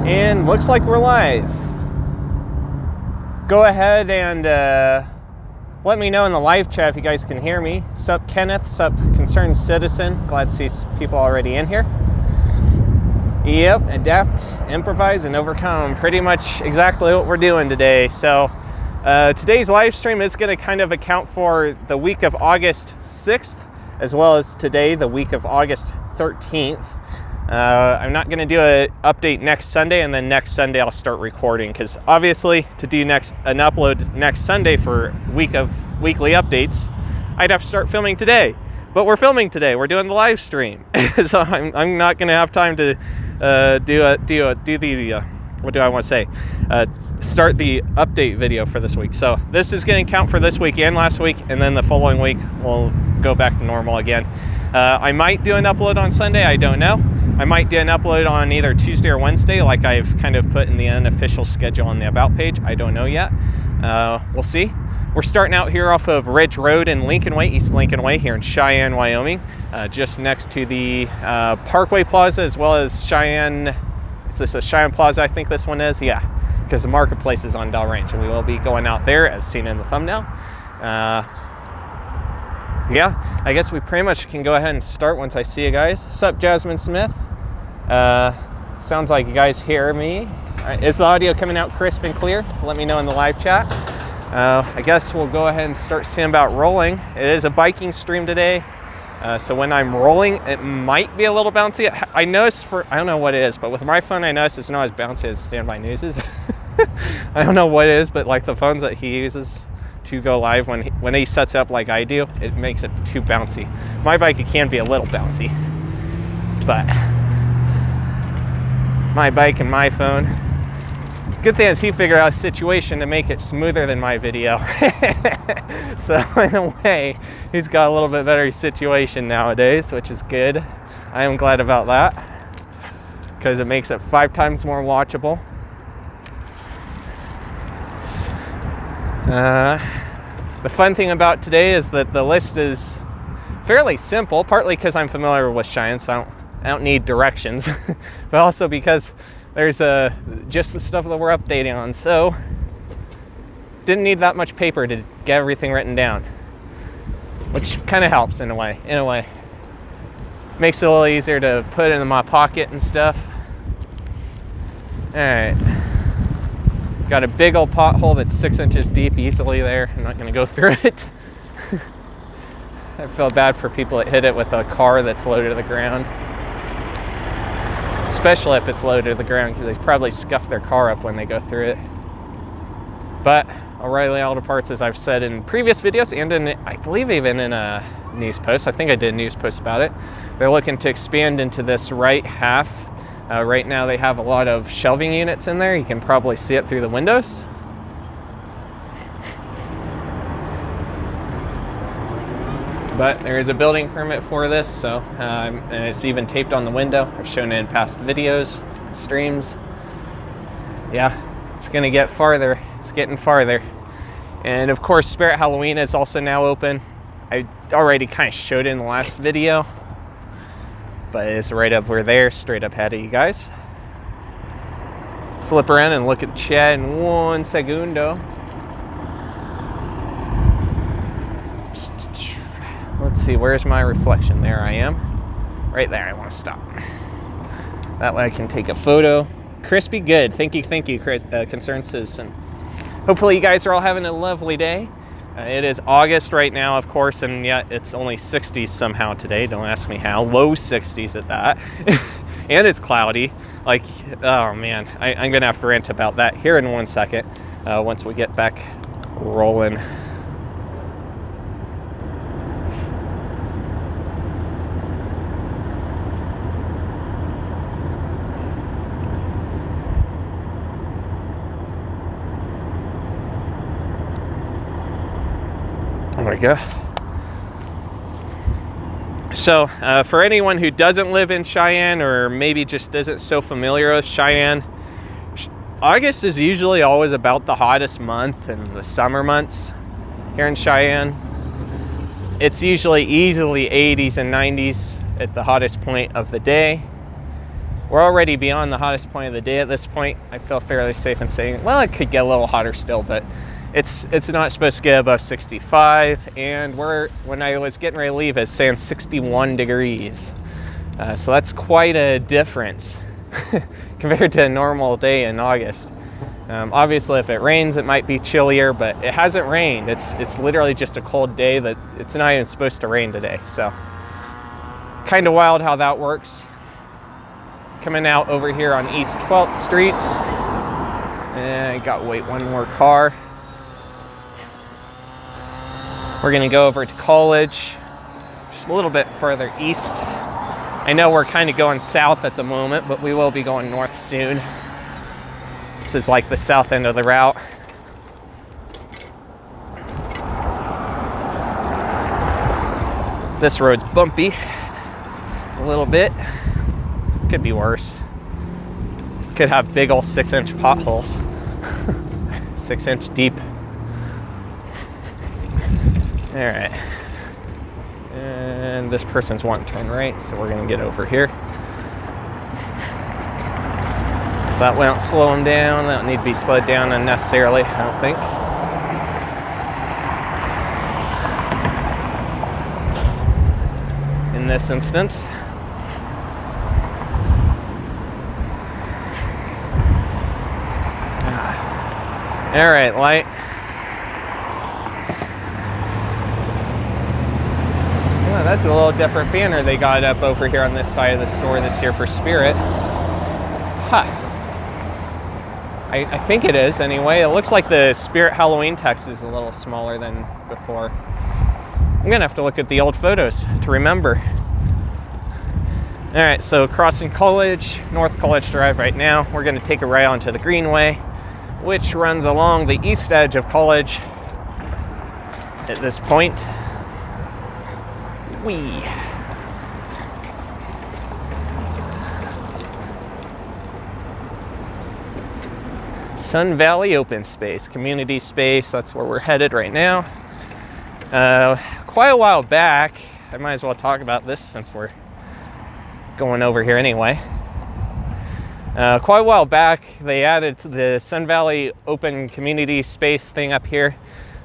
And looks like we're live. Go ahead and let me know in the live chat if you guys can hear me. Sup Kenneth, sup Concerned Citizen. Glad to see people already in here. Yep, adapt, improvise, and overcome. Pretty much exactly what we're doing today. So today's live stream is going to kind of account for the week of August 6th, as well as today, the week of August 13th. I'm not going to do an update next Sunday, and then next Sunday I'll start recording, because obviously to do an upload next Sunday for week of weekly updates, I'd have to start filming today. But we're filming today. We're doing the live stream, so I'm not going to have time to start the update video for this week. So this is going to count for this week and last week, and then the following week we'll go back to normal again. I might do an upload on Sunday. I don't know. I might do an upload on either Tuesday or Wednesday, like I've kind of put in the unofficial schedule on the About page. I don't know yet. We'll see. We're starting out here off of Ridge Road in Lincolnway, East Lincolnway, here in Cheyenne, Wyoming, just next to the Parkway Plaza, as well as Cheyenne. Is this a Cheyenne Plaza? I think this one is. Yeah, because the marketplace is on Dell Range, and we will be going out there, as seen in the thumbnail. Yeah, I guess we pretty much can go ahead and start once I see you guys. Sup, Jasmine Smith? Sounds like you guys hear me. Is the audio coming out crisp and clear? Let me know in the live chat. I guess we'll go ahead and start seeing about rolling. It is a biking stream today, so when I'm rolling, it might be a little bouncy. I noticed I don't know what it is, but with my phone, I noticed it's not as bouncy as Standby News is. I don't know what it is, but like the phones that he uses to go live, when he sets up like I do, it makes it too bouncy. My bike, it can be a little bouncy, but my bike and my phone. Good thing is he figured out a situation to make it smoother than my video. So in a way, he's got a little bit better situation nowadays, which is good. I am glad about that, because it makes it 5 times more watchable. The fun thing about today is that the list is fairly simple, partly because I'm familiar with Cheyenne, so I don't need directions, but also because there's just the stuff that we're updating on, so didn't need that much paper to get everything written down, which kind of helps in a way. Makes it a little easier to put in my pocket and stuff. All right. Got a big old pothole that's 6 inches deep easily there. I'm not gonna go through it. I feel bad for people that hit it with a car that's loaded to the ground. Especially if it's loaded to the ground, because they probably scuff their car up when they go through it. But O'Reilly Auto Parts, as I've said in previous videos, and I believe even in a news post, I think I did a news post about it, they're looking to expand into this right half. Right now they have a lot of shelving units in there. You can probably see it through the windows. But there is a building permit for this, so and it's even taped on the window. I've shown it in past videos, streams. Yeah, it's gonna get farther. It's getting farther. And of course, Spirit Halloween is also now open. I already kind of showed it in the last video, but it's right over there, straight up ahead of you guys. Flip around and look at the chat in 1 segundo. Let's see, where's my reflection? There I am. Right there, I want to stop. That way I can take a photo. Crispy, good. Thank you, Concerned Citizen. Hopefully you guys are all having a lovely day. It is August right now, of course, and yet it's only 60s somehow today. Don't ask me how. Low 60s at that. And it's cloudy. Like, oh man, I'm gonna have to rant about that here in 1 second, once we get back rolling. There we go. So for anyone who doesn't live in Cheyenne, or maybe just isn't so familiar with Cheyenne, August is usually always about the hottest month in the summer months here in Cheyenne. It's usually easily 80s and 90s at the hottest point of the day. We're already beyond the hottest point of the day at this point. I feel fairly safe in saying, well, it could get a little hotter still, but it's not supposed to get above 65. And when I was getting ready to leave, it's saying 61 degrees. So that's quite a difference compared to a normal day in August. Obviously, if it rains, it might be chillier, but it hasn't rained. It's literally just a cold day that it's not even supposed to rain today. So kind of wild how that works. Coming out over here on East 12th Street. And I got to wait one more car. We're gonna go over to College, just a little bit further east. I know we're kind of going south at the moment, but we will be going north soon. This is like the south end of the route. This road's bumpy a little bit. Could be worse. Could have big old 6-inch potholes. 6-inch deep. All right. And this person's wanting to turn right, so we're gonna get over here. So that won't slow them down. They don't need to be slowed down unnecessarily, I don't think. In this instance. All right, light. Oh, that's a little different banner they got up over here on this side of the store this year for Spirit. Huh. I think it is anyway. It looks like the Spirit Halloween text is a little smaller than before. I'm gonna have to look at the old photos to remember. All right, so crossing College, North College Drive right now. We're gonna take a right onto the Greenway, which runs along the east edge of College at this point. Whee! Sun Valley Open Space, community space, that's where we're headed right now. Quite a while back, I might as well talk about this since we're going over here anyway. Quite a while back, they added the Sun Valley Open Community Space thing up here,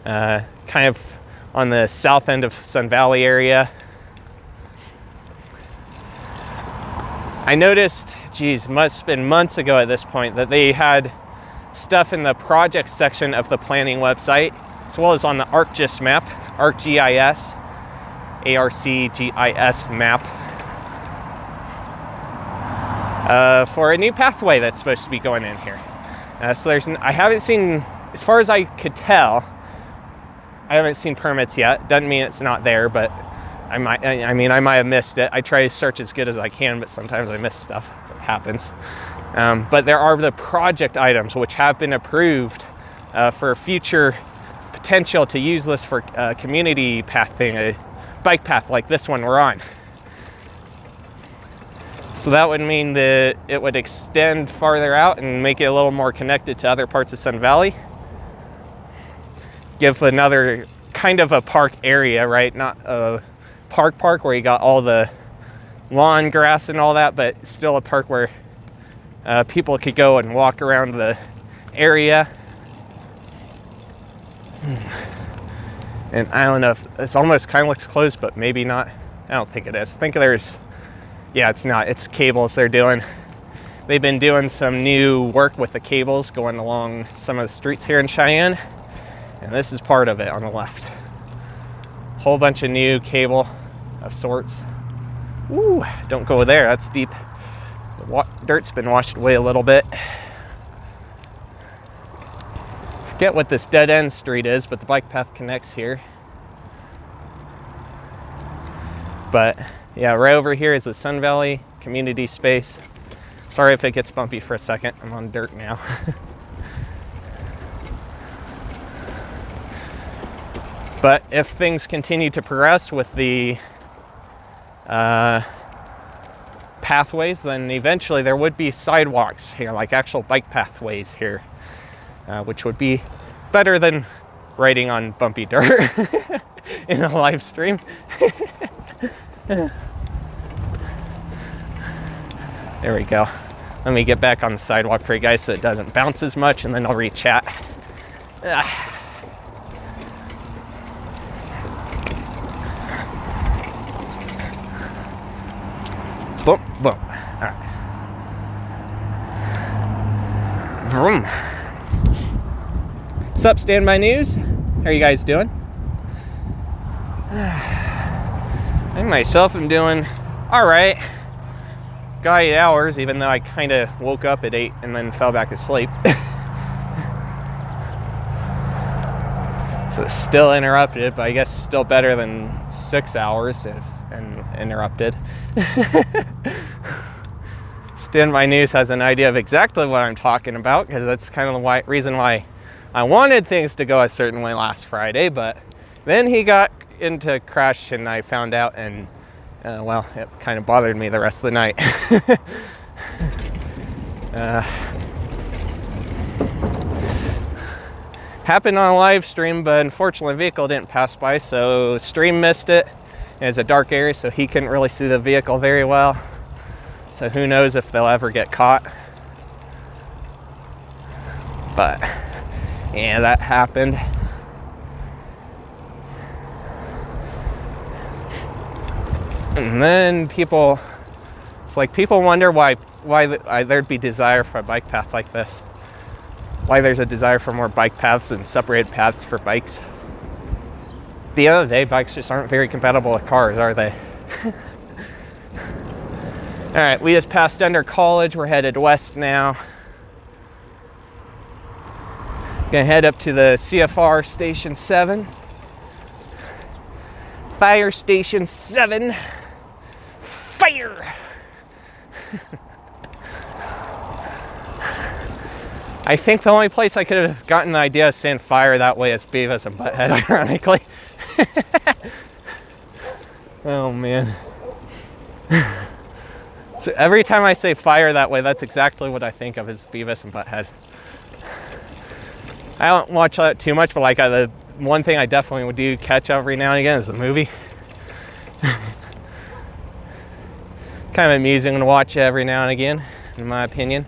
kind of on the south end of Sun Valley area. I noticed, geez, must have been months ago at this point, that they had stuff in the project section of the planning website, as well as on the ArcGIS map, ArcGIS, ARCGIS map, for a new pathway that's supposed to be going in here. So I haven't seen, as far as I could tell, I haven't seen permits yet. Doesn't mean it's not there, but I might have missed it. I try to search as good as I can, but sometimes I miss stuff. It happens. But there are the project items which have been approved for future potential to use this for a community path thing, a bike path like this one we're on. So that would mean that it would extend farther out and make it a little more connected to other parts of Sun Valley. Give another kind of a park area, right? Not a park where you got all the lawn grass and all that, but still a park where people could go and walk around the area. And I don't know if it's almost kind of looks closed, but maybe not. I don't think it is. I think there's, yeah, it's not. It's cables they're doing. They've been doing some new work with the cables going along some of the streets here in Cheyenne. And this is part of it on the left. Whole bunch of new cable of sorts. Ooh, don't go there, that's deep. The dirt's been washed away a little bit. Forget what this dead end street is, but the bike path connects here. But yeah, right over here is the Sun Valley community space. Sorry if it gets bumpy for a second, I'm on dirt now. But if things continue to progress with the pathways, then eventually there would be sidewalks here, like actual bike pathways here, which would be better than riding on bumpy dirt in a live stream. There we go. Let me get back on the sidewalk for you guys so it doesn't bounce as much, and then I'll re-chat. Boom, boom. All right. Vroom. What's up, Standby News? How are you guys doing? I myself am doing all right. Got 8 hours, even though I kind of woke up at 8 and then fell back asleep. So it's still interrupted, but I guess still better than 6 hours if interrupted. Standby News has an idea of exactly what I'm talking about, because that's kind of the reason why I wanted things to go a certain way last Friday, but then he got into crash and I found out, and well, it kind of bothered me the rest of the night. Happened on a live stream, but unfortunately the vehicle didn't pass by, so stream missed it. It's a dark area, so he couldn't really see the vehicle very well. So who knows if they'll ever get caught. But yeah, that happened. And then people, it's like people wonder why there'd be desire for a bike path like this. Why there's a desire for more bike paths and separated paths for bikes. At the end of the day, bikes just aren't very compatible with cars, are they? All right, we just passed under College. We're headed west now. Gonna head up to the CFR Station 7. Fire Station 7. Fire! I think the only place I could have gotten the idea of saying fire that way is Beavis and Butthead, ironically. Oh man. So every time I say fire that way, that's exactly what I think of as Beavis and Butthead. I don't watch that too much, but like the one thing I definitely would do catch every now and again is the movie. Kind of amusing to watch every now and again, in my opinion.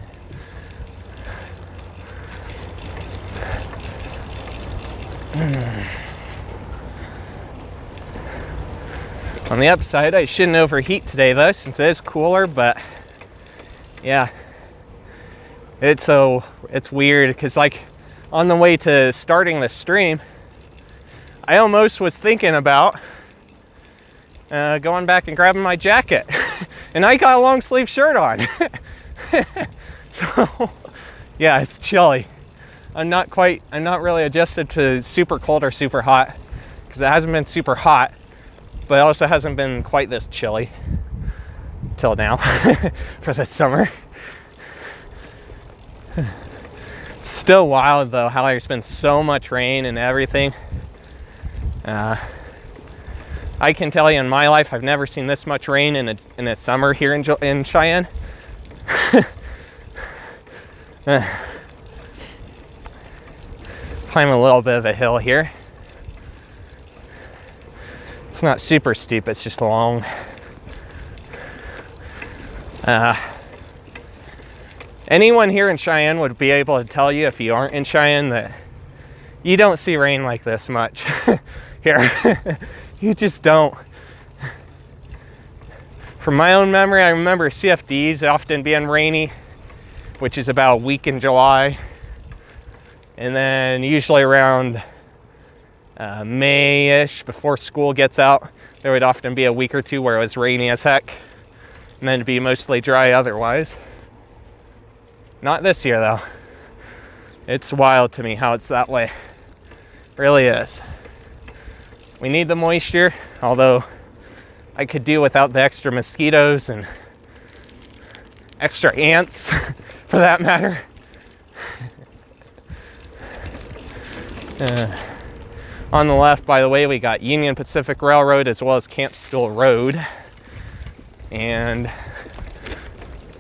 On the upside, I shouldn't overheat today though, since it is cooler, but yeah. It's weird, because like on the way to starting the stream, I almost was thinking about going back and grabbing my jacket. And I got a long sleeve shirt on. So yeah, it's chilly. I'm not really adjusted to super cold or super hot, because it hasn't been super hot, but it also hasn't been quite this chilly till now for the summer. It's still wild though how there's been so much rain and everything. I can tell you in my life, I've never seen this much rain in a summer here in Cheyenne. Climb a little bit of a hill here. It's not super steep, it's just long. Anyone here in Cheyenne would be able to tell you, if you aren't in Cheyenne, that you don't see rain like this much here. You just don't. From my own memory, I remember CFDs often being rainy, which is about a week in July. And then usually around May-ish, before school gets out, there would often be a week or two where it was rainy as heck. And then it'd be mostly dry otherwise. Not this year though. It's wild to me how it's that way. Really is. We need the moisture, although I could do without the extra mosquitoes and extra ants for that matter. On the left, by the way, we got Union Pacific Railroad as well as Camp Stool Road. And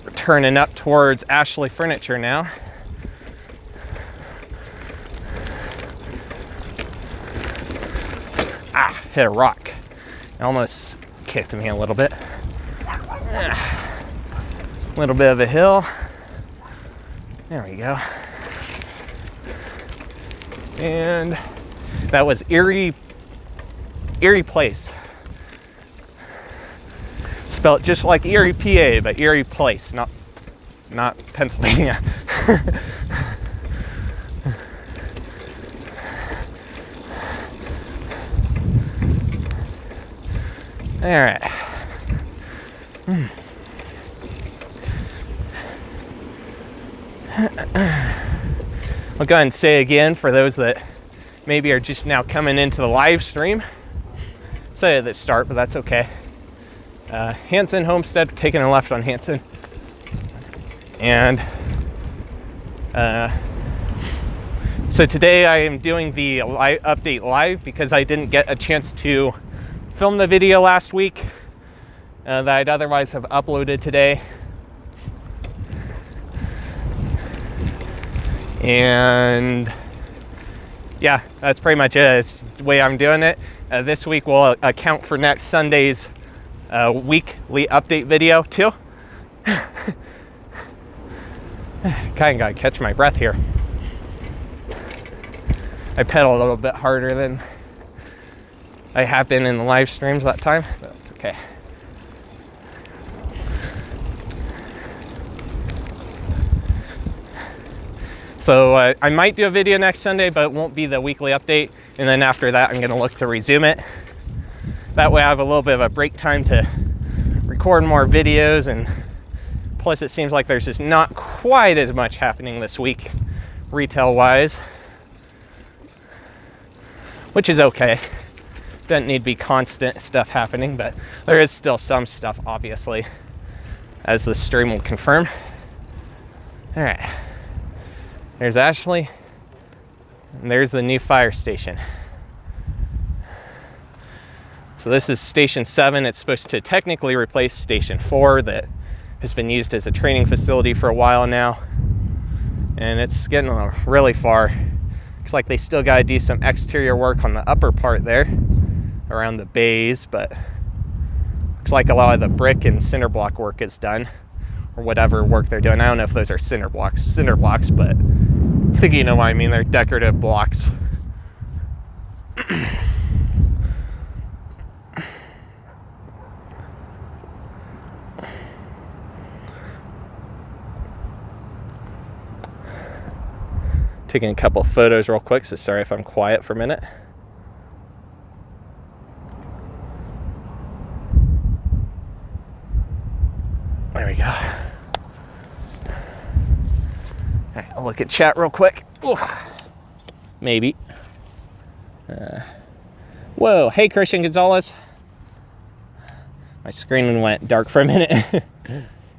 we're turning up towards Ashley Furniture now. Hit a rock. It almost kicked me a little bit. A little bit of a hill. There we go. And that was Erie Place. Spelled just like Erie, PA, but Erie Place, not Pennsylvania. All right. I'll go ahead and say again for those that maybe are just now coming into the live stream. Say at the start, but that's okay. Hanson Homestead, taking a left on Hanson. And so today I am doing the update live because I didn't get a chance to film the video last week that I'd otherwise have uploaded today. And yeah, that's pretty much it. It's the way I'm doing it. This week will account for next Sunday's weekly update video too. Kind of gotta catch my breath here. I pedaled a little bit harder than I have been in the live streams that time, but it's okay. So I might do a video next Sunday, but it won't be the weekly update. And then after that, I'm gonna look to resume it. That way I have a little bit of a break time to record more videos, and plus it seems like there's just not quite as much happening this week, retail-wise, which is okay. Doesn't need to be constant stuff happening, but there is still some stuff, obviously, as the stream will confirm. All right. There's Ashley, and there's the new fire station. So this is Station 7. It's supposed to technically replace Station 4 that has been used as a training facility for a while now. And it's getting really far. Looks like they still got to do some exterior work on the upper part there, around the bays, but looks like a lot of the brick and cinder block work is done, or whatever work they're doing. I don't know if those are cinder blocks, but I think you know what I mean. They're decorative blocks. Taking a couple photos real quick, so sorry if I'm quiet for a minute. There we go. All right, I'll look at chat real quick. Oof. Maybe. Whoa, hey Christian Gonzalez. My screen went dark for a minute.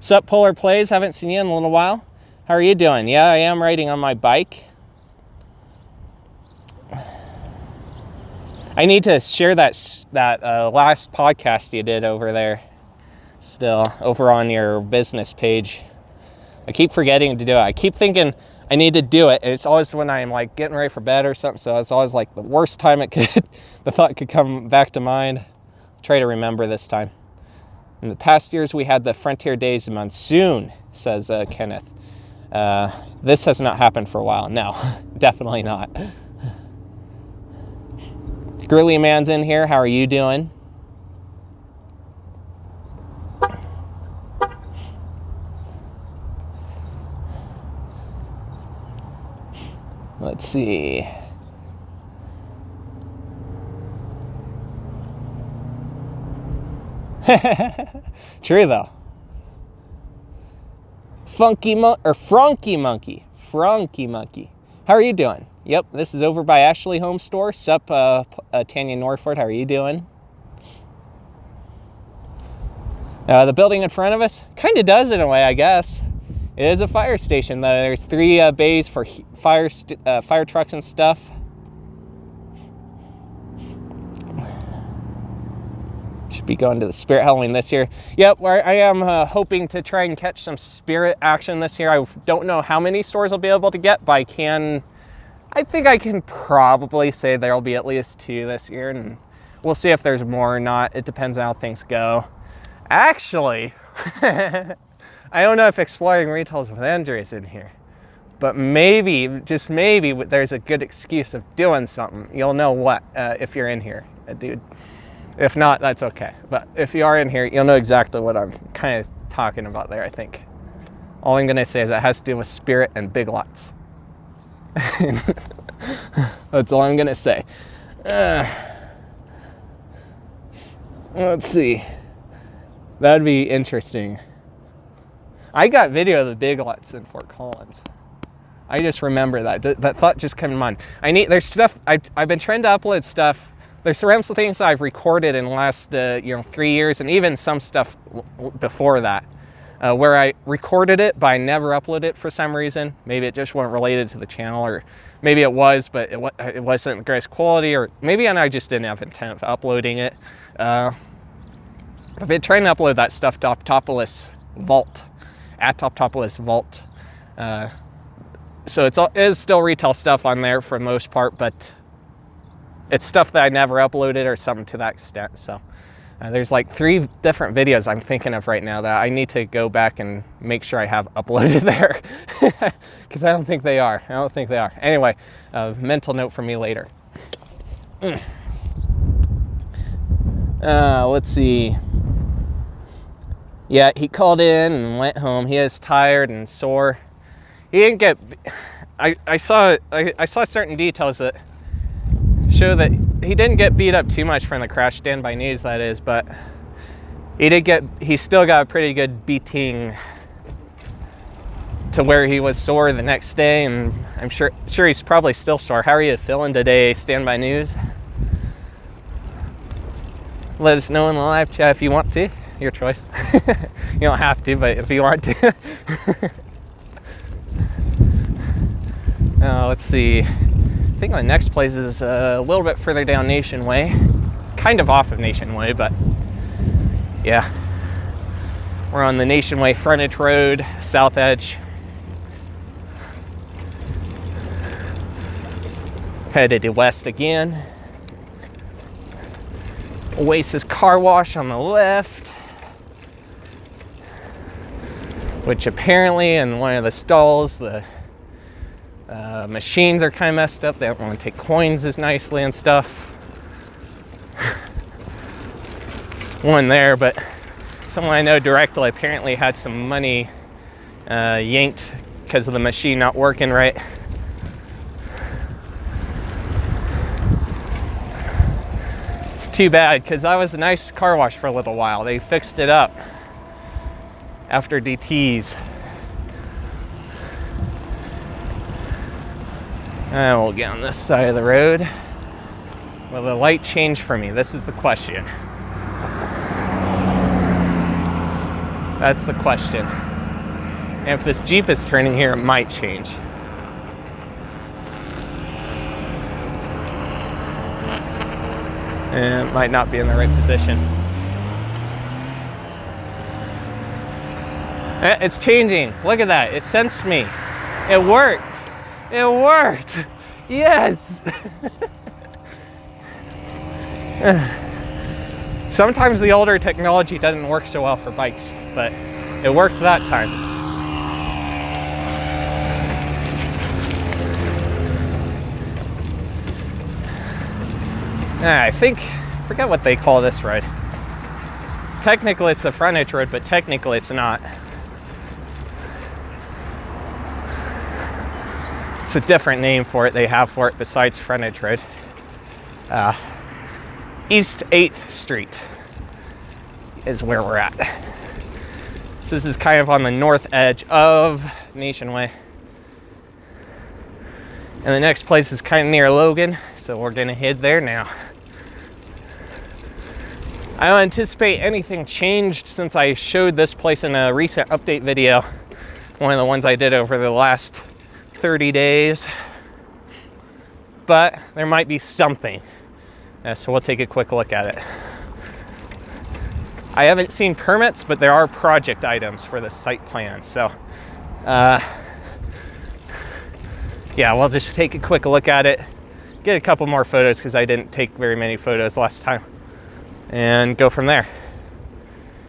Sup, Polar Plays? Haven't seen you in a little while. How are you doing? Yeah, I am riding on my bike. I need to share that last podcast you did over there. Still over on your business page. I keep forgetting to do it. I keep thinking I need to do it, and it's always when I'm like getting ready for bed or something. So it's always like the worst time the thought could come back to mind. I'll try to remember this time. In the past years, we had the Frontier Days monsoon, says Kenneth. This has not happened for a while. No, definitely not. Grilly Man's in here. How are you doing? Let's see. True though. Frankie Monkey. How are you doing? Yep, this is over by Ashley Home Store. Sup, Tanya Norford, how are you doing? The building in front of us kind of does in a way, I guess. It is a fire station, though. There's 3 bays for fire trucks and stuff. Should be going to the Spirit Halloween this year. Yep, I am hoping to try and catch some Spirit action this year. I don't know how many stores I'll be able to get, but I think I can probably say there'll be at least 2 this year, and we'll see if there's more or not. It depends on how things go. Actually, I don't know if Exploring Retails with Andrea is in here. But maybe, just maybe, there's a good excuse of doing something. You'll know what if you're in here, dude. If not, that's okay. But if you are in here, you'll know exactly what I'm kind of talking about there, I think. All I'm gonna say is it has to do with spirit and big lots. That's all I'm gonna say. Let's see. That'd be interesting. I got video of the big lots in Fort Collins. I just remember that thought just came to mind. There's stuff, I've been trying to upload stuff. There's some things that I've recorded in the last 3 years, and even some stuff before that, where I recorded it, but I never uploaded it for some reason. Maybe it just wasn't related to the channel, or maybe it was, but it wasn't the greatest quality, or maybe I just didn't have intent of uploading it. I've been trying to upload that stuff to Toptopolis Vault, at Toptopolis Vault. So it is still retail stuff on there for the most part, but it's stuff that I never uploaded or something to that extent. So there's like 3 different videos I'm thinking of right now that I need to go back and make sure I have uploaded there, because I don't think they are. Anyway, mental note for me later. Let's see. Yeah, he called in and went home. He is tired and sore. He didn't get. I saw certain details that show that he didn't get beat up too much from the crash, stand by news that is, but he still got a pretty good beating to where he was sore the next day, and I'm sure he's probably still sore. How are you feeling today, stand by news? Let us know in the live chat if you want to. Your choice. You don't have to, but if you want to. Let's see. I think my next place is a little bit further down Nationway. Kind of off of Nationway, but yeah. We're on the Nationway frontage road, south edge. Headed to west again. Oasis Car Wash on the left, which apparently in one of the stalls the machines are kind of messed up. They don't want to take coins as nicely and stuff. One there, but someone I know directly apparently had some money yanked because of the machine not working right. It's too bad, because that was a nice car wash for a little while. They fixed it up after DTs. And we'll get on this side of the road. Will the light change for me? This is the question. That's the question. And if this Jeep is turning here, it might change. And it might not be in the right position. It's changing. Look at that. It sensed me. It worked. It worked. Yes. Sometimes the older technology doesn't work so well for bikes, but it worked that time. I forget what they call this road. Technically it's the frontage road, but technically it's not. It's a different name for it they have for it besides frontage road. East 8th Street is where we're at. So this is kind of on the north edge of Nationway. And the next place is kind of near Logan, so we're gonna head there now. I don't anticipate anything changed since I showed this place in a recent update video. One of the ones I did over the last 30 days. But there might be something. So we'll take a quick look at it. I haven't seen permits, but there are project items for the site plan. So, yeah, we'll just take a quick look at it. Get a couple more photos because I didn't take very many photos last time. And go from there.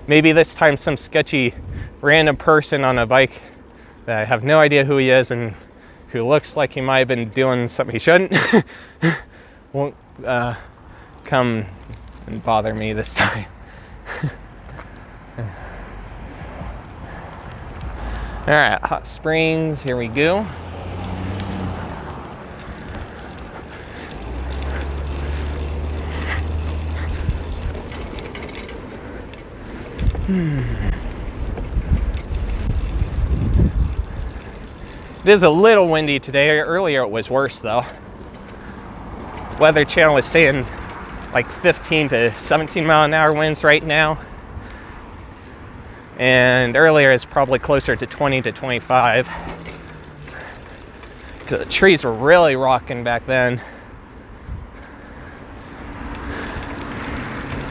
Maybe this time some sketchy random person on a bike that I have no idea who he is and who looks like he might have been doing something he shouldn't, won't come and bother me this time. All right, hot springs, here we go. It is a little windy today. Earlier it was worse though. Weather Channel was saying like 15 to 17 mile an hour winds right now. And earlier it's probably closer to 20 to 25. The trees were really rocking back then.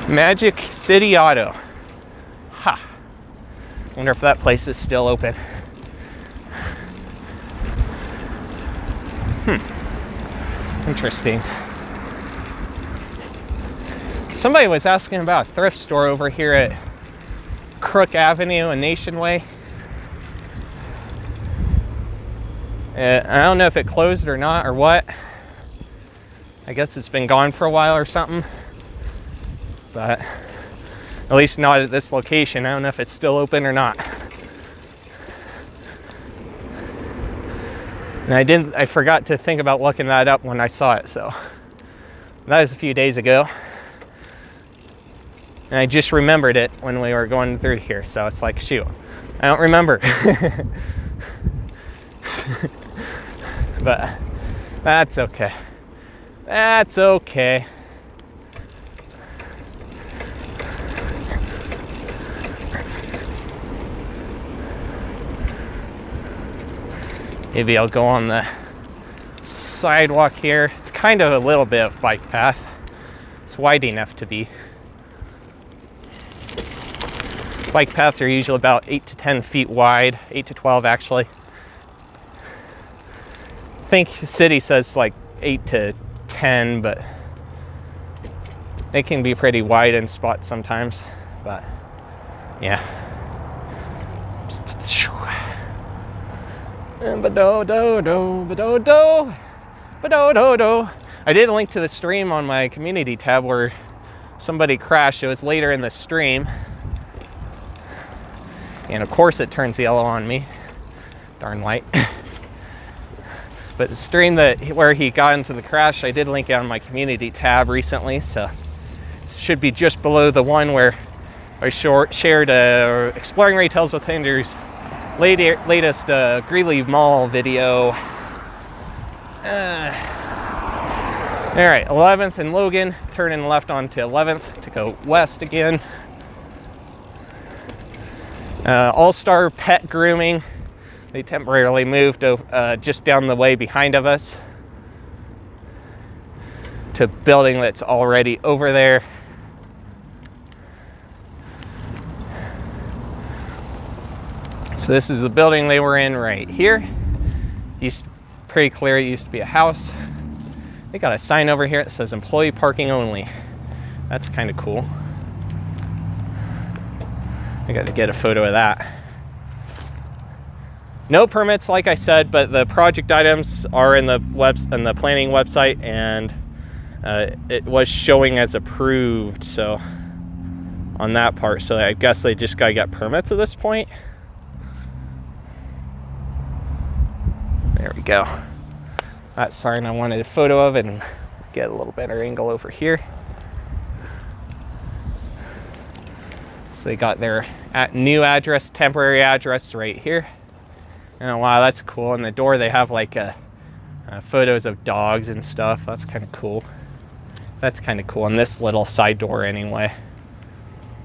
Magic City Auto. Ha. Wonder if that place is still open. Interesting. Somebody was asking about a thrift store over here at Crook Avenue and Nationway. I don't know if it closed or not or what. I guess it's been gone for a while or something. But at least not at this location. I don't know if it's still open or not. And I forgot to think about looking that up when I saw it, so that was a few days ago. And I just remembered it when we were going through here, so it's like, shoot, I don't remember. But that's okay. That's okay. Maybe I'll go on the sidewalk here. It's kind of a little bit of bike path. It's wide enough to be. Bike paths are usually about 8 to 10 feet wide, 8 to 12 actually. I think the city says like 8 to 10, but they can be pretty wide in spots sometimes, but yeah. I did link to the stream on my community tab where somebody crashed. It was later in the stream. And of course it turns yellow on me. Darn light. But the stream where he got into the crash, I did link it on my community tab recently. So it should be just below the one where I shared Exploring Ray Tales with Hinder's latest Greeley Mall video. All right, 11th and Logan, turning left onto 11th to go west again. All-Star Pet Grooming. They temporarily moved just down the way behind of us to a building that's already over there. So this is the building they were in right here. Pretty clear it used to be a house. They got a sign over here that says employee parking only. That's kind of cool. I got to get a photo of that. No permits, like I said, but the project items are in the planning website, and it was showing as approved. So on that part, so I guess they just got to get permits at this point. There we go. That sign I wanted a photo of and get a little better angle over here. So they got their new address, temporary address right here. And wow, that's cool. On the door they have like photos of dogs and stuff. That's kind of cool. That's kind of cool on this little side door anyway.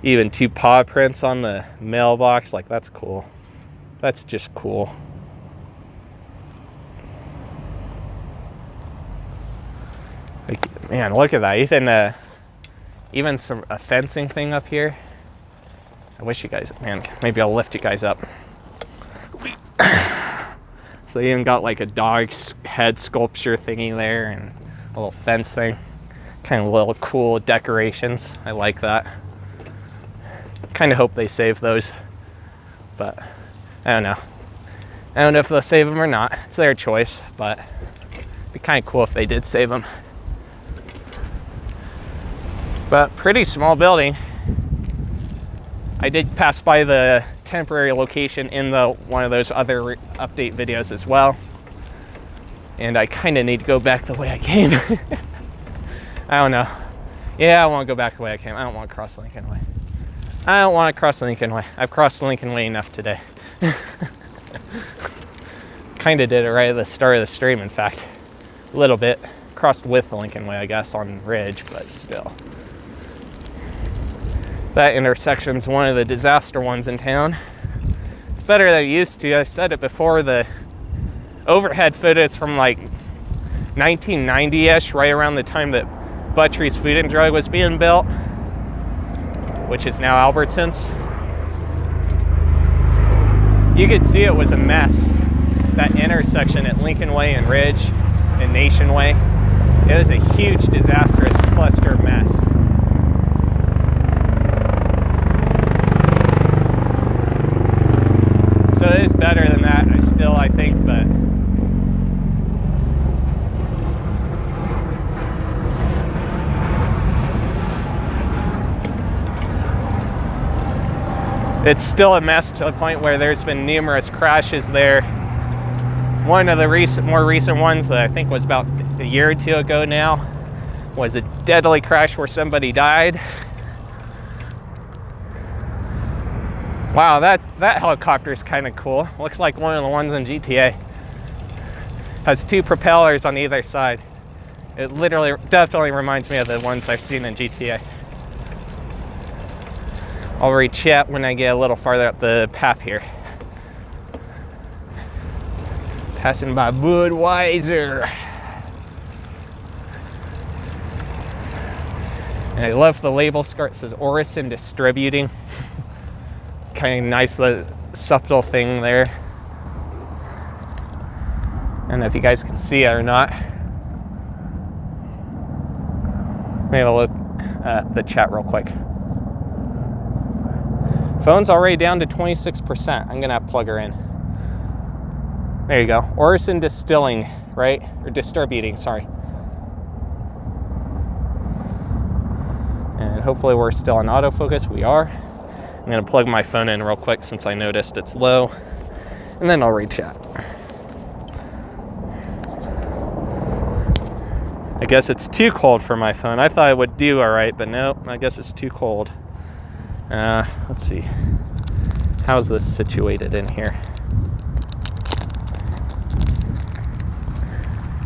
Even 2 paw prints on the mailbox. Like, that's cool. That's just cool. Like, man, look at that. Even a fencing thing up here. I wish you guys, man, maybe I'll lift you guys up. So they even got like a dog's head sculpture thingy there and a little fence thing. Kind of little cool decorations. I like that. Kind of hope they save those, but I don't know. I don't know if they'll save them or not. It's their choice, but it'd be kind of cool if they did save them. But pretty small building. I did pass by the temporary location in one of those other update videos as well. And I kind of need to go back the way I came. I don't know. Yeah, I want to go back the way I came. I don't want to cross Lincolnway. I don't want to cross Lincolnway. I've crossed Lincolnway enough today. Kind of did it right at the start of the stream, in fact. A little bit. Crossed with the Lincolnway, I guess, on Ridge, but still. That intersection's one of the disaster ones in town. It's better than it used to. I said it before, the overhead footage from like 1990-ish, right around the time that Buttrey's Food and Drug was being built, which is now Albertsons. You could see it was a mess. That intersection at Lincolnway and Ridge and Nationway. It was a huge, disastrous cluster mess. So it is better than that, I think, but it's still a mess to the point where there's been numerous crashes there. One of the more recent ones that I think was about a year or two ago now was a deadly crash where somebody died. Wow, that helicopter is kind of cool. Looks like one of the ones in GTA. Has two propellers on either side. It definitely reminds me of the ones I've seen in GTA. I'll read chat when I get a little farther up the path here. Passing by Budweiser. And I love the label skirt. It says Orison Distributing. Kind of nice, the subtle thing there. I don't know if you guys can see it or not. Maybe I'll look at the chat real quick. Phone's already down to 26%. I'm gonna have to plug her in. There you go. Orison Distilling, right? Or Distributing, sorry. And hopefully we're still in autofocus. We are. I'm gonna plug my phone in real quick since I noticed it's low. And then I'll read chat. I guess it's too cold for my phone. I thought it would do all right, but no, I guess it's too cold. Let's see. How's this situated in here?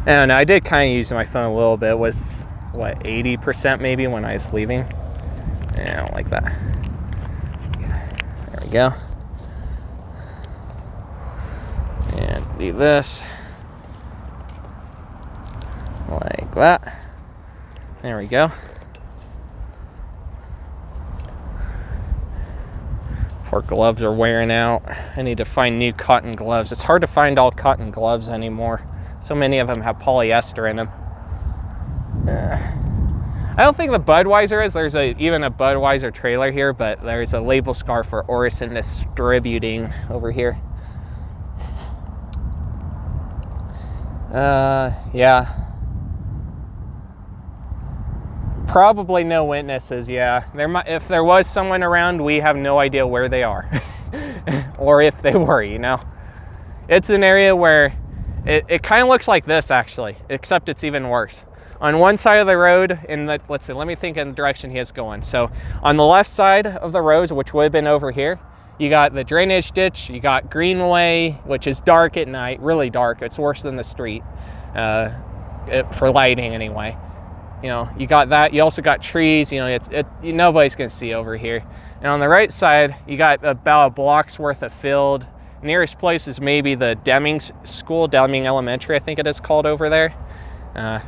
I don't know, I did kind of use my phone a little bit. It was, what, 80% maybe when I was leaving? Yeah, I don't like that. There we go. And do this. Like that. There we go. Poor gloves are wearing out. I need to find new cotton gloves. It's hard to find all cotton gloves anymore. So many of them have polyester in them. I don't think the Budweiser is. There's even a Budweiser trailer here, but there's a label scarf for Orison Distributing over here. Yeah. Probably no witnesses, yeah. If there was someone around, we have no idea where they are. Or if they were, you know. It's an area where it kind of looks like this, actually, except it's even worse. On one side of the road, let's see, let me think in the direction he is going. So on the left side of the road, which would have been over here, you got the drainage ditch, you got Greenway, which is dark at night, really dark. It's worse than the street, for lighting anyway. You know, you got that. You also got trees. You know, nobody's gonna see over here. And on the right side, you got about a block's worth of field. Nearest place is maybe the Deming School, Deming Elementary, I think it is called over there.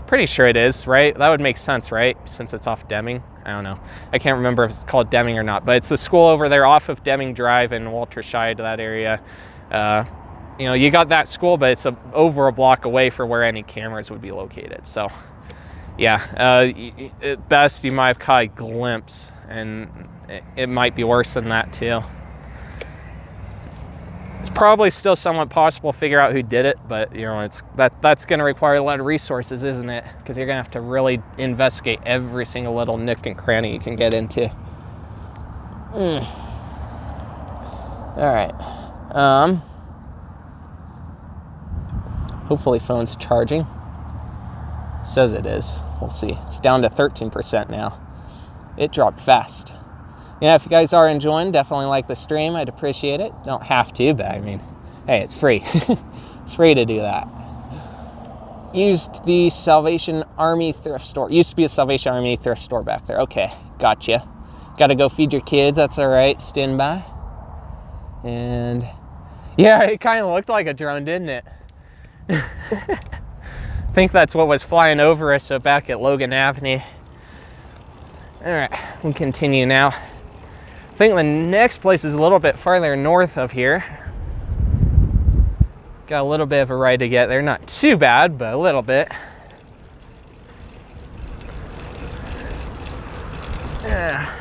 Pretty sure it is, right? That would make sense, right? Since it's off Deming. I don't know. I can't remember if it's called Deming or not, but it's the school over there off of Deming Drive in Walterscheid, that area. You know, you got that school, but it's over a block away for where any cameras would be located. So, yeah, at best you might have caught a glimpse, and it might be worse than that too. It's probably still somewhat possible to figure out who did it, but you know, that's going to require a lot of resources, isn't it? Because you're going to have to really investigate every single little nook and cranny you can get into. All right. Hopefully phone's charging. Says it is. We'll see. It's down to 13% now. It dropped fast. Yeah, if you guys are enjoying, definitely like the stream. I'd appreciate it. Don't have to, but I mean, hey, it's free. It's free to do that. Used the Salvation Army thrift store. Used to be a Salvation Army thrift store back there. Okay, gotcha. Got to go feed your kids. That's all right. Stand by. And yeah, it kind of looked like a drone, didn't it? I think that's what was flying over us back at Logan Avenue. All right, we'll continue now. I think the next place is a little bit farther north of here. Got a little bit of a ride to get there. Not too bad, but a little bit. Yeah.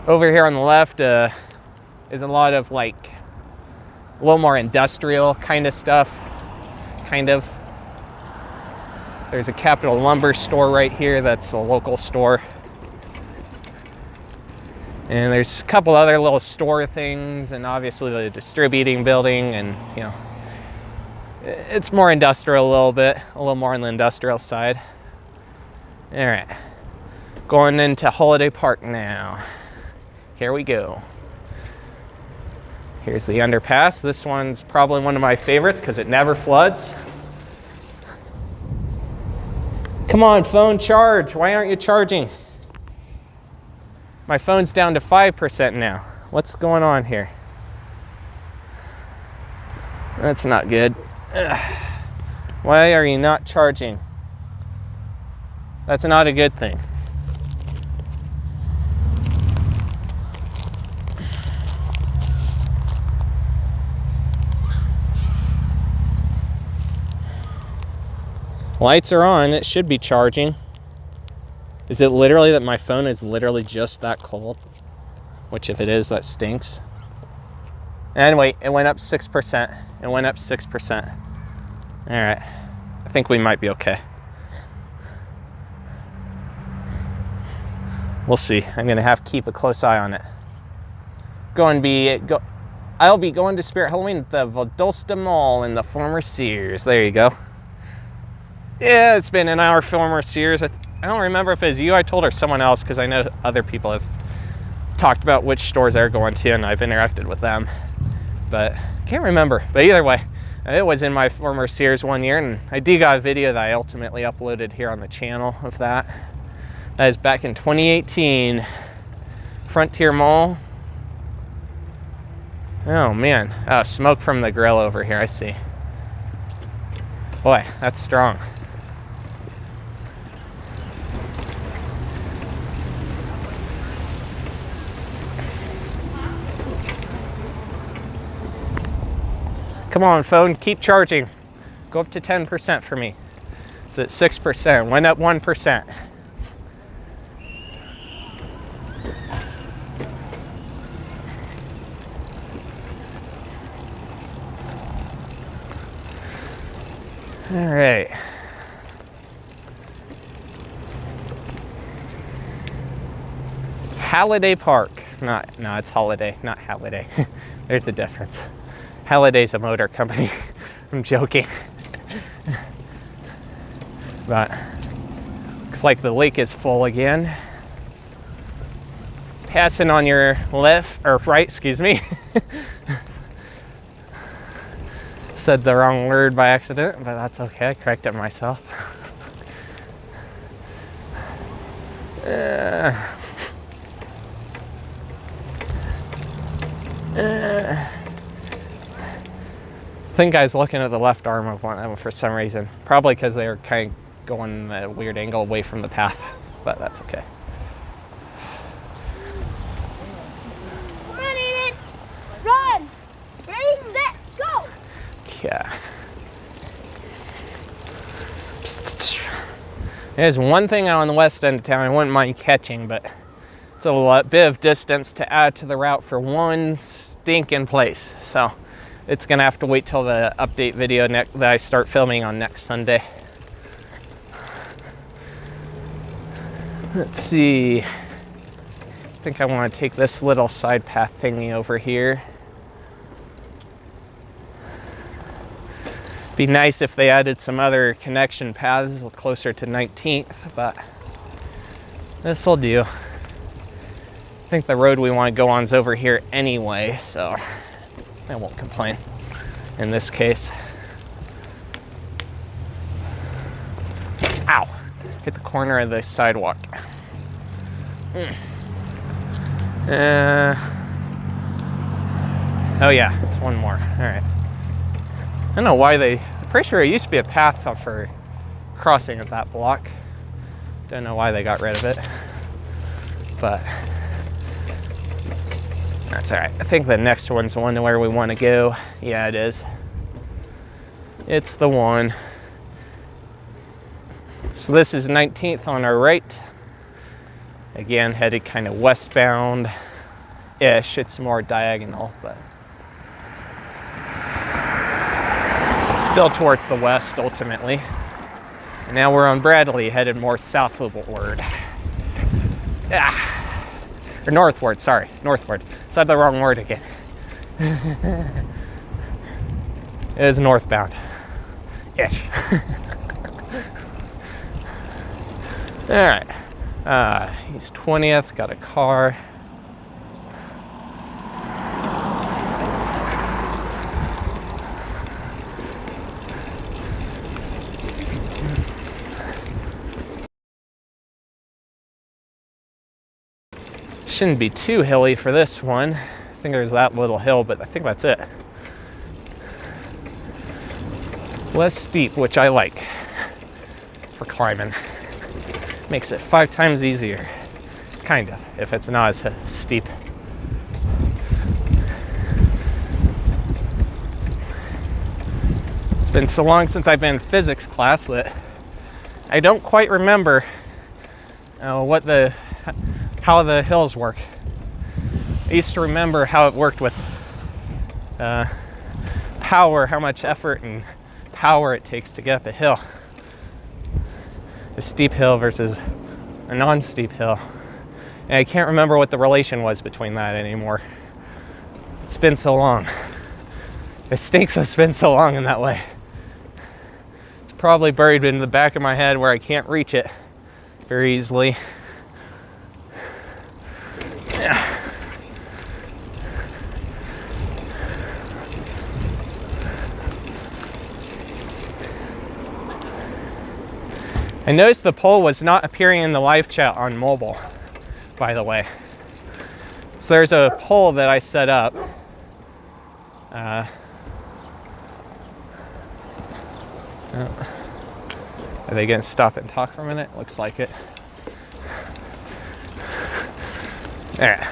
Over here on the left is a lot of like a little more industrial kind of stuff. Kind of. There's a Capital Lumber store right here. That's a local store. And there's a couple other little store things, and obviously the distributing building, and you know, it's more industrial a little more on the industrial side. All right, going into Holiday Park now. Here we go. Here's the underpass. This one's probably one of my favorites because it never floods. Come on, phone, charge. Why aren't you charging? My phone's down to 5% now. What's going on here? That's not good. Ugh. Why are you not charging? That's not a good thing. Lights are on. It should be charging. Is it literally that my phone is literally just that cold? Which if it is, that stinks. Anyway, it went up 6%. It went up 6%. All right. I think we might be okay. We'll see. I'm going to have to keep a close eye on it. I'll be going to Spirit Halloween at the Valdosta Mall in the former Sears. There you go. Yeah, it's been in our former Sears. I don't remember if it was you I told or someone else, because I know other people have talked about which stores they're going to, and I've interacted with them. But I can't remember. But either way, it was in my former Sears one year, and I did got a video that I ultimately uploaded here on the channel of that. That is back in 2018. Frontier Mall. Oh man, oh, smoke from the grill over here, I see. Boy, that's strong. Come on, phone, keep charging. Go up to 10% for me. It's at 6%, went up 1%. All right. Halliday Park. No, it's Holiday, not Halliday. There's a difference. Halliday's a motor company. I'm joking. But looks like the lake is full again. Passing on your left, or right, excuse me. Said the wrong word by accident, but that's okay. I corrected myself. I think I was looking at the left arm of one of them for some reason. Probably because they were kind of going a weird angle away from the path, but that's okay. Come on, Aiden. Run. Ready, set, go. Yeah. There's one thing out on the west end of town I wouldn't mind catching, but it's a bit of distance to add to the route for one stinking place. So it's gonna have to wait till the update video that I start filming on next Sunday. Let's see. I think I want to take this little side path thingy over here. Be nice if they added some other connection paths closer to 19th, but this will do. I think the road we want to go on is over here anyway, so I won't complain in this case. Ow! Hit the corner of the sidewalk. Oh yeah, it's one more. All right. I don't know why I'm pretty sure it used to be a path for crossing of that block. Don't know why they got rid of it, but that's all right. I think the next one's the one where we want to go. Yeah, it is. It's the one. So this is 19th on our right. Again, headed kind of westbound-ish. It's more diagonal, but it's still towards the west ultimately. And now we're on Bradley, headed more southward. Or northward, sorry, northward. Said the wrong word again. It is northbound-ish. All right, East 20th, got a car. Shouldn't be too hilly for this one. I think there's that little hill, but I think that's it. Less steep, which I like for climbing. Makes it 5 times easier, kind of, if it's not as steep. It's been so long since I've been in physics class that I don't quite remember how the hills work. I used to remember how it worked with power, how much effort and power it takes to get up a hill. A steep hill versus a non-steep hill. And I can't remember what the relation was between that anymore. It's been so long. It stinks it's been so long in that way. It's probably buried in the back of my head where I can't reach it very easily. Yeah. I noticed the poll was not appearing in the live chat on mobile, by the way. So there's a poll that I set up. Are they gonna stop and talk for a minute? Looks like it. All right.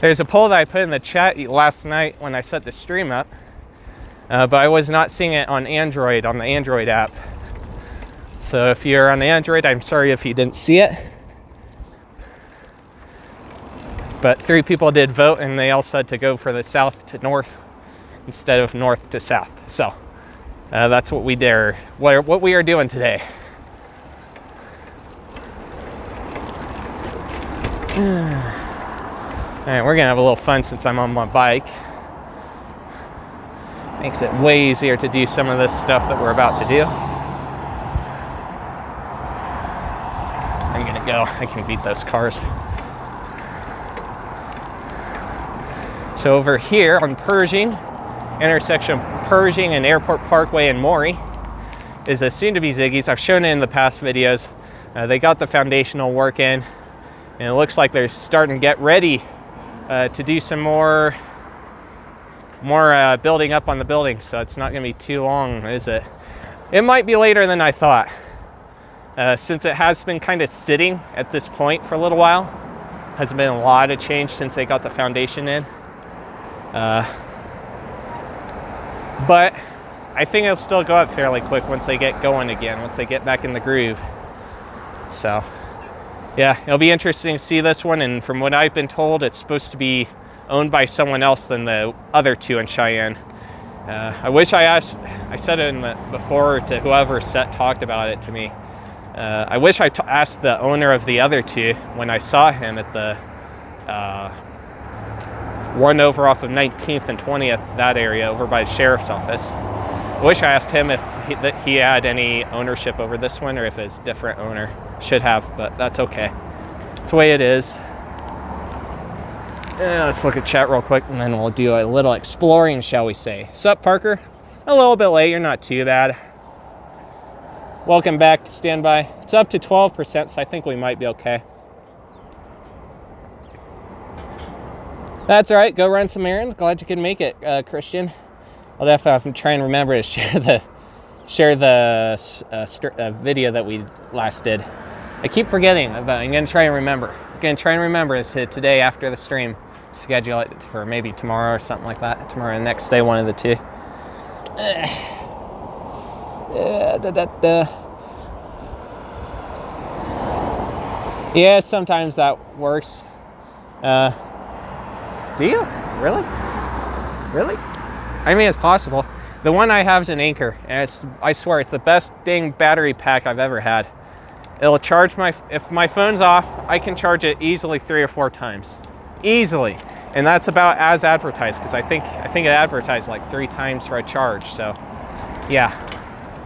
There's a poll that I put in the chat last night when I set the stream up, but I was not seeing it on Android, on the Android app. So if you're on the Android, I'm sorry if you didn't see it. But 3 people did vote, and they all said to go for the south to north instead of north to south. So that's what we dare, what we are doing today. All right, we're gonna have a little fun since I'm on my bike. Makes it way easier to do some of this stuff that we're about to do. I'm gonna go, I can beat those cars. So over here on Pershing, intersection Pershing and Airport Parkway and Maury, is a soon-to-be Ziggy's. I've shown it in the past videos. They got the foundational work in, and it looks like they're starting to get ready to do some more building up on the building. So it's not gonna be too long, is it? It might be later than I thought. Since it has been kind of sitting at this point for a little while. Has been a lot of change since they got the foundation in. But I think it'll still go up fairly quick once they get going again, once they get back in the groove. So yeah, it'll be interesting to see this one, and from what I've been told, it's supposed to be owned by someone else than the other 2 in Cheyenne. I wish I said it before to whoever talked about it to me. I wish I asked the owner of the other two when I saw him at the one over off of 19th and 20th, that area over by the sheriff's office. I wish I asked him if he had any ownership over this one or if it's a different owner. Should have, but that's okay. It's the way it is. Let's look at chat real quick and then we'll do a little exploring, shall we say. Sup, Parker? A little bit late, you're not too bad. Welcome back to standby. It's up to 12%, so I think we might be okay. That's all right, go run some errands. Glad you could make it, Christian. I'll definitely try and remember to share the video that we last did. I keep forgetting, but I'm gonna try and remember. I'm gonna try and remember to today after the stream. Schedule it for maybe tomorrow or something like that. Tomorrow and next day, one of the two. Yeah, sometimes that works. Do you? Really? Really? I mean, it's possible. The one I have is an Anchor, and I swear it's the best dang battery pack I've ever had. It'll charge if my phone's off, I can charge it easily 3 or 4 times. Easily. And that's about as advertised, because I think it advertised like 3 times for a charge. So yeah,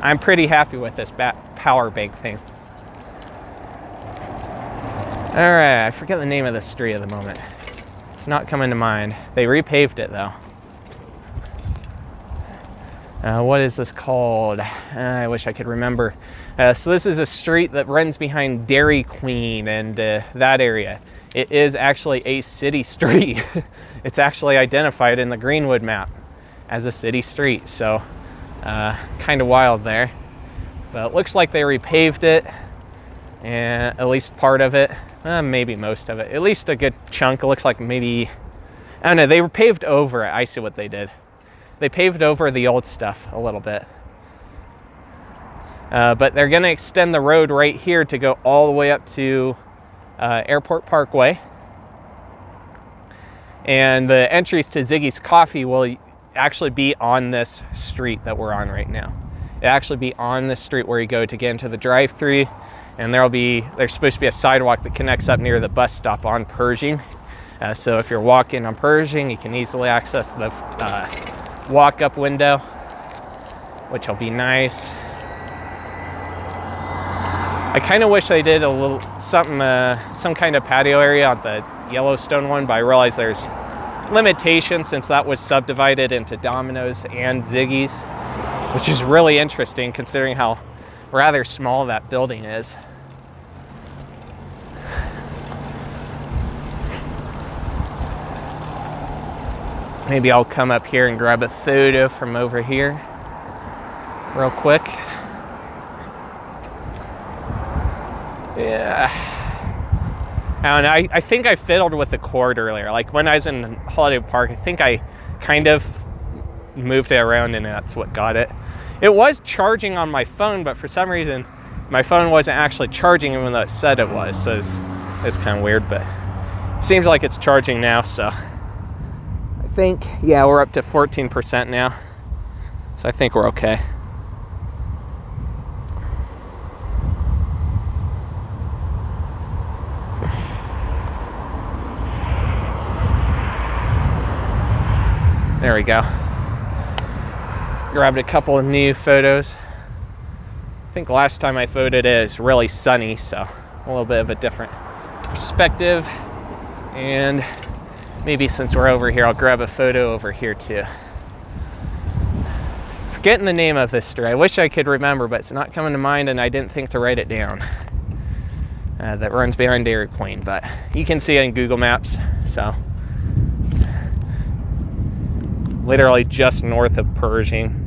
I'm pretty happy with this power bank thing. All right, I forget the name of the street at the moment. It's not coming to mind. They repaved it though. What is this called? I wish I could remember. So this is a street that runs behind Dairy Queen and that area. It is actually a city street. It's actually identified in the Greenwood map as a city street. So kind of wild there. But it looks like they repaved it, and at least part of it. Maybe most of it. At least a good chunk. It looks like maybe, I don't know, they were paved over it. I see what they did. They paved over the old stuff a little bit. But they're gonna extend the road right here to go all the way up to Airport Parkway. And the entries to Ziggy's Coffee will actually be on this street that we're on right now. It'll actually be on this street where you go to get into the drive-thru. And there's supposed to be a sidewalk that connects up near the bus stop on Pershing. So if you're walking on Pershing, you can easily access the walk-up window, which will be nice. I kind of wish they did a little something, some kind of patio area on the Yellowstone one, but I realize there's limitations since that was subdivided into Domino's and Ziggy's, which is really interesting considering how rather small that building is. Maybe I'll come up here and grab a photo from over here real quick. Yeah. And I think I fiddled with the cord earlier. Like when I was in Holiday Park, I think I kind of moved it around and that's what got it. It was charging on my phone, but for some reason my phone wasn't actually charging even though it said it was. So it's kind of weird, but it seems like it's charging now. So I think, yeah, we're up to 14% now. So I think we're okay. There we go. Grabbed a couple of new photos. I think last time I photoed it is really sunny, so a little bit of a different perspective. And maybe since we're over here, I'll grab a photo over here too. Forgetting the name of this street. I wish I could remember, but it's not coming to mind and I didn't think to write it down. That runs behind Dairy Queen, but you can see it in Google Maps, so. Literally just north of Pershing.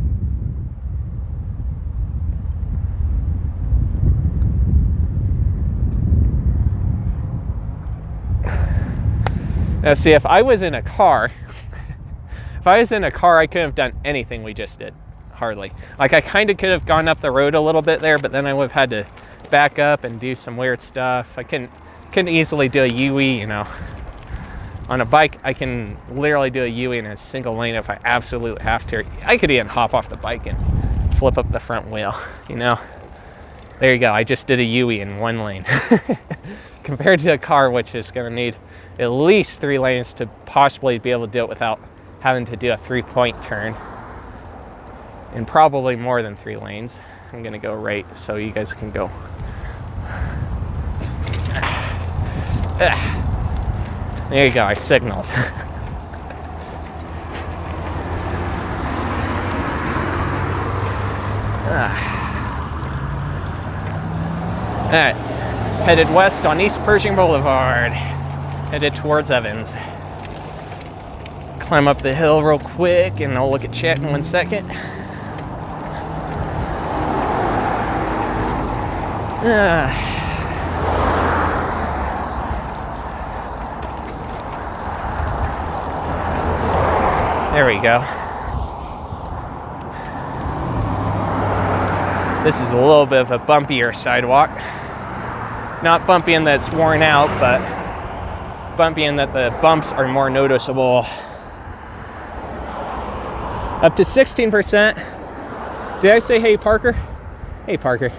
Now see, if I was in a car, I couldn't have done anything we just did. Hardly. Like I kind of could have gone up the road a little bit there, but then I would have had to back up and do some weird stuff. I couldn't easily do a U-E, you know. On a bike, I can literally do a U-turn in a single lane if I absolutely have to. I could even hop off the bike and flip up the front wheel, you know? There you go, I just did a U-turn in one lane. Compared to a car, which is gonna need at least 3 lanes to possibly be able to do it without having to do a 3-point turn. And probably more than 3 lanes. I'm gonna go right so you guys can go. There you go, I signaled. Alright, headed west on East Pershing Boulevard. Headed towards Evans. Climb up the hill real quick and I'll look at chat in 1 second. There we go. This is a little bit of a bumpier sidewalk. Not bumpy in that it's worn out, but bumpy in that the bumps are more noticeable. Up to 16%. Did I say hey, Parker? Hey, Parker.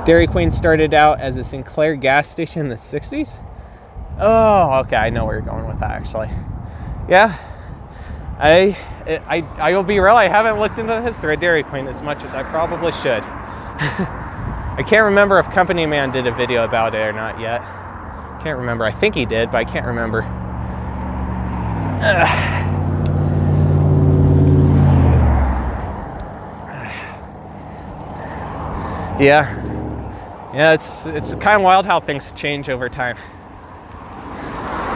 Dairy Queen started out as a Sinclair gas station in the 60s? Oh, okay, I know where you're going with that, actually. Yeah, I will be real, I haven't looked into the history of Dairy Queen as much as I probably should. I can't remember if Company Man did a video about it or not yet. Can't remember, I think he did, but I can't remember. Yeah. Yeah, it's kind of wild how things change over time.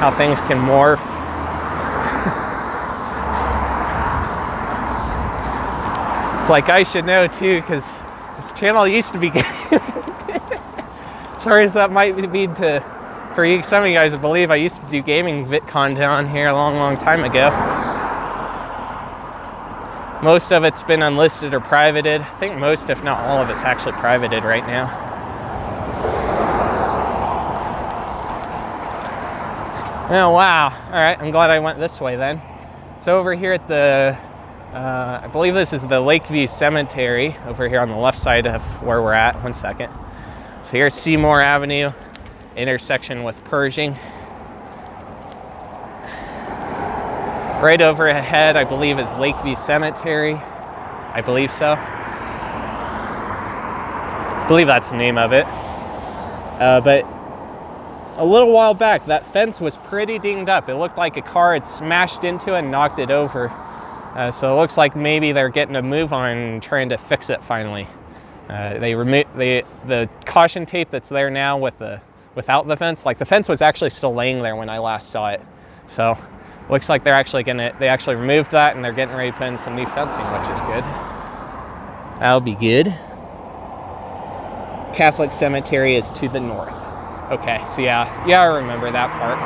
How things can morph. It's like I should know too, because this channel used to be sorry as that might be for you, some of you guys to believe, I used to do gaming VidCon down here a long time ago. Most of it's been unlisted or privated. I think most, if not all of it's actually privated right now. Oh, wow. All right, I'm glad I went this way then. So over here at the, I believe this is the Lakeview Cemetery, over here on the left side of where we're at. 1 second. So here's Seymour Avenue, intersection with Pershing. Right over ahead, I believe, is Lakeview Cemetery. I believe so. I believe that's the name of it. But a little while back, that fence was pretty dinged up. It looked like a car had smashed into it and knocked it over. So it looks like maybe they're getting a move on trying to fix it finally. They removed the caution tape that's there now without the fence. Like, the fence was actually still laying there when I last saw it. So looks like they actually removed that and they're getting ready to put in some new fencing, which is good. That'll be good. Catholic Cemetery is to the north. Okay, so yeah, I remember that part.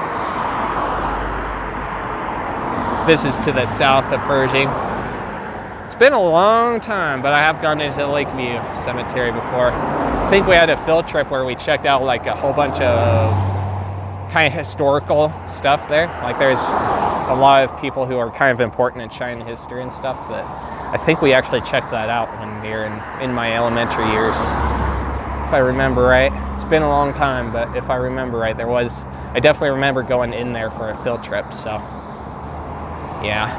This is to the south of Pershing. It's been a long time, but I have gone into Lakeview Cemetery before. I think we had a field trip where we checked out like a whole bunch of kind of historical stuff there. Like, there's a lot of people who are kind of important in Cheyenne history and stuff that I think we actually checked that out one year in my elementary years. If I remember right. It's been a long time, but if I remember right, I definitely remember going in there for a field trip, so yeah.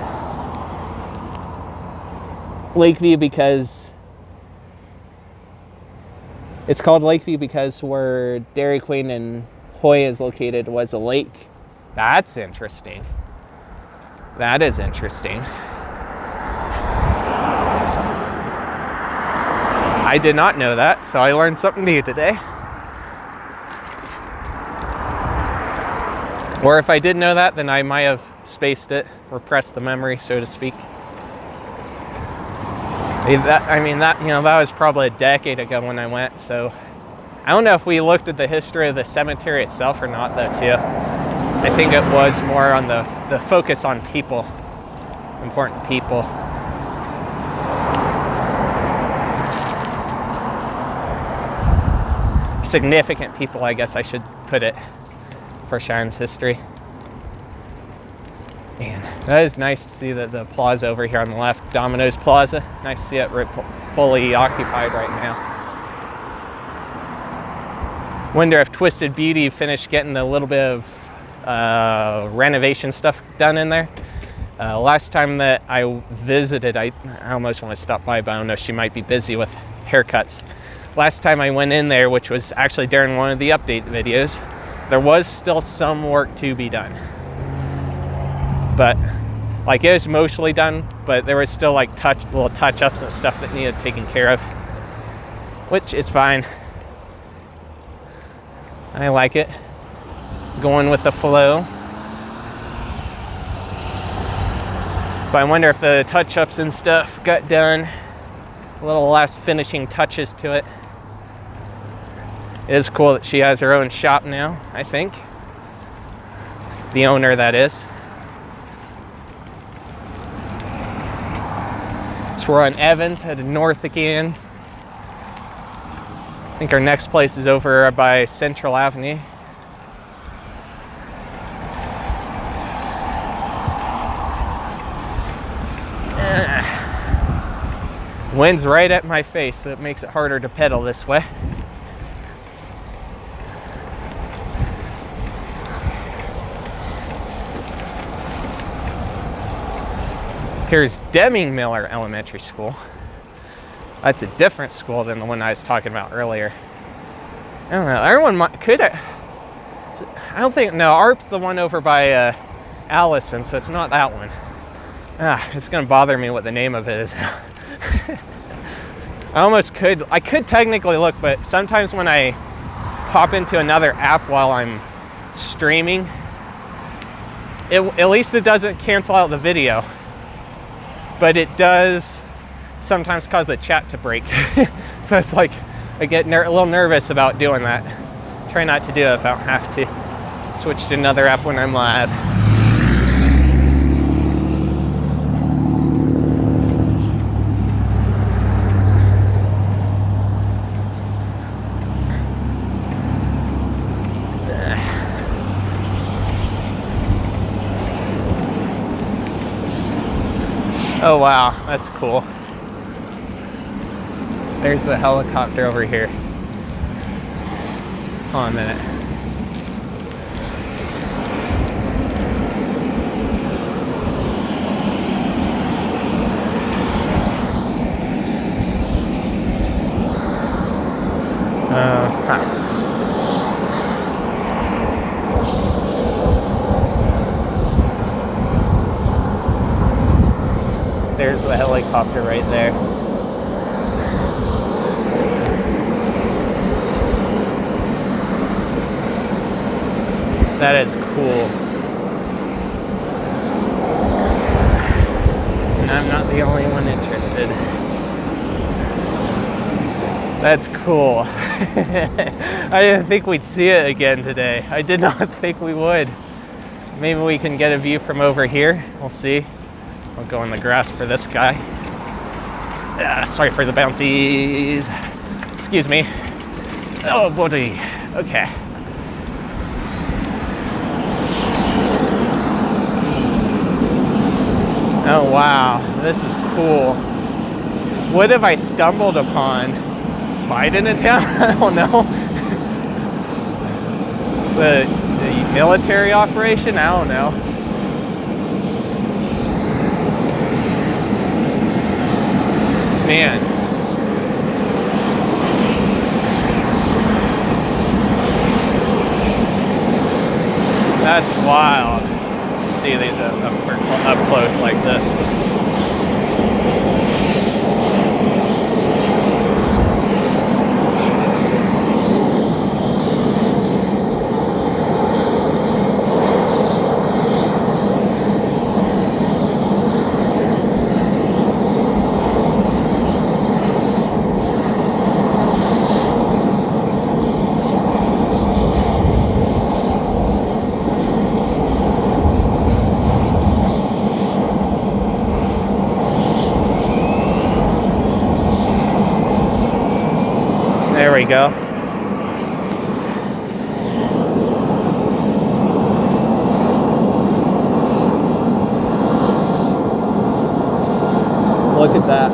Lakeview because it's called Lakeview because where Dairy Queen and Hoy is located was a lake. That's interesting. That is interesting. I did not know that, so I learned something new today. Or if I did know that, then I might have spaced it, repressed the memory, so to speak. That was probably a decade ago when I went, so I don't know if we looked at the history of the cemetery itself or not, though, too. I think it was more on the focus on people, important people. Significant people, I guess I should put it. for Cheyenne's history. Man, that is nice to see that the plaza over here on the left, Domino's Plaza. Nice to see it fully occupied right now. Wonder if Twisted Beauty finished getting a little bit of renovation stuff done in there. Last time that I visited, I almost want to stop by, but I don't know, she might be busy with haircuts. Last time I went in there, which was actually during one of the update videos, there was still some work to be done. But like it was mostly done, but there was still like little touch-ups and stuff that needed taken care of, which is fine. I like it. Going with the flow. But I wonder if the touch-ups and stuff got done. A little last finishing touches to it. It is cool that she has her own shop now, I think. The owner, that is. So we're on Evans, headed north again. I think our next place is over by Central Avenue. Wind's right at my face, so it makes it harder to pedal this way. Here's Deming Miller Elementary School. That's a different school than the one I was talking about earlier. I don't know, everyone could, I don't think, no, ARP's the one over by Allison, so it's not that one. It's gonna bother me what the name of it is now. I could technically look, but sometimes when I pop into another app while I'm streaming, at least it doesn't cancel out the video, but it does sometimes cause the chat to break. So it's like, I get a little nervous about doing that. Try not to do it if I don't have to. Switch to another app when I'm live. Oh wow, that's cool. There's the helicopter over here. Hold on a minute. There's the helicopter right there. That is cool. And I'm not the only one interested. That's cool. I didn't think we'd see it again today. I did not think we would. Maybe we can get a view from over here. We'll see. I'll go in the grass for this guy. Sorry for the bouncies. Excuse me. Oh, buddy. Okay. Oh, wow. This is cool. What have I stumbled upon? Is Biden in town? I don't know. The military operation? I don't know. Man. That's wild. See these up close like this. There we go. Look at that.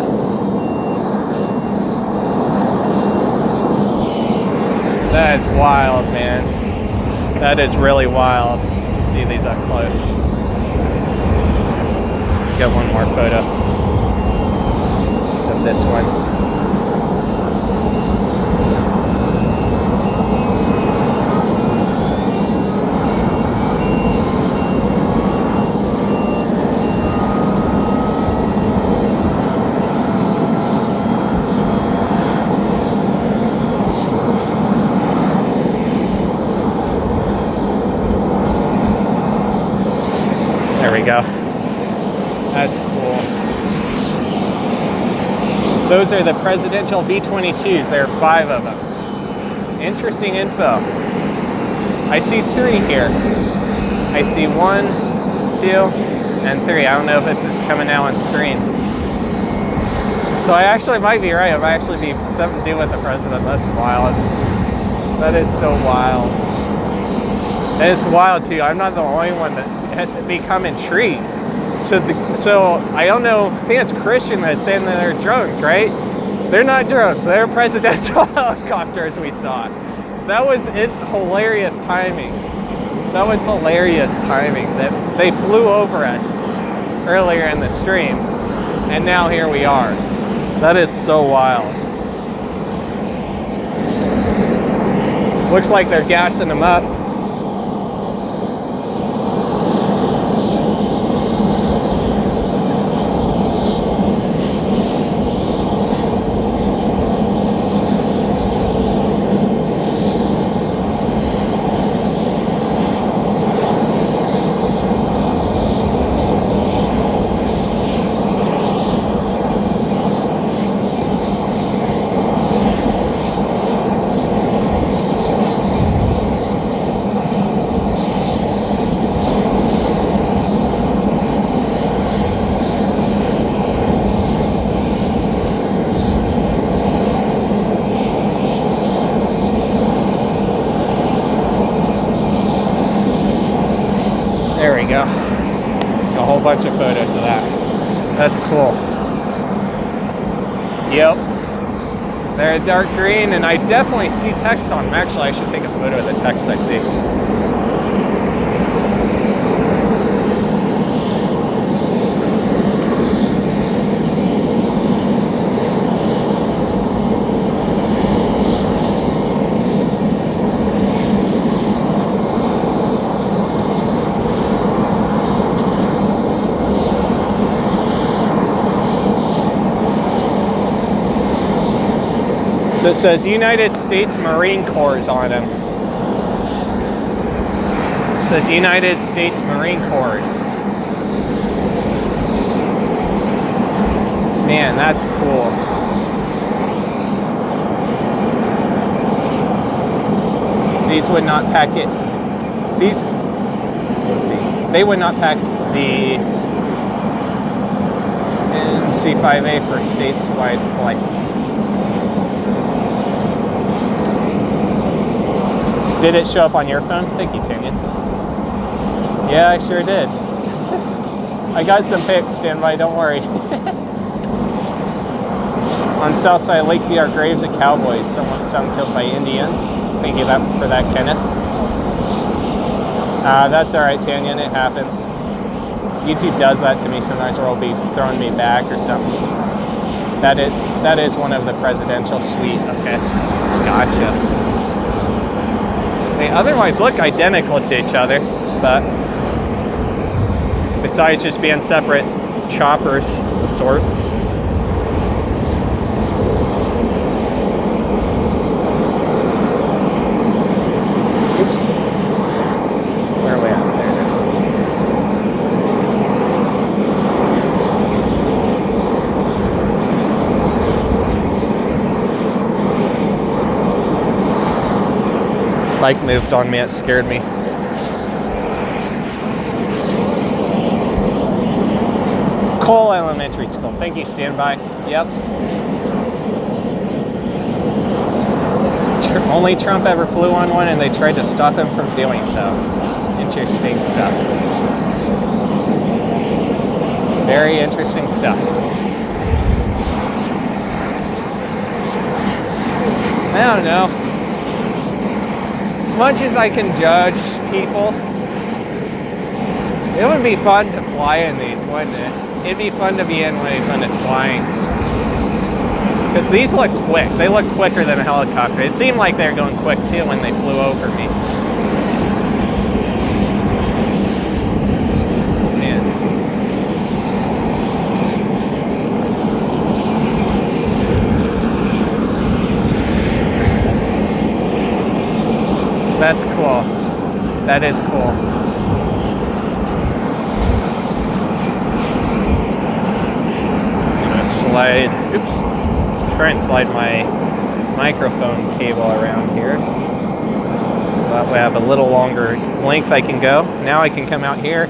That is wild, man. That is really wild. See these up close. Get one more photo of this one. There we go. That's cool. Those are the presidential V-22s. There are 5 of them. Interesting info. I see 3 here. I see 1, 2, and 3. I don't know if it's coming out on screen. So I actually might be right. It might actually be something to do with the president. That's wild. That is so wild. That is wild too. I'm not the only one that has become intrigued. So I don't know, I think it's Christian that's saying that they're drones, right? They're not drones, they're presidential helicopters we saw. That was hilarious timing. That was hilarious timing that they flew over us earlier in the stream, and now here we are. That is so wild. Looks like they're gassing them up. Bunch of photos of that. That's cool. Yep. They're dark green, and I definitely see text on them. Actually, I should take a photo of the text I see. So it says United States Marine Corps on them. It says United States Marine Corps. Man, that's cool. These would not pack it. These, let's see, they would not pack the NC-5A for stateside flights. Did it show up on your phone? Thank you, Tanya. Yeah, I sure did. I got some pics, stand by, don't worry. On Southside Lakeview are graves of cowboys, some killed by Indians. Thank you for that, Kenneth. That's all right, Tanya, it happens. YouTube does that to me sometimes, or it'll be throwing me back or something. That is one of the presidential suite. Okay, gotcha. They otherwise look identical to each other, but besides just being separate choppers of sorts. Oops. Where are we at? There it is. Mike moved on me, it scared me. Cole Elementary School, thank you, stand by. Yep. Only Trump ever flew on one and they tried to stop him from doing so. Interesting stuff. Very interesting stuff. I don't know. As much as I can judge people, it would be fun to fly in these, wouldn't it? It'd be fun to be in one of these when it's flying. Because these look quick. They look quicker than a helicopter. It seemed like they were going quick too when they flew over me. Man. That's cool. That is cool. Slide, oops, try and slide my microphone cable around here so that way I have a little longer length I can go. Now I can come out here.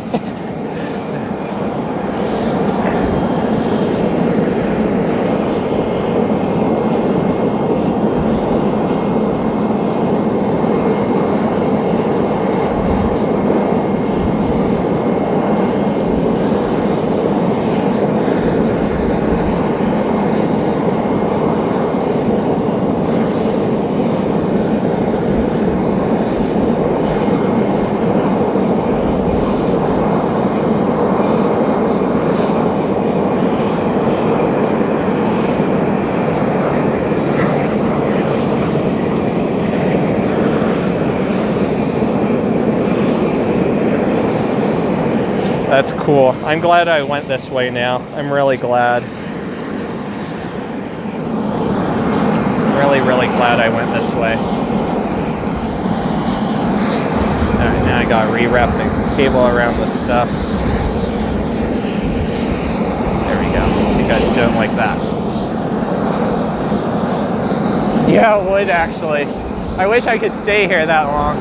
That's cool. I'm glad I went this way now. I'm really glad. Really, really glad I went this way. Alright, now I gotta rewrap the cable around the stuff. There we go. You guys don't like that. Yeah, it would actually. I wish I could stay here that long.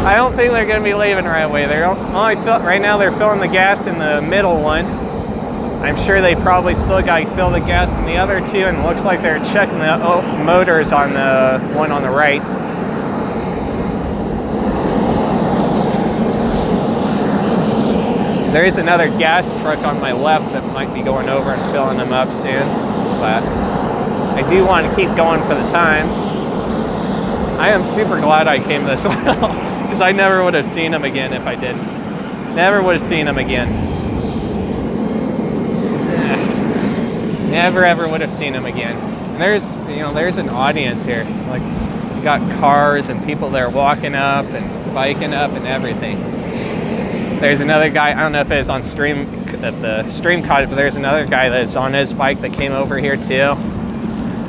I don't think they're going to be leaving right away. They're only right now they're filling the gas in the middle one. I'm sure they probably still got to fill the gas in the other two, and it looks like they're checking the motors on the one on the right. There is another gas truck on my left that might be going over and filling them up soon, but I do want to keep going for the time. I am super glad I came this way. Because I never would have seen him again if I didn't. Never would have seen him again. Never ever would have seen him again. And there's an audience here. Like, you got cars and people there walking up and biking up and everything. There's another guy, I don't know if it was on stream, if the stream caught it, but there's another guy that's on his bike that came over here too.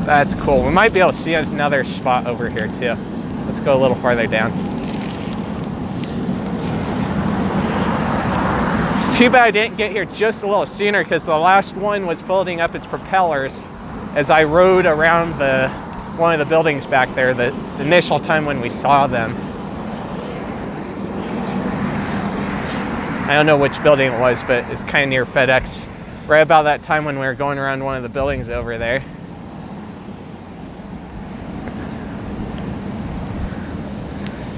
That's cool. We might be able to see another spot over here too. Let's go a little farther down. It's too bad I didn't get here just a little sooner because the last one was folding up its propellers as I rode around one of the buildings back there the initial time when we saw them. I don't know which building it was, but it's kind of near FedEx. Right about that time when we were going around one of the buildings over there.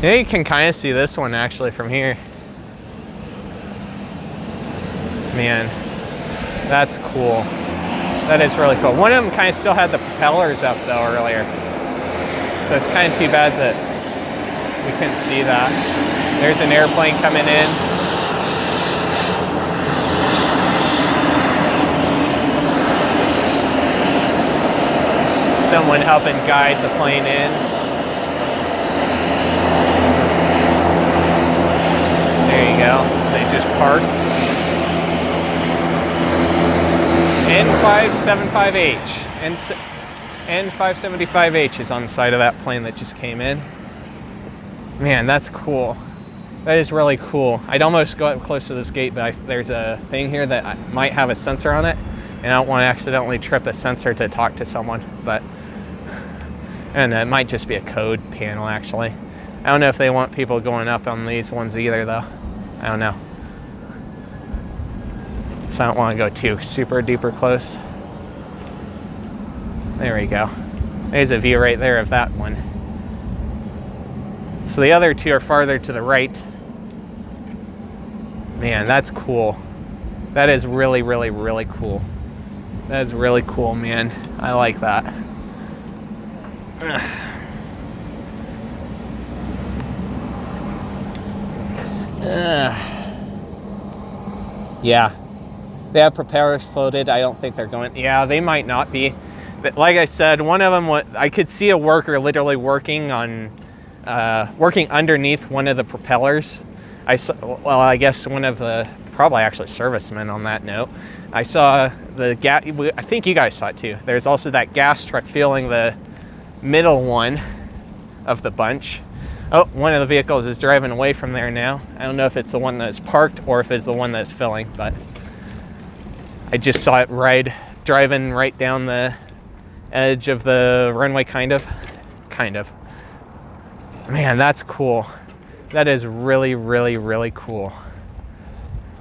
Yeah, you can kind of see this one actually from here. Man, that's cool. That is really cool. One of them kind of still had the propellers up though earlier. So it's kind of too bad that we couldn't see that. There's an airplane coming in. Someone helping guide the plane in. There you go. They just parked. N575H. N575H is on the side of that plane that just came in. Man, that's cool. That is really cool. I'd almost go up close to this gate, but there's a thing here that might have a sensor on it, and I don't want to accidentally trip a sensor to talk to someone, and it might just be a code panel actually. I don't know if they want people going up on these ones either though. I don't know. So I don't want to go too super duper close. There we go. There's a view right there of that one. So the other two are farther to the right. Man, that's cool. That is really, really, really cool. That is really cool, man. I like that. Yeah. They have propellers floated. I don't think they're going... Yeah, they might not be. But like I said, one of them, I could see a worker literally working on... working underneath one of the propellers. Well, I guess one of the... Probably actually servicemen on that note. I saw the gas... I think you guys saw it too. There's also that gas truck filling the middle one of the bunch. Oh, one of the vehicles is driving away from there now. I don't know if it's the one that's parked or if it's the one that's filling, but I just saw it driving right down the edge of the runway, kind of. Man, that's cool. That is really, really, really cool.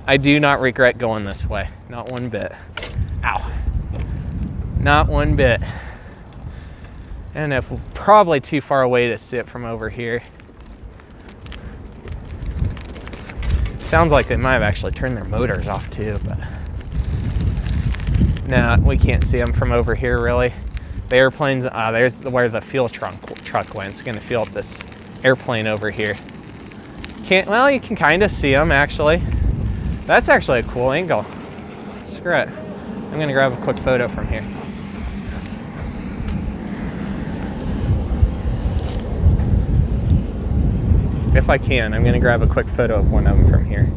I do not regret going this way. Not one bit. Ow. Not one bit. And if probably too far away to see it from over here. Sounds like they might have actually turned their motors off too, but no, we can't see them from over here really. The airplane's, there's where the fuel truck went. It's gonna fuel up this airplane over here. Well, you can kind of see them actually. That's actually a cool angle. Screw it. I'm gonna grab a quick photo from here. If I can, I'm gonna grab a quick photo of one of them from here.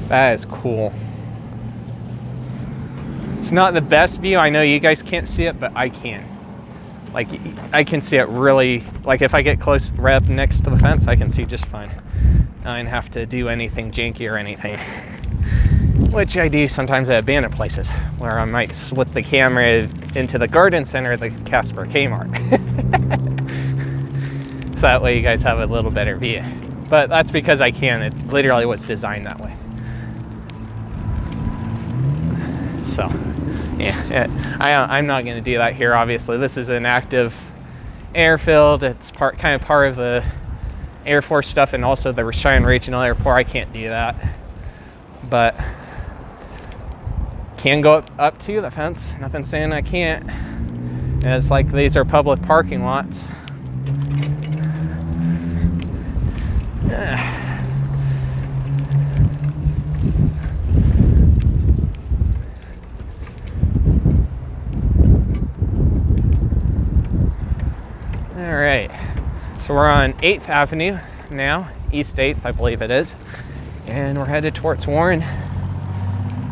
That is cool. It's not the best view. I know you guys can't see it, but I can. Like, I can see it really, like if I get close right up next to the fence, I can see just fine. I don't have to do anything janky or anything. Which I do sometimes at abandoned places, where I might slip the camera into the garden center of the Casper Kmart. So that way you guys have a little better view. But that's because I can. It literally was designed that way. So, yeah, I'm not going to do that here, obviously. This is an active airfield. It's kind of part of the Air Force stuff and also the Cheyenne Regional Airport. I can't do that. But can go up to the fence. Nothing saying I can't. And it's like these are public parking lots. All right, so we're on 8th Avenue now, East 8th, I believe it is, and we're headed towards Warren.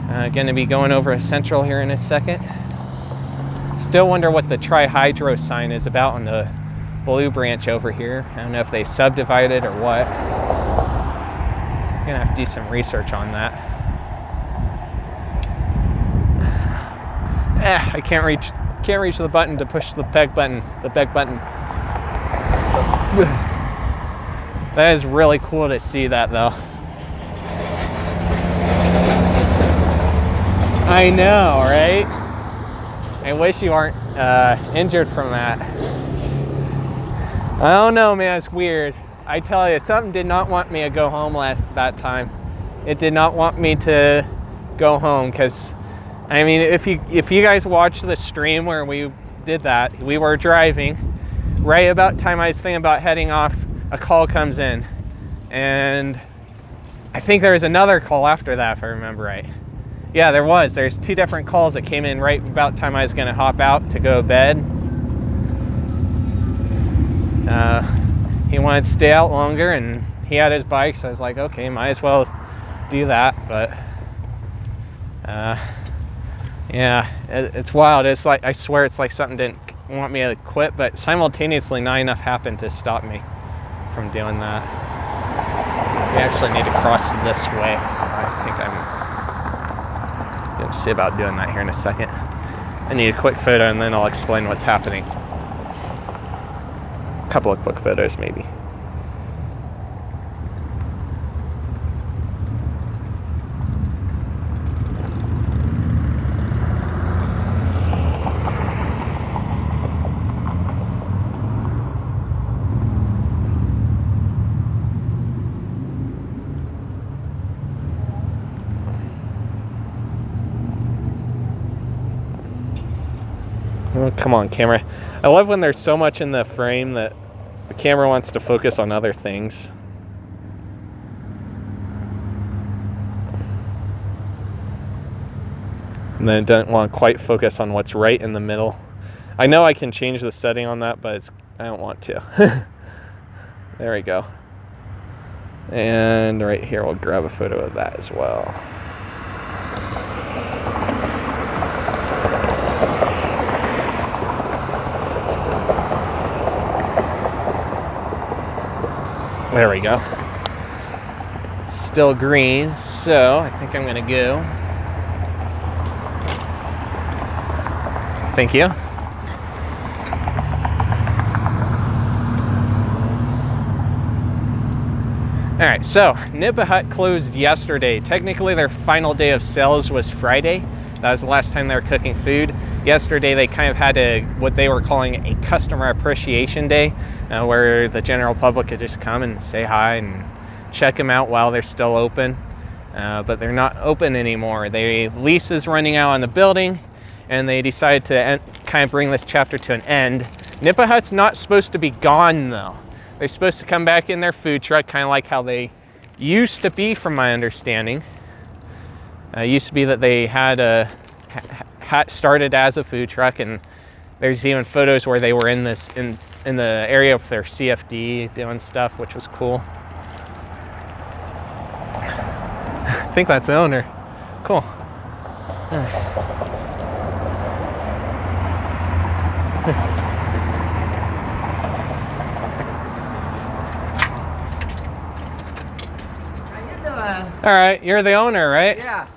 Going to be going over a Central here in a second. Still wonder what the Tri-Hydro sign is about on the Blue Branch over here. I don't know if they subdivided or what. I'm gonna have to do some research on that. I can't reach the button to push the peg button. That is really cool to see that though. I know, right? I wish you aren't injured from that. I don't know, man, it's weird. I tell you, something did not want me to go home that time. It did not want me to go home because, I mean, if you guys watched the stream where we did that, we were driving. Right about time I was thinking about heading off, a call comes in. And I think there was another call after that, if I remember right. Yeah, there was. There's 2 different calls that came in right about time I was gonna hop out to go to bed. He wanted to stay out longer and he had his bike, so I was like, okay, might as well do that. But yeah, it's wild. It's like, I swear it's like something didn't want me to quit, but simultaneously not enough happened to stop me from doing that. We actually need to cross this way, so I think I'm gonna see about doing that here in a second. I need a quick photo and then I'll explain what's happening. A couple of quick photos maybe. Oh, come on, camera. I love when there's so much in the frame that the camera wants to focus on other things. And then it doesn't want to quite focus on what's right in the middle. I know I can change the setting on that, but I don't want to. There we go. And right here, we'll grab a photo of that as well. There we go. Still green, so I think I'm gonna go. Thank you. All right, so Nipa Hut closed yesterday. Technically, their final day of sales was Friday. That was the last time they were cooking food. Yesterday, they kind of had what they were calling a customer appreciation day, where the general public could just come and say hi and check them out while they're still open. But they're not open anymore. Their lease is running out on the building, and they decided to kind of bring this chapter to an end. Nipa Hut's not supposed to be gone, though. They're supposed to come back in their food truck, kind of like how they used to be, from my understanding. It used to be that they had started as a food truck, and there's even photos where they were in the area of their CFD doing stuff, which was cool. I think that's the owner. Cool. All right, you're the owner, right? Yeah.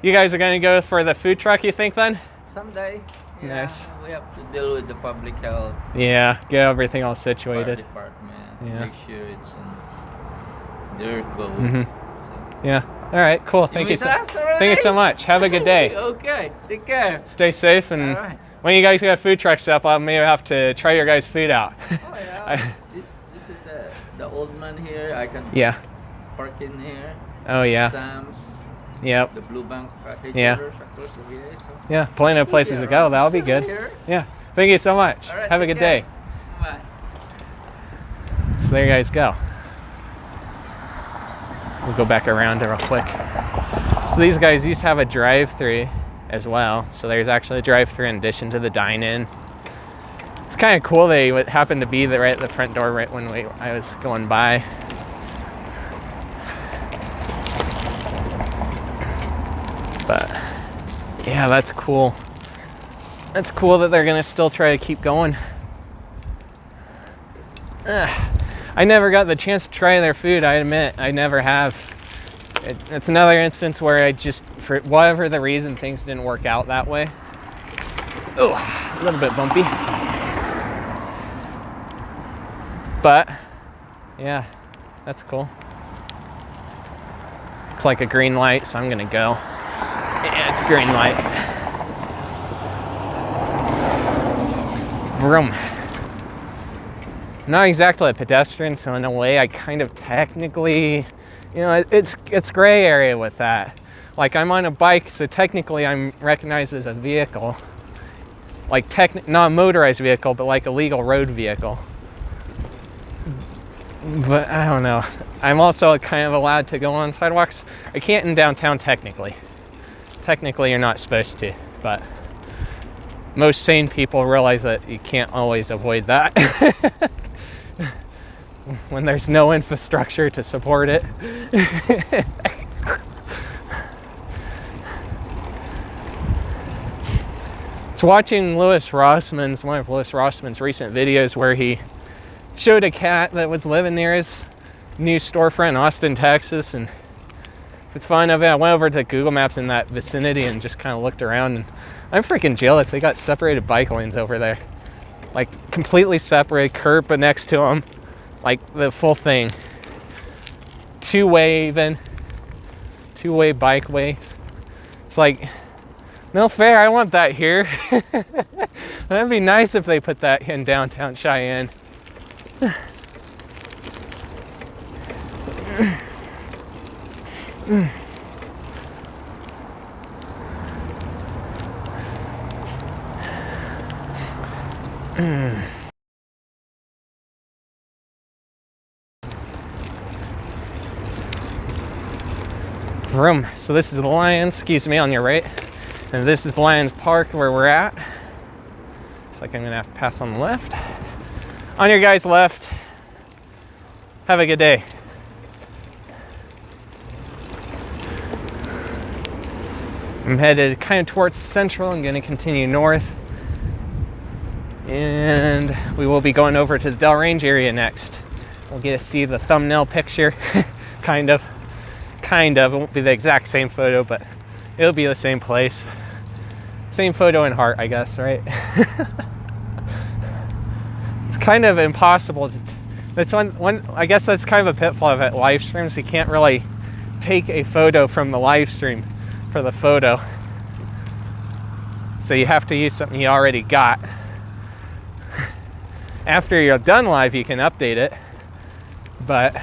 You guys are going to go for the food truck, you think, then? Someday. Yeah, Nice. We have to deal with the public health. Yeah, get everything all Fire situated. department. Yeah. Make sure it's in their code. Mm-hmm. Yeah. All right, cool. Thank you already? Thank you so much. Have a good day. Okay. Take care. Stay safe, and All right. when you guys get food trucks up, I'll maybe have to try your guys' food out. Oh yeah. This is the old man here. I can Yeah. park in here. Oh yeah. Sam's. Yep. The Blue Bank package Yeah. across the way. So. Yeah. Plenty of places to go. That'll be good. Here. Yeah. Thank you so much. All right, Have a take good care. day. Bye. So there you guys go. We'll go back around real quick. So these guys used to have a drive-through as well. So there's actually a drive-through in addition to the dine-in. It's kind of cool they happened to be right at the front door right when I was going by. But yeah, that's cool. That's cool that they're gonna still try to keep going. I never got the chance to try their food, I admit. I never have. It's another instance where I just, for whatever the reason, things didn't work out that way. Oh, a little bit bumpy. But yeah, that's cool. Looks like a green light, so I'm gonna go. Yeah, it's a green light. Vroom. Not exactly a pedestrian, so in a way I kind of technically, you know, it's gray area with that. Like, I'm on a bike, so technically I'm recognized as a vehicle. Like, not a motorized vehicle, but like a legal road vehicle. But I don't know. I'm also kind of allowed to go on sidewalks. I can't in downtown technically. Technically, you're not supposed to, but most sane people realize that you can't always avoid that when there's no infrastructure to support it. It's watching one of Louis Rossman's recent videos where he showed a cat that was living near his new storefront in Austin, Texas, and for the fun of it, I went over to Google Maps in that vicinity and just kind of looked around, and I'm freaking jealous. They got separated bike lanes over there. Like, completely separated, curb next to them. Like, the full thing. Two-way even. Two-way bike ways. It's like, no fair, I want that here. That'd be nice if they put that in downtown Cheyenne. Vroom. So this is the Lions, excuse me, on your right. And this is Lions Park where we're at. Looks like I'm gonna have to pass on the left. On your guys' left. Have a good day. I'm headed kind of towards Central. I'm gonna continue north. And we will be going over to the Dell Range area next. We'll get to see the thumbnail picture, kind of. It won't be the exact same photo, but it'll be the same place. Same photo and heart, I guess, right? It's kind of impossible. That's one, I guess that's kind of a pitfall of it, live streams. You can't really take a photo from the live stream for the photo. So you have to use something you already got. After you're done live, you can update it, but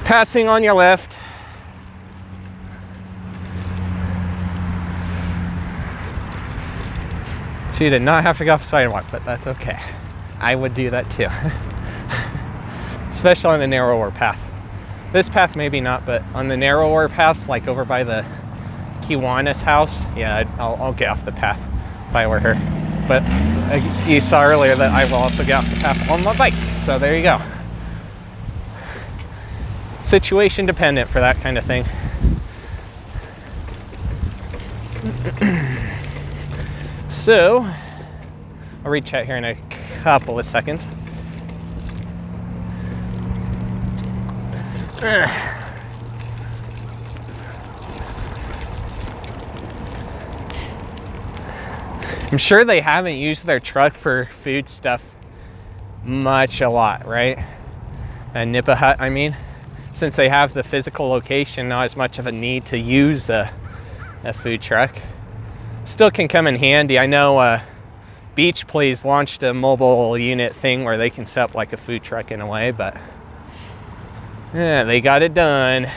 passing on your left. So you did not have to go off the sidewalk, but that's okay. I would do that too. Especially on the narrower path. This path maybe not, but on the narrower paths, like over by the Kiwanis house, yeah, I'll get off the path if I were her. But you saw earlier that I will also get off the path on my bike, so there you go. Situation dependent for that kind of thing. So, I'll reach out here in a couple of seconds. I'm sure they haven't used their truck for food stuff a lot, right? Nipa Hut, I mean. Since they have the physical location, not as much of a need to use a food truck. Still can come in handy. I know Beach Please launched a mobile unit thing where they can set up like a food truck in a way, but yeah, they got it done.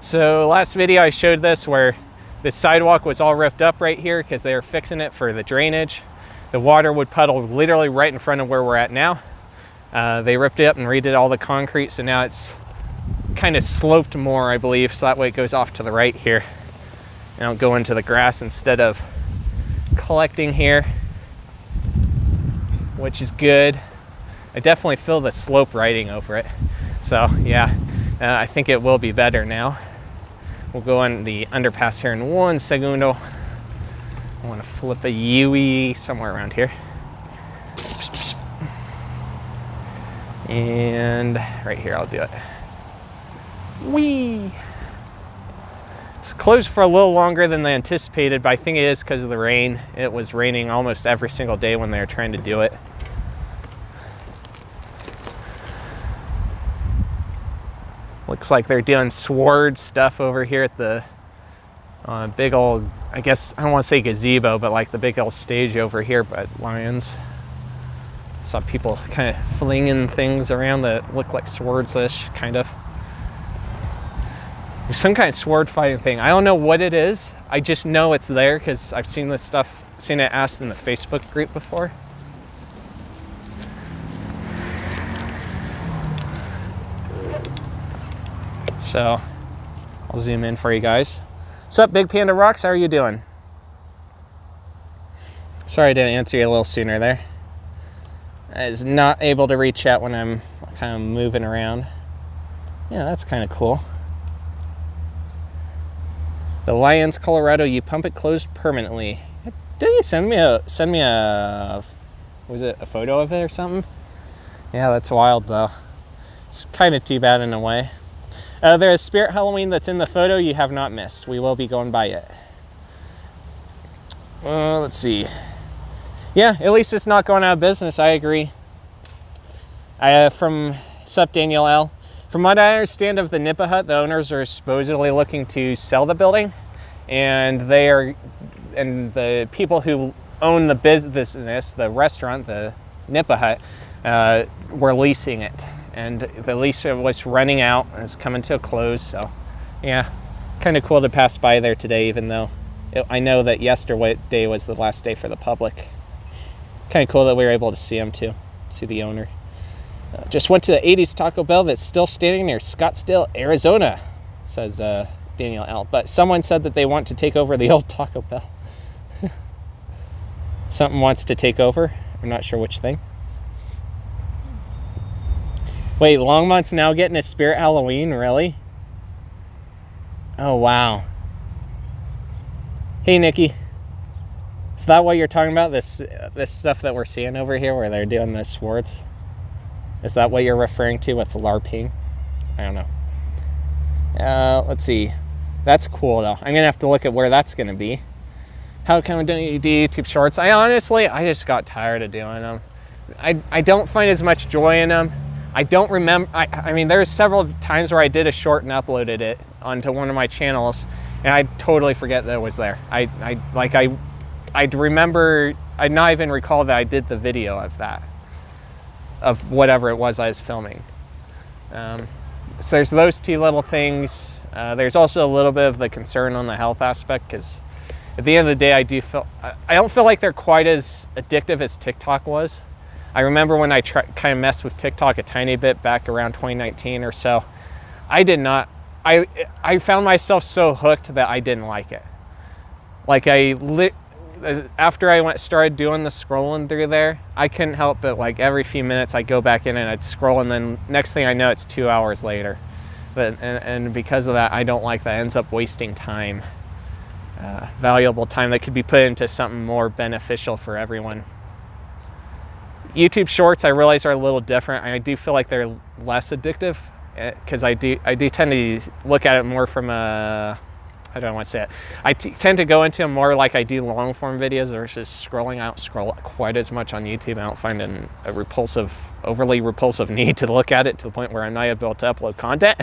So last video I showed this where the sidewalk was all ripped up right here because they were fixing it for the drainage. The water would puddle literally right in front of where we're at now. They ripped it up and redid all the concrete, so now it's kind of sloped more, I believe, so that way it goes off to the right here. And I'll go into the grass instead of collecting here, which is good. I definitely feel the slope riding over it. So yeah, I think it will be better now. We'll go on the underpass here in 1 segundo. I want to flip a Yui somewhere around here. And right here, I'll do it. Whee! It's closed for a little longer than they anticipated, but I think it is because of the rain. It was raining almost every single day when they were trying to do it. Looks like they're doing sward stuff over here at the big old, I guess, I don't want to say gazebo, but like the big old stage over here by Lions. Saw people kind of flinging things around that look like swords-ish, kind of. There's some kind of sword fighting thing. I don't know what it is. I just know it's there because I've seen this stuff, seen it asked in the Facebook group before. So, I'll zoom in for you guys. What's up, Big Panda Rocks? How are you doing? Sorry I didn't answer you a little sooner there. I was not able to reach out when I'm kind of moving around. Yeah, that's kind of cool. The Lions, Colorado, you pump it closed permanently. Did you send me a was it a photo of it or something? Yeah, that's wild though. It's kind of too bad in a way. There's Spirit Halloween that's in the photo you have not missed. We will be going by it. Let's see. Yeah, at least it's not going out of business. I agree. From Sup Daniel L. From what I understand of the Nipa Hut, the owners are supposedly looking to sell the building, and the people who own the business, the restaurant, the Nipa Hut, we're leasing it, and the lease was running out and it's coming to a close. So yeah, kind of cool to pass by there today, even though I know that yesterday was the last day for the public. Kind of cool that we were able to see him too, see the owner. Just went to the 80s Taco Bell that's still standing near Scottsdale, Arizona, says Daniel L. But someone said that they want to take over the old Taco Bell. Something wants to take over. I'm not sure which thing. Wait, Longmont's now getting a Spirit Halloween? Really? Oh, wow. Hey, Nikki. Is that what you're talking about? This stuff that we're seeing over here where they're doing the Swartz? Is that what you're referring to with LARPing? I don't know. Let's see. That's cool, though. I'm going to have to look at where that's going to be. How can we do YouTube shorts? I just got tired of doing them. I don't find as much joy in them. I don't remember. I mean, there's several times where I did a short and uploaded it onto one of my channels, and I totally forget that it was there. I'd remember, I'd not even recall that I did the video of that, of whatever it was I was filming. So there's those two little things. There's also a little bit of the concern on the health aspect, because at the end of the day, I don't feel like they're quite as addictive as TikTok was. I remember when I kind of messed with TikTok a tiny bit back around 2019 or so. I found myself so hooked that I didn't like it. Like after I started doing the scrolling through there, I couldn't help but like every few minutes I'd go back in and I'd scroll, and then next thing I know, it's 2 hours later. And because of that, I don't like that. It ends up wasting time, valuable time that could be put into something more beneficial for everyone. YouTube shorts, I realize, are a little different. I do feel like they're less addictive, because I do tend to look at it more from a, how do I want to say it? I tend to go into them more like I do long form videos versus scrolling. I don't scroll quite as much on YouTube. I don't find a overly repulsive need to look at it to the point where I'm not able to upload content.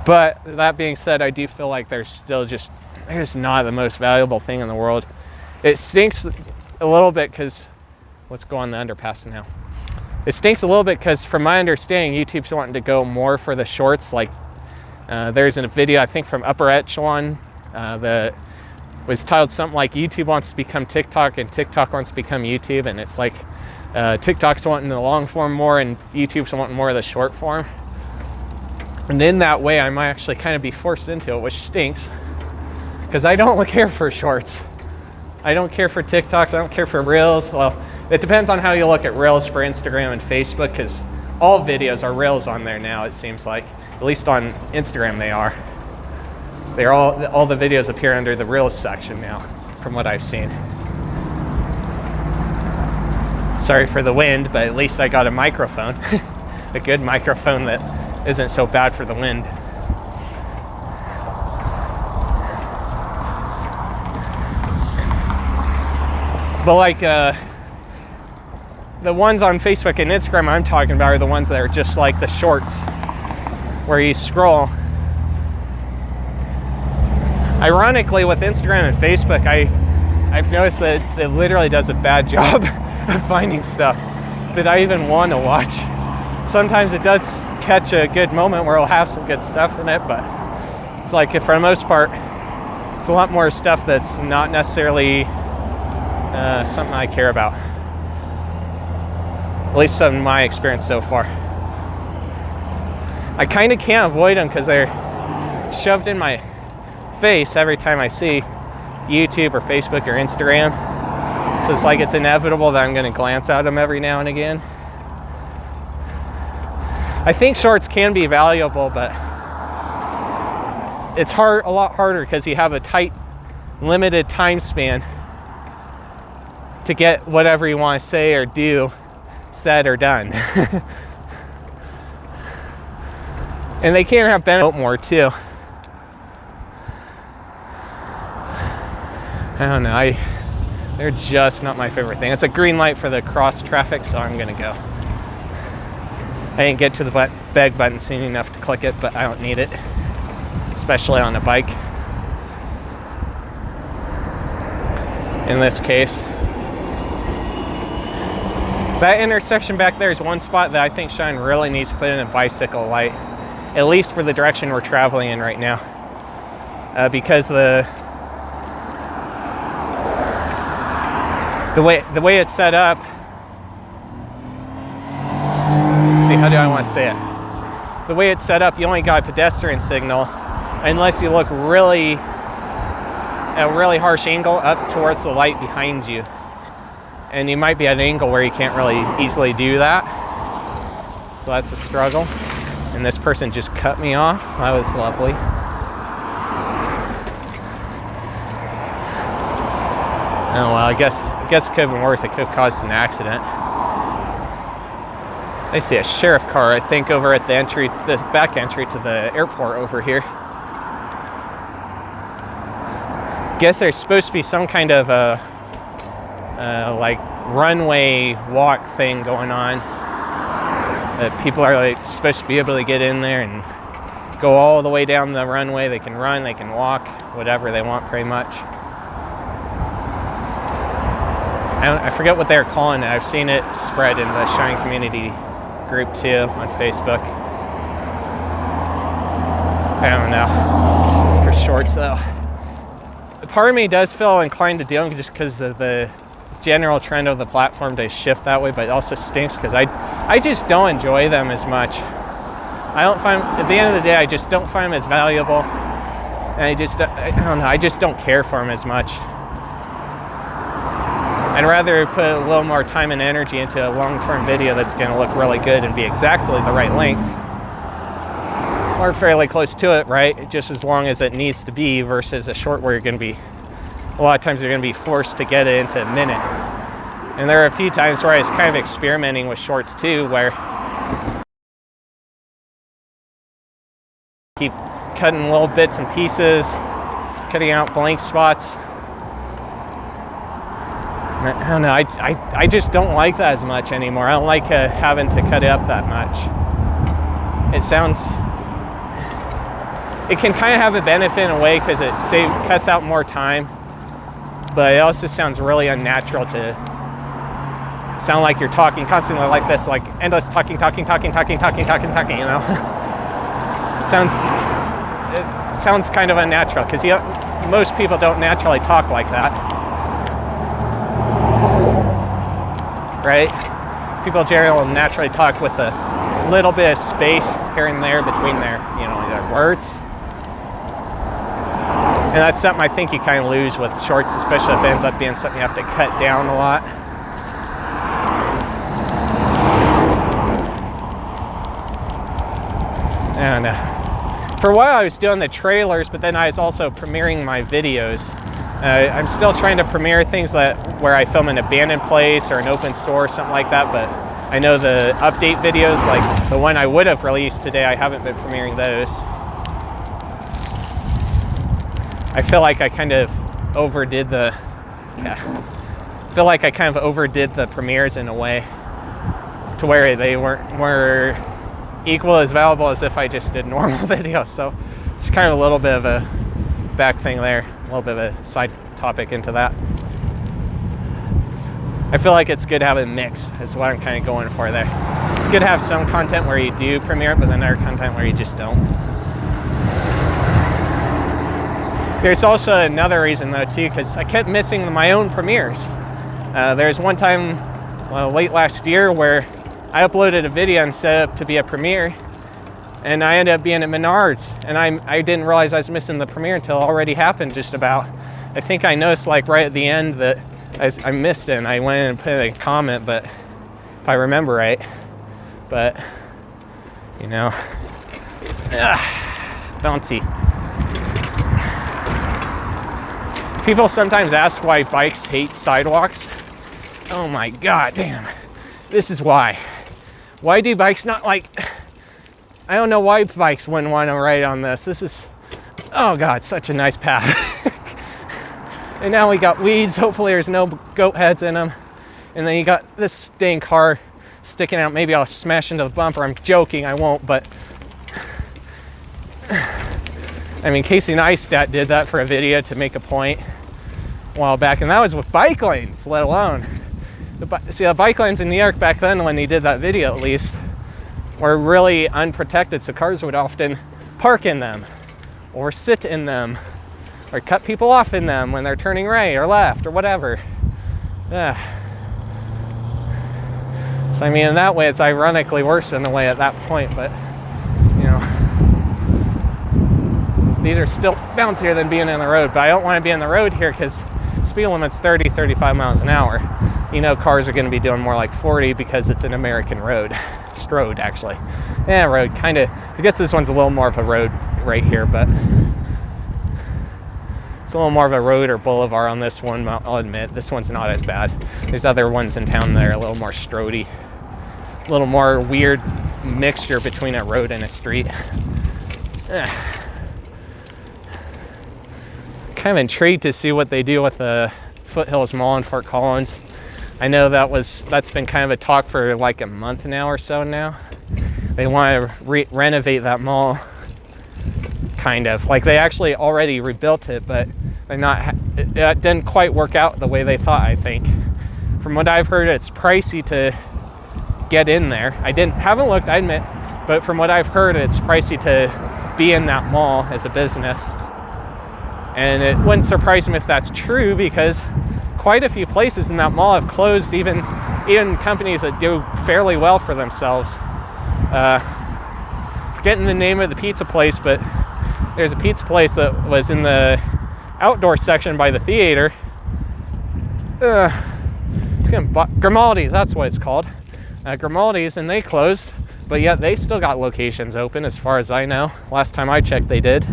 But that being said, I do feel like they're not the most valuable thing in the world. It stinks a little bit because, let's go on the underpass now. It stinks a little bit because, from my understanding, YouTube's wanting to go more for the shorts. Like, there's a video, I think, from Upper Echelon that was titled something like YouTube wants to become TikTok and TikTok wants to become YouTube. And it's like TikTok's wanting the long form more and YouTube's wanting more of the short form. And in that way, I might actually kind of be forced into it, which stinks, because I don't care for shorts. I don't care for TikToks. I don't care for Reels. Well, it depends on how you look at Reels for Instagram and Facebook, because all videos are Reels on there now, it seems like. At least on Instagram they are. They're all the videos appear under the Reels section now, from what I've seen. Sorry for the wind, but at least I got a microphone. A good microphone that isn't so bad for the wind. But like the ones on Facebook and Instagram I'm talking about are the ones that are just like the shorts, where you scroll. Ironically, with Instagram and Facebook, I've noticed that it literally does a bad job of finding stuff that I even want to watch. Sometimes it does catch a good moment where it'll have some good stuff in it, but it's like, for the most part, it's a lot more stuff that's not necessarily something I care about. At least in my experience so far. I kind of can't avoid them because they're shoved in my face every time I see YouTube or Facebook or Instagram. So it's like it's inevitable that I'm going to glance at them every now and again. I think shorts can be valuable, but it's a lot harder because you have a tight, limited time span to get whatever you want to say or do said or done. And they can have benefit more too. I don't know, they're just not my favorite thing. It's a green light for the cross traffic, so I'm gonna go. I didn't get to the bag button soon enough to click it, but I don't need it, especially on a bike. in this case. That intersection back there is one spot that I think Cheyenne really needs to put in a bicycle light, at least for the direction we're traveling in right now. Because the way it's set up, let's see, how do I want to say it? The way it's set up, you only got a pedestrian signal unless you look really at a really harsh angle up towards the light behind you. And you might be at an angle where you can't really easily do that. So that's a struggle. And this person just cut me off. That was lovely. Oh well, I guess it could have been worse. It could have caused an accident. I see a sheriff car, I think, over at the entry, this back entry to the airport over here. Guess there's supposed to be some kind of like runway walk thing going on. That people are like supposed to be able to get in there and go all the way down the runway. They can run, they can walk, whatever they want, pretty much. I forget what they're calling it. I've seen it spread in the Cheyenne community group too on Facebook. I don't know for shorts though. Part of me does feel inclined to do them just because of the general trend of the platform to shift that way, but it also stinks because I just don't enjoy them as much. I don't find, at the end of the day, I just don't find them as valuable, and I don't know, I just don't care for them as much. I'd rather put a little more time and energy into a long-form video that's going to look really good and be exactly the right length, or fairly close to it, right? Just as long as it needs to be, versus a short where you're going to be, a lot of times you're going to be forced to get it into a minute. And there are a few times where I was kind of experimenting with shorts too, where keep cutting little bits and pieces, cutting out blank spots. I don't know, I just don't like that as much anymore. I don't like having to cut it up that much. It can kind of have a benefit in a way because it cuts out more time, but it also sounds really unnatural to sound like you're talking constantly like this, like endless talking, you know? It sounds kind of unnatural because most people don't naturally talk like that. Right? People generally naturally talk with a little bit of space here and there between their words. And that's something I think you kind of lose with shorts, especially if it ends up being something you have to cut down a lot. I don't know. For a while I was doing the trailers, but then I was also premiering my videos. I'm still trying to premiere things where I film an abandoned place or an open store or something like that, but I know the update videos, like the one I would have released today, I haven't been premiering those. I feel like I kind of overdid the premieres in a way to where they were equal as valuable as if I just did normal videos. So it's kind of a little bit of a back thing there, a little bit of a side topic into that. I feel like it's good to have a mix is what I'm kind of going for there. It's good to have some content where you do premiere it, but then other content where you just don't. There's also another reason though too, because I kept missing my own premieres. There's one time late last year where I uploaded a video and set up to be a premiere, and I ended up being at Menards, and I didn't realize I was missing the premiere until it already happened just about. I think I noticed like right at the end that I missed it, and I went in and put a comment, but if I remember right, but you know, bouncy. People sometimes ask why bikes hate sidewalks. Oh my god, damn. This is why. Why do bikes not like... I don't know why bikes wouldn't want to ride on this. This is... Oh god, such a nice path. And now we got weeds. Hopefully there's no goat heads in them. And then you got this dang car sticking out. Maybe I'll smash into the bumper. I'm joking, I won't, but... I mean, Casey Neistat did that for a video to make a point. a while back, and that was with bike lanes, let alone. The bike lanes in New York back then, when he did that video at least, were really unprotected, so cars would often park in them, or sit in them, or cut people off in them when they're turning right or left or whatever. Yeah. So I mean, in that way, it's ironically worse in a way at that point, but you know, these are still bouncier than being in the road. But I don't want to be in the road here because speed limit's 30, 35 miles an hour. You know, cars are going to be doing more like 40 because it's an American road. Strode, actually. Yeah, road, kind of. I guess this one's a little more of a road right here, but it's a little more of a road or boulevard on this one, I'll admit. This one's not as bad. There's other ones in town that are a little more strody. A little more weird mixture between a road and a street. Kind of intrigued to see what they do with the Foothills Mall in Fort Collins. I know that's been kind of a talk for like a month now or so now. They want to renovate that mall, kind of. Like they actually already rebuilt it, but it didn't quite work out the way they thought, I think. From what I've heard, it's pricey to get in there. Haven't looked, I admit, but from what I've heard, it's pricey to be in that mall as a business. And it wouldn't surprise me if that's true, because quite a few places in that mall have closed, even companies that do fairly well for themselves. Forgetting the name of the pizza place, but there's a pizza place that was in the outdoor section by the theater. Grimaldi's, that's what it's called. Grimaldi's, and they closed, but yet they still got locations open as far as I know. Last time I checked, they did.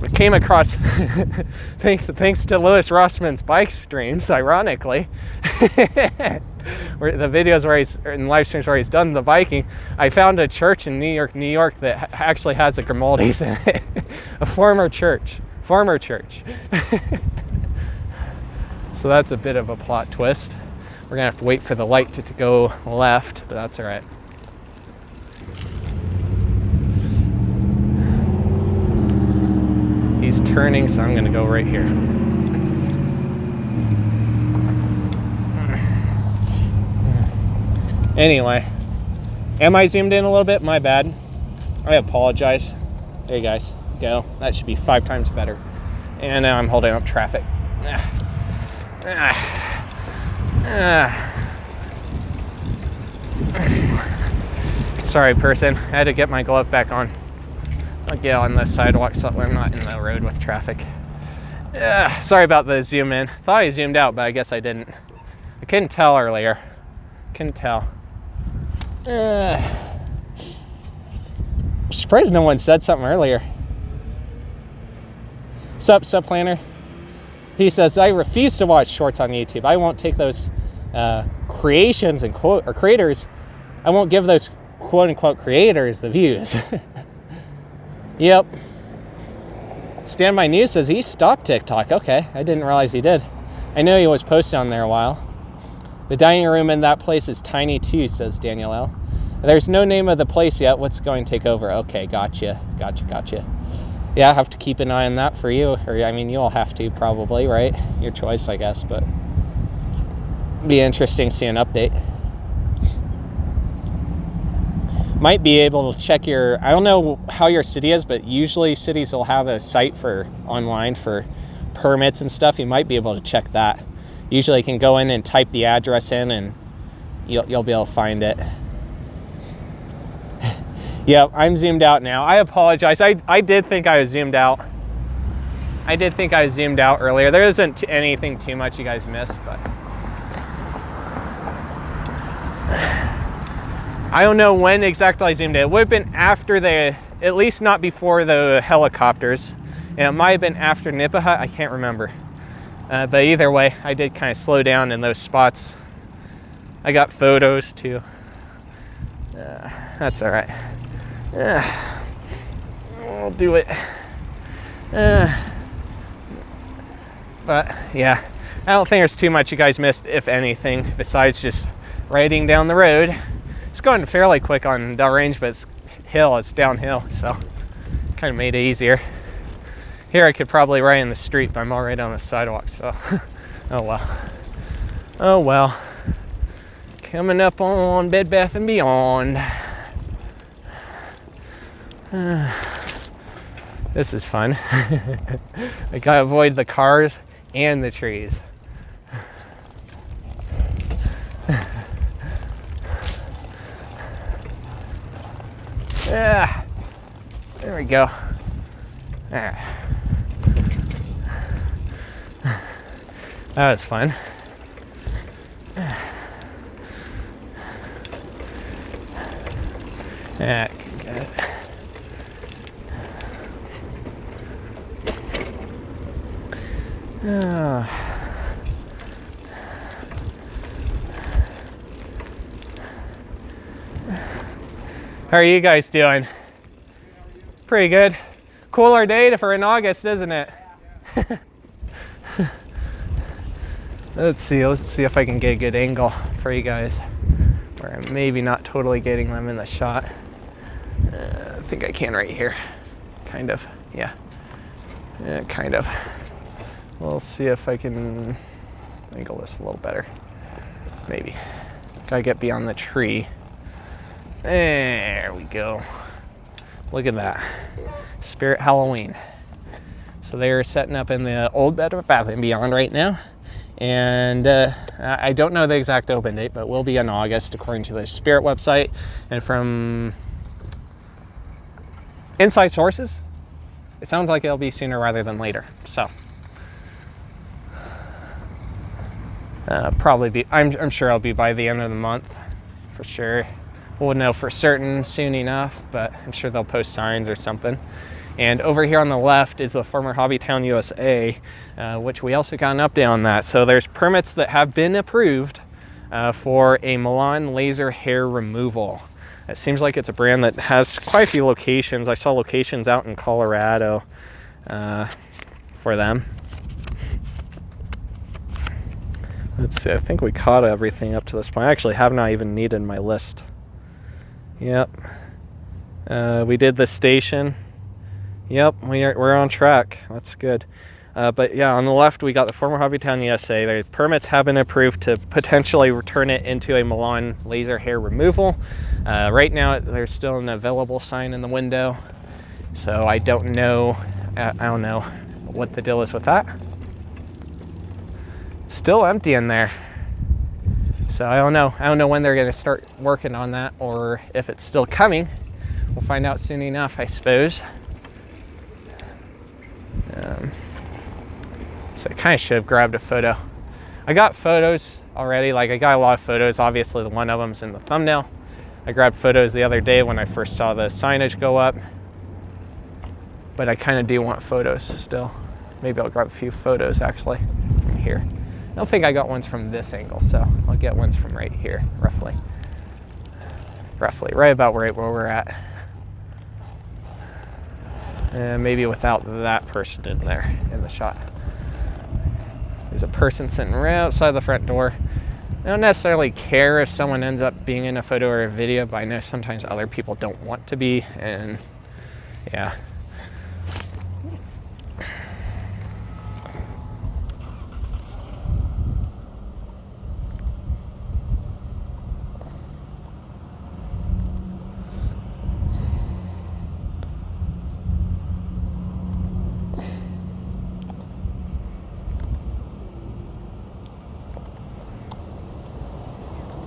We came across, thanks to Louis Rossman's bike streams, ironically, where the videos where in live streams where he's done the biking, I found a church in New York that actually has a Grimaldi's in it, a former church. So that's a bit of a plot twist. We're gonna have to wait for the light to go left, but that's all right. He's turning, so I'm gonna go right here. Anyway, am I zoomed in a little bit? My bad. I apologize. There you guys go. That should be 5 times better. And now I'm holding up traffic. Sorry, person. I had to get my glove back on. I'll get on the sidewalk so I'm not in the road with traffic. Sorry about the zoom in. Thought I zoomed out, but I guess I didn't. I couldn't tell earlier. Couldn't tell. Surprised no one said something earlier. Sup, planner? He says, I refuse to watch shorts on YouTube. I won't take those creations and creators. I won't give those quote unquote creators the views. Yep. Stand By News says he stopped TikTok. Okay, I didn't realize he did. I know he was posting on there a while. The dining room in that place is tiny too, says Daniel L. There's no name of the place yet. What's going to take over? Okay, gotcha. Yeah, I have to keep an eye on that for you. Or, I mean, you all have to probably, right? Your choice, I guess, but be interesting to see an update. Might be able to check I don't know how your city is, but usually cities will have a site online for permits and stuff. You might be able to check that. Usually you can go in and type the address in and you'll be able to find it. Yep, I'm zoomed out now. I apologize. I did think I was zoomed out. Earlier. There isn't anything too much you guys missed, but I don't know when exactly I zoomed in. It would have been after at least not before the helicopters. And it might have been after Nipa Hut, I can't remember. But either way, I did kind of slow down in those spots. I got photos too. That's all right. We'll do it. But yeah, I don't think there's too much you guys missed, if anything, besides just riding down the road. It's going fairly quick on Del Range, but it's downhill, so kind of made it easier. Here I could probably ride in the street, but I'm already on the sidewalk, so oh well. Oh well. Coming up on Bed Bath & Beyond. This is fun. I gotta avoid the cars and the trees. Yeah, there we go. That was fun. Yeah, got it. Oh. How are you guys doing? Pretty good. Cooler day for in August, isn't it? Let's see if I can get a good angle for you guys, where I'm maybe not totally getting them in the shot. I think I can right here. Kind of, yeah. Kind of. We'll see if I can angle this a little better. Maybe. Gotta get beyond the tree. There we go. Look at that. Spirit Halloween. So they're setting up in the old Bed Bath & Beyond right now. And I don't know the exact open date, but will be in August according to the Spirit website. And from inside sources, it sounds like it'll be sooner rather than later. So probably be, I'm sure it'll be by the end of the month for sure. We'll know for certain soon enough, but I'm sure they'll post signs or something. And over here on the left is the former Hobbytown USA, which we also got an update on that. So there's permits that have been approved for a Milan Laser Hair Removal. It seems like it's a brand that has quite a few locations. I saw locations out in Colorado for them. Let's see, I think we caught everything up to this point. I actually have not even needed my list. Yep. We did the station. Yep, we're on track. That's good. But yeah, on the left, we got the former Hobbytown USA. The permits have been approved to potentially return it into a Milan Laser Hair Removal. Right now, there's still an available sign in the window. So I don't know what the deal is with that. It's still empty in there. So I don't know when they're going to start working on that, or if it's still coming. We'll find out soon enough, I suppose. So I kind of should have grabbed a photo. I got photos already, like I got a lot of photos. Obviously, the one of them's in the thumbnail. I grabbed photos the other day when I first saw the signage go up. But I kind of do want photos still. Maybe I'll grab a few photos actually from here. I don't think I got ones from this angle, so I'll get ones from right here, roughly. Right about where we're at. And maybe without that person in there in the shot. There's a person sitting right outside the front door. I don't necessarily care if someone ends up being in a photo or a video, but I know sometimes other people don't want to be, and yeah.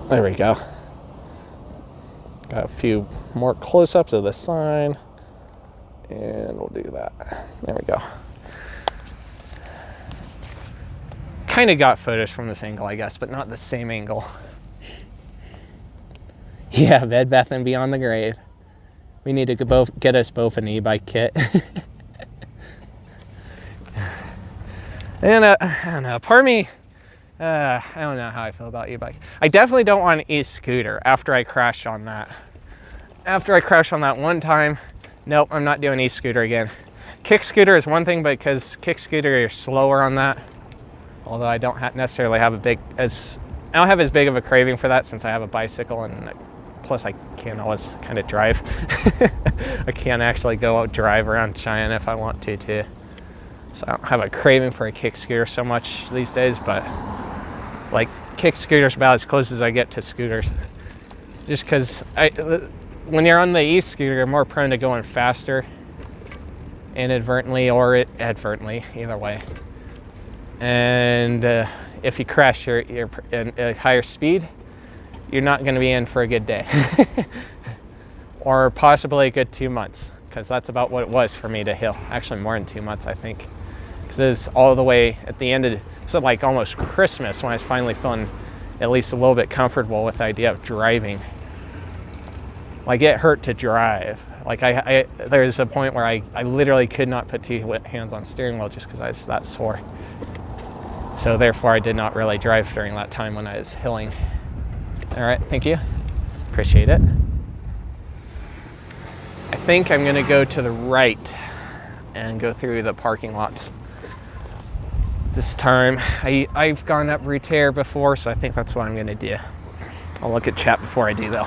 There we go. Got a few more close-ups of the sign, and we'll do that. There we go. Kind of got photos from this angle, I guess, but not the same angle. Yeah, Bed Bath & Beyond the grave. We need to get us both an e-bike kit. And I don't know, part of me, I don't know how I feel about e-bike. I definitely don't want an e-scooter after I crashed on that. After I crashed on that one time, nope, I'm not doing e-scooter again. Kick scooter is one thing, but because kick scooter is slower on that, although I don't necessarily have I don't have as big of a craving for that since I have a bicycle, and plus I can't always kind of drive. I can't actually go out drive around Cheyenne if I want to too. So I don't have a craving for a kick scooter so much these days, but like kick scooters about as close as I get to scooters. Just because when you're on the e-scooter, you're more prone to going faster inadvertently or advertently, either way. And if you crash, you're at a higher speed, you're not going to be in for a good day. Or possibly a good 2 months, because that's about what it was for me to heal. Actually, more than 2 months, I think. Because it was all the way at the end of, so like almost Christmas when I was finally feeling at least a little bit comfortable with the idea of driving. Like it hurt to drive. Like there's a point where I literally could not put 2 hands on steering wheel just because I was that sore. So therefore I did not really drive during that time when I was healing. All right, thank you. Appreciate it. I think I'm gonna go to the right and go through the parking lots. This time, I've gone up Route Terre before, so I think that's what I'm gonna do. I'll look at chat before I do though.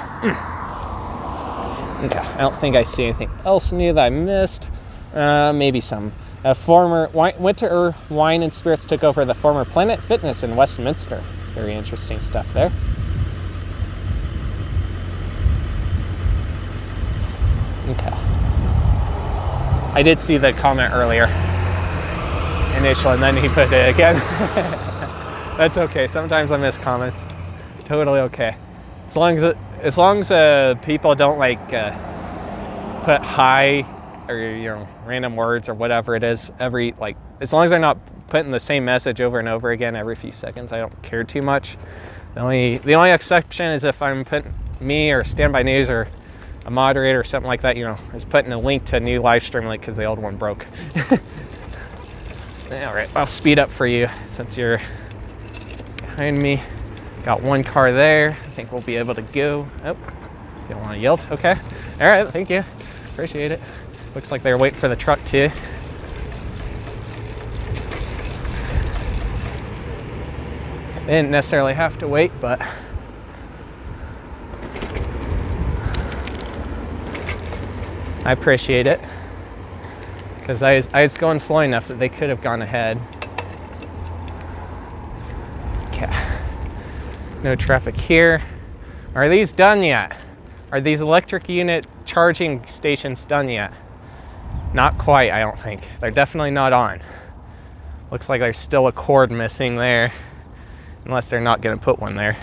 Okay, I don't think I see anything else new that I missed. Maybe some. Former Winter Wine and Spirits took over the former Planet Fitness in Westminster. Very interesting stuff there. Okay. I did see the comment earlier. Initial, and then he put it again. That's okay. Sometimes I miss comments. Totally okay. As long as people don't like put hi or random words or whatever it is as long as they're not putting the same message over and over again every few seconds, I don't care too much. The only exception is if I'm putting me or Standby News or a moderator or something like that, is putting a link to a new live stream link because the old one broke. All right, I'll speed up for you since you're behind me. Got one car there. I think we'll be able to go. Oh, you don't want to yield? Okay. All right, thank you. Appreciate it. Looks like they're waiting for the truck too. They didn't necessarily have to wait, but I appreciate it. Because I was going slow enough that they could have gone ahead. Okay. No traffic here. Are these done yet? Are these electric unit charging stations done yet? Not quite, I don't think. They're definitely not on. Looks like there's still a cord missing there. Unless they're not going to put one there.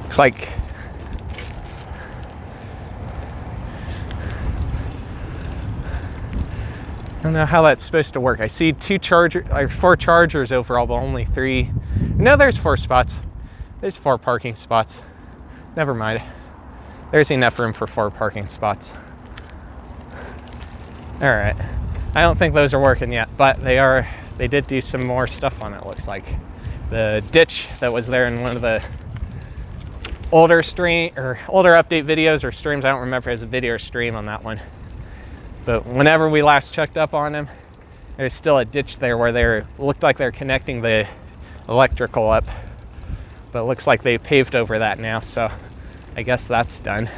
Looks like I don't know how that's supposed to work. I see 4 chargers overall, but only 3. No, there's 4 spots. There's 4 parking spots. Never mind. There's enough room for 4 parking spots. All right. I don't think those are working yet, but they did do some more stuff on it, looks like. The ditch that was there in one of the older update videos or streams, I don't remember if it was a video or stream on that one. But whenever we last checked up on them, there's still a ditch there where they looked like they're connecting the electrical up. But it looks like they paved over that now, so I guess that's done.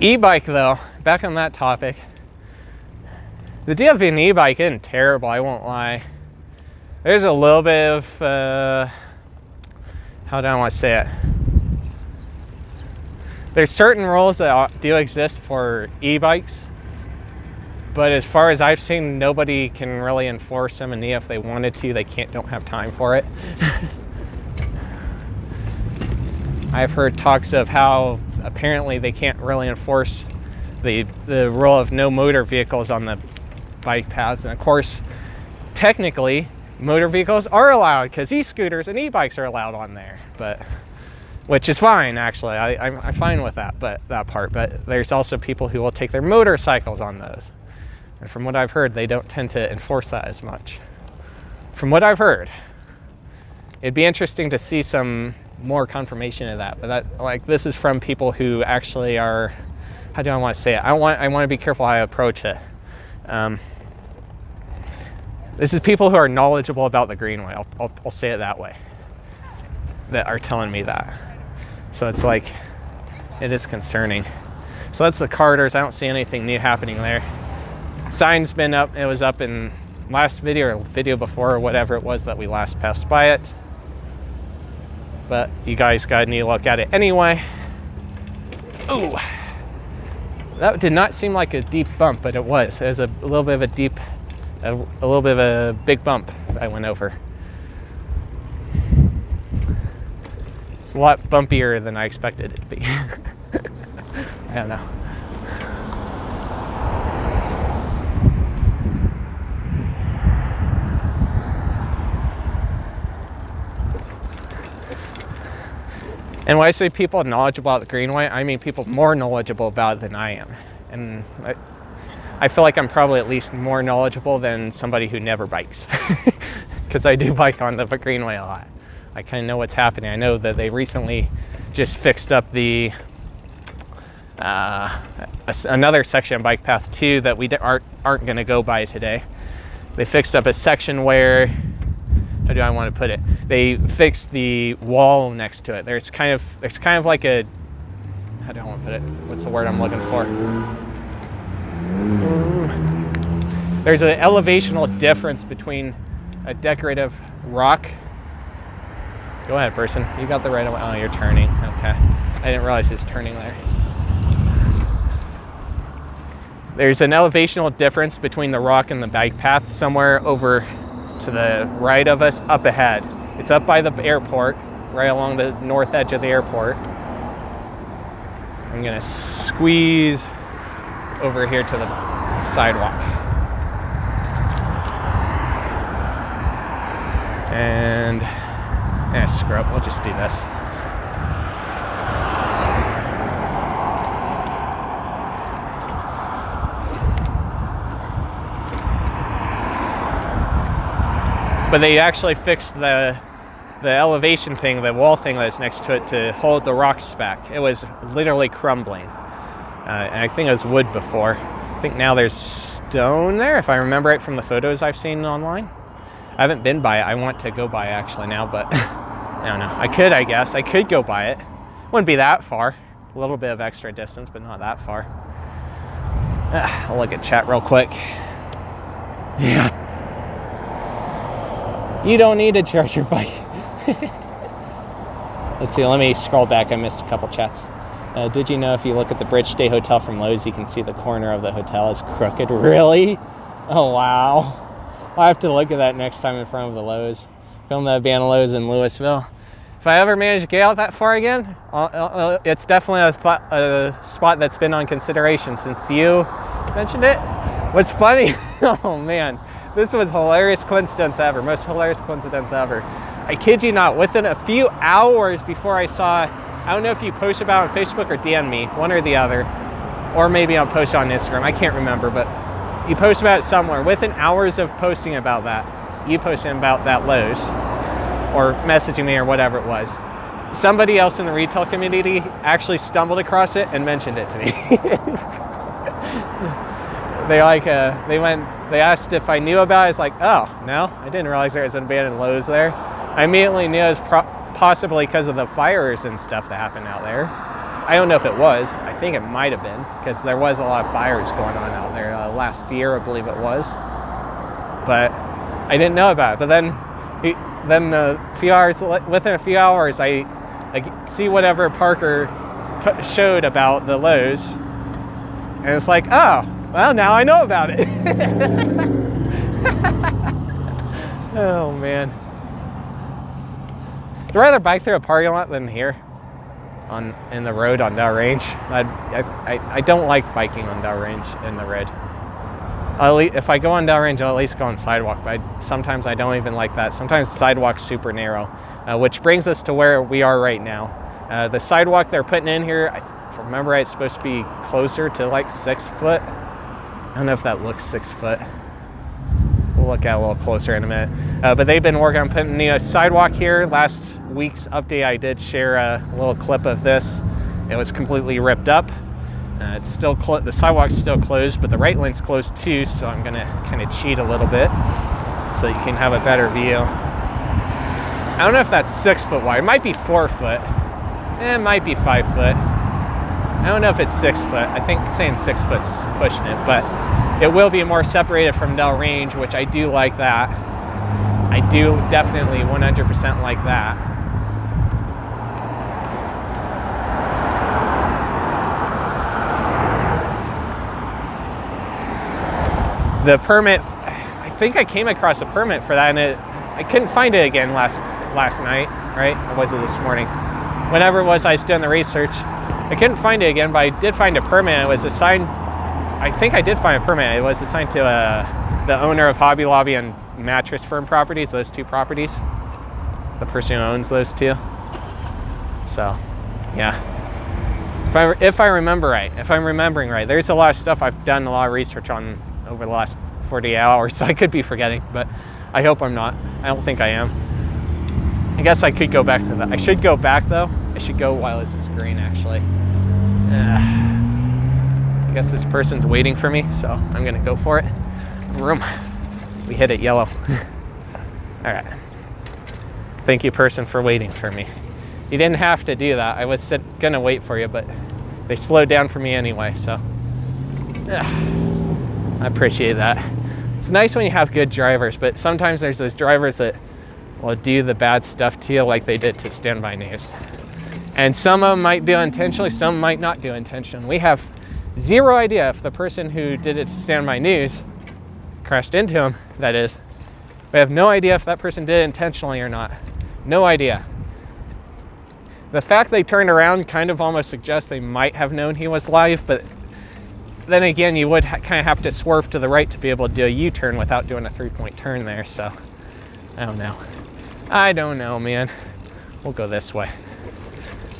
E-bike though, back on that topic. The deal with an e-bike isn't terrible, I won't lie. There's a little bit of, how do I want to say it? There's certain rules that do exist for e-bikes, but as far as I've seen, nobody can really enforce them, and if they wanted to, they don't have time for it. I've heard talks of how apparently they can't really enforce the rule of no motor vehicles on the bike paths, and of course, technically, motor vehicles are allowed because e-scooters and e-bikes are allowed on there, which is fine actually. I'm fine with that part. But there's also people who will take their motorcycles on those, and from what I've heard, they don't tend to enforce that as much. From what I've heard, it'd be interesting to see some more confirmation of that. But this is from people who actually are. How do I want to say it? I want to be careful how I approach it. This is people who are knowledgeable about the Greenway. I'll say it that way. that are telling me that. So it's like, it is concerning. So that's the Carters. I don't see anything new happening there. Sign's been up. It was up in last video or video before or whatever it was that we last passed by it. But you guys got a new look at it anyway. Ooh. That did not seem like a deep bump, but it was. It was a little bit of a deep, a little bit of a big bump I went over. It's a lot bumpier than I expected it to be. I don't know. And when I say people knowledgeable about the Greenway, I mean people more knowledgeable about it than I am. And I feel like I'm probably at least more knowledgeable than somebody who never bikes. Because I do bike on the Greenway a lot. I kind of know what's happening. I know that they recently just fixed up the another section of Bike Path 2 that we aren't going to go by today. They fixed up a section where, how do I want to put it? They fixed the wall next to it. There's kind of like a, how do I want to put it? What's the word I'm looking for? There's an elevational difference between a decorative rock. Go ahead, person. You got the right way. Oh, you're turning. Okay. I didn't realize he was turning there. There's an elevational difference between the rock and the bike path somewhere over to the right of us, up ahead. It's up by the airport, right along the north edge of the airport. I'm gonna squeeze over here to the sidewalk. And, screw it, we'll just do this. But they actually fixed the elevation thing, the wall thing that's next to it to hold the rocks back. It was literally crumbling. And I think it was wood before. I think now there's stone there, if I remember right from the photos I've seen online. I haven't been by it. I want to go by it actually now, but I don't know. I could, I guess. I could go by it. Wouldn't be that far. A little bit of extra distance, but not that far. I'll look at chat real quick. Yeah. You don't need to charge your bike. Let's see, let me scroll back. I missed a couple chats. Did you know if you look at the Bridgestay Hotel from Lowe's, you can see the corner of the hotel is crooked? Really? Oh, wow. I'll have to look at that next time in front of the Lowe's. Film that band of Lowe's in Louisville. If I ever manage to get out that far again, it's definitely a spot that's been on consideration since you mentioned it. What's funny, oh man, this was hilarious coincidence ever, most hilarious coincidence ever. I kid you not, within a few hours before I saw, I don't know if you posted about it on Facebook or DM me, one or the other, or maybe I'll post on Instagram, I can't remember, but you posted about it somewhere. Within hours of posting about that, you posted about that Lowe's, or messaging me or whatever it was. Somebody else in the retail community actually stumbled across it and mentioned it to me. They asked if I knew about it. I was like, oh, no, I didn't realize there was an abandoned Lowe's there. I immediately knew it was possibly because of the fires and stuff that happened out there. I don't know if it was. I think it might have been because there was a lot of fires going on out there last year, I believe it was. But I didn't know about it. But then within a few hours, I see whatever Parker showed about the Lowe's, and it's like, oh, well, now I know about it. Oh man, I'd rather bike through a parking lot than here in the road on Dell Range. I don't like biking on Dell Range in the road. If I go on Dell Range, I'll at least go on Sidewalk, but sometimes I don't even like that. Sometimes Sidewalk's super narrow, which brings us to where we are right now. The sidewalk they're putting in here, if I remember right, it's supposed to be closer to like 6 foot. I don't know if that looks 6 foot. We'll look at it a little closer in a minute. But they've been working on putting the sidewalk here. Last week's update, I did share a little clip of this. It was completely ripped up. It's still the sidewalk's still closed, but the right lane's closed too, so I'm gonna kind of cheat a little bit so you can have a better view. I don't know if that's 6 foot wide. It might be 4 foot. It might be 5 foot. I don't know if it's 6 foot. I think saying 6 foot's pushing it, but it will be more separated from Dell range, which I do like that. I do definitely 100% like that. The permit, I think I came across a permit for that, and I couldn't find it again last night, right? Or was it this morning? Whenever it was I was doing the research, I couldn't find it again, but I did find a permit. It was assigned, I think I did find a permit. It was assigned to the owner of Hobby Lobby and Mattress Firm properties, those 2 properties. The person who owns those 2. So, yeah. If I remember right, if I'm remembering right, there's a lot of stuff I've done a lot of research on over the last 48 hours, so I could be forgetting, but I hope I'm not. I don't think I am. I guess I could go back to that. I should go back though. I should go while it's green actually. I guess this person's waiting for me, so I'm gonna go for it. Vroom. We hit it yellow. All right. Thank you, person, for waiting for me. You didn't have to do that. I was gonna wait for you, but they slowed down for me anyway, so. I appreciate that. It's nice when you have good drivers, but sometimes there's those drivers that will do the bad stuff to you like they did to standby news. And some of them might do intentionally, some might not do intentionally. We have zero idea if the person who did it to standby news crashed into him, that is. We have no idea if that person did it intentionally or not. No idea. The fact they turned around kind of almost suggests they might have known he was live, but then again, you would kind of have to swerve to the right to be able to do a U-turn without doing a 3-point turn there, so I don't know. I don't know, man. We'll go this way.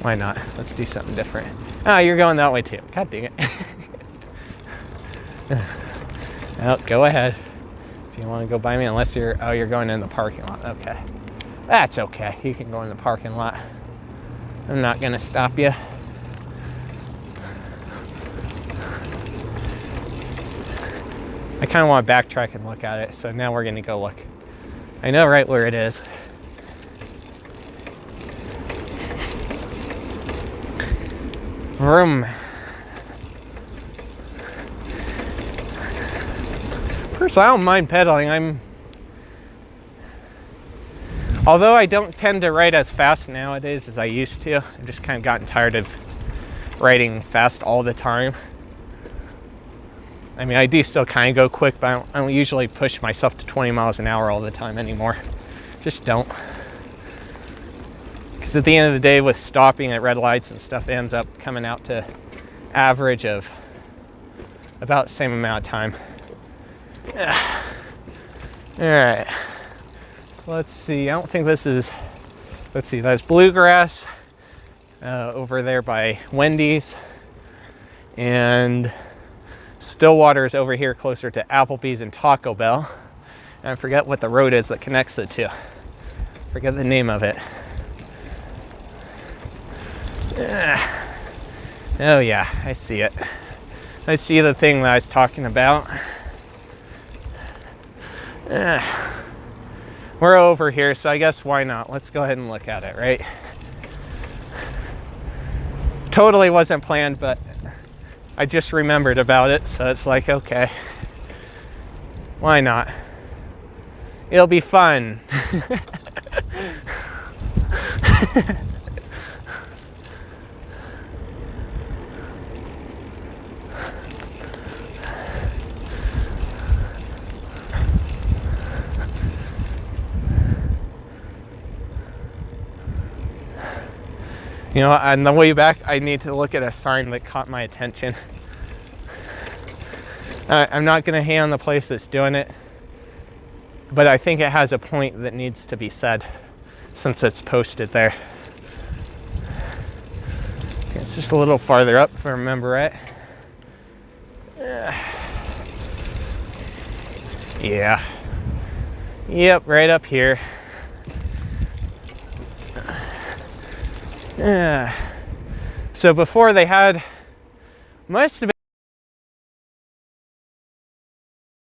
Why not? Let's do something different. Ah, you're going that way too. God dang it. Oh, go ahead. If you want to go by me, unless you're going in the parking lot. Okay. That's okay. You can go in the parking lot. I'm not going to stop you. I kind of want to backtrack and look at it, so now we're going to go look. I know right where it is. Vroom. Personally, I don't mind pedaling. Although I don't tend to ride as fast nowadays as I used to. I've just kind of gotten tired of riding fast all the time. I mean, I do still kind of go quick, but I don't usually push myself to 20 miles an hour all the time anymore. Just don't. Because at the end of the day, with stopping at red lights and stuff, it ends up coming out to average of about the same amount of time. All right. So let's see. I don't think this is. Let's see. That's Bluegrass over there by Wendy's, and Stillwater is over here closer to Applebee's and Taco Bell. And I forget what the road is that connects the two. Forget the name of it. Oh yeah, I see it. I see the thing that I was talking about. We're over here, so I guess why not? Let's go ahead and look at it, right? Totally wasn't planned, but I just remembered about it, so it's like, okay, why not? It'll be fun. You know, on the way back, I need to look at a sign that caught my attention. I'm not going to hate on the place that's doing it, but I think it has a point that needs to be said since it's posted there. It's just a little farther up, if I remember right. Yeah. Yep, right up here. So before they had, must have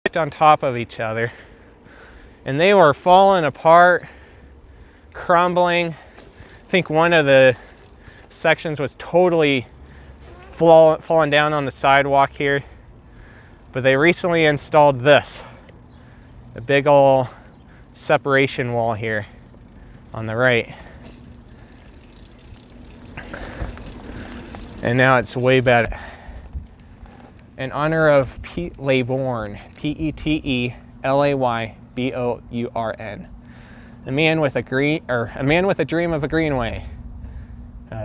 been on top of each other, and they were falling apart, crumbling. I think one of the sections was totally falling down on the sidewalk here. But they recently installed this, a big old separation wall here on the right. And now it's way better. In honor of Pete Laybourne, Petellaybourn, a man with a dream of a Greenway.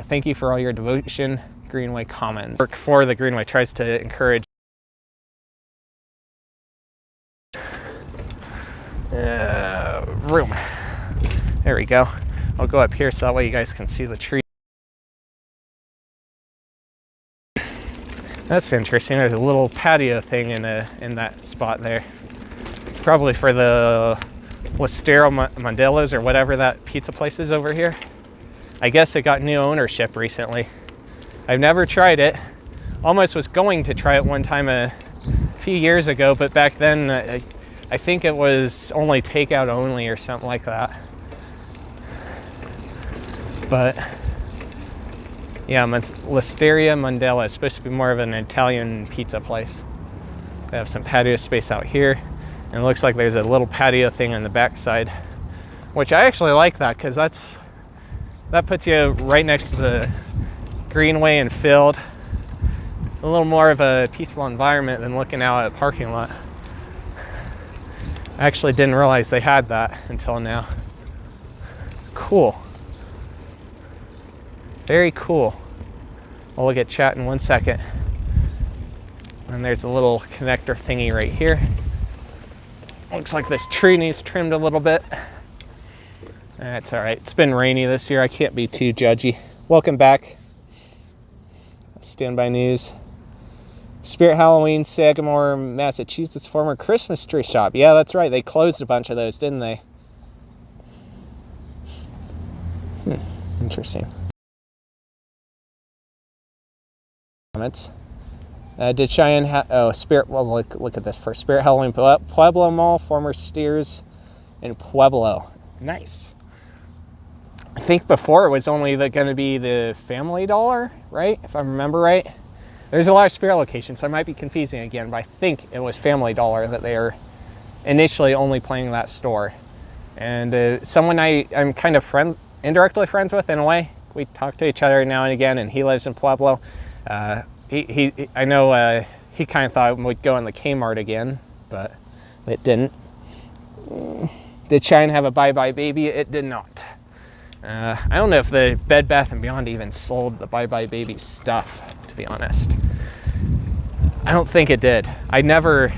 Thank you for all your devotion, Greenway Commons. Work for the Greenway tries to encourage room. There we go. I'll go up here so that way you guys can see the tree. That's interesting. There's a little patio thing in that spot there. Probably for the Modelo's or whatever that pizza place is over here. I guess it got new ownership recently. I've never tried it. Almost was going to try it one time a few years ago, but back then I think it was only takeout only or something like that. But yeah, L'Osteria Mondella is supposed to be more of an Italian pizza place. They have some patio space out here, and it looks like there's a little patio thing on the back side, which I actually like that because that puts you right next to the greenway and field. A little more of a peaceful environment than looking out at a parking lot. I actually didn't realize they had that until now. Cool. Very cool. We'll look at chat in 1 second. And there's a little connector thingy right here. Looks like this tree needs trimmed a little bit. That's all right. It's been rainy this year. I can't be too judgy. Welcome back. Standby news. Spirit Halloween, Sagamore, Massachusetts, former Christmas tree shop. Yeah, that's right. They closed a bunch of those, didn't they? Interesting. Comments. Did Cheyenne Spirit, well, look at this first. Spirit Halloween Pueblo Mall, former Steers in Pueblo. Nice. I think before it was only going to be the Family Dollar, right? If I remember right. There's a lot of Spirit locations, so I might be confusing again, but I think it was Family Dollar that they were initially only playing that store. And someone I'm kind of indirectly friends with in a way. We talk to each other now and again, and he lives in Pueblo. I know he kind of thought we'd go in the Kmart again, but it didn't. Did Cheyenne have a Bye Bye Baby? It did not. I don't know if the Bed Bath & Beyond even sold the Bye Bye Baby stuff, to be honest. I don't think it did. I never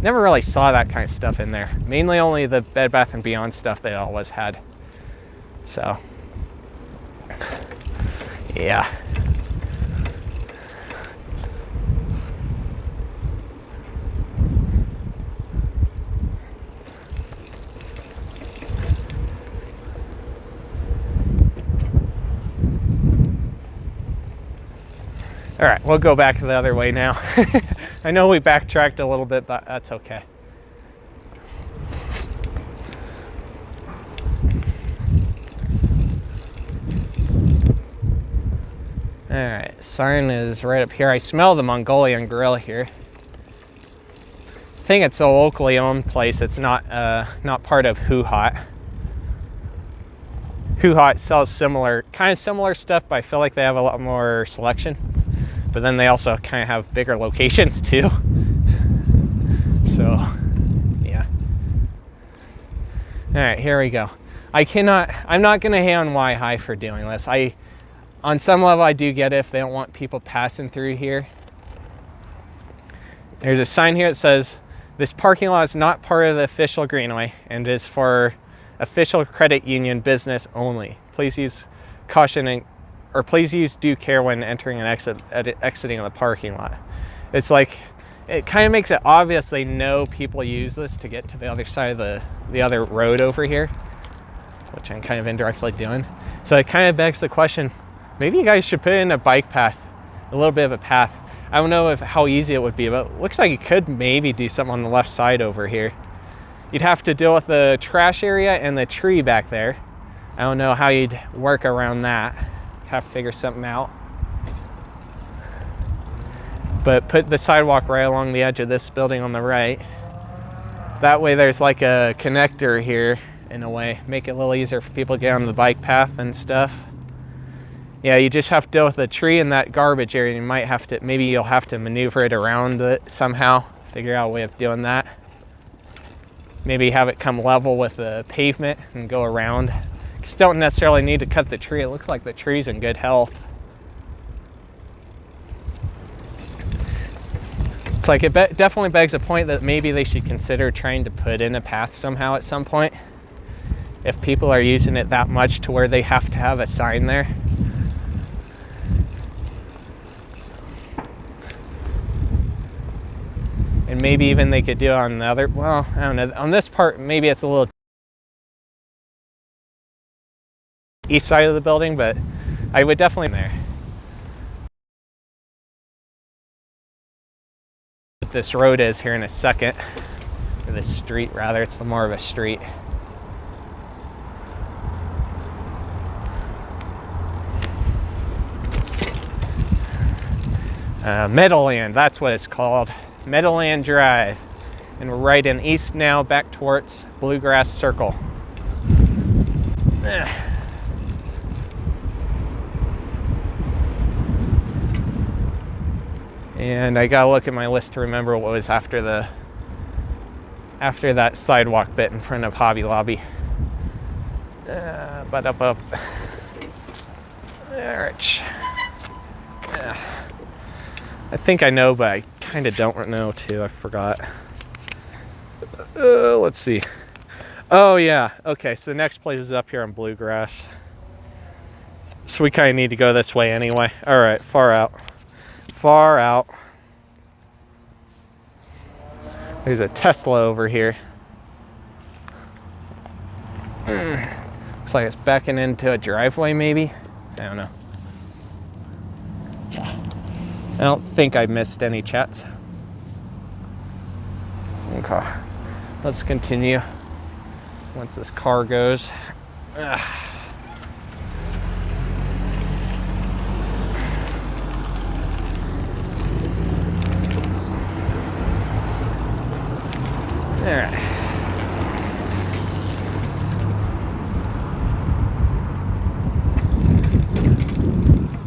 really saw that kind of stuff in there. Mainly only the Bed Bath & Beyond stuff they always had. So, yeah. All right, we'll go back the other way now. I know we backtracked a little bit, but that's okay. All right, sign is right up here. I smell the Mongolian grill here. I think it's a locally owned place. It's not part of Hugur. Hugur sells kind of similar stuff, but I feel like they have a lot more selection. But then they also kind of have bigger locations too. So, yeah. All right, here we go. I'm not gonna hate on Y-High for doing this. On some level, I do get it if they don't want people passing through here. There's a sign here that says, this parking lot is not part of the official greenway and is for official credit union business only. Please use caution please use due care when entering and exiting the parking lot. It's like, it kind of makes it obvious they know people use this to get to the other side of the other road over here, which I'm kind of indirectly doing. So it kind of begs the question, maybe you guys should put in a bike path, a little bit of a path. I don't know how easy it would be, but it looks like you could maybe do something on the left side over here. You'd have to deal with the trash area and the tree back there, I don't know how you'd work around that. Have to figure something out. But put the sidewalk right along the edge of this building on the right. That way there's like a connector here in a way. Make it a little easier for people to get on the bike path and stuff. Yeah, you just have to deal with the tree and that garbage area. You might have to, maybe you'll have to maneuver it around it somehow. Figure out a way of doing that. Maybe have it come level with the pavement and go around. Just don't necessarily need to cut the tree. It looks like the tree's in good health. It's like it definitely begs a point that maybe they should consider trying to put in a path somehow at some point. If people are using it that much to where they have to have a sign there. And maybe even they could do it on the other, well, I don't know. On this part, maybe it's a little east side of the building, but I would definitely there. What this road is here in a second, or this street rather, it's more of a street. Meadowland, that's what it's called. Meadowland Drive. And we're riding east now back towards Bluegrass Circle. And I gotta look at my list to remember what was after that sidewalk bit in front of Hobby Lobby. But up. Alright. I think I know, but I kind of don't know too. I forgot. Let's see. Oh yeah. Okay, so the next place is up here on Bluegrass. So we kind of need to go this way anyway. All right, far out. Far out. There's a Tesla over here. Looks like it's backing into a driveway maybe. I don't know. I don't think I missed any chats. Okay, let's continue once this car goes. Alright.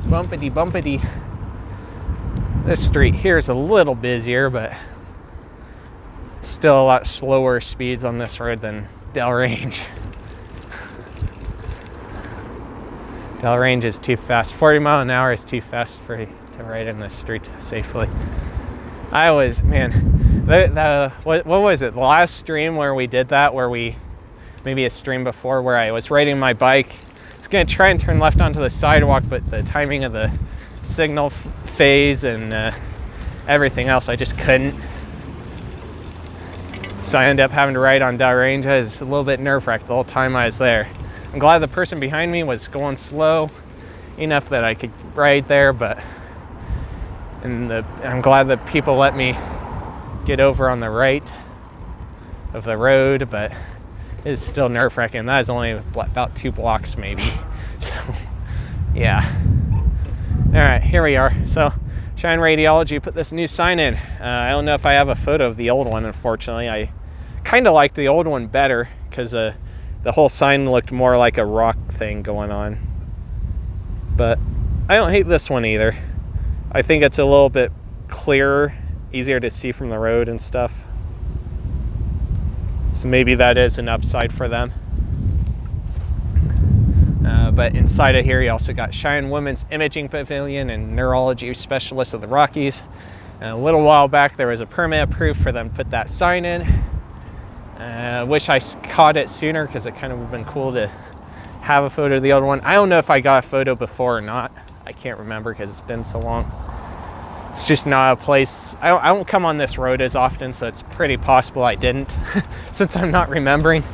Bumpity. This street here is a little busier, but still a lot slower speeds on this road than Dell Range. Dell Range is too fast. 40 mile an hour is too fast for you to ride in the street safely. I was, man, what was it? The last stream where we did that, maybe a stream before where I was riding my bike. I was gonna try and turn left onto the sidewalk, but the timing of the signal phase and everything else, I just couldn't. So I ended up having to ride on Dell Range. I was a little bit nerve-wracked the whole time I was there. I'm glad the person behind me was going slow enough that I could ride there, but I'm glad that people let me get over on the right of the road, but it's still nerve-wracking. That is only about 2 blocks maybe. So yeah. All right, here we are. So Cheyenne Radiology put this new sign in. I don't know if I have a photo of the old one, unfortunately. I kind of like the old one better because the whole sign looked more like a rock thing going on. But I don't hate this one either. I think it's a little bit clearer, easier to see from the road and stuff. So maybe that is an upside for them. But inside of here, you also got Cheyenne Women's Imaging Pavilion and Neurology Specialist of the Rockies. And a little while back, there was a permit approved for them to put that sign in. Wish I caught it sooner because it kind of would have been cool to have a photo of the old one. I don't know if I got a photo before or not. I can't remember because it's been so long. It's just not a place, I don't come on this road as often, so it's pretty possible I didn't, since I'm not remembering.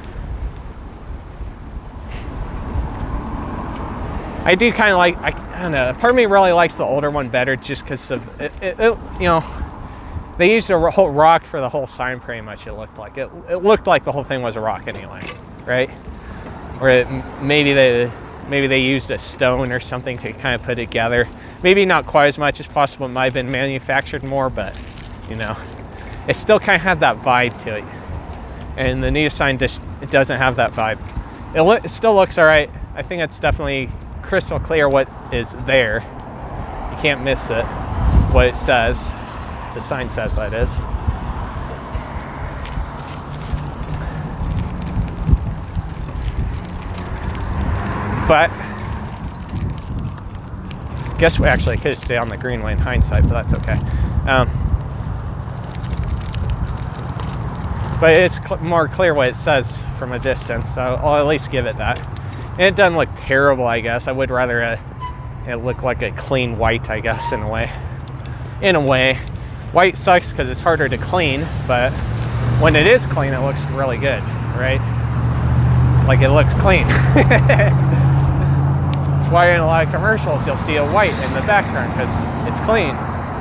I do kind of like, I don't know, part of me really likes the older one better just because of, it, you know, they used a whole rock for the whole sign pretty much, it looked like. It looked like the whole thing was a rock anyway, right? or maybe they used a stone or something to kind of put it together. Maybe not quite as much as possible. It might have been manufactured more, but you know, it still kind of had that vibe to it. And the new sign just, it doesn't have that vibe. It still looks all right. I think it's definitely crystal clear what is there. You can't miss it, what it says. The sign says that is. But guess we actually could stay on the Greenway in hindsight, but that's okay. But it's more clear what it says from a distance, so I'll at least give it that. And it doesn't look terrible, I guess. I would rather it look like a clean white, I guess, in a way. In a way. White sucks because it's harder to clean, but when it is clean, it looks really good, right? Like it looks clean. That's why in a lot of commercials you'll see a white in the background, because it's clean,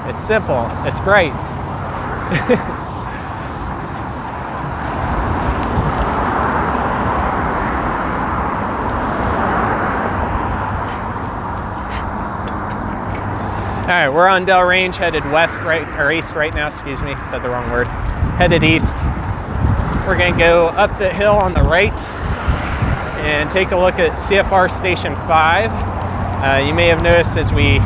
it's simple, it's bright. All right, we're on Dell Range, headed west, or east right now, excuse me, said the wrong word. Headed east. We're gonna go up the hill on the right and take a look at CFR Station 5. You may have noticed as we,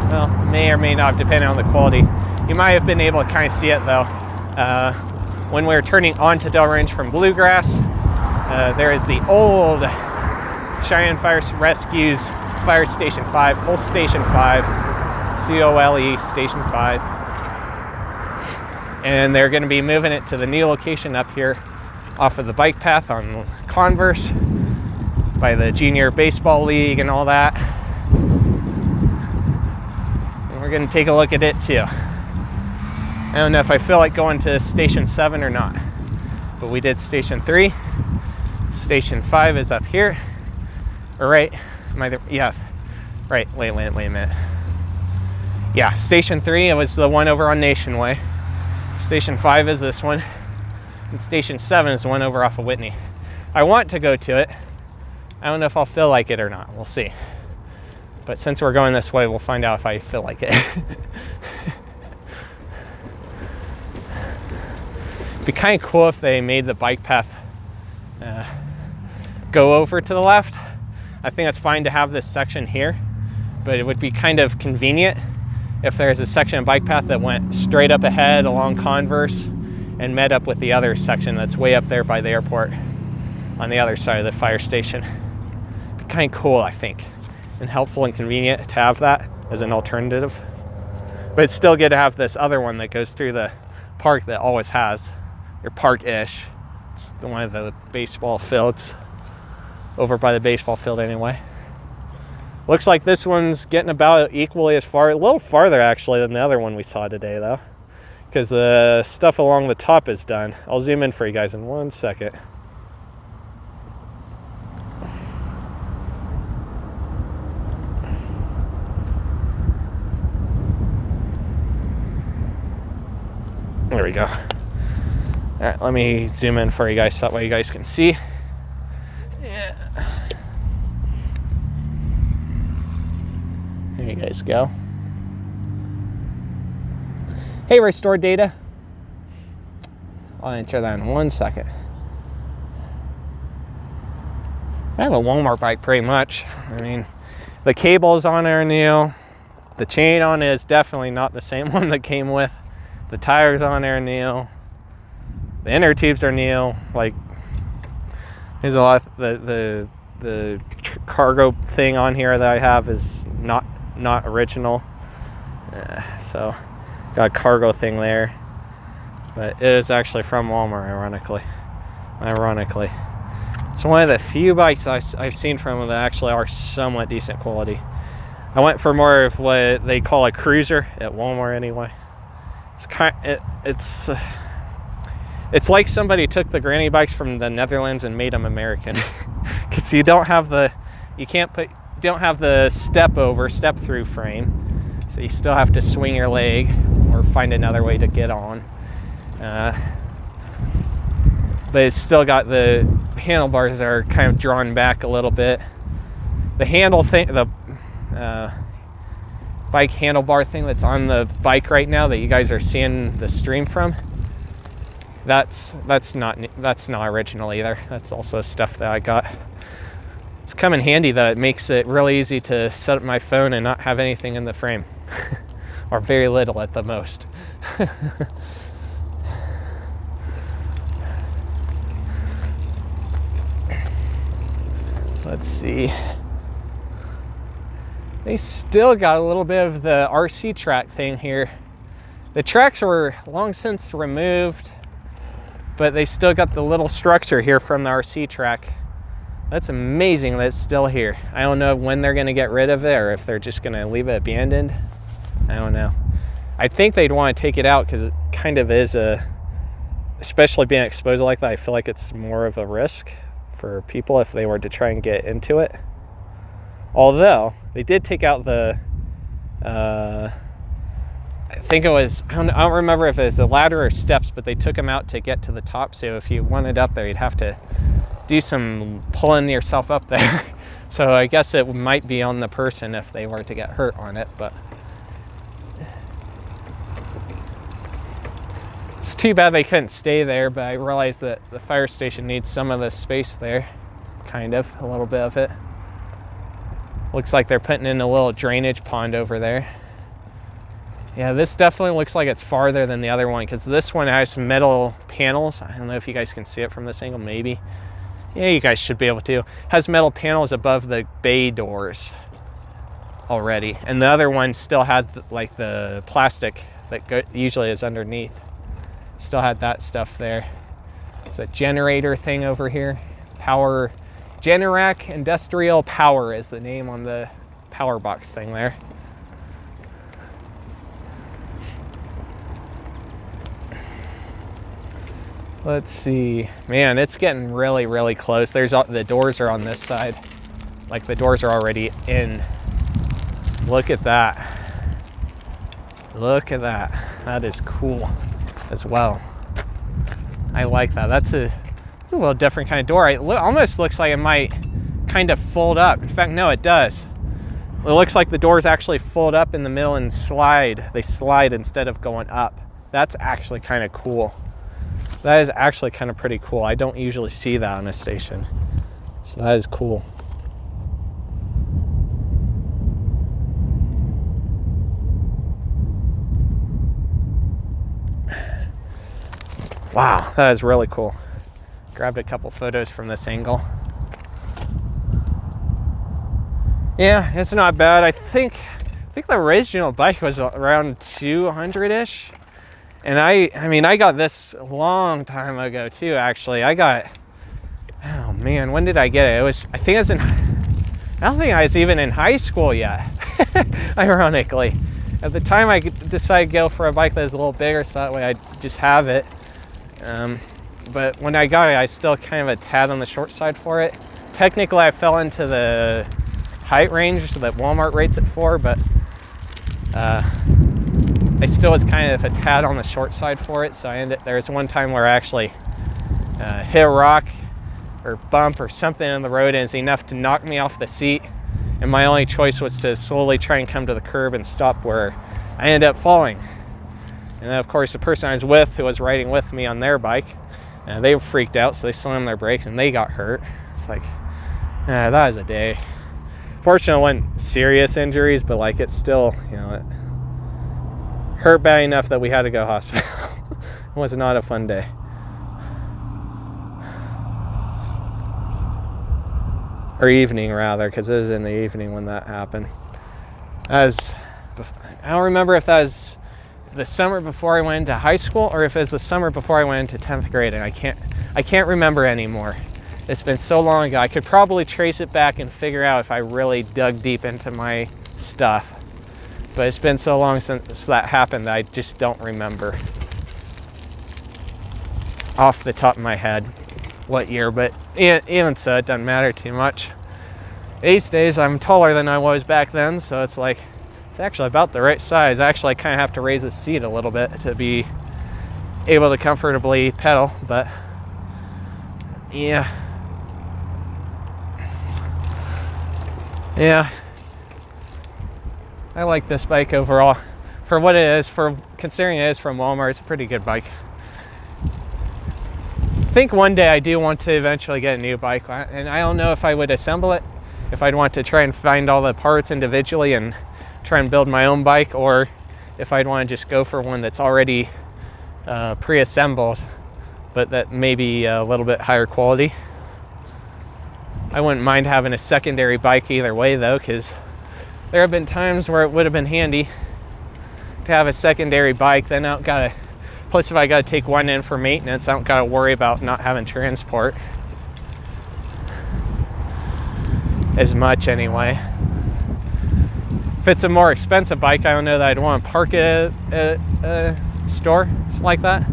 well, may or may not, depending on the quality. You might have been able to kind of see it though. When we were turning onto Dell Range from Bluegrass, there is the old Cheyenne Fire Rescue's Fire Station 5, Coal Station 5. COLE Station 5, and they're going to be moving it to the new location up here off of the bike path on Converse by the Junior Baseball League and all that. And we're going to take a look at it too. I don't know if I feel like going to Station 7 or not, but we did Station 3. Station 5 is up here. Or right, am I there? Yeah, right, wait a minute. Yeah, Station 3, it was the one over on Nationway. Station 5 is this one. And Station 7 is the one over off of Whitney. I want to go to it. I don't know if I'll feel like it or not. We'll see. But since we're going this way, we'll find out if I feel like it. It'd be kind of cool if they made the bike path go over to the left. I think it's fine to have this section here, but it would be kind of convenient if there's a section of bike path that went straight up ahead along Converse and met up with the other section that's way up there by the airport on the other side of the fire station. It'd be kind of cool, I think, and helpful and convenient to have that as an alternative. But it's still good to have this other one that goes through the park that always has, or park-ish. It's the one of the baseball fields, over by the baseball field anyway. Looks like this one's getting about equally as far, a little farther actually than the other one we saw today though, because the stuff along the top is done. I'll zoom in for you guys in 1 second. There we go. All right, let me zoom in for you guys so that way you guys can see. Yeah. There you guys go. Hey, restore data. I'll enter that in 1 second. I have a Walmart bike pretty much. I mean, the cables on it are new. The chain on it is definitely not the same one that came with. The tires on there are new. The inner tubes are new. Like, there's a lot of the cargo thing on here that I have is not original. So got a cargo thing there, but it is actually from Walmart, ironically. It's one of the few bikes I've seen from them that actually are somewhat decent quality. I went for more of what they call a cruiser at Walmart anyway. It's like somebody took the granny bikes from the Netherlands and made them American, because you don't have the step through frame, so you still have to swing your leg or find another way to get on. but it's still got the handlebars are kind of drawn back a little bit. The handle thing, the bike handlebar thing that's on the bike right now that you guys are seeing the stream from, that's not original either. That's also stuff that I got. It's come in handy that it makes it really easy to set up my phone and not have anything in the frame, or very little at the most. Let's see. They still got a little bit of the RC track thing here. The tracks were long since removed, but they still got the little structure here from the RC track. That's amazing that it's still here. I don't know when they're gonna get rid of it or if they're just gonna leave it abandoned. I don't know. I think they'd want to take it out because it kind of is especially being exposed like that, I feel like it's more of a risk for people if they were to try and get into it. Although they did take out the I think it was, I don't remember if it was a ladder or steps, but they took them out to get to the top. So if you wanted up there, you'd have to do some pulling yourself up there. So I guess it might be on the person if they were to get hurt on it, but it's too bad they couldn't stay there. But I realized that the fire station needs some of this space there, kind of, a little bit of it. Looks like they're putting in a little drainage pond over there. Yeah, this definitely looks like it's farther than the other one because this one has some metal panels. I don't know if you guys can see it from this angle, maybe. Yeah, you guys should be able to. It has metal panels above the bay doors already. And the other one still had like the plastic that usually is underneath. Still had that stuff there. There's a generator thing over here. Power, Generac Industrial Power is the name on the power box thing there. Let's see, man, it's getting really, really close. The doors are on this side. Like the doors are already in. Look at that. Look at that. That is cool as well. I like that. It's a little different kind of door. It almost looks like it might kind of fold up. In fact, no, it does. It looks like the doors actually fold up in the middle and slide. They slide instead of going up. That's actually kind of cool. That is actually kind of pretty cool. I don't usually see that on a station. So that is cool. Wow, that is really cool. Grabbed a couple photos from this angle. Yeah, it's not bad. I think the original bike was around 200-ish. And I mean, I got this a long time ago too, actually. Oh man, when did I get it? I don't think I was even in high school yet, ironically. At the time, I decided to go for a bike that was a little bigger, so that way I'd just have it. But when I got it, I still kind of a tad on the short side for it. Technically, I fell into the height range so that Walmart rates it for, but I still was kind of a tad on the short side for it. So there was one time where I actually hit a rock or bump or something on the road, and it's enough to knock me off the seat. And my only choice was to slowly try and come to the curb and stop, where I ended up falling. And then of course the person I was with, who was riding with me on their bike, they were freaked out, so they slammed their brakes and they got hurt. It's like, that was a day. Fortunately, it wasn't serious injuries, but like it's still, you know, it hurt bad enough that we had to go hospital. It was not a fun day. Or evening rather, because it was in the evening when that happened. I don't remember if that was the summer before I went into high school or if it was the summer before I went into 10th grade, and I can't remember anymore. It's been so long ago. I could probably trace it back and figure out if I really dug deep into my stuff. But it's been so long since that happened that I just don't remember off the top of my head what year. But even so, it doesn't matter too much. These days I'm taller than I was back then, so it's like, it's actually about the right size. I actually kind of have to raise the seat a little bit to be able to comfortably pedal, but Yeah. Yeah. I like this bike overall. For what it is, for considering it is from Walmart, it's a pretty good bike. I think one day I do want to eventually get a new bike, and I don't know if I would assemble it, if I'd want to try and find all the parts individually and try and build my own bike, or if I'd want to just go for one that's already pre-assembled, but that may be a little bit higher quality. I wouldn't mind having a secondary bike either way though, because there have been times where it would have been handy to have a secondary bike. Then I don't gotta, plus if I gotta take one in for maintenance, I don't gotta worry about not having transport as much anyway. If it's a more expensive bike, I don't know that I'd want to park it at a store like that,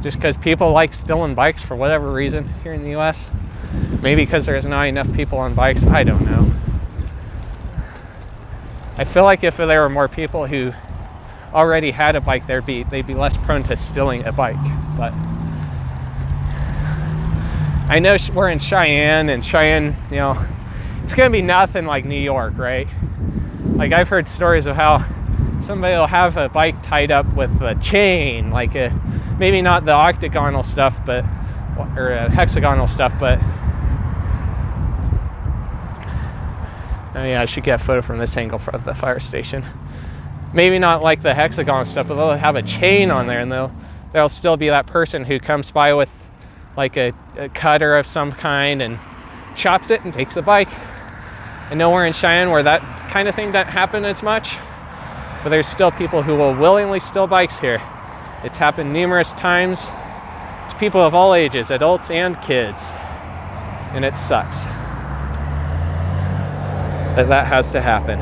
just because people like stealing bikes for whatever reason here in the US. Maybe because there's not enough people on bikes, I don't know. I feel like if there were more people who already had a bike, they'd be less prone to stealing a bike. But I know we're in Cheyenne, and Cheyenne, you know, it's gonna be nothing like New York, right? Like I've heard stories of how somebody will have a bike tied up with a chain, like maybe not the octagonal stuff, but or hexagonal stuff, but oh yeah, I should get a photo from this angle of the fire station. Maybe not like the hexagon stuff, but they'll have a chain on there, and there'll still be that person who comes by with like a cutter of some kind and chops it and takes the bike. I know we're in Cheyenne where that kind of thing doesn't happen as much, but there's still people who will willingly steal bikes here. It's happened numerous times to people of all ages, adults and kids, and it sucks that has to happen.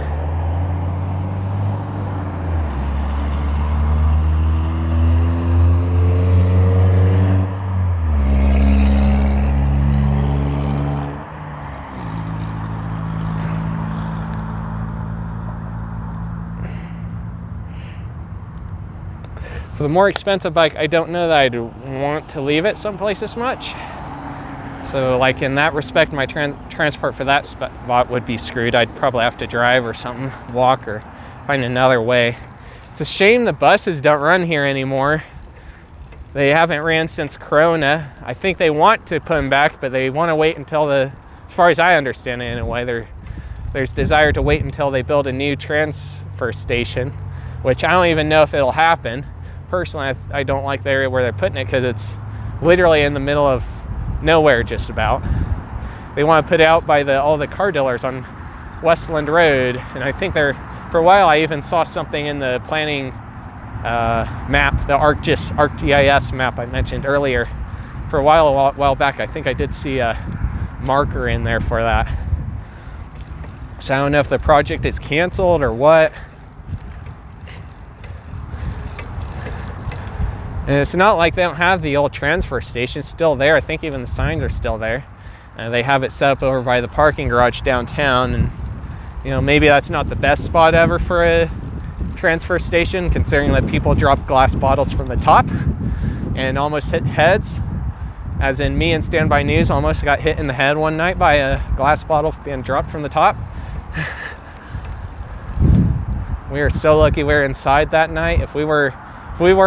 For the more expensive bike, I don't know that I'd want to leave it someplace as much. So like in that respect, my transport for that spot would be screwed. I'd probably have to drive or something, walk, or find another way. It's a shame the buses don't run here anymore. They haven't ran since Corona. I think they want to put them back, but they want to wait until as far as I understand it anyway, there's desire to wait until they build a new transfer station, which I don't even know if it'll happen. Personally, I don't like the area where they're putting it because it's literally in the middle of nowhere just about. They want to put it out by all the car dealers on Westland Road, and I think for a while I even saw something in the planning map, the ArcGIS map I mentioned earlier. For a while back, I think I did see a marker in there for that. So I don't know if the project is canceled or what. And it's not like they don't have the old transfer station. It's still there. I think even the signs are still there. They have it set up over by the parking garage downtown, and you know, maybe that's not the best spot ever for a transfer station, considering that people drop glass bottles from the top and almost hit heads. As in me and Standby News almost got hit in the head one night by a glass bottle being dropped from the top. We were so lucky we were inside that night. If we were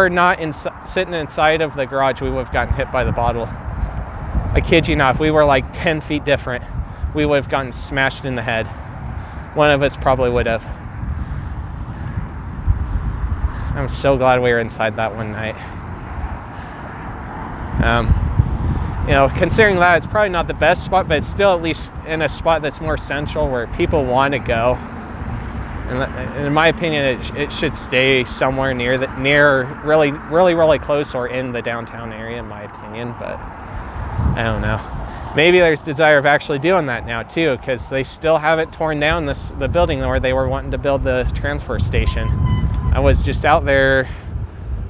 not sitting inside of the garage, we would have gotten hit by the bottle. I kid you not, if we were like 10 feet different, we would have gotten smashed in the head. One of us probably would have. I'm so glad we were inside that one night. You know, considering that, it's probably not the best spot, but it's still at least in a spot that's more central where people want to go. And in my opinion, it should stay somewhere near really close or in the downtown area, in my opinion. But I don't know. Maybe there's desire of actually doing that now too, because they still haven't torn down the building where they were wanting to build the transfer station. I was just out there,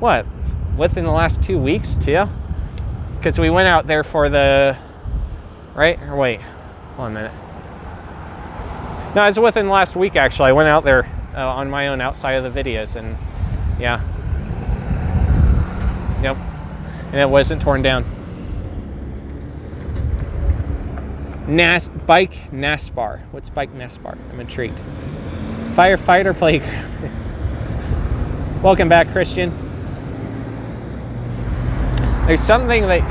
within the last 2 weeks too, because we went out there for hold on a minute. No, it was within the last week, actually. I went out there on my own outside of the videos, and yeah. Yep. And it wasn't torn down. Bike NASPAR. What's bike NASPAR? I'm intrigued. Firefighter playground. Welcome back, Christian. There's something that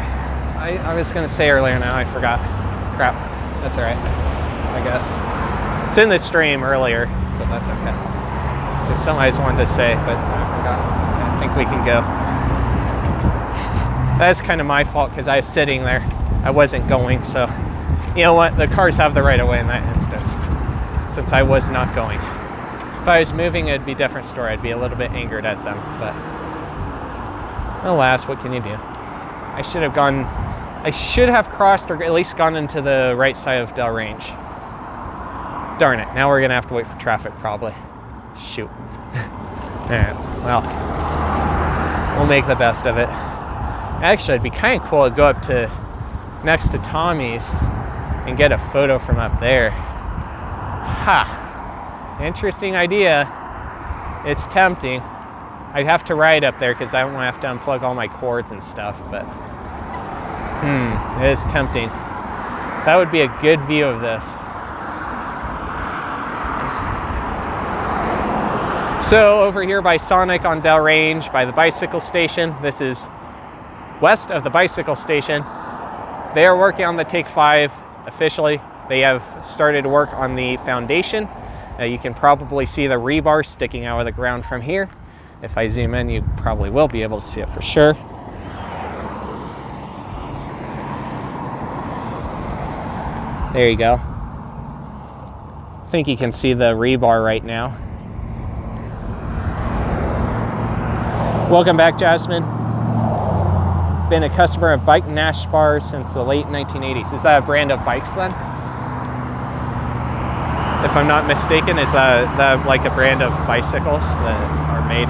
I was going to say earlier, now I forgot. Crap. That's all right, I guess. It's in the stream earlier, but that's okay. There's something I just wanted to say, but I forgot. I think we can go. That's kind of my fault because I was sitting there. I wasn't going, so you know what? The cars have the right of way in that instance, since I was not going. If I was moving, it'd be a different story. I'd be a little bit angered at them, but alas, what can you do? I should have crossed or at least gone into the right side of Dell Range. Darn it, now we're gonna have to wait for traffic probably. Shoot. Alright, well, we'll make the best of it. Actually, it'd be kind of cool to go up to next to Tommy's and get a photo from up there. Ha! Interesting idea. It's tempting. I'd have to ride up there because I don't have to unplug all my cords and stuff, but it is tempting. That would be a good view of this. So over here by Sonic on Dell Range, by the bicycle station, this is west of the bicycle station. They are working on the Take 5 officially. They have started work on the foundation. You can probably see the rebar sticking out of the ground from here. If I zoom in, you probably will be able to see it for sure. There you go. I think you can see the rebar right now. Welcome back, Jasmine. Been a customer of Bike NASPAR since the late 1980s. Is that a brand of bikes then? If I'm not mistaken, is that like a brand of bicycles that are made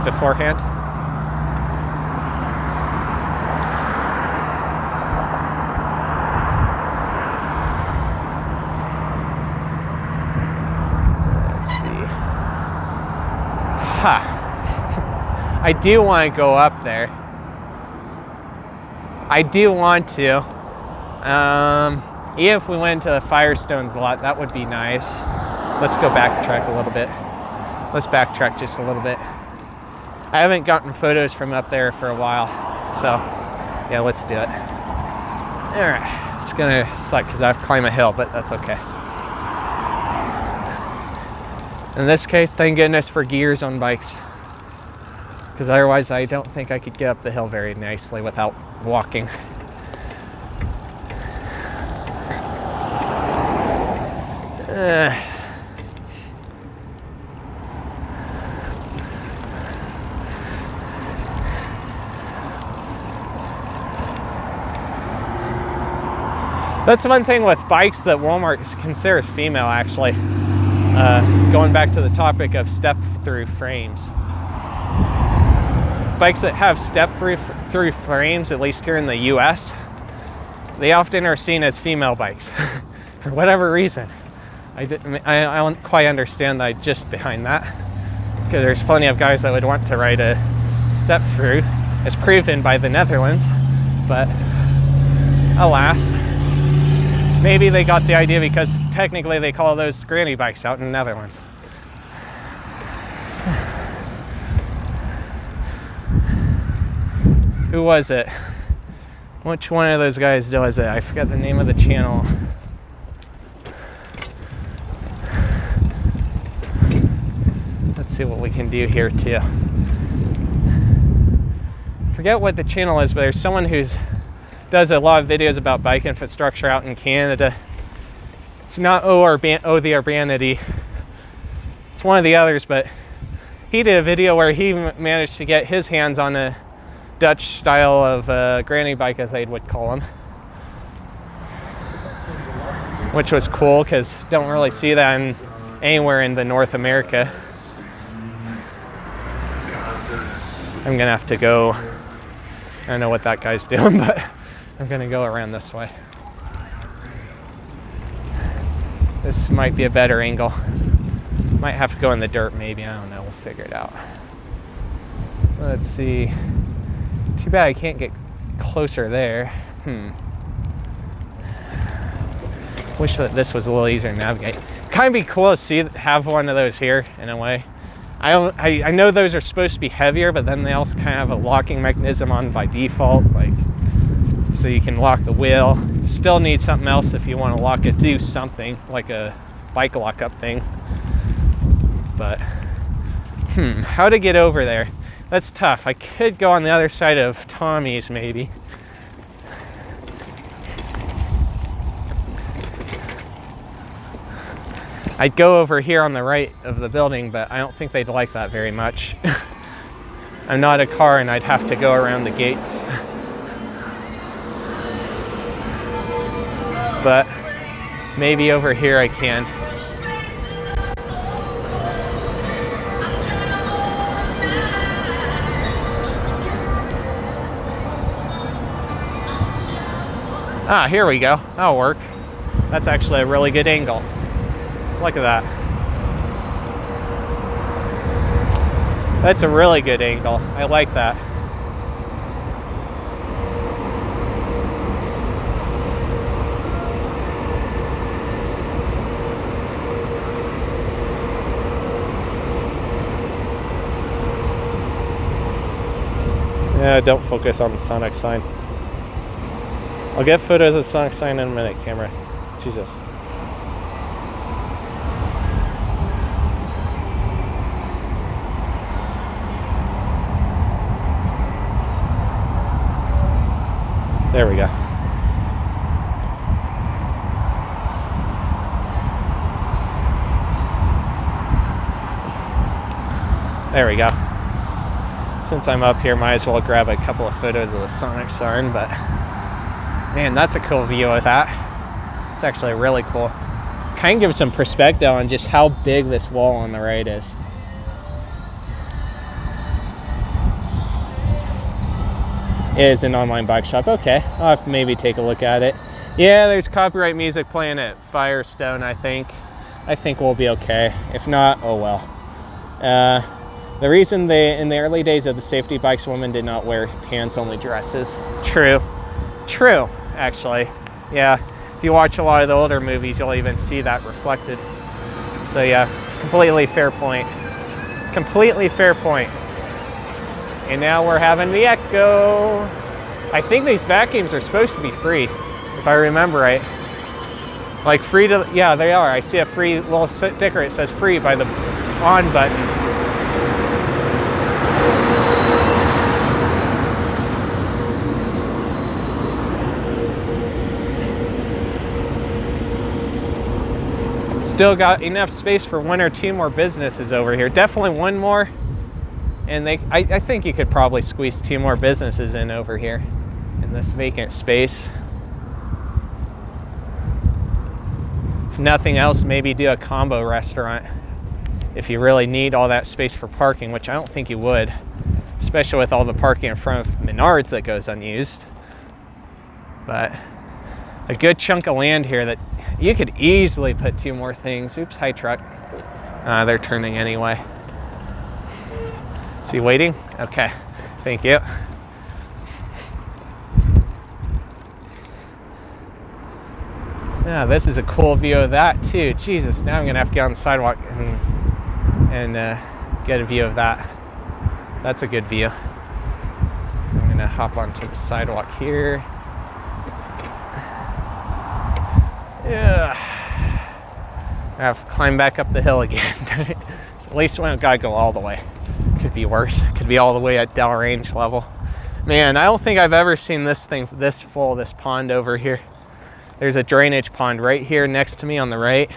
beforehand? Let's see. Ha! I do want to go up there. I do want to. If we went to the Firestones a lot, that would be nice. Let's go backtrack a little bit. Let's backtrack just a little bit. I haven't gotten photos from up there for a while, so yeah, let's do it. All right, it's gonna suck because I have to climb a hill, but that's okay. In this case, thank goodness for gears on bikes, because otherwise I don't think I could get up the hill very nicely without walking. That's one thing with bikes that Walmart considers female, actually. Going back to the topic of step-through frames. Bikes that have step-through frames, at least here in the US, they often are seen as female bikes for whatever reason. I don't quite understand the gist behind that, because there's plenty of guys that would want to ride a step-through, as proven by the Netherlands, but alas. Maybe they got the idea because technically they call those granny bikes out in the Netherlands. Who was it? Which one of those guys was it? I forget the name of the channel. Let's see what we can do here too. Forget what the channel is, but there's someone who's does a lot of videos about bike infrastructure out in Canada. It's not the Urbanity. It's one of the others, but he did a video where he managed to get his hands on a Dutch style of granny bike, as they would call them, which was cool because don't really see that anywhere in the North America. I'm gonna have to go. I don't know what that guy's doing, but I'm gonna go around this way. This might be a better angle. Might have to go in the dirt maybe, I don't know, we'll figure it out. Let's see. Too bad I can't get closer there. Wish that this was a little easier to navigate. Kind of be cool to have one of those here in a way. I know those are supposed to be heavier, but then they also kind of have a locking mechanism on by default, like so you can lock the wheel. Still need something else if you want to lock it, do something like a bike lockup thing. But how to get over there? That's tough. I could go on the other side of Tommy's maybe. I'd go over here on the right of the building, but I don't think they'd like that very much. I'm not a car and I'd have to go around the gates. But maybe over here I can. Ah, here we go. That'll work. That's actually a really good angle. Look at that. That's a really good angle. I like that. Yeah, don't focus on the Sonic sign. I'll get photos of the Sonic sign in a minute, camera. Jesus. There we go. There we go. Since I'm up here, might as well grab a couple of photos of the Sonic sign, but man, that's a cool view of that. It's actually really cool. Kind of gives some perspective on just how big this wall on the right is. It is an online bike shop. Okay, I'll have to maybe take a look at it. Yeah, there's copyright music playing at Firestone, I think. I think we'll be okay. If not, oh well. The reason in the early days of the safety bikes, women did not wear pants, only dresses. True, actually. Yeah, if you watch a lot of the older movies, you'll even see that reflected. So yeah, completely fair point. Completely fair point. And now we're having the echo. I think these vacuums are supposed to be free, if I remember right. Like free to, yeah, they are. I see a free little sticker. It says free by the on button. Still got enough space for one or two more businesses over here. Definitely one more. And I think you could probably squeeze two more businesses in over here in this vacant space. If nothing else, maybe do a combo restaurant if you really need all that space for parking, which I don't think you would, especially with all the parking in front of Menards that goes unused. But a good chunk of land here that you could easily put two more things. Oops, hi truck. They're turning anyway. Is he waiting? Okay, thank you. Yeah, this is a cool view of that too. Jesus, now I'm gonna have to get on the sidewalk and get a view of that. That's a good view. I'm gonna hop onto the sidewalk here. Yeah, I have to climb back up the hill again. At least we don't gotta go all the way. Could be worse. Could be all the way at Dell range level. Man, I don't think I've ever seen this thing this full, this pond over here. There's a drainage pond right here next to me on the right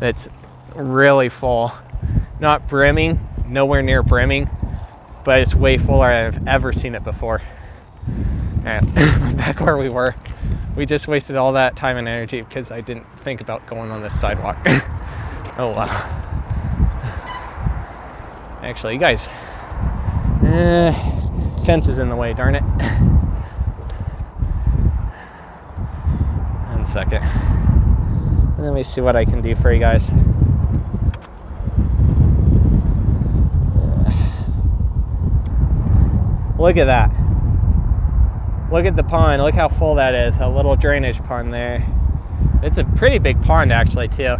that's really full. Not brimming, nowhere near brimming, but it's way fuller than I've ever seen it before. And back where we were. We just wasted all that time and energy because I didn't think about going on this sidewalk. Oh wow. Actually, you guys, fence is in the way, darn it. 1 second. Let me see what I can do for you guys. Look at that. Look at the pond. Look how full that is. A little drainage pond there. It's a pretty big pond actually too.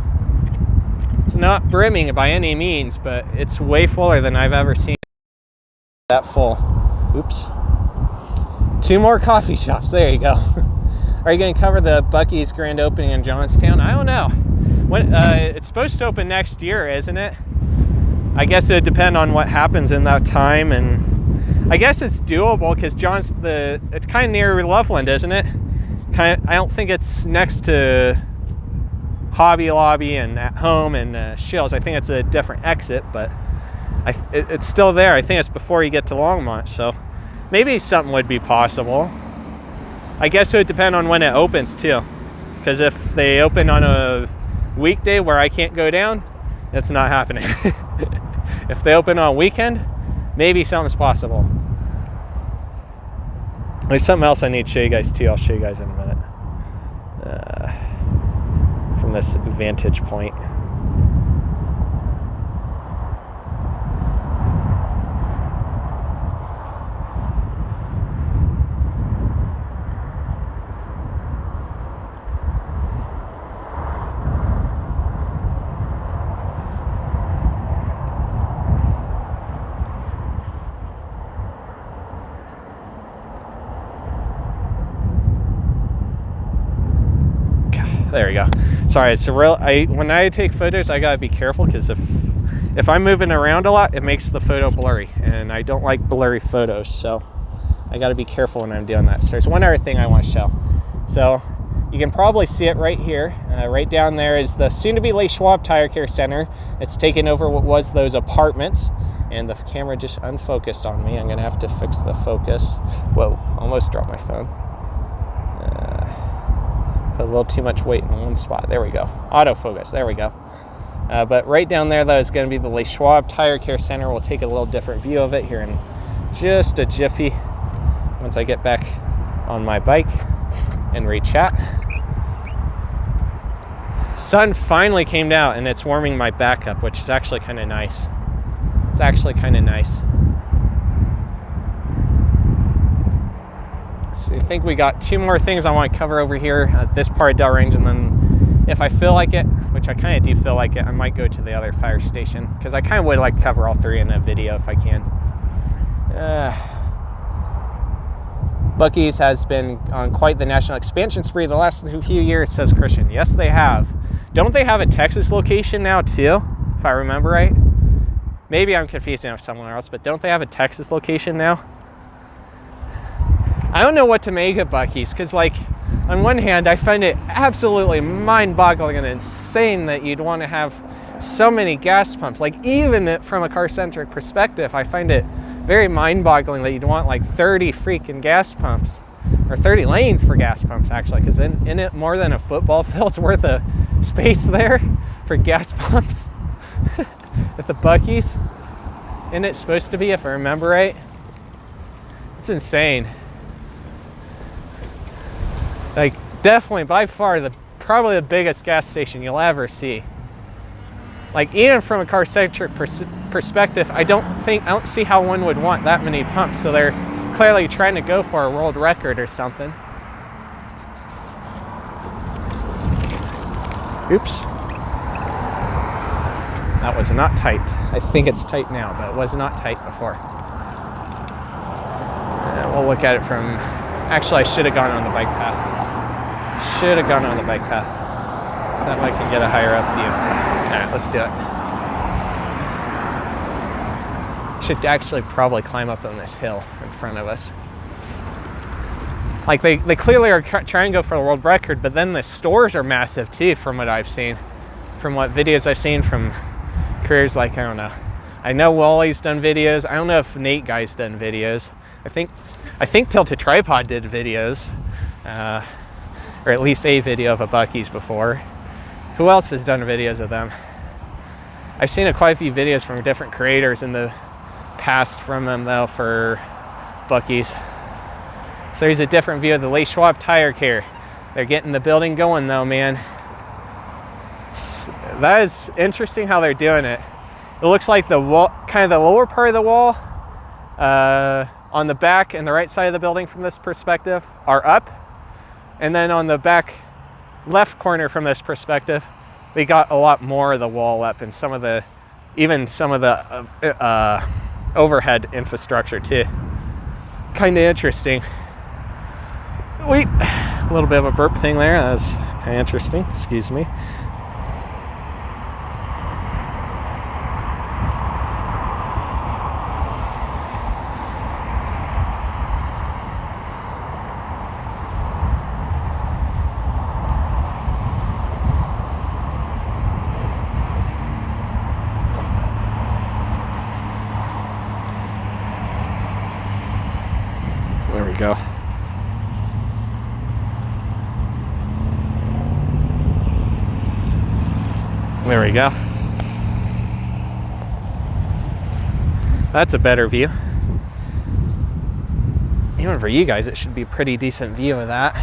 It's not brimming by any means, but it's way fuller than I've ever seen that full. Oops. 2 more coffee shops, there you go. Are you gonna cover the Buc-ee's grand opening in Johnstown? I don't know. When, it's supposed to open next year, isn't it? I guess it would depend on what happens in that time, and I guess it's doable because it's kind of near Loveland, isn't it? I don't think it's next to Hobby Lobby and At Home and Shills. I think it's a different exit, but it's still there. I think it's before you get to Longmont, so maybe something would be possible. I guess it would depend on when it opens too, because if they open on a weekday where I can't go down, it's not happening. If they open on a weekend, maybe something's possible. There's something else I need to show you guys too. I'll show you guys in a minute. From this vantage point. There we go. Sorry, it's a real. When I take photos, I gotta be careful because if I'm moving around a lot, it makes the photo blurry, and I don't like blurry photos. So I gotta be careful when I'm doing that. So there's one other thing I want to show. So you can probably see it right here. Right down there is the soon-to-be Les Schwab Tire Care Center. It's taken over what was those apartments, and the camera just unfocused on me. I'm gonna have to fix the focus. Whoa! Almost dropped my phone. Put a little too much weight in one spot. There we go. Autofocus. There we go. But right down there, though, is going to be the Les Schwab Tire Care Center. We'll take a little different view of it here in just a jiffy once I get back on my bike and re-chat. Sun finally came out, and it's warming my back up, which is actually kind of nice. It's actually kind of nice. So I think we got 2 more things I want to cover over here at this part of Dell Range, and then if I feel like it, which I kind of do feel like it, I might go to the other fire station because I kind of would like to cover all 3 in a video if I can. Buc-ee's has been on quite the national expansion spree the last few years, says Christian. Yes, they have. Don't they have a Texas location now too, if I remember right? Maybe I'm confusing it with someone else, but don't they have a Texas location now? I don't know what to make of Buc-ee's because, like, on one hand, I find it absolutely mind-boggling and insane that you'd want to have so many gas pumps. Like, even from a car-centric perspective, I find it very mind-boggling that you'd want like 30 freaking gas pumps, or 30 lanes for gas pumps, actually, because in it more than a football field's worth of space there for gas pumps at the Buc-ee's. Isn't it supposed to be, if I remember right? It's insane. Like, definitely by far probably the biggest gas station you'll ever see. Like, even from a car-centric perspective, I don't see how one would want that many pumps. So they're clearly trying to go for a world record or something. Oops. That was not tight. I think it's tight now, but it was not tight before. We'll look at it from... Actually, I should have gone on the bike path. Should have gone on the bike path. So that way I can get a higher up view. Alright, let's do it. Should actually probably climb up on this hill in front of us. Like, they clearly are trying to go for the world record, but then the stores are massive too, from what I've seen. From what videos I've seen from careers, like, I don't know. I know Wally's done videos. I don't know if Nate Guy's done videos. I think Tilted Tripod did videos. Or at least a video of a Buc-ee's before. Who else has done videos of them? I've seen quite a few videos from different creators in the past from them, though, for Buc-ee's. So here's a different view of the Les Schwab Tire Care. They're getting the building going, though, man. That is interesting how they're doing it. It looks like the wall, kind of the lower part of the wall, on the back and the right side of the building from this perspective are up. And then on the back left corner from this perspective, they got a lot more of the wall up and even some of the overhead infrastructure too. Kind of interesting. Wait, a little bit of a burp thing there. That was kind of interesting. Excuse me. There we go. There we go. That's a better view. Even for you guys, it should be a pretty decent view of that.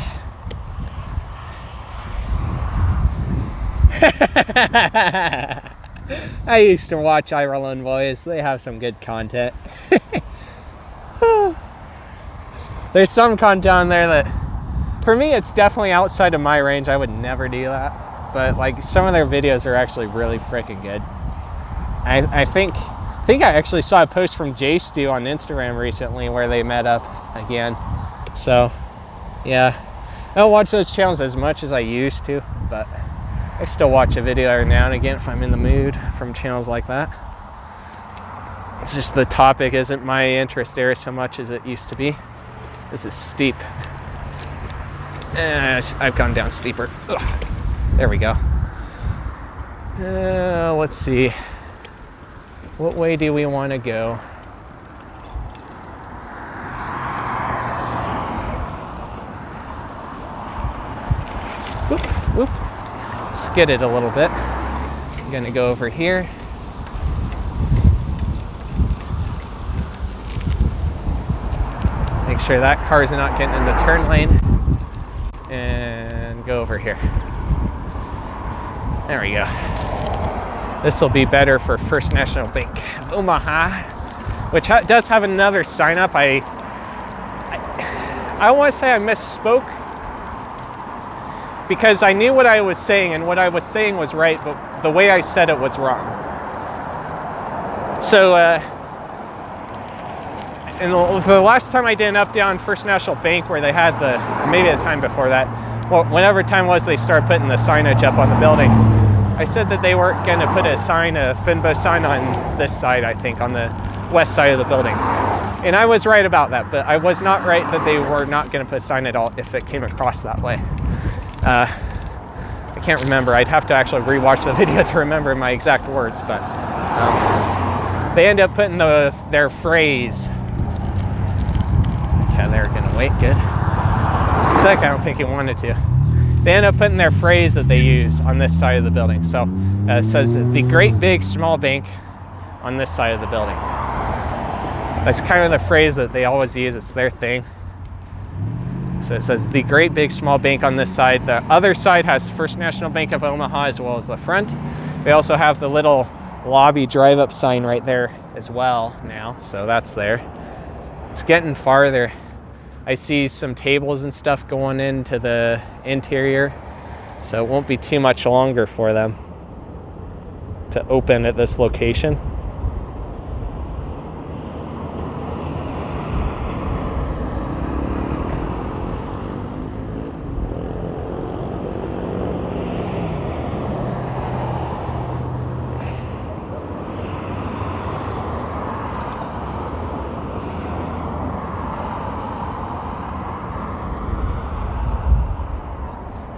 I used to watch Ireland Boys. They have some good content. There's some content on there that, for me, it's definitely outside of my range. I would never do that. But like some of their videos are actually really freaking good. I think I actually saw a post from J Stu on Instagram recently where they met up again. So yeah, I don't watch those channels as much as I used to, but I still watch a video every now and again if I'm in the mood from channels like that. It's just the topic isn't my interest area so much as it used to be. This is steep. I've gone down steeper. Ugh. There we go. Let's see. What way do we want to go? Whoop, whoop. Skid it a little bit. I'm going to go over here. Make sure that car's not getting in the turn lane. And go over here. There we go. This will be better for First National Bank of Omaha, which does have another sign up. I want to say I misspoke because I knew what I was saying, and what I was saying was right, but the way I said it was wrong. So, and the last time I did an up-down First National Bank where they had maybe the time before that, well, whenever time was they started putting the signage up on the building, I said that they weren't going to put a Finbo sign on this side, I think, on the west side of the building. And I was right about that, but I was not right that they were not going to put a sign at all if it came across that way. I can't remember. I'd have to actually rewatch the video to remember my exact words, but they end up putting their phrase. Okay, they're going to wait. Good. Second, I don't think he wanted to. They end up putting their phrase that they use on this side of the building. So it says the great big small bank on this side of the building. That's kind of the phrase that they always use. It's their thing. So it says the great big small bank on this side. The other side has First National Bank of Omaha as well as the front. We also have the little lobby drive-up sign right there as well now. So that's there. It's getting farther. I see some tables and stuff going into the interior, so it won't be too much longer for them to open at this location.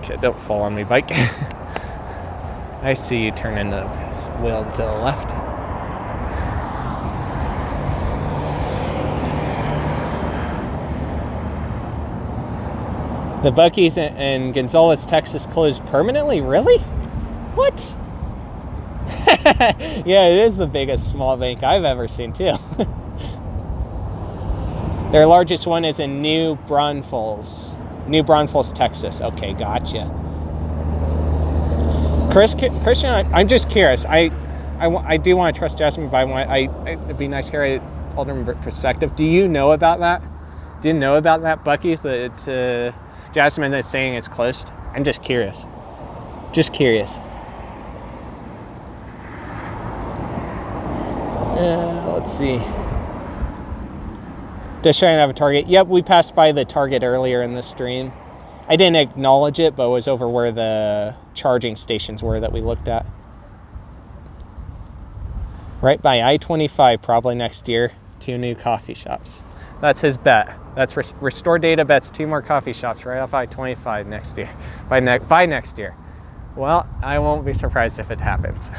Okay, don't fall on me, bike. I see you turning the wheel to the left. The Buc-ee's in Gonzales, Texas closed permanently? Really? What? Yeah, it is the biggest small bank I've ever seen too. Their largest one is in New Braunfels, Texas. Okay, gotcha. Christian, I'm just curious. I do want to trust Jasmine, but it'd be nice to hear a older perspective. Do you know about that? Do you know about that, Buc-ee's, that Jasmine is saying it's closed? I'm just curious. Just curious. Let's see. Does Cheyenne have a Target? Yep, we passed by the Target earlier in the stream. I didn't acknowledge it, but it was over where the charging stations were that we looked at. Right by I-25, probably next year, 2 new coffee shops. That's his bet. That's Restore Data bets 2 more coffee shops right off I-25 next year. By next year. Well, I won't be surprised if it happens.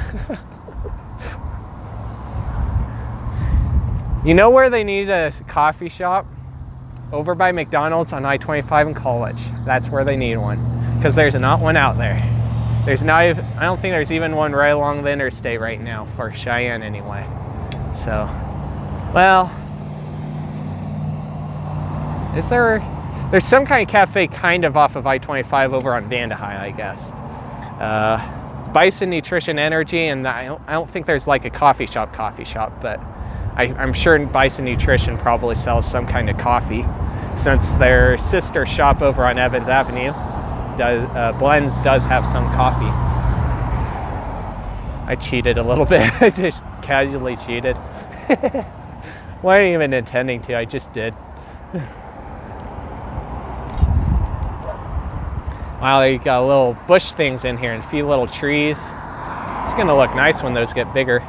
You know where they need a coffee shop? Over by McDonald's on I-25 in College. That's where they need one. Because there's not one out there. There's not even, I don't think there's even one right along the interstate right now for Cheyenne anyway. So, well, is there, there's some kind of cafe kind of off of I-25 over on Vandehigh, I guess. Bison Nutrition Energy, and I don't think there's like a coffee shop, but I'm sure Bison Nutrition probably sells some kind of coffee, since their sister shop over on Evans Avenue, Blends, does have some coffee. I cheated a little bit. I just casually cheated. Wasn't even intending to, I just did. Wow, they got little bush things in here and a few little trees. It's gonna look nice when those get bigger.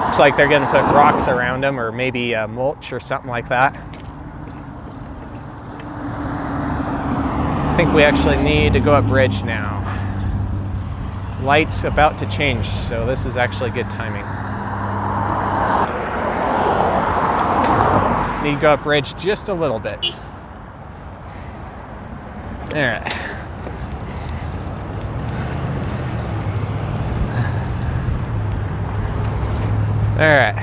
Looks like they're gonna put rocks around them, or maybe mulch or something like that. I think we actually need to go up bridge now. Light's about to change, so this is actually good timing. Need to go up bridge just a little bit. All right. All right.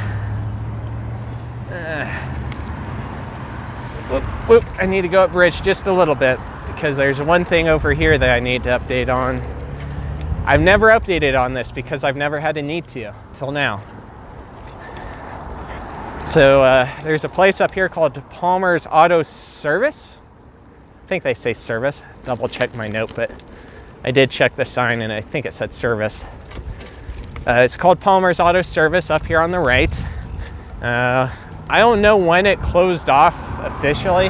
Whoop, I need to go up bridge just a little bit because there's one thing over here that I need to update on. I've never updated on this because I've never had a need to till now. So there's a place up here called Palmer's Auto Service. I think they say service. Double check my note, but I did check the sign and I think it said service. It's called Palmer's Auto Service up here on the right. I don't know when it closed off officially.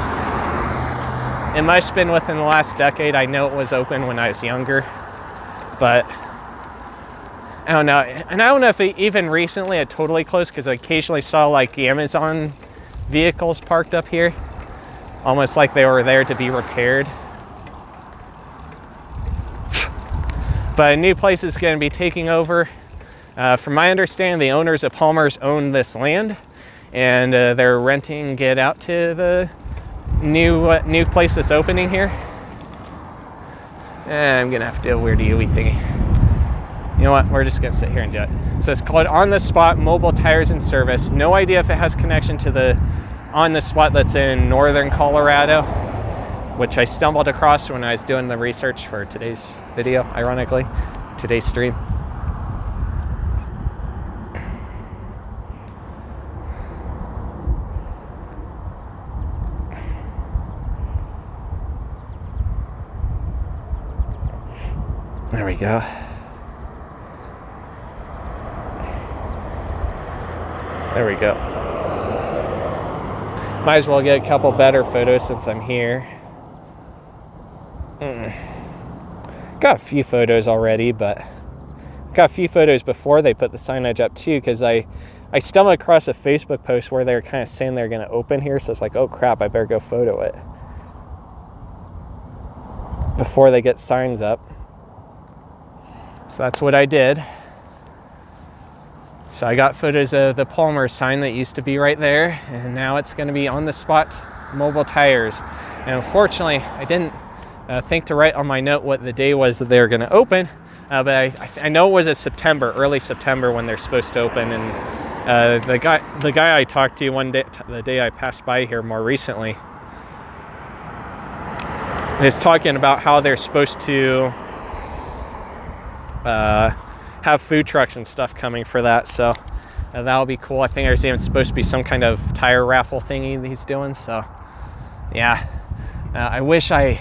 It must have been within the last decade. I know it was open when I was younger, but I don't know. And I don't know if it even recently it totally closed, because I occasionally saw like Amazon vehicles parked up here, almost like they were there to be repaired. But a new place is going to be taking over. From my understanding, the owners of Palmer's own this land, and they're renting it out to the new place that's opening here. I'm gonna have to do a weird UE thingy. You know what? We're just gonna sit here and do it. So it's called On the Spot Mobile Tires and Service. No idea if it has connection to the On the Spot that's in northern Colorado, which I stumbled across when I was doing the research for today's video, ironically, today's stream. There we go. There we go. Might as well get a couple better photos since I'm here. Got a few photos already, but got a few photos before they put the signage up too, because I stumbled across a Facebook post where they're kind of saying they're going to open here, so it's like, oh crap, I better go photo it before they get signs up. So that's what I did. So I got photos of the Palmer sign that used to be right there, and now it's going to be On the Spot Mobile Tires. And unfortunately, I didn't think to write on my note what the day was that they were going to open, but I know it was in September, early September, when they're supposed to open. And the guy I talked to one day, the day I passed by here more recently, is talking about how they're supposed to have food trucks and stuff coming for that, so that'll be cool. I think there's even supposed to be some kind of tire raffle thingy that he's doing, so yeah. I wish I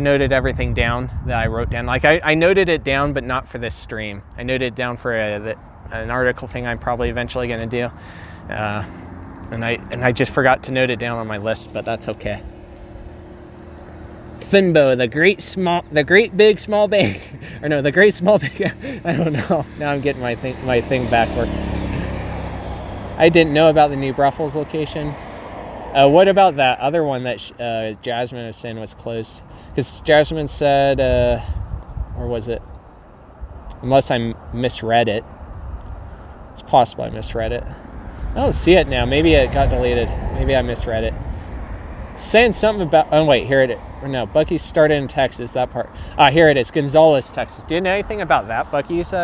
noted everything down that I wrote down. Like I noted it down, but not for this stream. I noted it down for an article thing I'm probably eventually going to do. And I just forgot to note it down on my list, but that's okay. Finbo, the great big small big, or no, the great small big. I don't know. Now I'm getting my thing backwards. I didn't know about the New Brussels location. What about that other one that Jasmine was saying was closed? Because Jasmine said, or was it? Unless I misread it. It's possible I misread it. I don't see it now. Maybe it got deleted. Maybe I misread it. Saying something about, oh wait, here it is. No, Bucky's started in Texas, that part. Here it is, Gonzales, Texas. Do you know anything about that, Bucky's,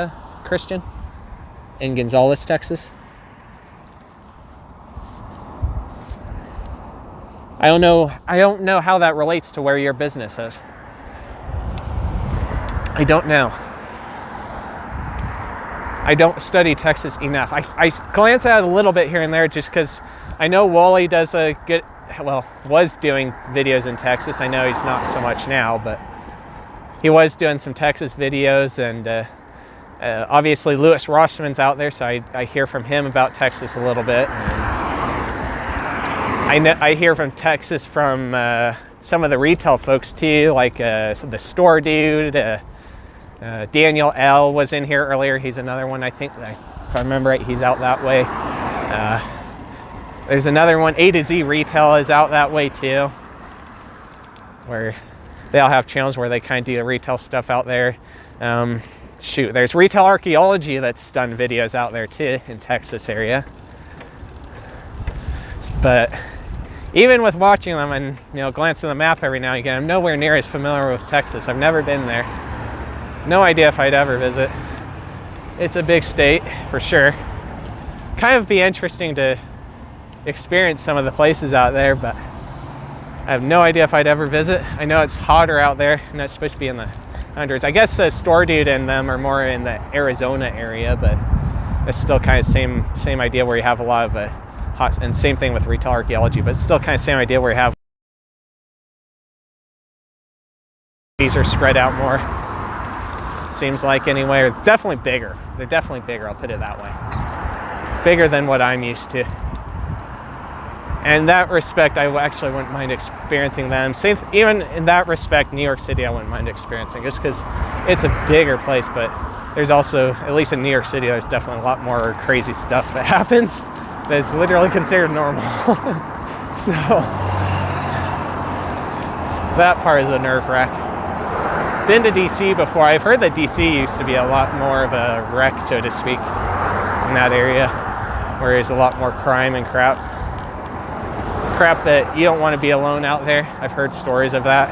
Christian? In Gonzales, Texas? I don't know how that relates to where your business is. I don't know. I don't study Texas enough. I glance at it a little bit here and there just because I know Wally does was doing videos in Texas. I know he's not so much now, but he was doing some Texas videos, and obviously Lewis Rossman's out there, so I hear from him about Texas a little bit. I hear from Texas from some of the retail folks too, like the store dude. Daniel L was in here earlier. He's another one, I think, if I remember right, he's out that way. There's another one, A to Z Retail is out that way too, where they all have channels where they kind of do the retail stuff out there. There's Retail Archaeology that's done videos out there too in Texas area. But even with watching them and glancing at the map every now and again, I'm nowhere near as familiar with Texas. I've never been there. No idea if I'd ever visit. It's a big state for sure. Kind of be interesting to experience some of the places out there, but I have no idea if I'd ever visit. I know it's hotter out there, and it's supposed to be in the hundreds. I guess the Store Dude and them are more in the Arizona area, but it's still kind of same idea where you have a lot of hot, and same thing with Retail Archaeology, but it's still kind of same idea where you have these are spread out more. Seems like anyway, or definitely bigger. They're definitely bigger, I'll put it that way. Bigger than what I'm used to. And in that respect, I actually wouldn't mind experiencing them. Even in that respect, New York City, I wouldn't mind experiencing, just because it's a bigger place, but there's also, at least in New York City, there's definitely a lot more crazy stuff that happens that is literally considered normal. So, that part is a nerve wrack. Been to DC before. I've heard that DC used to be a lot more of a wreck, so to speak, in that area, where there's a lot more crime and crap that you don't want to be alone out there. I've heard stories of that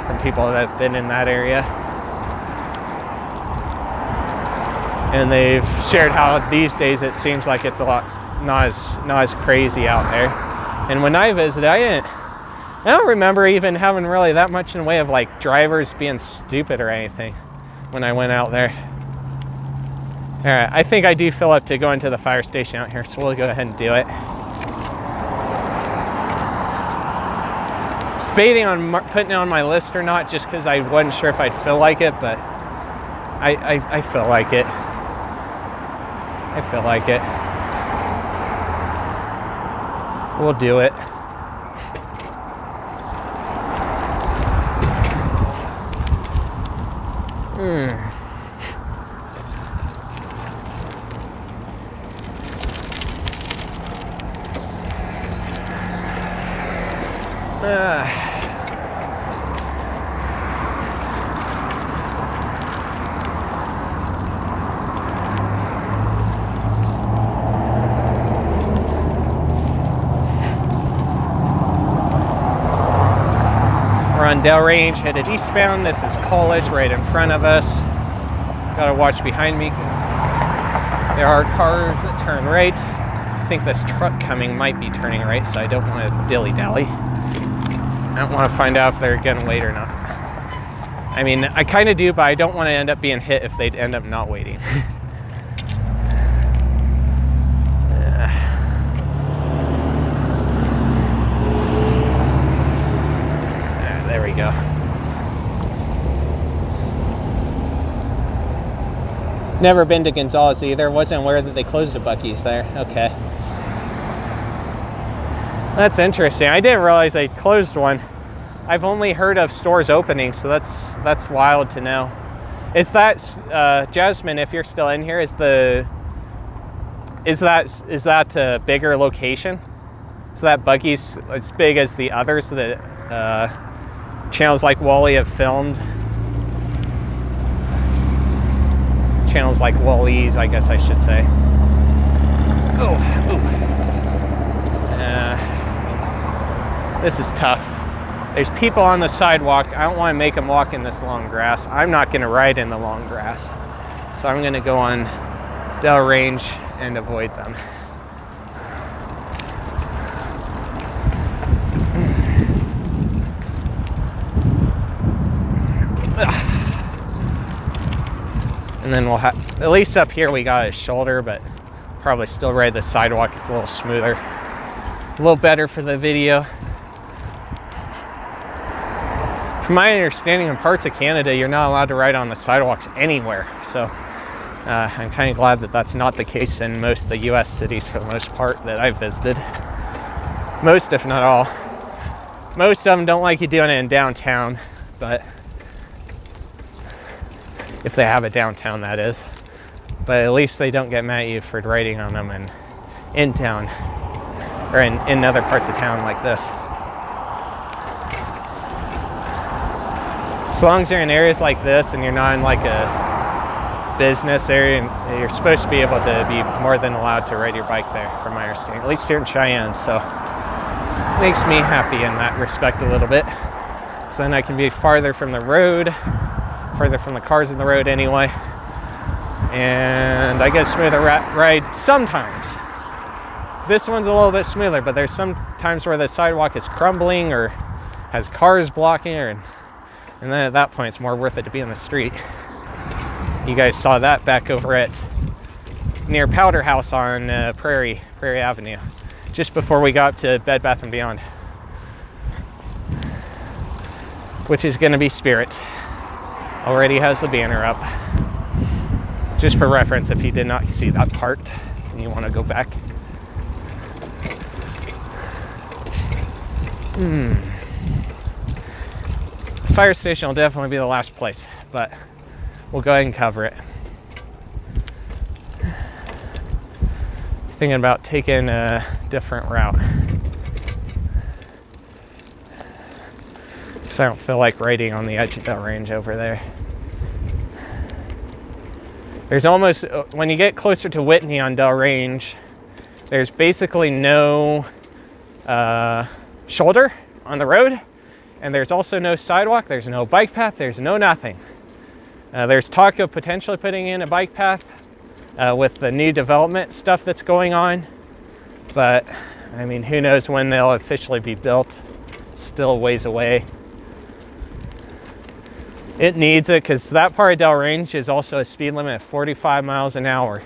from people that have been in that area, and they've shared how these days it seems like it's a lot not as crazy out there. And when I visited, I don't remember even having really that much in the way of like drivers being stupid or anything when I went out there. All right, I think I do fill up to go into the fire station out here, so we'll go ahead and do it. Debating on putting it on my list or not, just because I wasn't sure if I'd feel like it, but I feel like it. I feel like it. We'll do it. We're on Dell Range, headed eastbound. This is College right in front of us. Gotta watch behind me because there are cars that turn right. I think this truck coming might be turning right, so I don't want to dilly-dally. I don't want to find out if they're gonna wait or not. I mean, I kind of do, but I don't want to end up being hit if they end up not waiting. There we go. Never been to Gonzales either. Wasn't aware that they closed a Buc-ee's there. Okay. That's interesting. I didn't realize they closed one. I've only heard of stores opening, so that's wild to know. Is that Jasmine? If you're still in here, is that a bigger location? So that Buc-ee's as big as the others that channels like Wally have filmed. Channels like Wally's, I guess I should say. Oh, this is tough. There's people on the sidewalk. I don't want to make them walk in this long grass. I'm not going to ride in the long grass. So I'm going to go on Dell Range and avoid them. And then we'll have, at least up here we got a shoulder, but probably still ride the sidewalk. It's a little smoother, a little better for the video. From my understanding, in parts of Canada, you're not allowed to ride on the sidewalks anywhere. So I'm kind of glad that that's not the case in most of the US cities for the most part that I've visited. Most, if not all. Most of them don't like you doing it in downtown, but if they have a downtown, that is. But at least they don't get mad at you for riding on them in town or in other parts of town like this. As long as you're in areas like this and you're not in like a business area, and you're supposed to be able to be more than allowed to ride your bike there, from my understanding. At least here in Cheyenne, so makes me happy in that respect a little bit. So then I can be farther from the road, further from the cars in the road anyway, and I get a smoother ride sometimes. This one's a little bit smoother, but there's some times where the sidewalk is crumbling or has cars blocking her, and then at that point it's more worth it to be on the street. You guys saw that back over at near Powder House on Prairie Avenue, just before we got to Bed Bath & Beyond, which is going to be Spirit. Already has the banner up. Just for reference, if you did not see that part and you want to go back. The fire station will definitely be the last place, but we'll go ahead and cover it. Thinking about taking a different route, because I don't feel like riding on the edge of that range over there. There's almost, when you get closer to Whitney on Dell Range, there's basically no shoulder on the road, and there's also no sidewalk, there's no bike path, there's no nothing. There's talk of potentially putting in a bike path with the new development stuff that's going on, but I mean, who knows when they'll officially be built. It's still a ways away. It needs it, because that part of Dell Range is also a speed limit of 45 miles an hour.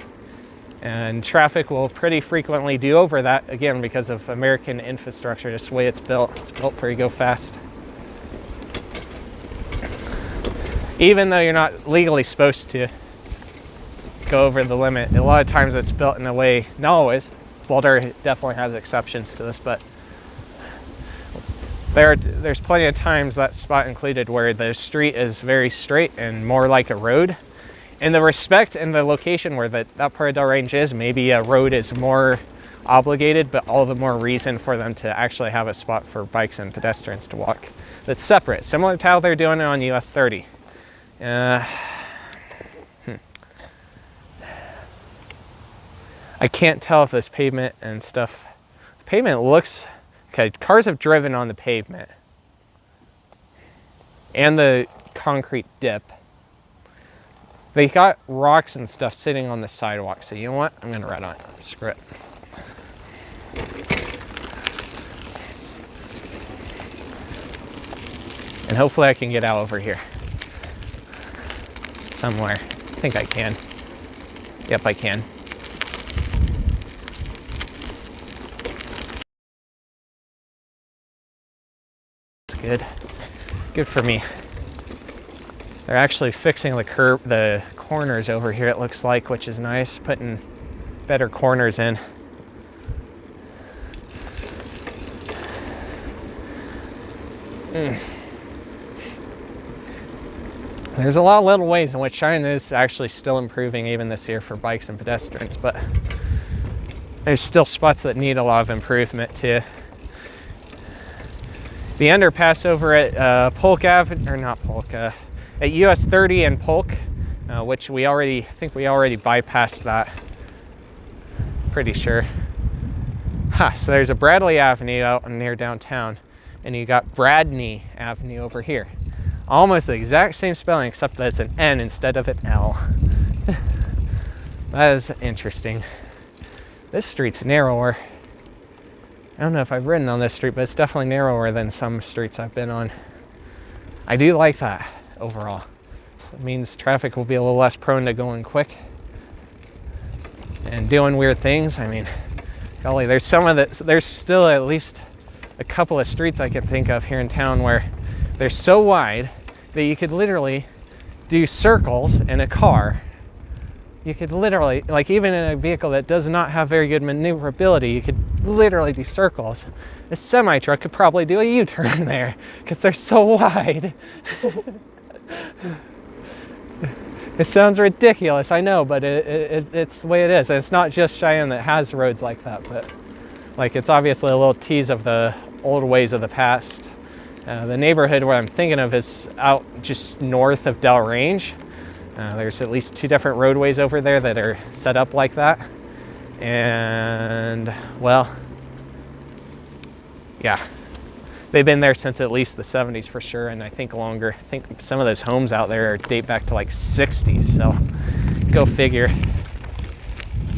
And traffic will pretty frequently do over that, again, because of American infrastructure, just the way it's built. It's built for you to go fast. Even though you're not legally supposed to go over the limit, a lot of times it's built in a way, not always, Boulder definitely has exceptions to this, but there's plenty of times, that spot included, where the street is very straight and more like a road. In the respect and the location where that part of Dell Range is, maybe a road is more obligated, but all the more reason for them to actually have a spot for bikes and pedestrians to walk that's separate, similar to how they're doing it on US 30. I can't tell if this pavement and stuff, the pavement looks, okay, cars have driven on the pavement and the concrete dip. They got rocks and stuff sitting on the sidewalk, so you know what? I'm gonna ride on it. Screw it. And hopefully I can get out over here somewhere. I think I can. Yep, I can. It's good. Good for me. They're actually fixing the corners over here, it looks like, which is nice, putting better corners in. There's a lot of little ways in which Cheyenne is actually still improving even this year for bikes and pedestrians, but there's still spots that need a lot of improvement too. The underpass over at Polk Avenue, or not Polk, at US 30 and Polk, which I think we already bypassed that. Pretty sure. So there's a Bradley Avenue out near downtown, and you got Bradney Avenue over here. Almost the exact same spelling, except that it's an N instead of an L. That is interesting. This street's narrower. I don't know if I've ridden on this street, but it's definitely narrower than some streets I've been on. I do like that overall. So it means traffic will be a little less prone to going quick and doing weird things. I mean, golly, there's still at least a couple of streets I can think of here in town where they're so wide that you could literally do circles in a car. You could literally, like even in a vehicle that does not have very good maneuverability, you could literally do circles. A semi-truck could probably do a U-turn there because they're so wide. It sounds ridiculous, I know, but it's the way it is. And it's not just Cheyenne that has roads like that, but like it's obviously a little tease of the old ways of the past. The neighborhood where I'm thinking of is out just north of Dell Range. There's at least 2 different roadways over there that are set up like that. And, well, yeah, they've been there since at least the 70s for sure, and I think longer. I think some of those homes out there date back to like 60s, so go figure.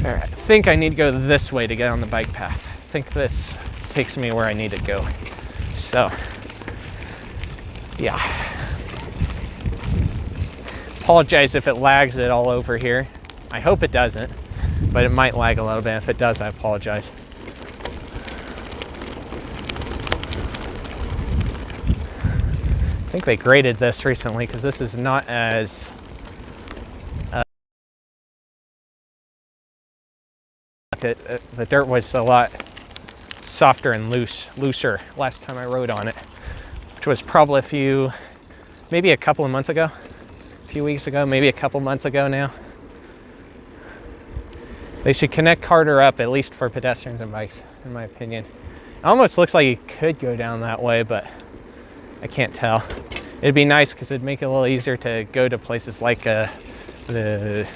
All right, I think I need to go this way to get on the bike path. I think this takes me where I need to go. So, yeah. Apologize if it lags it all over here. I hope it doesn't, but it might lag a little bit. If it does, I apologize. I think they graded this recently because this is not as the dirt was a lot softer and looser last time I rode on it, which was probably maybe a couple of months ago. Few weeks ago, maybe a couple months ago now. They should connect Carter up at least for pedestrians and bikes, in my opinion. It almost looks like you could go down that way, but I can't tell. It'd be nice because it'd make it a little easier to go to places like the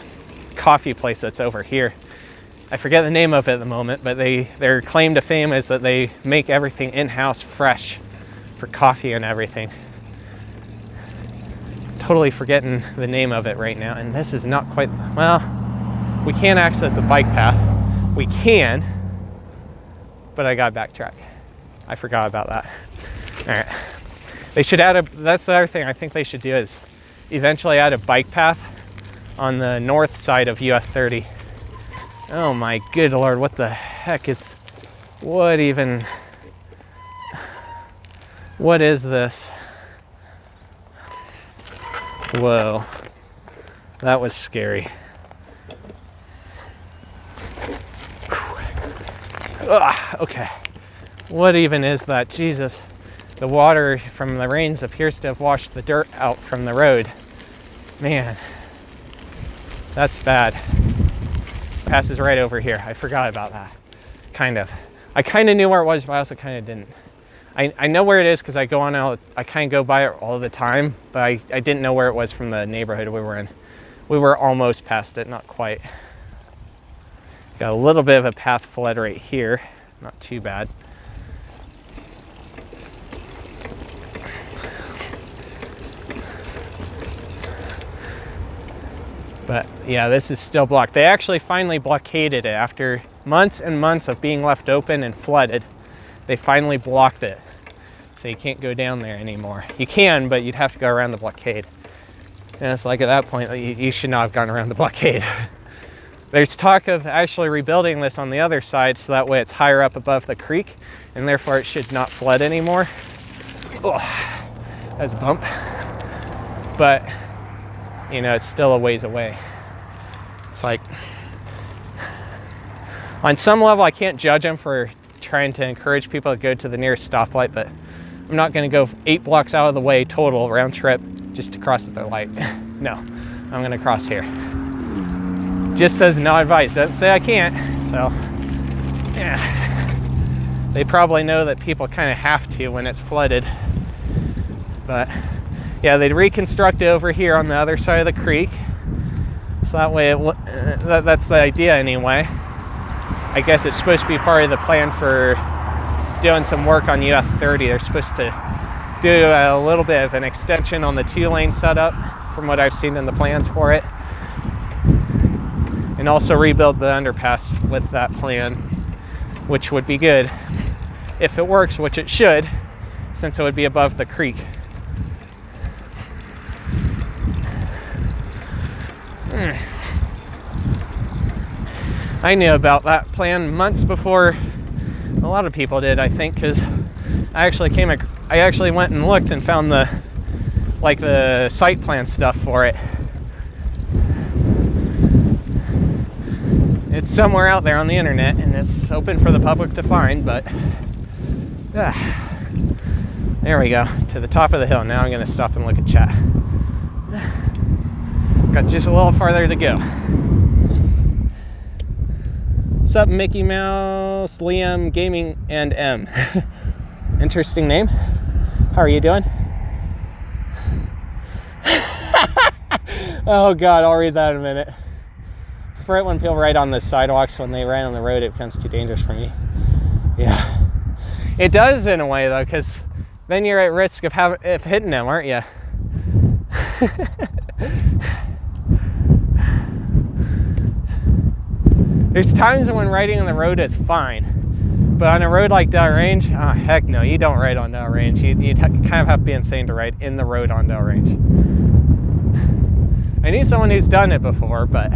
coffee place that's over here. I forget the name of it at the moment, but their claim to fame is that they make everything in-house fresh for coffee and everything. Totally forgetting the name of it right now, and this is not quite, well, we can't access the bike path. We can, but I got backtrack. I forgot about that. All right, they should that's the other thing I think they should do is eventually add a bike path on the north side of US 30. Oh my good Lord, what the heck is, what is this? Whoa, that was scary. Ugh, okay, what even is that? Jesus, the water from the rains appears to have washed the dirt out from the road. Man, that's bad. Passes right over here. I forgot about that. Kind of. I kind of knew where it was, but I also kind of didn't. I know where it is because I go on out, I kind of go by it all the time, but I didn't know where it was from the neighborhood we were in. We were almost past it, not quite. Got a little bit of a path flood right here, not too bad. But yeah, this is still blocked. They actually finally blockaded it after months and months of being left open and flooded. They finally blocked it. So you can't go down there anymore. You can, but you'd have to go around the blockade. And it's like at that point, you should not have gone around the blockade. There's talk of actually rebuilding this on the other side so that way it's higher up above the creek and therefore it should not flood anymore. Ugh. as a bump, but you know, it's still a ways away. It's like, on some level, I can't judge them for trying to encourage people to go to the nearest stoplight, but I'm not going to go 8 blocks out of the way total round trip just to cross at the light. No, I'm going to cross here. Just says no advice, doesn't say I can't. So yeah, they probably know that people kind of have to when it's flooded. But yeah, they'd reconstruct it over here on the other side of the creek, so that way that's the idea anyway. I guess it's supposed to be part of the plan for doing some work on US 30. They're supposed to do a little bit of an extension on the 2-lane setup from what I've seen in the plans for it, and also rebuild the underpass with that plan, which would be good if it works, which it should, since it would be above the creek. I knew about that plan months before a lot of people did, I think, because I actually went and looked and found the site plan stuff for it. It's somewhere out there on the internet, and it's open for the public to find, but there we go, to the top of the hill. Now I'm going to stop and look at chat. Got just a little farther to go. What's up, Mickey Mouse, Liam, Gaming, and M? Interesting name. How are you doing? Oh God, I'll read that in a minute. Prefer it when people ride on the sidewalks. When they ride on the road, it becomes too dangerous for me. Yeah, it does in a way though, because then you're at risk of hitting them, aren't you? There's times when riding on the road is fine, but on a road like Dell Range, oh heck no, you don't ride on Dell Range. You kind of have to be insane to ride in the road on Dell Range. I need someone who's done it before, but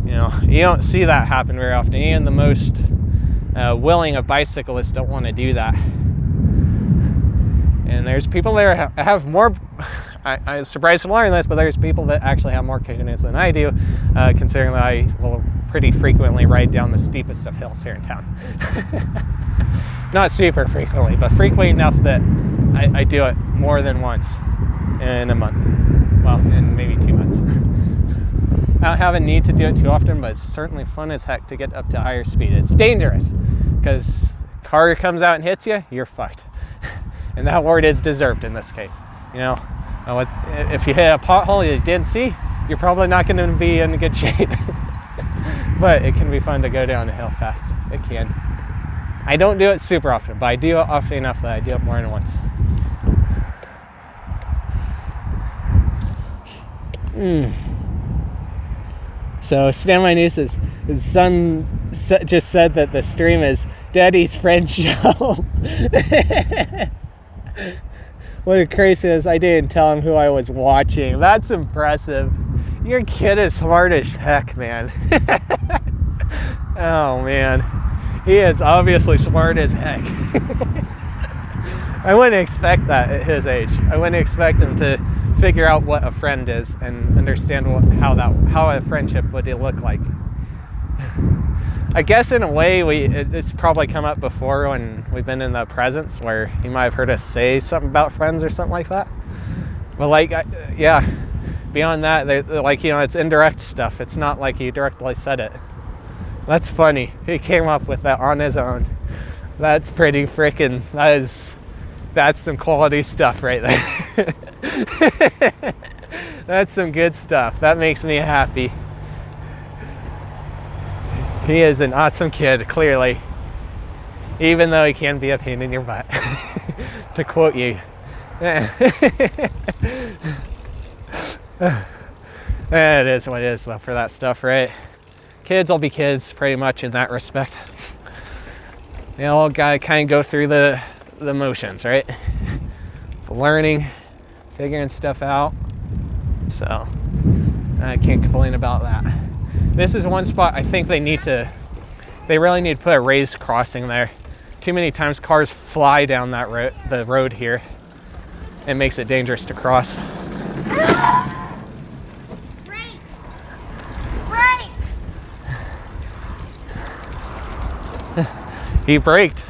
you know, you don't see that happen very often. Even the most willing of bicyclists don't want to do that. And there's people there have more. I was surprised to learn this, but there's people that actually have more cojones than I do, considering that I will pretty frequently ride down the steepest of hills here in town. Not super frequently, but frequently enough that I do it more than once in a month. Well, in maybe 2 months. I don't have a need to do it too often, but it's certainly fun as heck to get up to higher speed. It's dangerous, because car comes out and hits you, you're fucked. And that word is deserved in this case. You know, if you hit a pothole you didn't see, you're probably not going to be in good shape. But it can be fun to go down a hill fast. It can. I don't do it super often, but I do it often enough that I do it more than once. So Stand By News says his son just said that the stream is Daddy's friend show. What crazy is, I didn't tell him who I was watching. That's impressive. Your kid is smart as heck, man. Oh man, he is obviously smart as heck. I wouldn't expect that at his age. I wouldn't expect him to figure out what a friend is and understand how a friendship would look like. I guess in a way it's probably come up before when we've been in the presence where he might have heard us say something about friends or something like that. But like, yeah, beyond that, like, you know, it's indirect stuff. It's not like he directly said it. That's funny. He came up with that on his own. That's pretty freaking, that's some quality stuff right there. That's some good stuff. That makes me happy. He is an awesome kid, clearly. Even though he can be a pain in your butt. To quote you. It is what it is, though, for that stuff, right? Kids will be kids, pretty much, in that respect. They all gotta kind of go through the motions, right? Learning, figuring stuff out. So, I can't complain about that. This is one spot I think they really need to put a raised crossing there. Too many times cars fly down that the road here. it makes it dangerous to cross. Brake! Brake! He braked.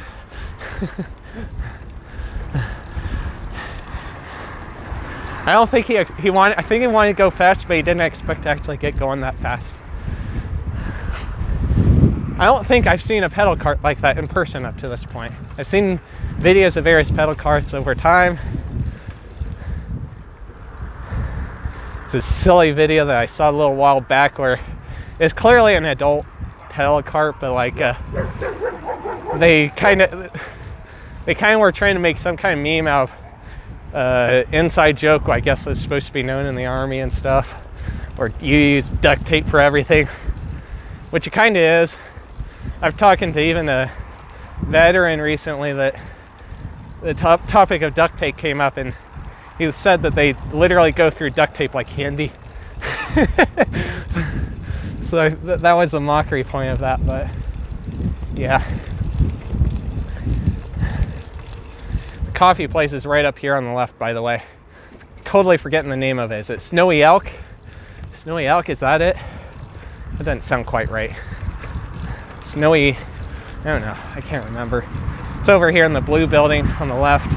I don't think he wanted. I think he wanted to go fast, but he didn't expect to actually get going that fast. I don't think I've seen a pedal cart like that in person up to this point. I've seen videos of various pedal carts over time. It's a silly video that I saw a little while back where it's clearly an adult pedal cart, but like they kind of were trying to make some kind of meme out of inside joke, I guess that's supposed to be known in the Army and stuff, or you use duct tape for everything, which it kind of is. I've talking to even a veteran recently that the topic of duct tape came up, and he said that they literally go through duct tape like candy. So that was the mockery point of that, but yeah. The coffee place is right up here on the left, by the way. Totally forgetting the name of it. Is it Snowy Elk? Snowy Elk, is that it? That doesn't sound quite right. Snowy, I don't know, I can't remember. It's over here in the blue building on the left,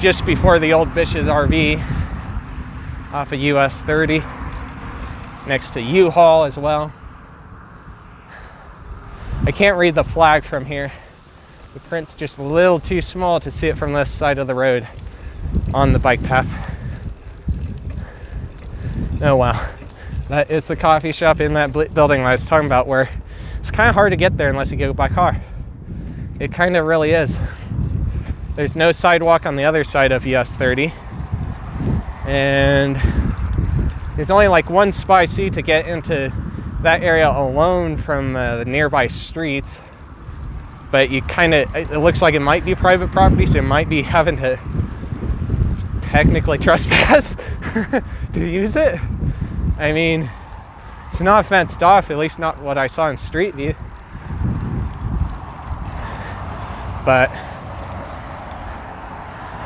just before the old Bish's RV off of US 30, next to U-Haul as well. I can't read the flag from here. The print's just a little too small to see it from this side of the road on the bike path. Oh wow, that is the coffee shop in that building I was talking about, where it's kind of hard to get there unless you go by car. It kind of really is. There's no sidewalk on the other side of US 30, and there's only like one spot I see to get into that area alone from the nearby streets. But you kind of, it looks like it might be private property, so you might be having to technically trespass to use it. I mean, it's not fenced off, at least not what I saw in Street View. But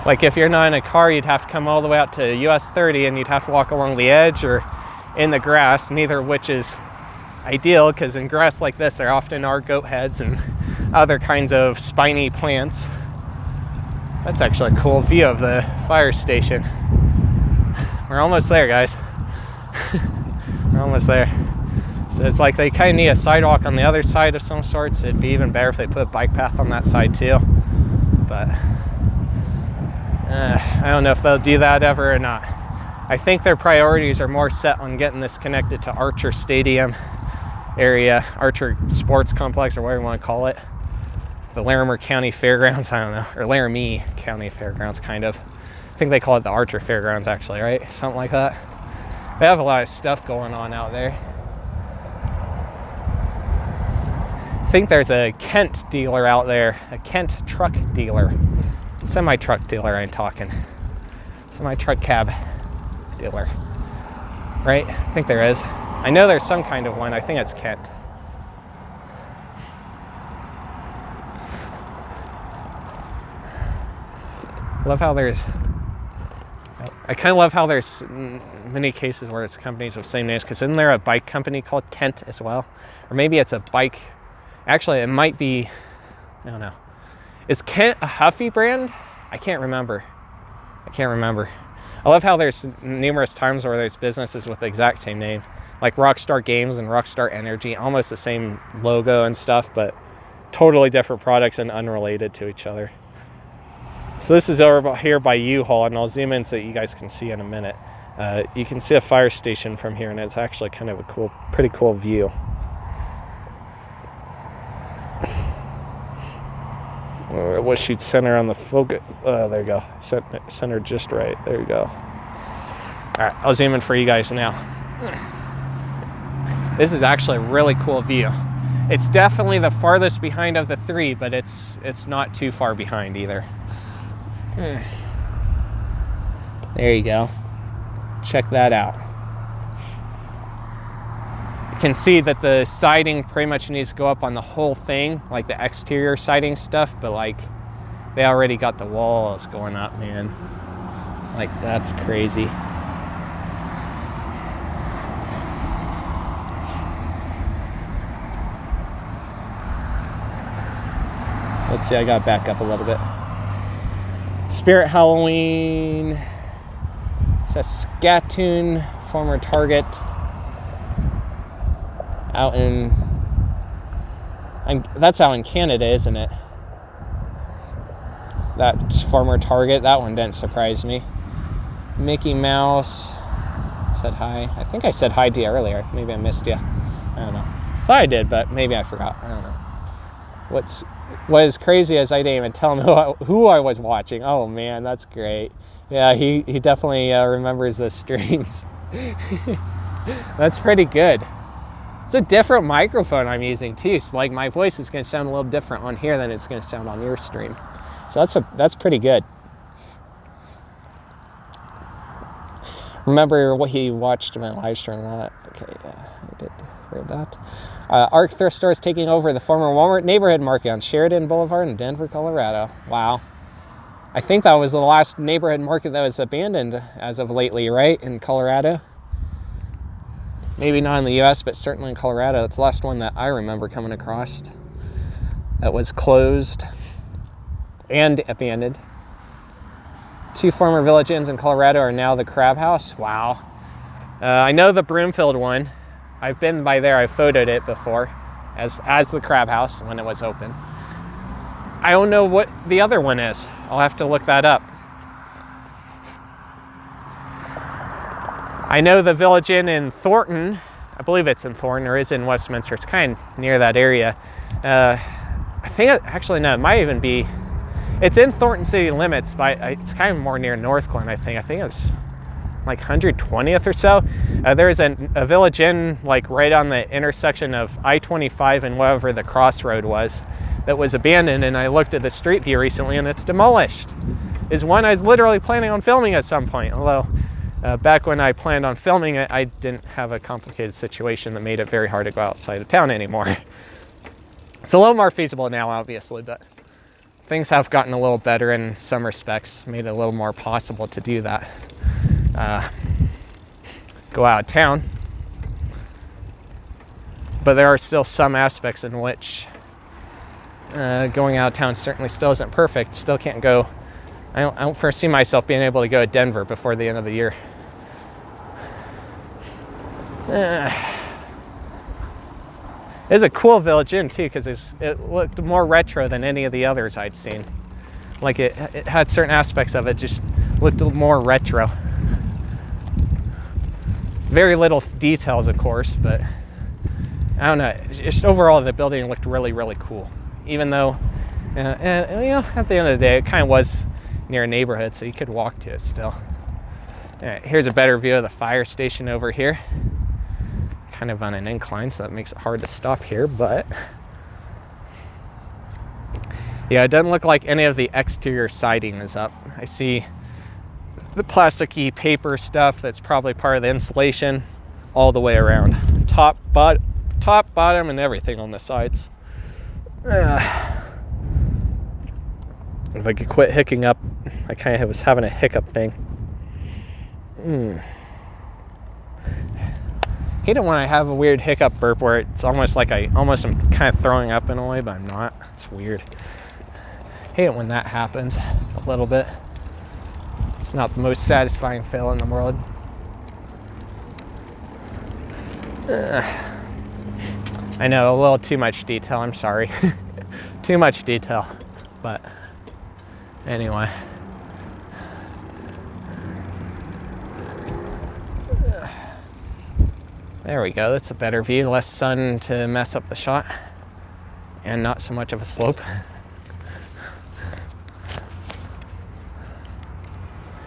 like if you're not in a car, you'd have to come all the way out to US 30 and you'd have to walk along the edge or in the grass, neither of which is ideal, because in grass like this there often are goat heads and other kinds of spiny plants. That's actually a cool view of the fire station. We're almost there, guys. We're almost there. So it's like they kind of need a sidewalk on the other side of some sorts. It'd be even better if they put a bike path on that side too. But I don't know if they'll do that ever or not. I think their priorities are more set on getting this connected to Archer Stadium area, Archer Sports Complex, or whatever you want to call it. The Larimer County Fairgrounds, I don't know, or Laramie County Fairgrounds, kind of. I think they call it the Archer Fairgrounds, actually, right? Something like that. They have a lot of stuff going on out there. I think there's a Kent dealer out there, a Kent truck dealer. Semi-truck dealer, I'm talking. Semi-truck cab dealer. Right? I think there is. I know there's some kind of one. I think it's Kent. Love how there's, I kind of love how there's many cases where it's companies with same names, because isn't there a bike company called Kent as well? Or maybe it's a bike, actually it might be, I don't know. Is Kent a Huffy brand? I can't remember. I love how there's numerous times where there's businesses with the exact same name, like Rockstar Games and Rockstar Energy, almost the same logo and stuff, but totally different products and unrelated to each other. So this is over here by U-Haul, and I'll zoom in so that you guys can see in a minute. You can see a fire station from here, and it's actually kind of a cool, pretty cool view. I wish you'd center on the focus. There you go. Center just right. There you go. All right, I'll zoom in for you guys now. This is actually a really cool view. It's definitely the farthest behind of the three, but it's not too far behind either. There you go. Check that out. You can see that the siding pretty much needs to go up on the whole thing, like the exterior siding stuff, but like they already got the walls going up, man. Like, that's crazy. Let's see, I gotta back up a little bit. Spirit Halloween, Saskatoon, former Target, out in, that's out in Canada, isn't it? That's former Target, that one didn't surprise me. Mickey Mouse, said hi. I think I said hi to you earlier, maybe I missed you. I don't know. Thought I did, but maybe I forgot, I don't know. What is crazy is I didn't even tell him who I was watching. Oh man, that's great. Yeah, he definitely remembers the streams. That's pretty good. It's a different microphone I'm using too. So like my voice is going to sound a little different on here than it's going to sound on your stream. So that's pretty good. Remember what he watched in my live stream? Okay, yeah, I did read that. Arc Thrift Store is taking over the former Walmart neighborhood market on Sheridan Boulevard in Denver, Colorado. Wow. I think that was the last neighborhood market that was abandoned as of lately, right? In Colorado? Maybe not in the US, but certainly in Colorado. It's the last one that I remember coming across that was closed and abandoned. 2 former Village Inns in Colorado are now the Crab House. Wow. I know the Broomfield one. I've been by there. I photoed it before as the Crab House when it was open. I don't know what the other one is. I'll have to look that up. I know the Village Inn in Thornton. I believe it's in Thornton or is in Westminster. It's kind of near that area. I think actually no, it might even be. It's in Thornton city limits, but it's kind of more near Northglenn. I think it's like 120th or so. There's a Village Inn like right on the intersection of I-25 and whatever the crossroad was that was abandoned, and I looked at the street view recently and it's demolished. Is one I was literally planning on filming at some point, although back when I planned on filming it, I didn't have a complicated situation that made it very hard to go outside of town anymore. It's a little more feasible now, obviously, but things have gotten a little better in some respects, made it a little more possible to do that. Go out of town. But there are still some aspects in which going out of town certainly still isn't perfect. Still can't go. I don't foresee myself being able to go to Denver before the end of the year. It's a cool Village Inn too, because it looked more retro than any of the others I'd seen. Like it had certain aspects of it just looked a little more retro. Very little details, of course, but I don't know. Just overall, the building looked really, really cool. Even though, you know, at the end of the day, it kind of was near a neighborhood, so you could walk to it still. All right, here's a better view of the fire station over here. Kind of on an incline, so that makes it hard to stop here, but yeah, it doesn't look like any of the exterior siding is up. I see the plasticky paper stuff that's probably part of the insulation all the way around. Top, bottom, and everything on the sides. If I could quit hicking up, I kind of was having a hiccup thing. Hate it when I have a weird hiccup burp where it's almost like I almost am kind of throwing up in a way, but I'm not. It's weird. Hate it when that happens a little bit. It's not the most satisfying feel in the world. I know, a little too much detail, I'm sorry. Too much detail, but anyway. There we go, that's a better view. Less sun to mess up the shot, and not so much of a slope.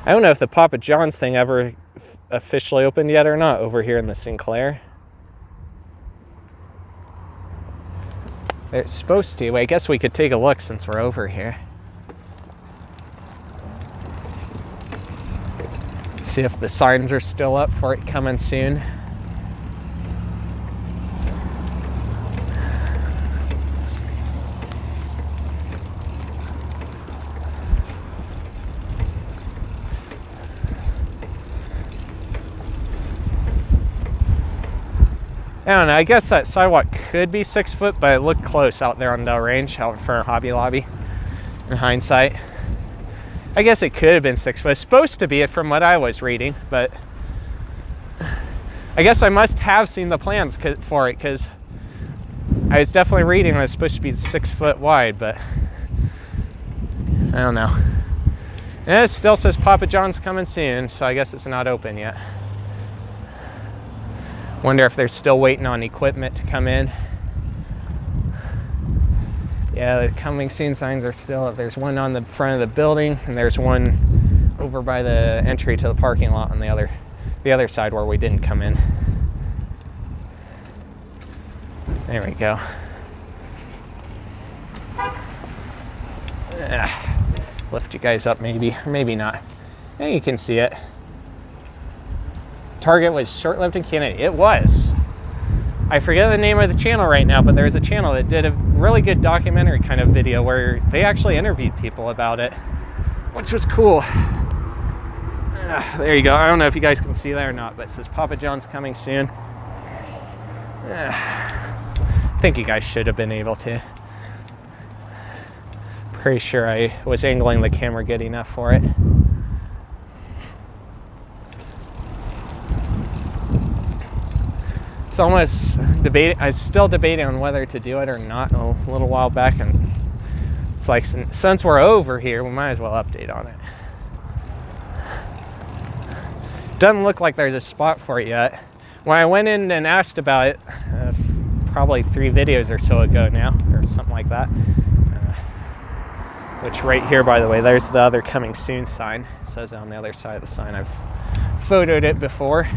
I don't know if the Papa John's thing ever officially opened yet or not over here in the Sinclair. It's supposed to. I guess we could take a look since we're over here. See if the signs are still up for it coming soon. I don't know, I guess that sidewalk could be 6 foot, but it looked close out there on Dell Range, out in front of Hobby Lobby, in hindsight. I guess it could have been 6 foot. It's supposed to be from what I was reading, but I guess I must have seen the plans for it, because I was definitely reading it was supposed to be 6 foot wide, but I don't know. And it still says Papa John's coming soon, so I guess it's not open yet. Wonder if they're still waiting on equipment to come in. Yeah, the coming soon signs are still up. There's one on the front of the building, and there's one over by the entry to the parking lot on the other side where we didn't come in. There we go. Lift you guys up maybe, or maybe not. Yeah, you can see it. Target was short-lived in Canada. It was. I forget the name of the channel right now, but there's a channel that did a really good documentary kind of video where they actually interviewed people about it, which was cool. There you go. I don't know if you guys can see that or not, but it says Papa John's coming soon. I think you guys should have been able to. Pretty sure I was angling the camera good enough for it. It's almost debating. I was still debating on whether to do it or not a little while back, and it's like, since we're over here, we might as well update on it. Doesn't look like there's a spot for it yet. When I went in and asked about it, probably 3 videos or so ago now, or something like that. Which right here, by the way, there's the other coming soon sign. It says it on the other side of the sign. I've photoed it before.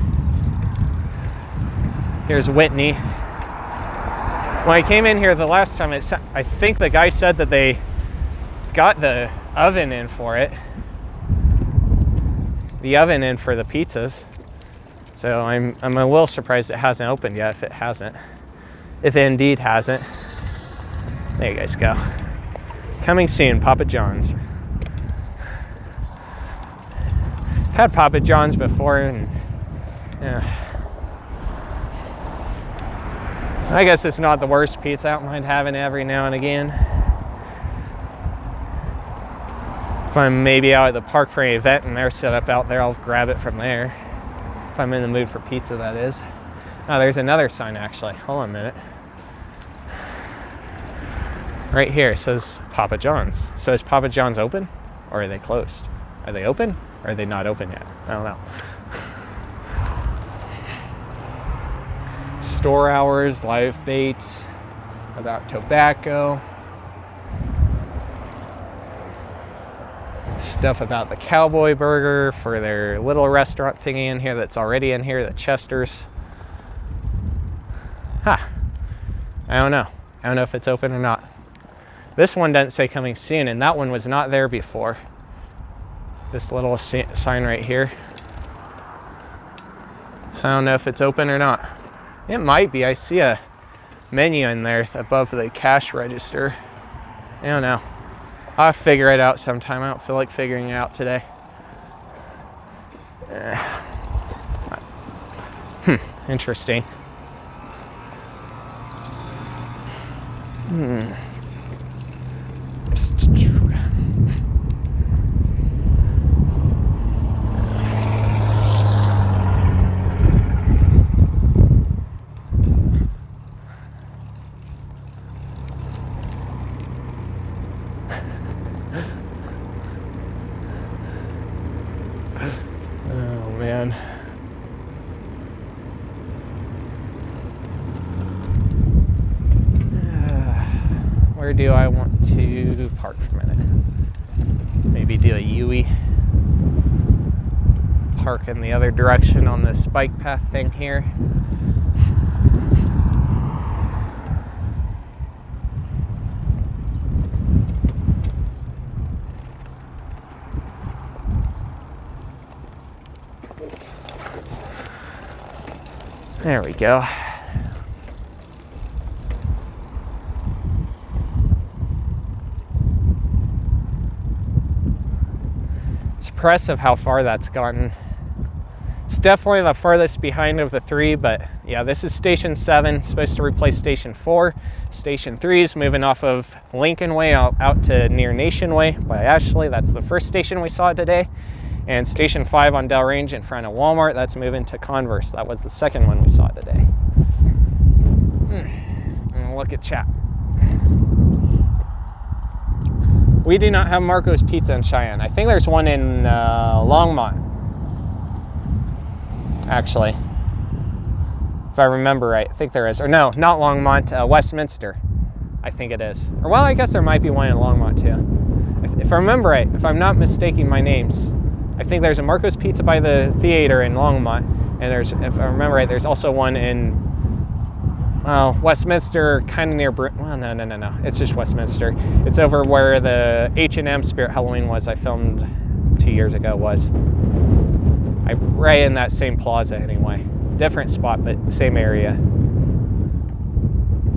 Here's Whitney. When I came in here the last time, I think the guy said that they got the oven in for it. The oven in for the pizzas. So I'm a little surprised it hasn't opened yet, if it hasn't. If it indeed hasn't. There you guys go. Coming soon, Papa John's. I've had Papa John's before, and I guess it's not the worst pizza. I don't mind having it every now and again. If I'm maybe out at the park for an event and they're set up out there, I'll grab it from there. If I'm in the mood for pizza, that is. Oh, there's another sign actually. Hold on a minute. Right here it says Papa John's. So is Papa John's open, or are they closed? Are they open, or are they not open yet? I don't know. Store hours, live baits, about tobacco. Stuff about the Cowboy Burger for their little restaurant thingy in here that's already in here, the Chester's. I don't know. I don't know if it's open or not. This one doesn't say coming soon, and that one was not there before. This little sign right here. So I don't know if it's open or not. It might be. I see a menu in there above the cash register. I don't know. I'll figure it out sometime. I don't feel like figuring it out today. Interesting. Oh man. Where do I want to park for a minute? Maybe do a U-ey. Park in the other direction on this bike path thing here. There we go. It's impressive how far that's gotten. It's definitely the farthest behind of the three, but yeah, this is Station 7, supposed to replace Station 4. Station 3 is moving off of Lincolnway out to near Nationway by Ashley. That's the first station we saw today. And Station 5 on Dell Range in front of Walmart, that's moving to Converse. That was the second one we saw today. And look at chat. We do not have Marco's Pizza in Cheyenne. I think there's one in Longmont, actually. If I remember right, I think there is. Or no, not Longmont, Westminster. I think it is. Or well, I guess there might be one in Longmont too. If I remember right, if I'm not mistaking my names, I think there's a Marco's Pizza by the theater in Longmont, and there's, if I remember right, there's also one in Westminster, kind of near, well, no, it's just Westminster. It's over where the H&M Spirit Halloween was I filmed 2 years ago was. Right in that same plaza anyway. Different spot, but same area.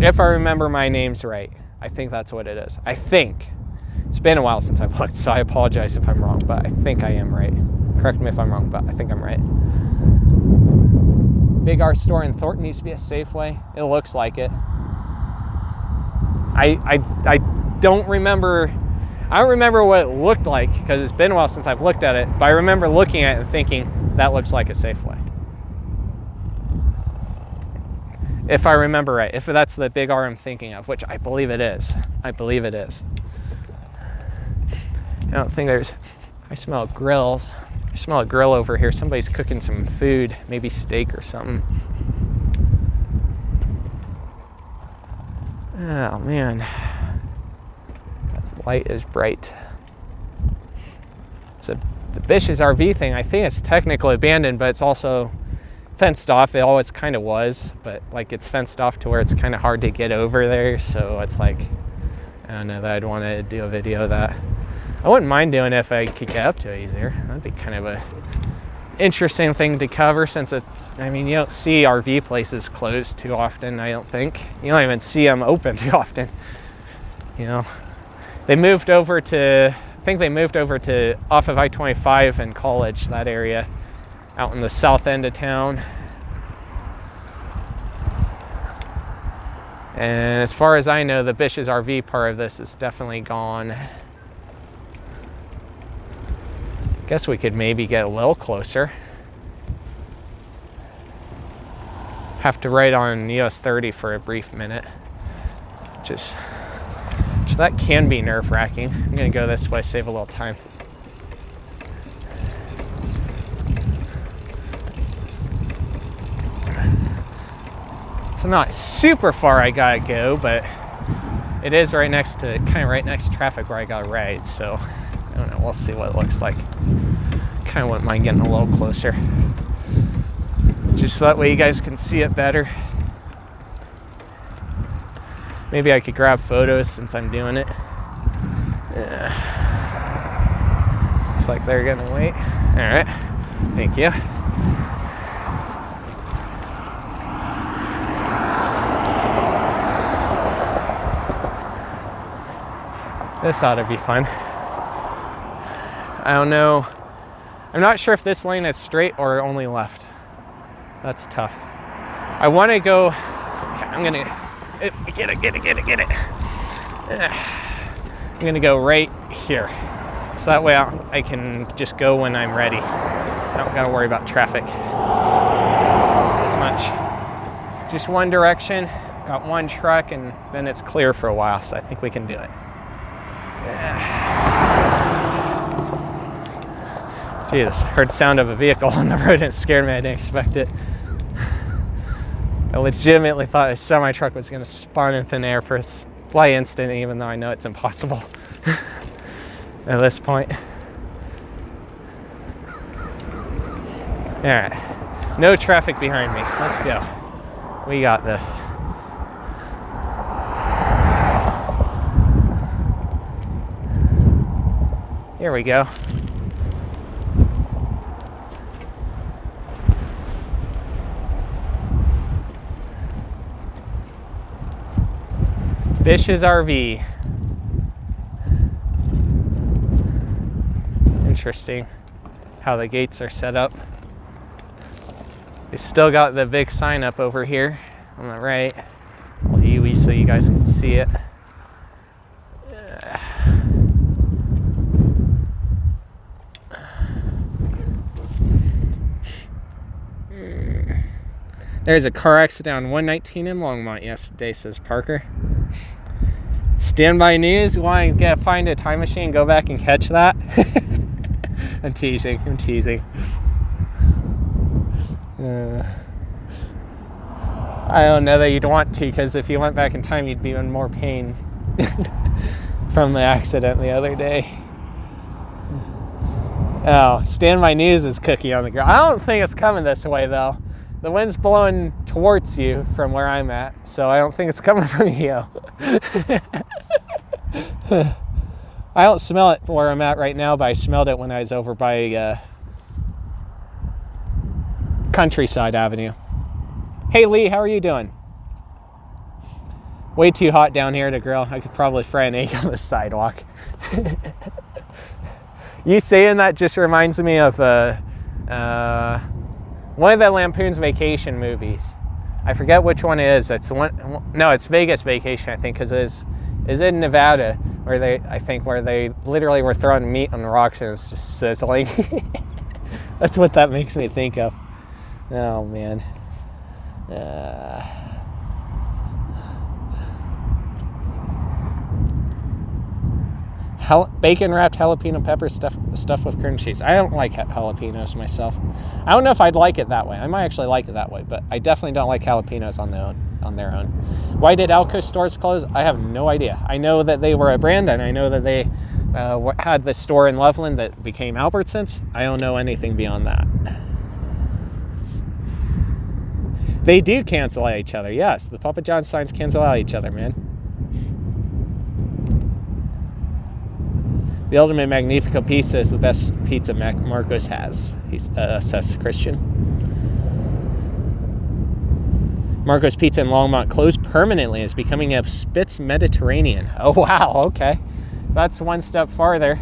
If I remember my names right, I think that's what it is. I think. It's been a while since I've looked, so I apologize if I'm wrong, but I think I am right. Correct me if I'm wrong, but I think I'm right. Big R store in Thornton needs to be a Safeway. It looks like it. I don't remember. I don't remember what it looked like because it's been a while since I've looked at it, but I remember looking at it and thinking that looks like a Safeway. If I remember right, if that's the Big R I'm thinking of, which I believe it is. I believe it is. I don't think there's, I smell grills. I smell a grill over here. Somebody's cooking some food, maybe steak or something. Oh man, that light is bright. So the Bish's RV thing, I think it's technically abandoned, but it's also fenced off. It always kind of was, but like it's fenced off to where it's kind of hard to get over there. So it's like, I don't know that I'd want to do a video of that. I wouldn't mind doing it if I could get up to it easier. That'd be kind of a interesting thing to cover since it, I mean, you don't see RV places closed too often, I don't think. You don't even see them open too often. You know, they moved over to, I think they moved over to off of I-25 in College, that area, out in the south end of town. And as far as I know, the Bish's RV part of this is definitely gone. Guess we could maybe get a little closer. Have to ride on US 30 for a brief minute. So that can be nerve-wracking. I'm gonna go this way, save a little time. It's not super far I gotta go, but it is right next to, kind of right next to traffic where I gotta ride, so I don't know, we'll see what it looks like. Kind of wouldn't mind getting a little closer. Just so that way you guys can see it better. Maybe I could grab photos since I'm doing it. Yeah. Looks like they're gonna wait. All right, thank you. This ought to be fun. I don't know. I'm not sure if this lane is straight or only left. That's tough. I want to go. Okay, I'm gonna get it. I'm gonna go right here, so that way I can just go when I'm ready. I don't gotta worry about traffic as much. Just one direction. Got one truck, and then it's clear for a while. So I think we can do it. Jesus, heard the sound of a vehicle on the road and it scared me. I didn't expect it. I legitimately thought a semi-truck was going to spawn in thin air for a slight instant, even though I know it's impossible at this point. All right, no traffic behind me. Let's go. We got this. Here we go. Bish's RV. Interesting how the gates are set up. They still got the big sign up over here on the right. Wee so you guys can see it. There's a car accident on 119 in Longmont yesterday, says Parker. Standby news. You want to find a time machine, go back and catch that? I'm teasing. I don't know that you'd want to, because if you went back in time, you'd be in more pain from the accident the other day. Oh, Standby news is cookie on the ground. I don't think it's coming this way, though. The wind's blowing towards you from where I'm at, so I don't think it's coming from you. I don't smell it where I'm at right now, but I smelled it when I was over by Countryside Avenue. Hey Lee, how are you doing? Way too hot down here to grill. I could probably fry an egg on the sidewalk. You saying that just reminds me of one of the Lampoon's Vacation movies. I forget which one it is. It's one. No, it's Vegas Vacation, I think, because it's in Nevada, where they literally were throwing meat on the rocks and it's just sizzling. That's what that makes me think of. Oh man. Bacon wrapped jalapeno pepper stuffed with cream cheese. I don't like jalapenos myself. I don't know if I'd like it that way. I might actually like it that way, but I definitely don't like jalapenos on their own. Why did Alco stores close? I have no idea. I know that they were a brand, and I know that they had the store in Loveland that became Albertsons. I don't know anything beyond that. They do cancel out each other. Yes, the Papa John's signs cancel out each other, man. The Ultimate Magnifico Pizza is the best pizza Marcos has, says Christian. Marcos Pizza in Longmont closed permanently. It's becoming a Spitz Mediterranean. Oh, wow, okay. That's one step farther.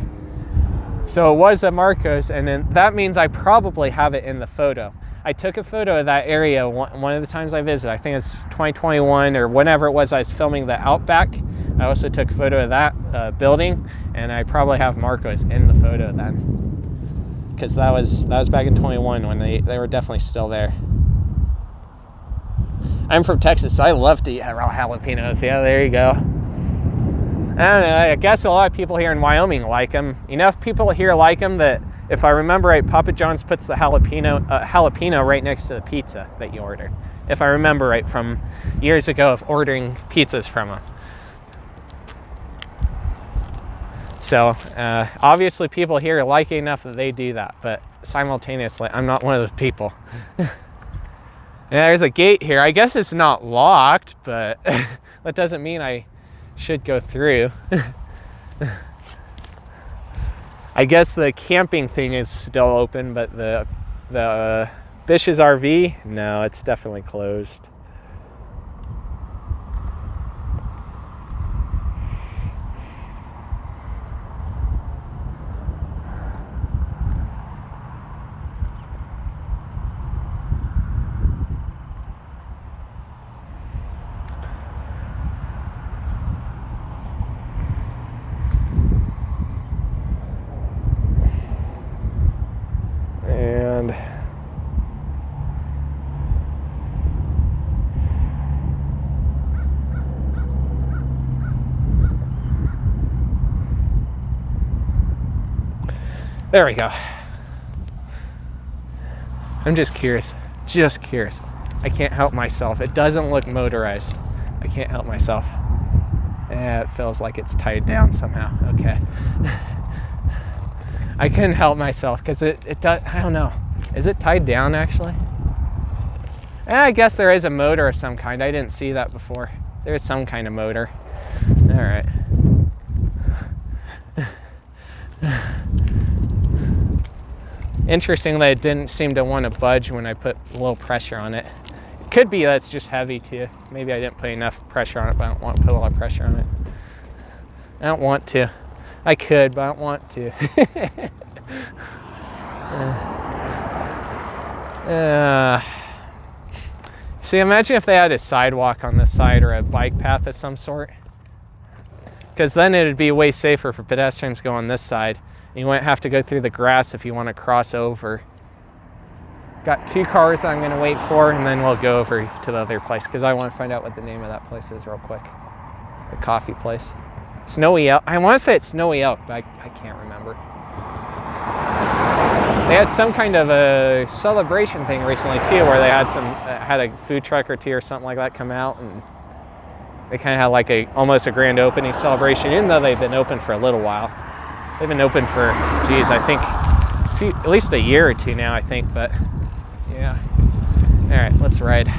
So it was a Marcos, and then that means I probably have it in the photo. I took a photo of that area one of the times I visited. I think it's 2021 or whenever it was I was filming the Outback. I also took a photo of that building, and I probably have Marcos in the photo then, because that was back in 21 when they were definitely still there. I'm from Texas, so I love to eat raw jalapenos. Yeah, there you go. I don't know, I guess a lot of people here in Wyoming like them. Enough people here like them that, if I remember right, Papa John's puts the jalapeno right next to the pizza that you order. If I remember right from years ago of ordering pizzas from them. So obviously people here like it enough that they do that, but simultaneously I'm not one of those people. Yeah, there's a gate here. I guess it's not locked, but that doesn't mean I should go through. I guess the camping thing is still open, but the Bish's RV, no, it's definitely closed. And there we go. I'm just curious. I can't help myself. It doesn't look motorized. I can't help myself. Yeah, it feels like it's tied down somehow. Okay. I couldn't help myself because it does, I don't know. Is it tied down actually? I guess there is a motor of some kind. I didn't see that before. There's some kind of motor. All right. Interesting that it didn't seem to want to budge when I put a little pressure on it. It could be that it's just heavy too. Maybe I didn't put enough pressure on it, but I don't want to put a lot of pressure on it. I don't want to. I could, but I don't want to. See, imagine if they had a sidewalk on this side or a bike path of some sort. Because then it would be way safer for pedestrians to go on this side. You wouldn't have to go through the grass if you want to cross over. Got 2 cars that I'm going to wait for, and then we'll go over to the other place because I want to find out what the name of that place is real quick. The coffee place. Snowy Elk. I want to say it's Snowy Elk, but I can't remember. They had some kind of a celebration thing recently too, where they had a food truck or 2 or something like that come out, and they kind of had like almost a grand opening celebration, even though they've been open for a little while. They've been open for, geez, I think at least a year or 2 now, I think, but yeah. All right, let's ride.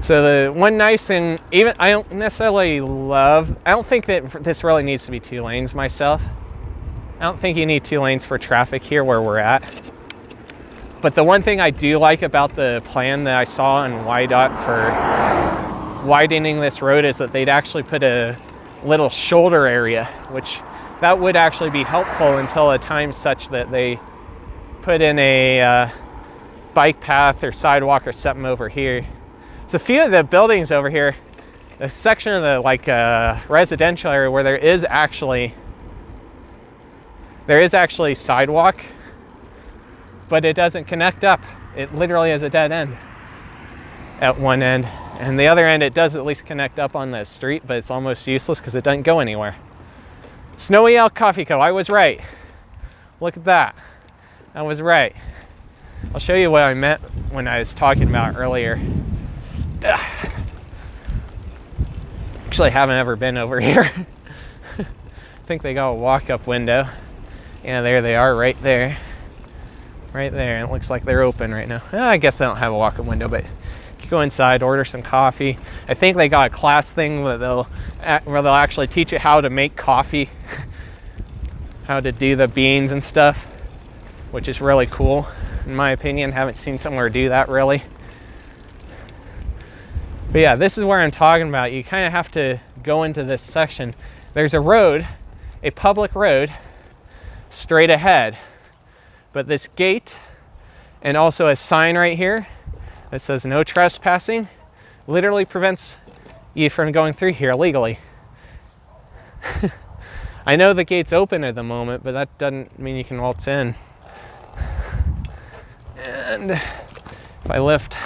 So the one nice thing, even I don't necessarily love, I don't think that this really needs to be 2 lanes myself. I don't think you need 2 lanes for traffic here where we're at. But the one thing I do like about the plan that I saw in YDOT for widening this road is that they'd actually put a little shoulder area, which that would actually be helpful until a time such that they put in a bike path or sidewalk or something over here. So a few of the buildings over here, a section of the residential area where there is actually sidewalk, but it doesn't connect up. It literally is a dead end at one end. And the other end, it does at least connect up on the street, but it's almost useless because it doesn't go anywhere. Snowy Elk Coffee Co. I was right. Look at that. I was right. I'll show you what I meant when I was talking about earlier. Actually, I haven't ever been over here. I think they got a walk-up window. Yeah, there they are, right there. Right there. It looks like they're open right now. I guess they don't have a walk-up window, but you can go inside, order some coffee. I think they got a class thing where they'll actually teach you how to make coffee, how to do the beans and stuff, which is really cool, in my opinion. Haven't seen somewhere do that really. But yeah, this is where I'm talking about. You kind of have to go into this section. There's a road, a public road, straight ahead. But this gate and also a sign right here that says no trespassing literally prevents you from going through here illegally. I know the gate's open at the moment, but that doesn't mean you can waltz in. And if I lift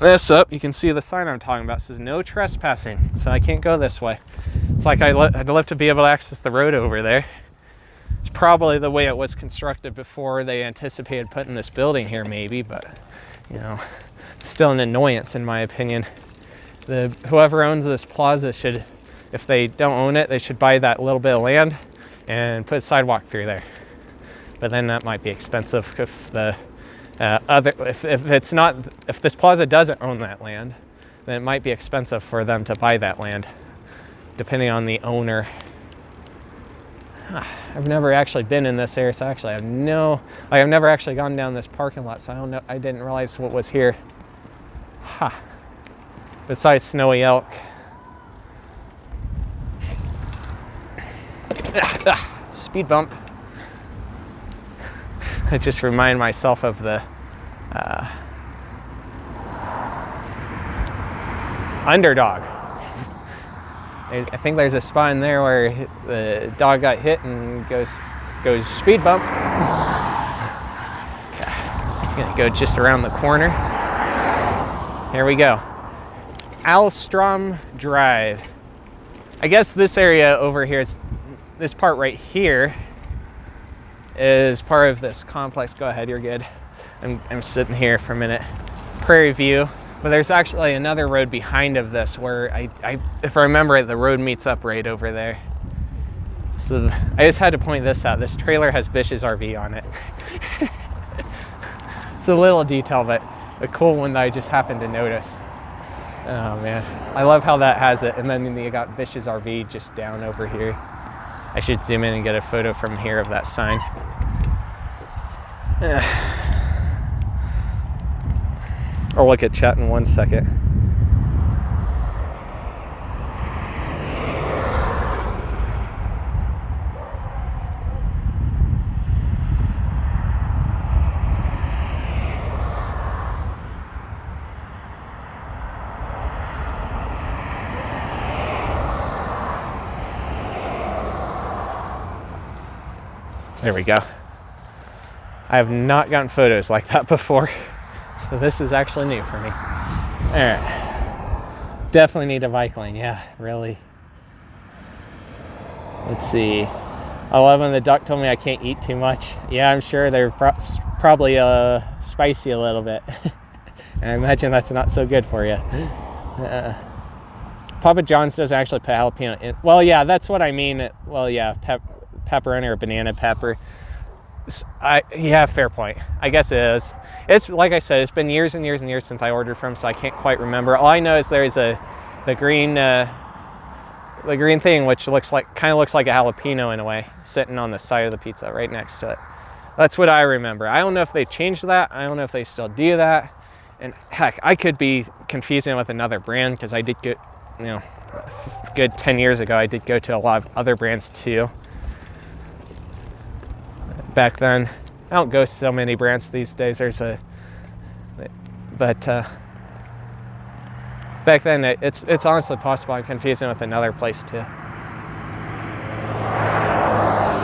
this up, you can see the sign I'm talking about. It says no trespassing, so I can't go this way. It's like I'd love to be able to access the road over there. It's probably the way it was constructed before they anticipated putting this building here maybe, but you know, it's still an annoyance in my opinion. Whoever owns this plaza should, if they don't own it, they should buy that little bit of land and put a sidewalk through there. But then that might be expensive if the if this plaza doesn't own that land, then it might be expensive for them to buy that land, depending on the owner. I've never actually been in this area, so actually I've never actually gone down this parking lot, so I don't know. I didn't realize what was here. Besides Snowy Elk. Speed bump. I just remind myself of the Underdog. I think there's a spot in there where the dog got hit and goes speed bump. Okay. I'm gonna go just around the corner. Here we go. Alstrom Drive. I guess this area over here is, this part right here is part of this complex. Go ahead, you're good. I'm sitting here for a minute. Prairie View. But there's actually another road behind of this where if I remember it, the road meets up right over there. So I just had to point this out. This trailer has Bish's RV on it. It's a little detail, but a cool one that I just happened to notice. Oh man, I love how that has it. And then you got Bish's RV just down over here. I should zoom in and get a photo from here of that sign. I'll look at chat in 1 second. There we go. I have not gotten photos like that before, so this is actually new for me. All right, definitely need a bike lane. Yeah, really. Let's see. 11, the duck told me I can't eat too much. Yeah, I'm sure they're probably spicy a little bit. And I imagine that's not so good for you. Papa John's doesn't actually put jalapeno in. Well, yeah, that's what I mean. Well, yeah, pepperoni or banana pepper. Yeah, fair point. I guess it is. It's like I said, it's been years and years and years since I ordered from, so I can't quite remember. All I know is there's the green thing, which kind of looks like a jalapeno in a way, sitting on the side of the pizza right next to it. That's what I remember. I don't know if they changed that. I don't know if they still do that. And heck, I could be confusing it with another brand, because I did get, you know, a good 10 years ago, I did go to a lot of other brands too. Back then, I don't go to so many brands these days. But back then, it's honestly possible I'm confusing it with another place too.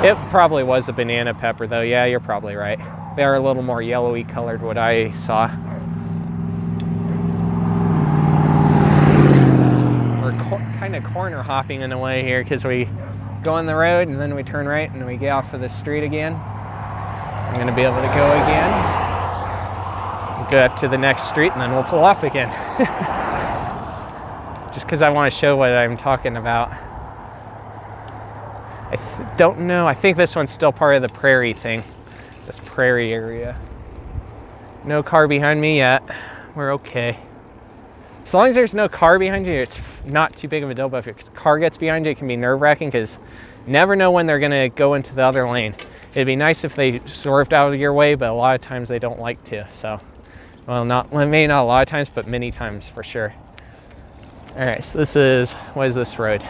It probably was a banana pepper though. Yeah, you're probably right. They are a little more yellowy colored, what I saw. Kind of corner hopping in a way here, because we go on the road and then we turn right and we get off of the street again. I'm going to be able to go again, go up to the next street, and then we'll pull off again. Just because I want to show what I'm talking about. I don't know. I think this one's still part of the Prairie thing, this Prairie area. No car behind me yet. We're okay. As long as there's no car behind you, it's not too big of a deal. But if a car gets behind you, it can be nerve-wracking, because you never know when they're going to go into the other lane. It'd be nice if they swerved out of your way, but a lot of times they don't like to. So, well, maybe not a lot of times, but many times for sure. All right, so what is this road?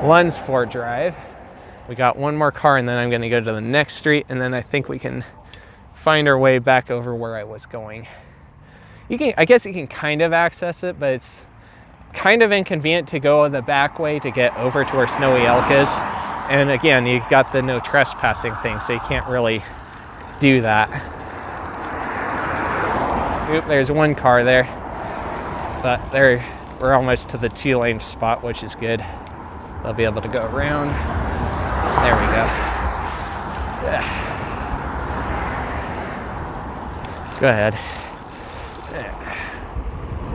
Lunsford Drive. We got one more car, and then I'm going to go to the next street, and then I think we can find our way back over where I was going. I guess you can kind of access it, but it's kind of inconvenient to go the back way to get over to where Snowy Elk is. And again, you've got the no trespassing thing, so you can't really do that. Oop, there's one car there. But we're almost to the 2-lane spot, which is good. They'll be able to go around. There we go. Go ahead.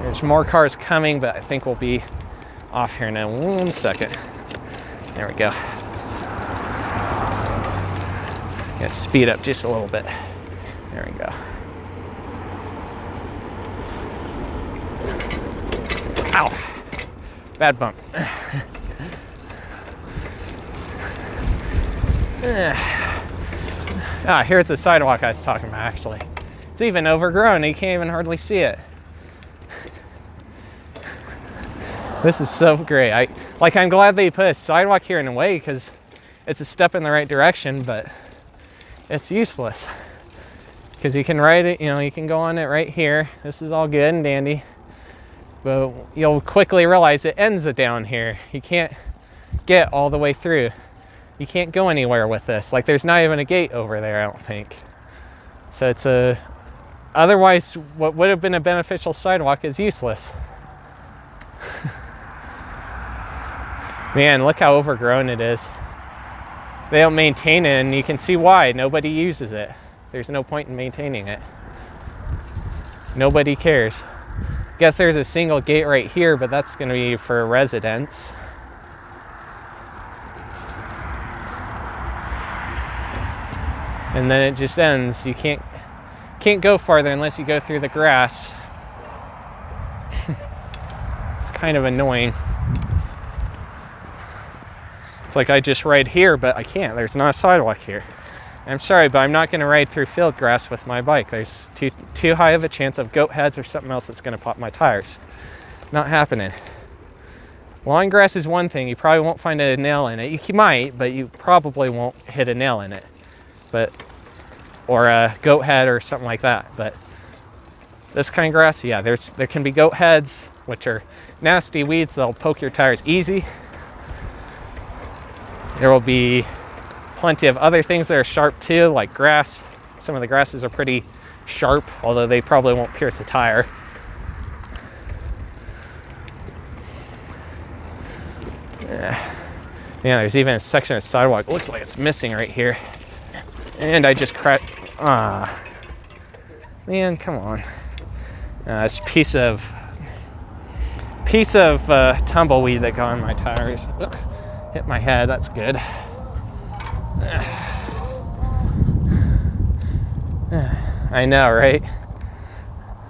There's more cars coming, but I think we'll be off here in 1 second. There we go. Gotta speed up just a little bit. There we go. Ow! Bad bump. Here's the sidewalk I was talking about, actually. It's even overgrown, you can't even hardly see it. This is so great. I'm glad they put a sidewalk here in a way, because it's a step in the right direction, but it's useless. Because you can ride it, you can go on it right here. This is all good and dandy. But you'll quickly realize it ends it down here. You can't get all the way through. You can't go anywhere with this. Like, there's not even a gate over there, I don't think. So it's otherwise, what would have been a beneficial sidewalk is useless. Man, look how overgrown it is. They don't maintain it, and you can see why. Nobody uses it. There's no point in maintaining it. Nobody cares. Guess there's a single gate right here, but that's going to be for residents. And then it just ends. You can't go farther unless you go through the grass. It's kind of annoying. It's like I just ride here, but I can't. There's not a sidewalk here. I'm sorry, but I'm not going to ride through field grass with my bike. There's too high of a chance of goat heads or something else that's going to pop my tires. Not happening. Lawn grass is one thing. You probably won't find a nail in it. You might, but you probably won't hit a nail in it. Or a goat head or something like that. But this kind of grass, yeah, there can be goat heads, which are nasty weeds that'll poke your tires easy. There will be plenty of other things that are sharp too, like grass. Some of the grasses are pretty sharp, although they probably won't pierce a tire. Yeah, there's even a section of sidewalk. It looks like it's missing right here. And I just cracked. Man, come on. This piece of tumbleweed that got on my tires. Ugh, hit my head. That's good. I know, right?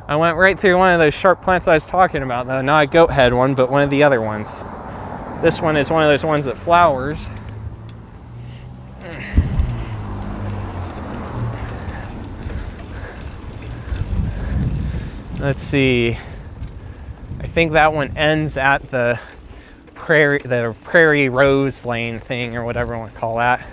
I went right through one of those sharp plants I was talking about, though. Not a goat head one, but one of the other ones. This one is one of those ones that flowers. Let's see. I think that one ends at the Prairie Rose Lane thing, or whatever you want to call that.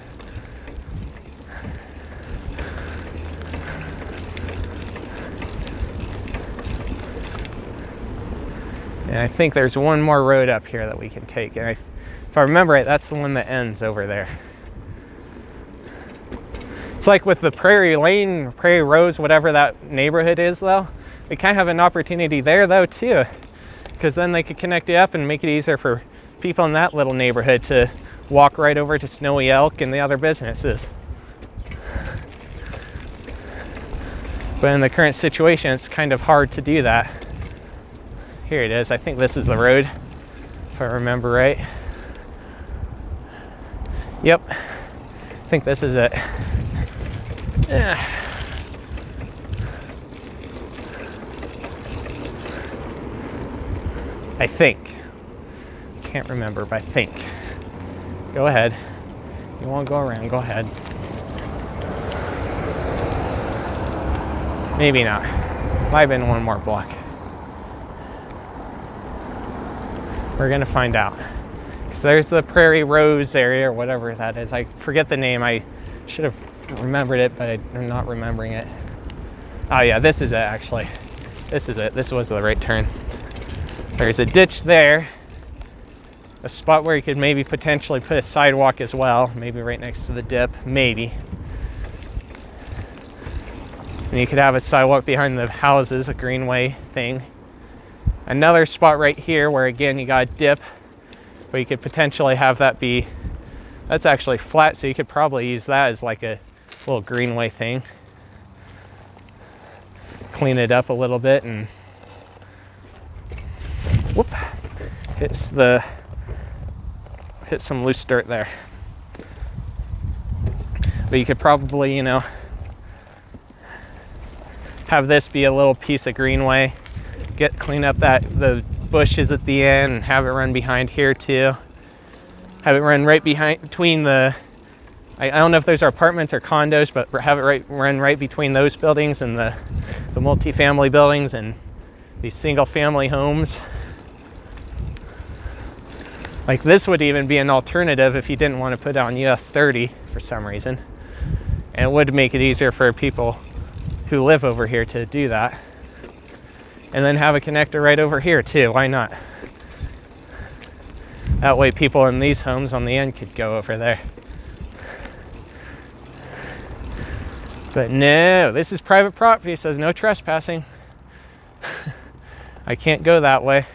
And I think there's one more road up here that we can take. And if I remember it, that's the one that ends over there. It's like with the Prairie Lane, Prairie Rose, whatever that neighborhood is, though. They kind of have an opportunity there, though, too. Because then they could connect it up and make it easier for people in that little neighborhood to walk right over to Snowy Elk and the other businesses. But in the current situation, it's kind of hard to do that. Here it is. I think this is the road, if I remember right. Yep. I think this is it. Yeah. I think. Can't remember, but I think. Go ahead. You want to go around, go ahead. Maybe not. Might have been one more block. We're gonna find out. Because there's the Prairie Rose area, or whatever that is. I forget the name. I should have remembered it, but I'm not remembering it. Oh yeah, this is it actually. This is it. This was the right turn. So there's a ditch there. A spot where you could maybe potentially put a sidewalk as well. Maybe right next to the dip, maybe. And you could have a sidewalk behind the houses, a greenway thing. Another spot right here where again you got a dip, but you could potentially have that be, that's actually flat, so you could probably use that as like a little greenway thing. Clean it up a little bit and whoop, hit some loose dirt there. But you could probably, you know, have this be a little piece of greenway. Clean up the bushes at the end and have it run behind here too. Have it run right between the, I don't know if those are apartments or condos, but have it run right between those buildings and the multifamily buildings and these single family homes. Like this would even be an alternative if you didn't want to put it on US 30 for some reason. And it would make it easier for people who live over here to do that. And then have a connector right over here too, why not? That way people in these homes on the end could go over there. But no, this is private property, it says no trespassing. I can't go that way.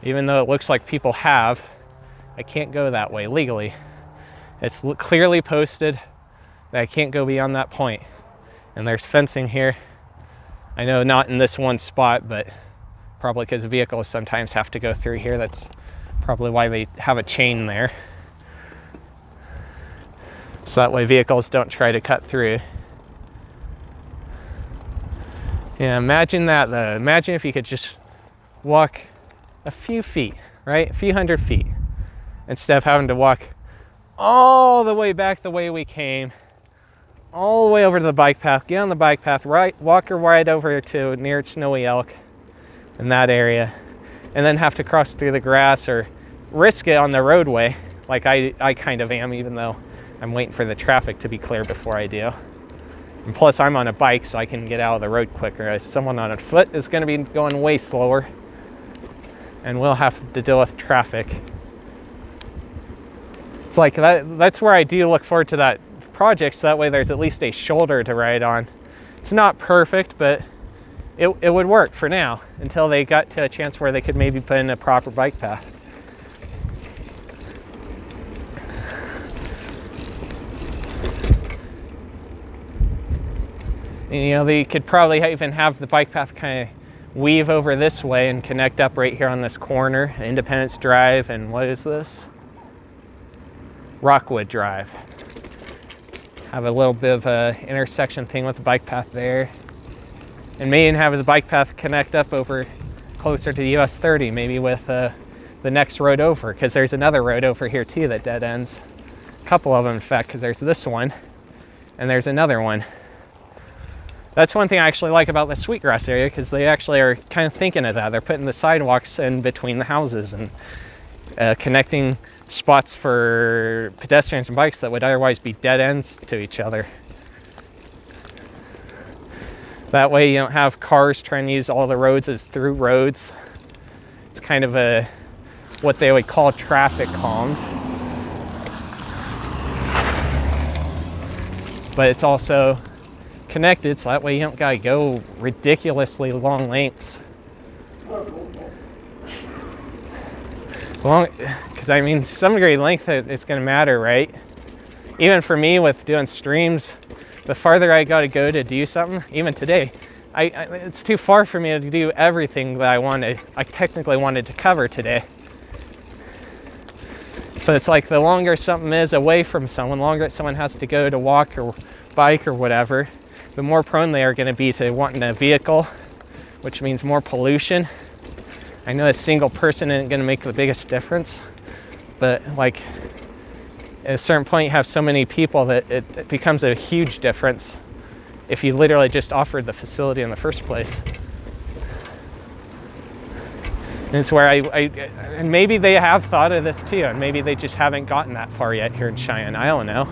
Even though it looks like people have, I can't go that way legally. It's clearly posted that I can't go beyond that point. And there's fencing here. I know not in this one spot, but probably because vehicles sometimes have to go through here. That's probably why they have a chain there. So that way vehicles don't try to cut through. Yeah, imagine that though. Imagine if you could just walk a few feet, right? A few hundred feet, instead of having to walk all the way back the way we came, all the way over to the bike path, get on the bike path, right, walk right over to near Snowy Elk in that area, and then have to cross through the grass or risk it on the roadway, like I kind of am, even though I'm waiting for the traffic to be clear before I do. And plus I'm on a bike, so I can get out of the road quicker. As someone on a foot is going to be going way slower, and we'll have to deal with traffic. It's like that's where I do look forward to that project, so that way there's at least a shoulder to ride on. It's not perfect, but it would work for now until they got to a chance where they could maybe put in a proper bike path. And, you know, they could probably even have the bike path kind of weave over this way and connect up right here on this corner, Independence Drive, and what is this? Rockwood Drive. Have a little bit of a intersection thing with the bike path there. And maybe have the bike path connect up over closer to US 30, maybe with the next road over, because there's another road over here too that dead ends. A couple of them, in fact, because there's this one and there's another one. That's one thing I actually like about the Sweetgrass area, because they actually are kind of thinking of that. They're putting the sidewalks in between the houses and connecting spots for pedestrians and bikes that would otherwise be dead ends to each other. That way you don't have cars trying to use all the roads as through roads. It's kind of what they would call traffic calmed. But it's also connected, so that way you don't gotta go ridiculously long lengths. Because I mean, some degree length it's gonna matter, right? Even for me with doing streams, the farther I gotta go to do something, even today, it's too far for me to do everything that I technically wanted to cover today. So it's like the longer something is away from someone, longer someone has to go to walk or bike or whatever, the more prone they are going to be to wanting a vehicle, which means more pollution. I know a single person isn't going to make the biggest difference, but like at a certain point you have so many people that it becomes a huge difference if you literally just offered the facility in the first place. And it's where and maybe they have thought of this too, and maybe they just haven't gotten that far yet here in Cheyenne. I don't know.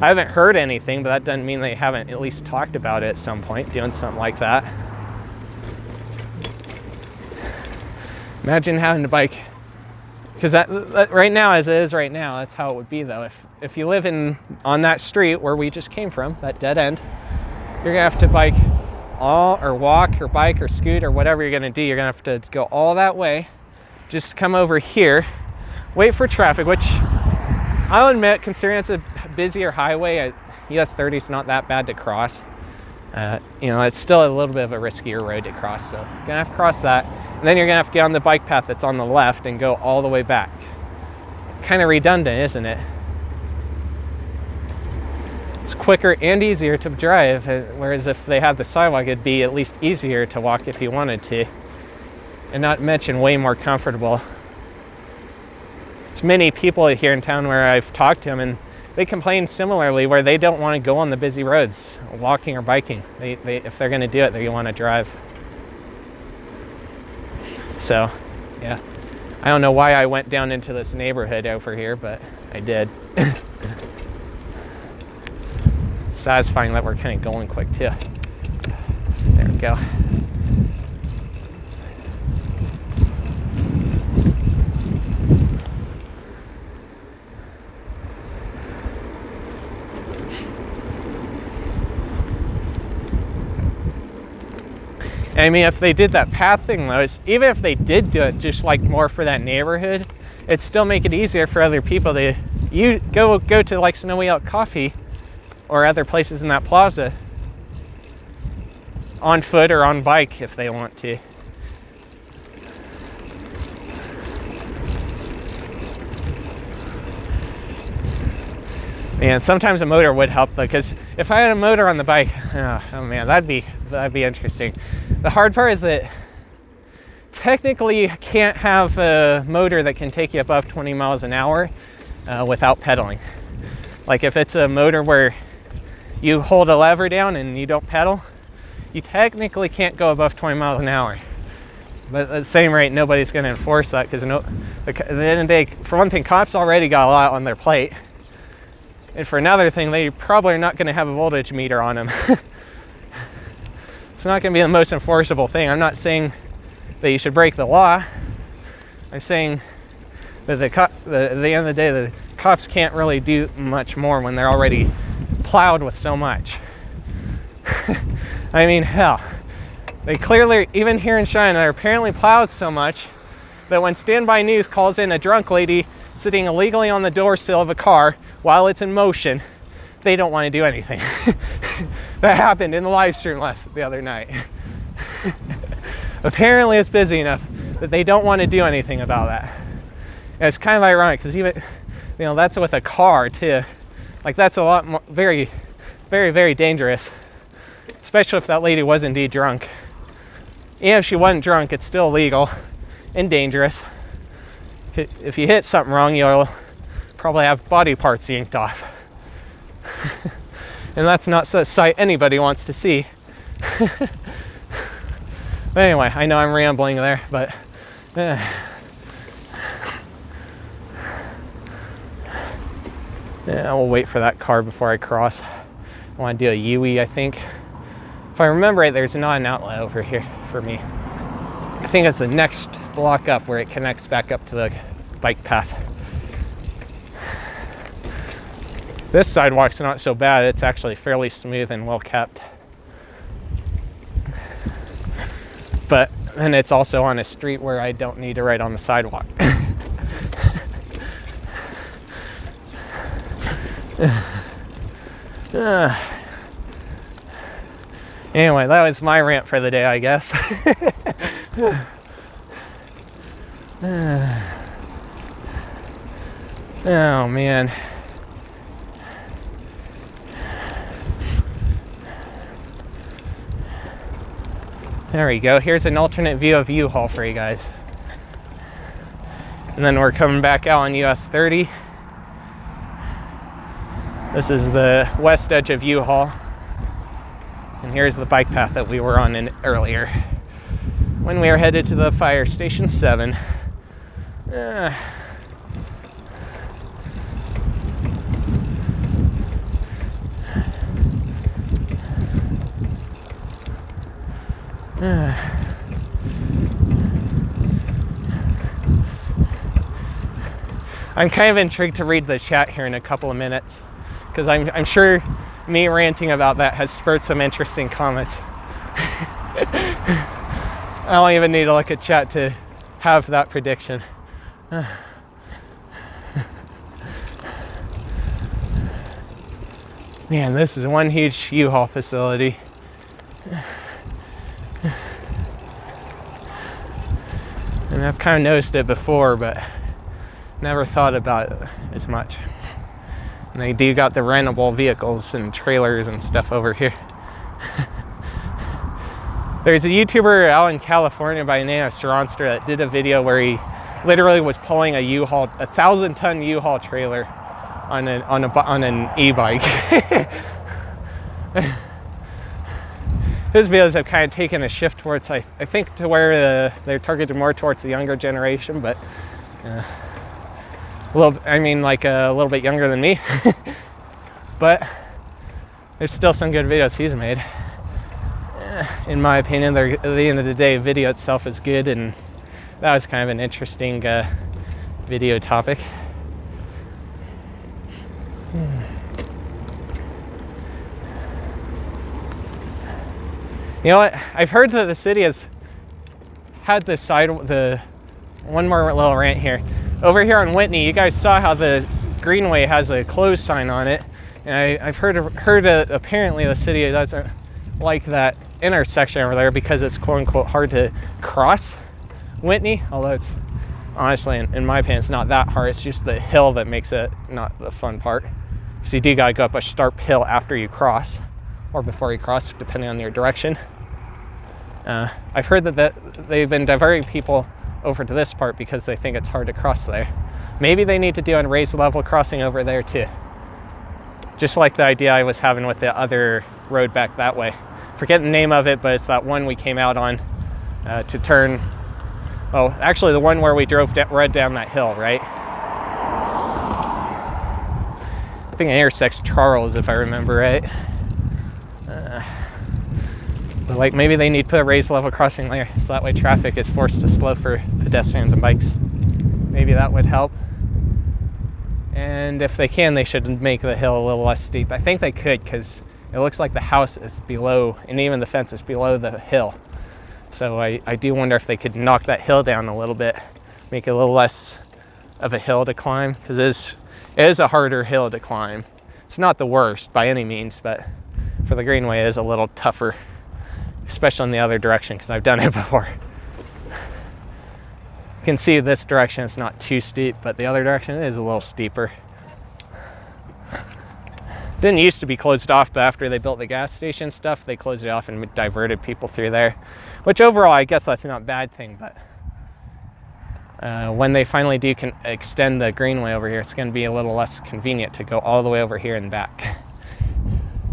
I haven't heard anything, but that doesn't mean they haven't at least talked about it at some point, doing something like that. Imagine having to bike, because that right now, as it is right now, that's how it would be though. If you live on that street where we just came from, that dead end, you're gonna have to bike or walk or bike or scoot or whatever you're gonna do. You're gonna have to go all that way, just come over here, wait for traffic, which I'll admit, considering it's a busier highway, US 30 is not that bad to cross. You know, it's still a little bit of a riskier road to cross, so you're gonna have to cross that, and then you're gonna have to get on the bike path that's on the left and go all the way back. Kind of redundant, isn't it? It's quicker and easier to drive, whereas if they had the sidewalk, it'd be at least easier to walk if you wanted to, and not mention way more comfortable. There's many people here in town where I've talked to them, and they complain similarly, where they don't want to go on the busy roads, walking or biking. If they're going to do it, they want to drive. So, yeah. I don't know why I went down into this neighborhood over here, but I did. It's satisfying that we're kind of going quick too. There we go. I mean, if they did that path thing though, even if they did do it just like more for that neighborhood, it'd still make it easier for other people to go to like Snowy Elk Coffee or other places in that plaza on foot or on bike if they want to. And sometimes a motor would help though, because if I had a motor on the bike, oh man, that'd be interesting. The hard part is that technically you can't have a motor that can take you above 20 miles an hour without pedaling. Like if it's a motor where you hold a lever down and you don't pedal, you technically can't go above 20 miles an hour. But at the same rate, nobody's going to enforce that, because at the end of the day, for one thing, cops already got a lot on their plate. And for another thing, they probably are not going to have a voltage meter on them. It's not going to be the most enforceable thing. I'm not saying that you should break the law. I'm saying that at the end of the day, the cops can't really do much more when they're already plowed with so much. I mean, hell, they clearly, even here in Cheyenne, they're apparently plowed so much that when Standby News calls in a drunk lady sitting illegally on the door sill of a car while it's in motion, they don't want to do anything. That happened in the live stream the other night. Apparently it's busy enough that they don't want to do anything about that. And it's kind of ironic because even, you know, that's with a car too. Like that's a lot more, very, very, very dangerous. Especially if that lady was indeed drunk. Even if she wasn't drunk, it's still illegal and dangerous. If you hit something wrong, you'll probably have body parts yanked off. And that's not a sight anybody wants to see. But anyway, I know I'm rambling there, but yeah, we'll wait for that car before I cross. I want to do a U-E, I think. If I remember right, there's not an outlet over here for me. I think it's the next block up where it connects back up to the bike path. This sidewalk's not so bad. It's actually fairly smooth and well kept. But then it's also on a street where I don't need to ride on the sidewalk. Anyway, that was my rant for the day, I guess. Oh man. There we go. Here's an alternate view of U-Haul for you guys. And then we're coming back out on US 30. This is the west edge of U-Haul. And here's the bike path that we were on earlier when we were headed to the fire station 7. I'm kind of intrigued to read the chat here in a couple of minutes, because I'm sure me ranting about that has spurred some interesting comments. I don't even need to look at chat to have that prediction. Man, this is one huge U-Haul facility. And I've kind of noticed it before, but never thought about it as much. And they do got the rentable vehicles and trailers and stuff over here. There's a YouTuber out in California by the name of Rants that did a video where he literally was pulling a U-Haul, 1,000-ton U-Haul trailer on an e-bike. His videos have kind of taken a shift towards, I think, to where they're targeted more towards the younger generation, but a little bit younger than me. But there's still some good videos he's made. In my opinion, at the end of the day, video itself is good, and that was kind of an interesting video topic. You know what? I've heard that the city has had one more little rant here. Over here on Whitney, you guys saw how the Greenway has a close sign on it. And I've heard apparently the city doesn't like that intersection over there because it's quote unquote hard to cross Whitney. Although it's honestly, in my opinion, it's not that hard. It's just the hill that makes it not the fun part. So you do gotta go up a sharp hill after you cross, or before you cross, depending on your direction. I've heard that they've been diverting people over to this part because they think it's hard to cross there. Maybe they need to do a raised level crossing over there too. Just like the idea I was having with the other road back that way. Forget the name of it, but it's that one we came out on to turn. Oh, actually the one where we drove right down that hill, right? I think it intersects Charles, if I remember right. But like maybe they need to put a raised level crossing there, so that way traffic is forced to slow for pedestrians and bikes. Maybe that would help. And if they can, they should make the hill a little less steep. I think they could, because it looks like the house is below, and even the fence is below the hill. So I do wonder if they could knock that hill down a little bit, make it a little less of a hill to climb, because it is a harder hill to climb. It's not the worst by any means, but for the Greenway it is a little tougher, especially in the other direction, because I've done it before. You can see this direction it's not too steep, but the other direction is a little steeper. Didn't used to be closed off, but after they built the gas station stuff, they closed it off and diverted people through there, which overall I guess that's not a bad thing. But when they finally do extend the Greenway over here, it's going to be a little less convenient to go all the way over here and back.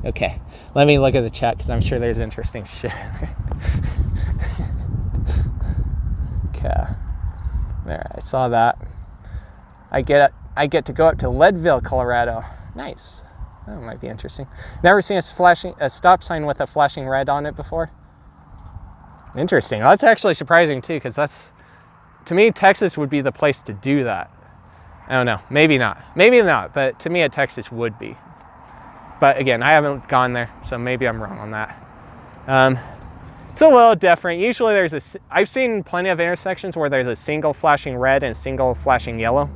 Okay, let me look at the chat, because I'm sure there's interesting shit. Okay, there, I saw that. I get to go up to Leadville, Colorado. Nice. That might be interesting. Never seen a stop sign with a flashing red on it before. Interesting. Well, that's actually surprising too, because to me, Texas would be the place to do that. I don't know. Maybe not. Maybe not. But to me, Texas would be. But again, I haven't gone there, so maybe I'm wrong on that. It's a little different. Usually I've seen plenty of intersections where there's a single flashing red and single flashing yellow.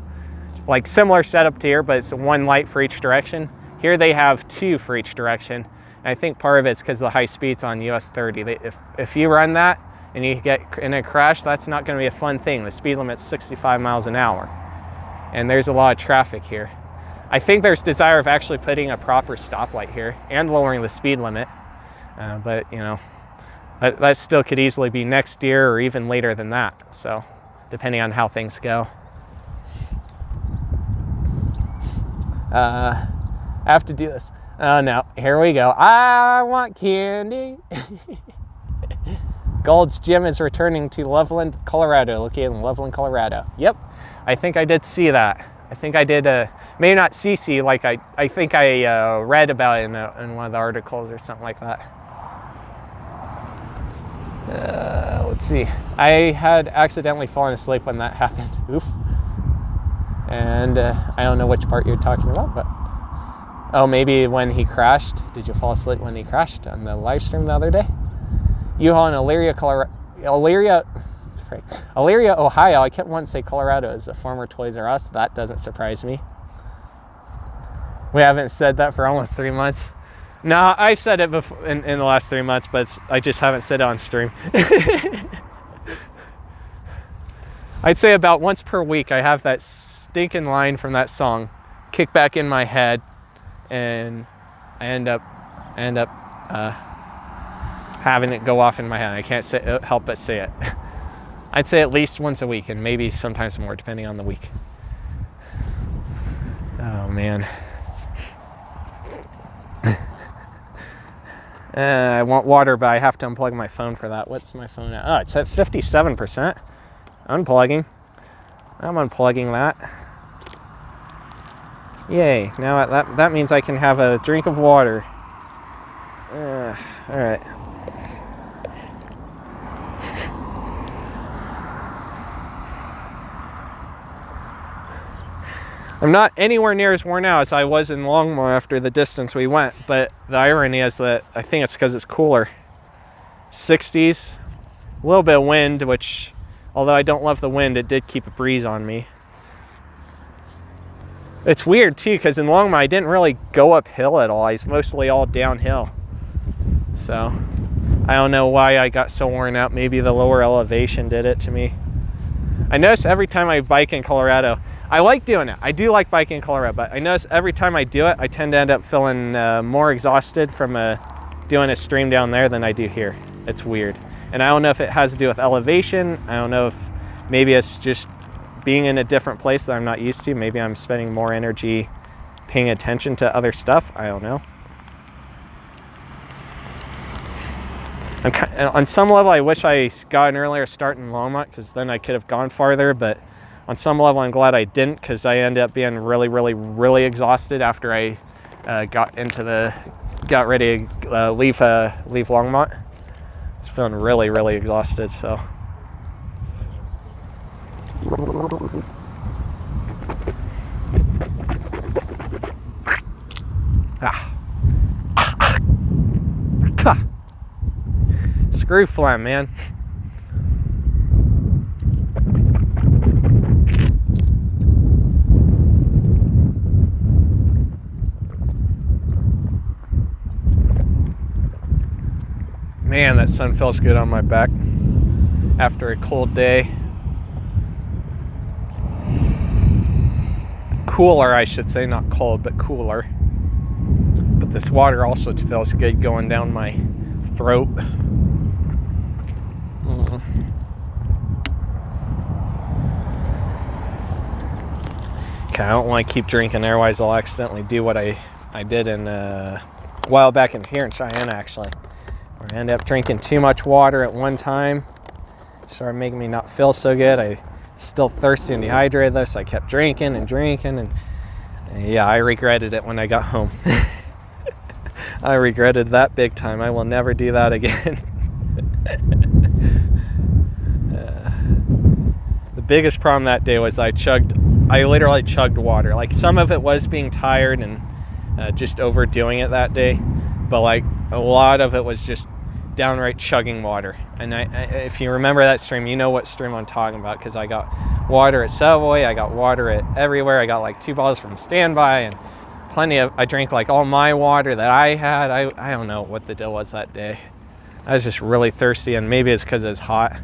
Like similar setup to here, but it's one light for each direction. Here they have two for each direction. And I think part of it's because of the high speeds on US 30. If you run that and you get in a crash, that's not going to be a fun thing. The speed limit's 65 miles an hour. And there's a lot of traffic here. I think there's desire of actually putting a proper stoplight here and lowering the speed limit. But you know, that still could easily be next year or even later than that. So depending on how things go. I have to do this. Oh no, here we go. I want candy. Gold's Gym is returning to Loveland, Colorado, located in Loveland, Colorado. Yep, I think I did see that. I think I did, maybe not CC, like I think I read about it in one of the articles or something like that. Let's see. I had accidentally fallen asleep when that happened. Oof. And I don't know which part you're talking about, but oh, maybe when he crashed. Did you fall asleep when he crashed on the live stream the other day? U-Haul in Elyria, Ohio. I kept wanting to say Colorado is a former Toys R Us. That doesn't surprise me. We haven't said that for almost 3 months. No, I've said it before in the last 3 months, but I just haven't said it on stream. I'd say about once per week I have that stinking line from that song kick back in my head, and I end up having it go off in my head. I can't help but say it. I'd say at least once a week, and maybe sometimes more depending on the week. Oh man. I want water, but I have to unplug my phone for that. What's my phone at? Oh, it's at 57%. Unplugging. I'm unplugging that. Yay. Now that means I can have a drink of water. All right. I'm not anywhere near as worn out as I was in Longmore after the distance we went, but the irony is that I think it's because it's cooler. 60s, a little bit of wind, which, although I don't love the wind, it did keep a breeze on me. It's weird too, because in Longmore I didn't really go uphill at all. I was mostly all downhill. So I don't know why I got so worn out. Maybe the lower elevation did it to me. I notice every time I bike in Colorado, I like doing it. I do like biking in Colorado, but I notice every time I do it, I tend to end up feeling more exhausted from doing a stream down there than I do here. It's weird. And I don't know if it has to do with elevation. I don't know if maybe it's just being in a different place that I'm not used to. Maybe I'm spending more energy paying attention to other stuff. I don't know. On some level, I wish I got an earlier start in Longmont, because then I could have gone farther, but on some level, I'm glad I didn't, because I ended up being really, really, really exhausted after I got ready to leave Longmont. I was feeling really, really exhausted, so. Screw phlegm, man. Man, that sun feels good on my back after a cold day. Cooler, I should say, not cold, but cooler. But this water also feels good going down my throat. Okay, I don't want to keep drinking, otherwise I'll accidentally do what I did in a while back in here in Cheyenne, actually. I ended up drinking too much water at one time. Started making me not feel so good. I still thirsty and dehydrated though, so I kept drinking and yeah, I regretted it when I got home. I regretted that big time. I will never do that again. The biggest problem that day was I literally chugged water. Like, some of it was being tired and just overdoing it that day, but like a lot of it was just downright chugging water. And if you remember that stream, you know what stream I'm talking about, because I got water at Subway, I got water at everywhere. I got like 2 bottles from Standby and I drank like all my water that I had. I don't know what the deal was that day. I was just really thirsty, and maybe it's because it was hot.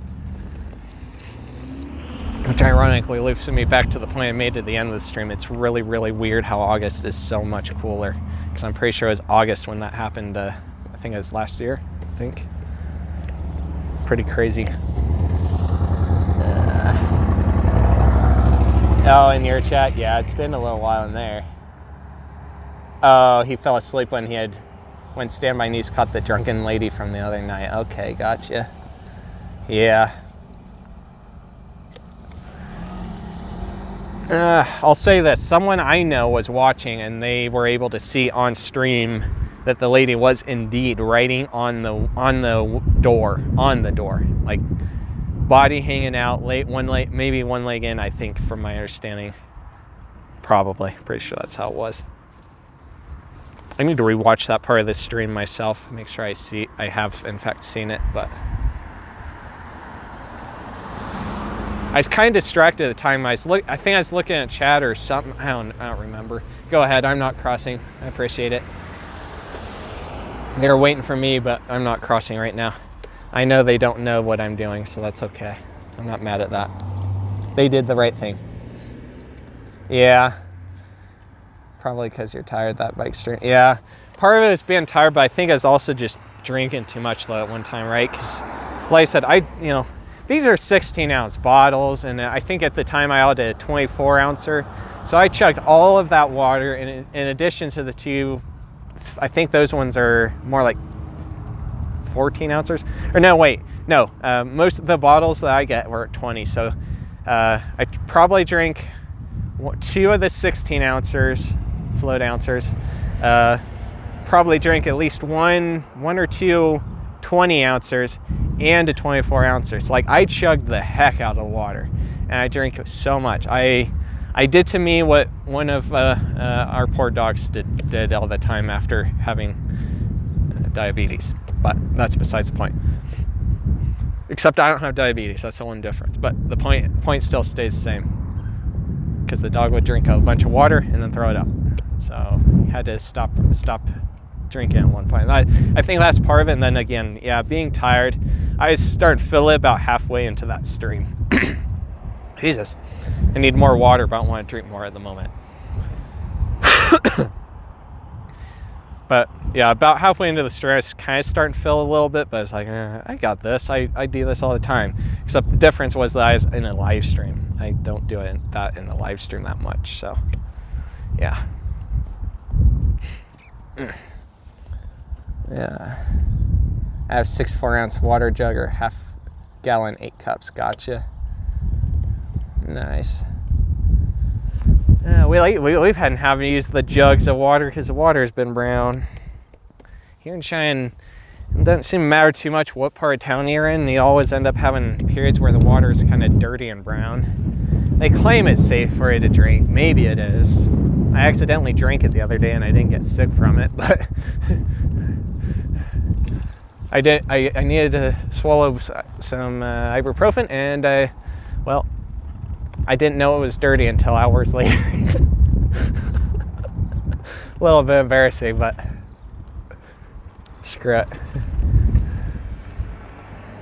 Which ironically loops me back to the point I made at the end of the stream. It's really, really weird how August is so much cooler, because I'm pretty sure it was August when that happened. I think it was last year, I think. Pretty crazy. Oh, in your chat? Yeah, it's been a little while in there. Oh, he fell asleep when Stand By News caught the drunken lady from the other night. Okay, gotcha. Yeah. I'll say this. Someone I know was watching, and they were able to see on stream that the lady was indeed writing on the door, like body hanging out, maybe one leg in, I think, from my understanding. Probably. Pretty sure that's how it was. I need to rewatch that part of this stream myself, make sure I have in fact seen it, but I was kind of distracted at the time. I think I was looking at chat or something. I don't remember. Go ahead. I'm not crossing. I appreciate it. They're waiting for me, but I'm not crossing right now. I know they don't know what I'm doing, so that's okay. I'm not mad at that. They did the right thing. Yeah. Probably because you're tired that bike stream. Yeah. Part of it is being tired, but I think I was also just drinking too much though at one time, right? Because, like I said, these are 16-ounce bottles, and I think at the time I had a 24-ouncer. So I chugged all of that water, and in addition to the 2, I think those ones are more like 14 ounces. Or no, wait, no. Most of the bottles that I get were at 20. So I probably drank 2 of the 16 ounces, float ounces. Probably drank at least one or two 20 ounces and a 24 ouncer. So like, I chugged the heck out of water, and I drank so much. I did to me what one of our poor dogs did all the time after having diabetes, but that's besides the point. Except I don't have diabetes, that's the one difference. But the point still stays the same, because the dog would drink a bunch of water and then throw it up. So he had to stop drinking at one point. I think that's part of it. And then again, yeah, being tired, I started to feel it about halfway into that stream. Jesus, I need more water, but I don't want to drink more at the moment. But yeah, about halfway into the stream, I was kind of starting to feel a little bit, but it's like, I got this. I do this all the time. Except the difference was that I was in a live stream. I don't do it in the live stream that much, so yeah. Yeah. I have 6 4-ounce water jug, or half gallon, 8 cups. Gotcha. Nice. We've had having to use the jugs of water because the water has been brown. Here in Cheyenne, it doesn't seem to matter too much what part of town you're in. You always end up having periods where the water is kind of dirty and brown. They claim it's safe for you to drink. Maybe it is. I accidentally drank it the other day and I didn't get sick from it, but I needed to swallow some ibuprofen, and I didn't know it was dirty until hours later. A little bit embarrassing, but screw it.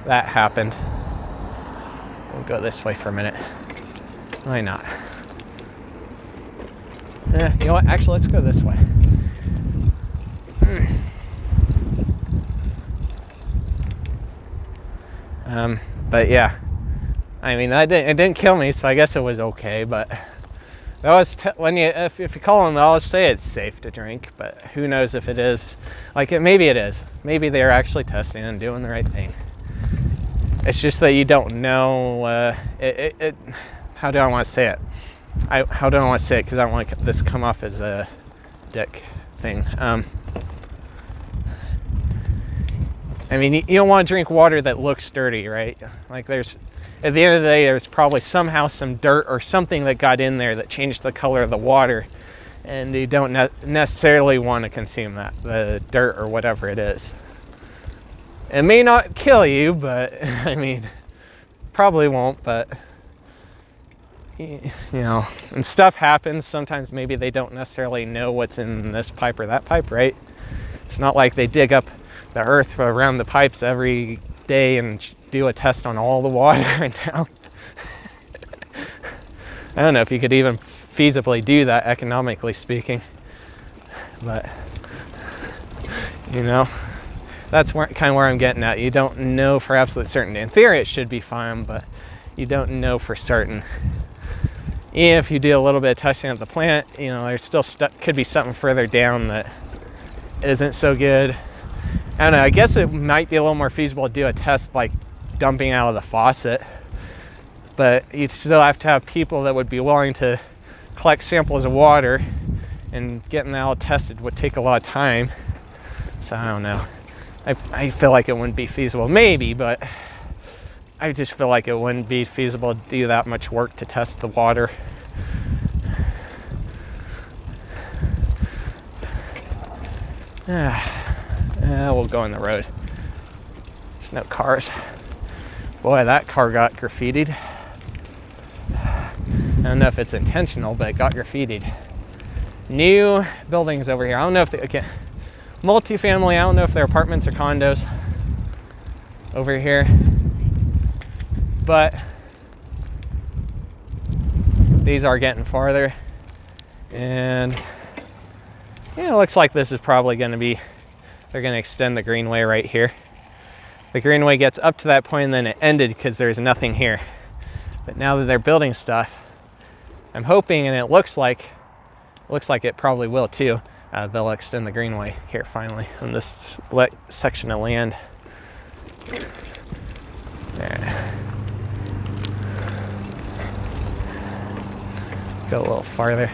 That happened. We'll go this way for a minute. Why not? You know what? Actually, let's go this way. But yeah, I mean, it didn't kill me, so I guess it was okay. But that was if you call them, they'll always say it's safe to drink, but who knows if it is? Like, maybe it is. Maybe they're actually testing and doing the right thing. It's just that you don't know. How do I want to say it? How do I want to say it? Because I don't want this to come off as a dick thing. I mean, you don't want to drink water that looks dirty, right? Like, at the end of the day, there's probably somehow some dirt or something that got in there that changed the color of the water, and you don't necessarily want to consume that, the dirt or whatever it is. It may not kill you, but I mean, probably won't, but you know, and stuff happens. Sometimes maybe they don't necessarily know what's in this pipe or that pipe, right? It's not like they dig up the earth around the pipes every day and do a test on all the water in town. I don't know if you could even feasibly do that, economically speaking, but you know, that's kind of where I'm getting at. You don't know for absolute certainty. In theory, it should be fine, but you don't know for certain. If you do a little bit of testing at the plant, you know, there's still could be something further down that isn't so good. I don't know, I guess it might be a little more feasible to do a test like dumping out of the faucet, but you'd still have to have people that would be willing to collect samples of water, and getting that all tested would take a lot of time. So I don't know. I feel like it wouldn't be feasible. Maybe, but I just feel like it wouldn't be feasible to do that much work to test the water. We'll go on the road. There's no cars. Boy, that car got graffitied. I don't know if it's intentional, but it got graffitied. New buildings over here. I don't know if multifamily. I don't know if they're apartments or condos over here, but these are getting farther, and yeah, it looks like this is probably going to be, they're going to extend the greenway right here. The greenway gets up to that point and then it ended because there's nothing here. But now that they're building stuff, I'm hoping, and it looks like it probably will too, they'll extend the greenway here finally on this section of land. There. Go a little farther.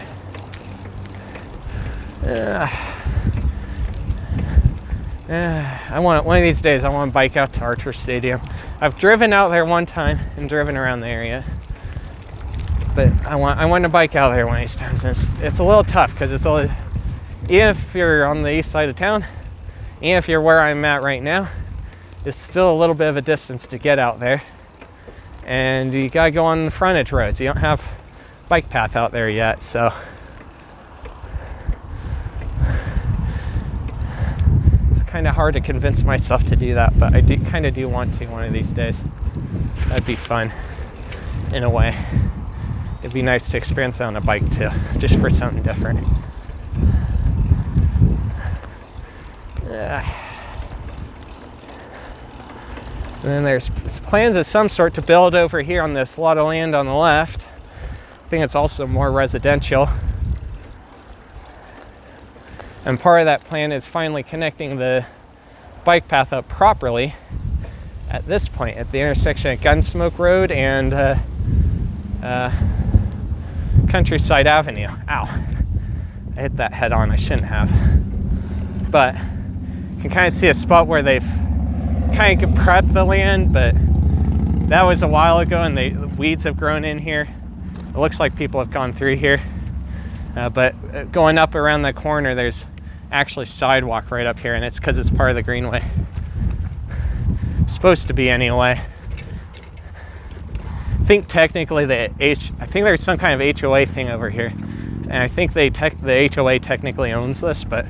I want, one of these days, I want to bike out to Archer Stadium. I've driven out there one time and driven around the area, but I want to bike out there one of these times. And it's a little tough because if you're on the east side of town, and if you're where I'm at right now, it's still a little bit of a distance to get out there, and you gotta go on the frontage roads. You don't have bike path out there yet, so it's kind of hard to convince myself to do that, but I kind of do want to one of these days. That'd be fun in a way. It'd be nice to experience it on a bike too, just for something different. And then there's plans of some sort to build over here on this lot of land on the left. I think it's also more residential. And part of that plan is finally connecting the bike path up properly at this point, at the intersection of Gunsmoke Road and Countryside Avenue. Ow. I hit that head on, I shouldn't have. But you can kind of see a spot where they've kind of prepped the land, but that was a while ago and the weeds have grown in here. It looks like people have gone through here. But going up around the corner, there's actually sidewalk right up here, and it's because it's part of the greenway. Supposed to be anyway. I think technically I think there's some kind of HOA thing over here, and I think the HOA technically owns this, but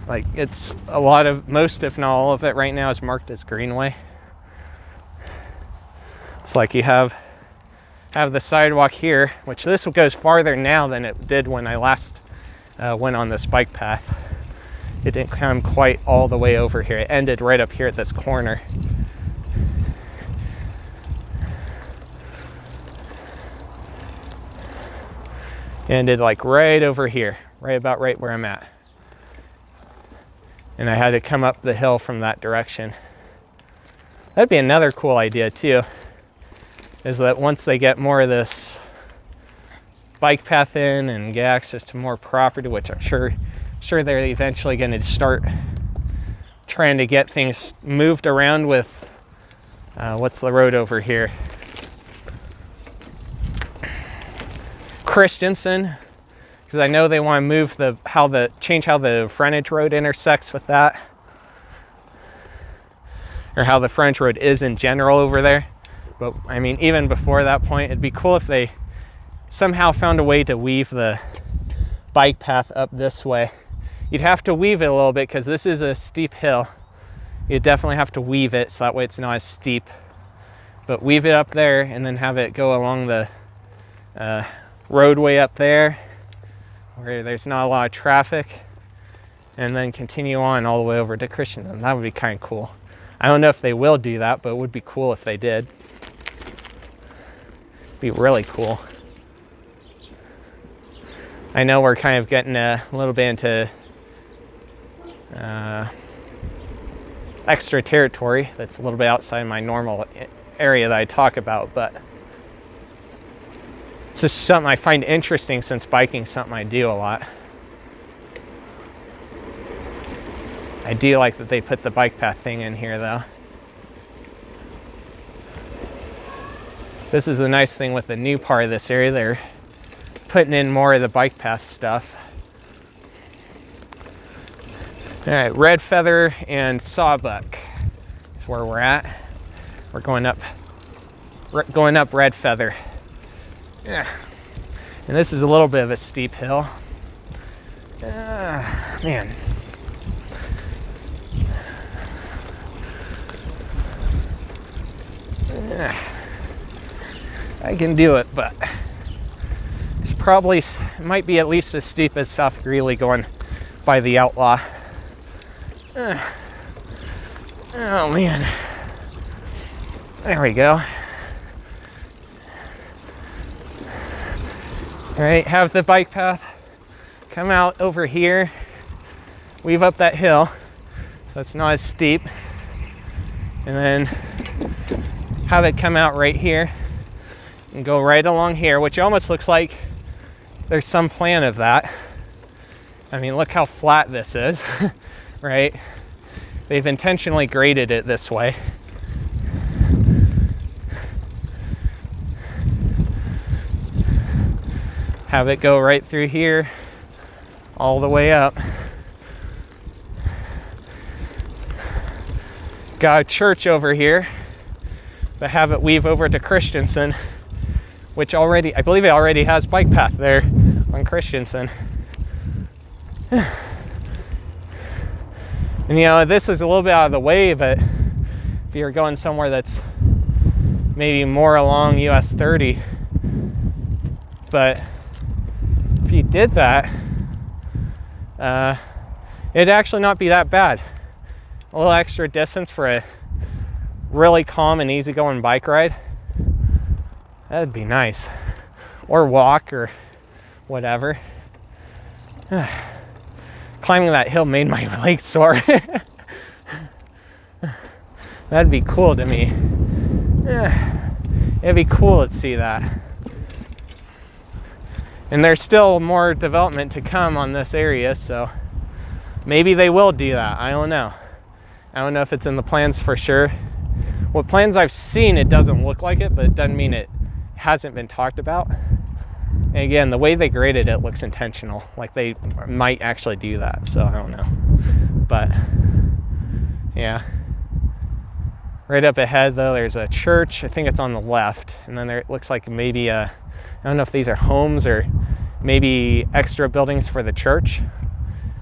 like it's most if not all of it right now is marked as greenway. It's like you have the sidewalk here, which this goes farther now than it did when I last went on this bike path. It didn't come quite all the way over here. It ended right up here at this corner. It ended like right over here, right where I'm at. And I had to come up the hill from that direction. That'd be another cool idea too, is that once they get more of this bike path in and get access to more property, which I'm sure they're eventually going to start trying to get things moved around with, what's the road over here? Christensen, because I know they want to move change how the frontage road intersects with that, or how the frontage road is in general over there. But I mean, even before that point, it'd be cool if they somehow found a way to weave the bike path up this way. You'd have to weave it a little bit because this is a steep hill. You'd definitely have to weave it so that way it's not as steep. But weave it up there and then have it go along the roadway up there where there's not a lot of traffic, and then continue on all the way over to Christensen. That would be kind of cool. I don't know if they will do that, but it would be cool if they did. Be really cool. I know we're kind of getting a little bit into extra territory that's a little bit outside my normal area that I talk about, but it's just something I find interesting since biking is something I do a lot. I do like that they put the bike path thing in here though. This is the nice thing with the new part of this area. They're putting in more of the bike path stuff. All right, Red Feather and Sawbuck is where we're at. We're going up Red Feather. Yeah. And this is a little bit of a steep hill. Man. I can do it, but it's probably, it might be at least as steep as South Greeley going by the Outlaw. Oh man. There we go. All right, have the bike path come out over here, weave up that hill so it's not as steep, and then have it come out right here and go right along here, which almost looks like there's some plan of that. I mean, look how flat this is, right? They've intentionally graded it this way. Have it go right through here, all the way up. Got a church over here, but have it weave over to Christensen, which already, I believe it already has bike path there on Christensen. And you know, this is a little bit out of the way, but if you're going somewhere that's maybe more along US 30, but if you did that, it'd actually not be that bad. A little extra distance for a really calm and easygoing bike ride. That'd be nice. Or walk or whatever. Climbing that hill made my legs sore. That'd be cool to me. It'd be cool to see that. And there's still more development to come on this area, so maybe they will do that. I don't know. I don't know if it's in the plans for sure. What plans I've seen, it doesn't look like it, but it doesn't mean it hasn't been talked about. And And again, the way they graded it looks intentional. Like they might actually do that, so I don't know. But yeah. Right up ahead though, there's a church. I think it's on the left. And then there it looks like maybe I don't know if these are homes or maybe extra buildings for the church.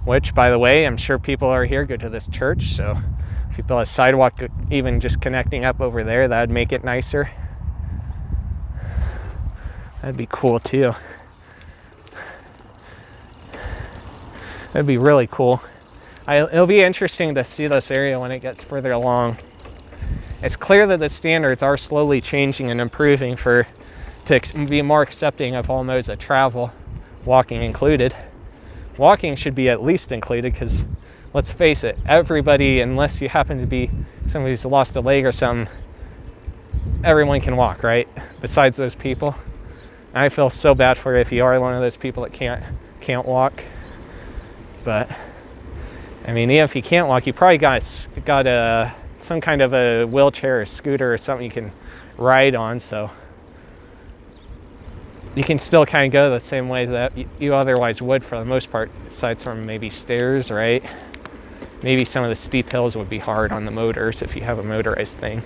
Which, by the way, I'm sure people are here go to this church. So if you build a sidewalk even just connecting up over there, that'd make it nicer. That'd be cool too. That'd be really cool. It'll be interesting to see this area when it gets further along. It's clear that the standards are slowly changing and improving to be more accepting of all modes of travel, walking included. Walking should be at least included because, let's face it, everybody, unless you happen to be somebody who's lost a leg or something, everyone can walk, right? Besides those people. I feel so bad for you if you are one of those people that can't walk. But I mean, even if you can't walk, you probably got some kind of a wheelchair or scooter or something you can ride on, so you can still kind of go the same ways that you otherwise would for the most part, aside from maybe stairs, right? Maybe some of the steep hills would be hard on the motors if you have a motorized thing.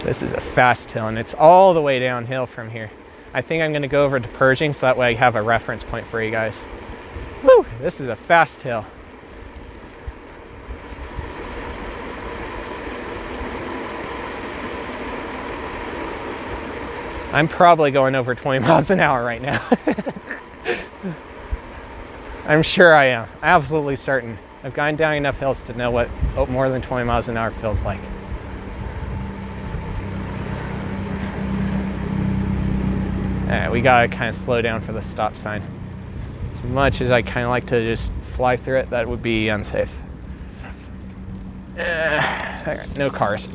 This is a fast hill, and it's all the way downhill from here. I think I'm gonna go over to Pershing so that way I have a reference point for you guys. Woo, this is a fast hill. I'm probably going over 20 miles an hour right now. I'm sure I am, absolutely certain. I've gone down enough hills to know what more than 20 miles an hour feels like. Alright, we gotta kind of slow down for the stop sign. As much as I kind of like to just fly through it, that would be unsafe. No cars.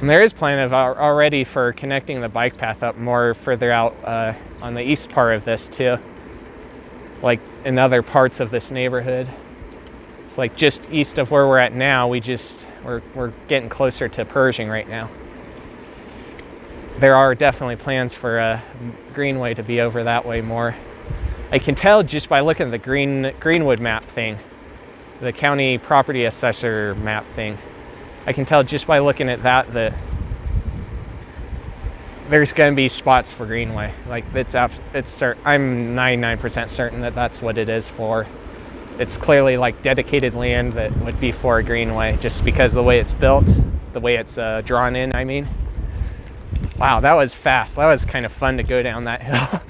And there is plan of already for connecting the bike path up more further out on the east part of this too. Like in other parts of this neighborhood. It's like just east of where we're at now, we're getting closer to Pershing right now. There are definitely plans for a greenway to be over that way more. I can tell just by looking at the Greenwood map thing, the county property assessor map thing. I can tell just by looking at that there's going to be spots for greenway. Like I'm 99% certain that that's what it is for. It's clearly like dedicated land that would be for a greenway, just because the way it's built, the way it's drawn in, I mean. Wow, that was fast. That was kind of fun to go down that hill.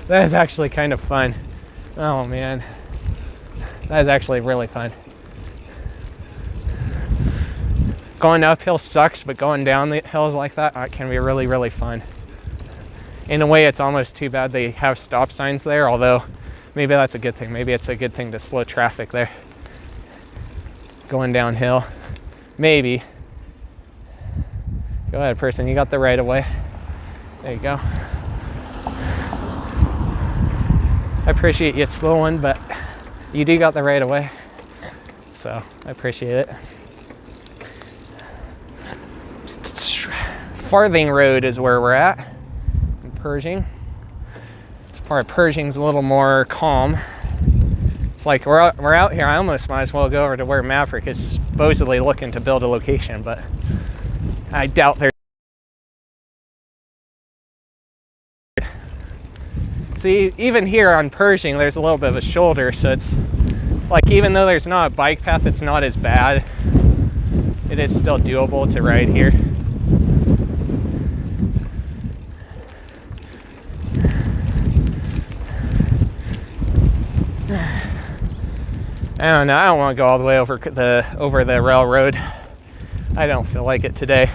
That is actually kind of fun. Oh man, that is actually really fun. Going uphill sucks, but going down the hills like that can be really, really fun. In a way, it's almost too bad they have stop signs there, although maybe that's a good thing. Maybe it's a good thing to slow traffic there. Going downhill, maybe. Go ahead, person, you got the right of way. There you go. I appreciate you slowing, but you do got the right of way. So I appreciate it. Farthing Road is where we're at in Pershing. This part of Pershing's a little more calm. It's like we're out here. I almost might as well go over to where Maverick is supposedly looking to build a location, but I doubt there's. See, even here on Pershing, there's a little bit of a shoulder, so it's like even though there's not a bike path, it's not as bad. It is still doable to ride here. I don't know. I don't want to go all the way over the railroad. I don't feel like it today.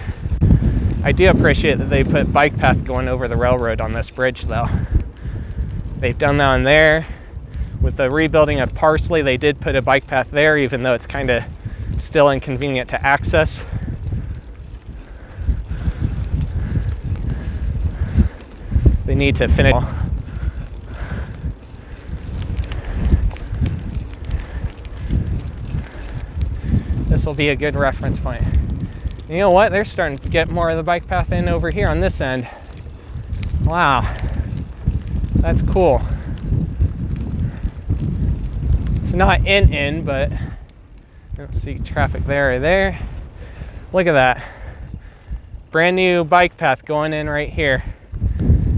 I do appreciate that they put bike path going over the railroad on this bridge, though. They've done that on there. With the rebuilding of Parsley, they did put a bike path there, even though it's kind of still inconvenient to access. They need to finish. This will be a good reference point. You know what? They're starting to get more of the bike path in over here on this end. Wow, that's cool. It's not in, but I don't see traffic there or there. Look at that. Brand new bike path going in right here.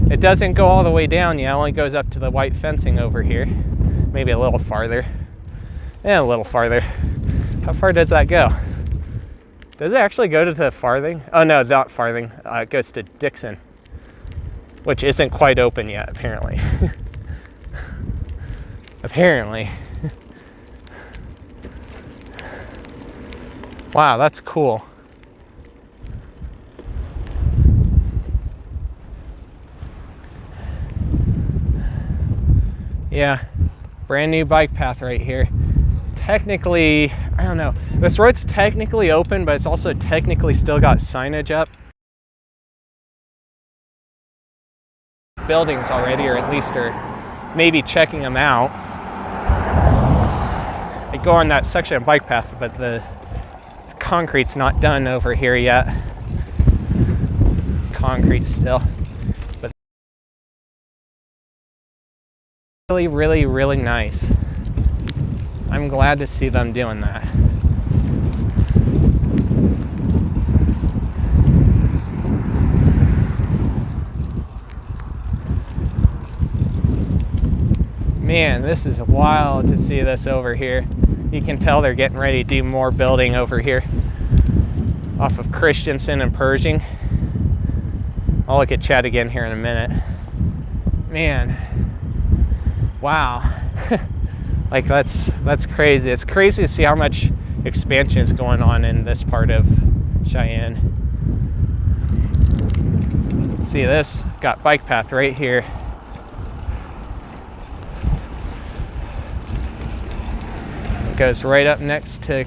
It doesn't go all the way down yet, it only goes up to the white fencing over here. Maybe a little farther. Yeah, a little farther. How far does that go? Does it actually go to the farthing? Oh no, not farthing. It goes to Dixon, which isn't quite open yet, apparently. Apparently. Wow, that's cool. Yeah, brand new bike path right here. Technically, I don't know. This road's technically open, but it's also technically still got signage up. Buildings already, or at least are maybe checking them out. I go on that section of bike path, but the concrete's not done over here yet. Concrete still. But really, really nice. I'm glad to see them doing that. Man, this is wild to see this over here. You can tell they're getting ready to do more building over here off of Christensen and Pershing. I'll look at Chad again here in a minute. Man, wow. Like that's crazy. It's crazy to see how much expansion is going on in this part of Cheyenne. See this? Got bike path right here. It goes right up next to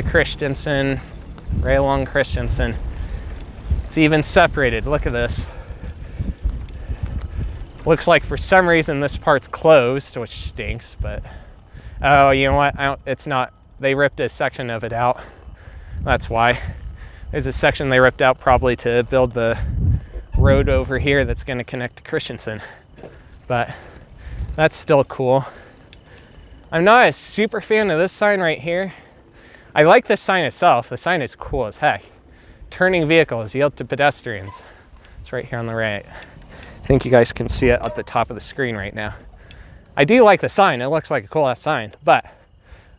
Christensen, right along Christensen. It's even separated. Look at this. Looks like for some reason this part's closed, which stinks, but oh, you know what? It's not. They ripped a section of it out. That's why. There's a section they ripped out probably to build the road over here that's going to connect to Christensen. But that's still cool. I'm not a super fan of this sign right here. I like this sign itself. The sign is cool as heck. Turning vehicles, yield to pedestrians. It's right here on the right. I think you guys can see it at the top of the screen right now. I do like the sign. It looks like a cool ass sign, but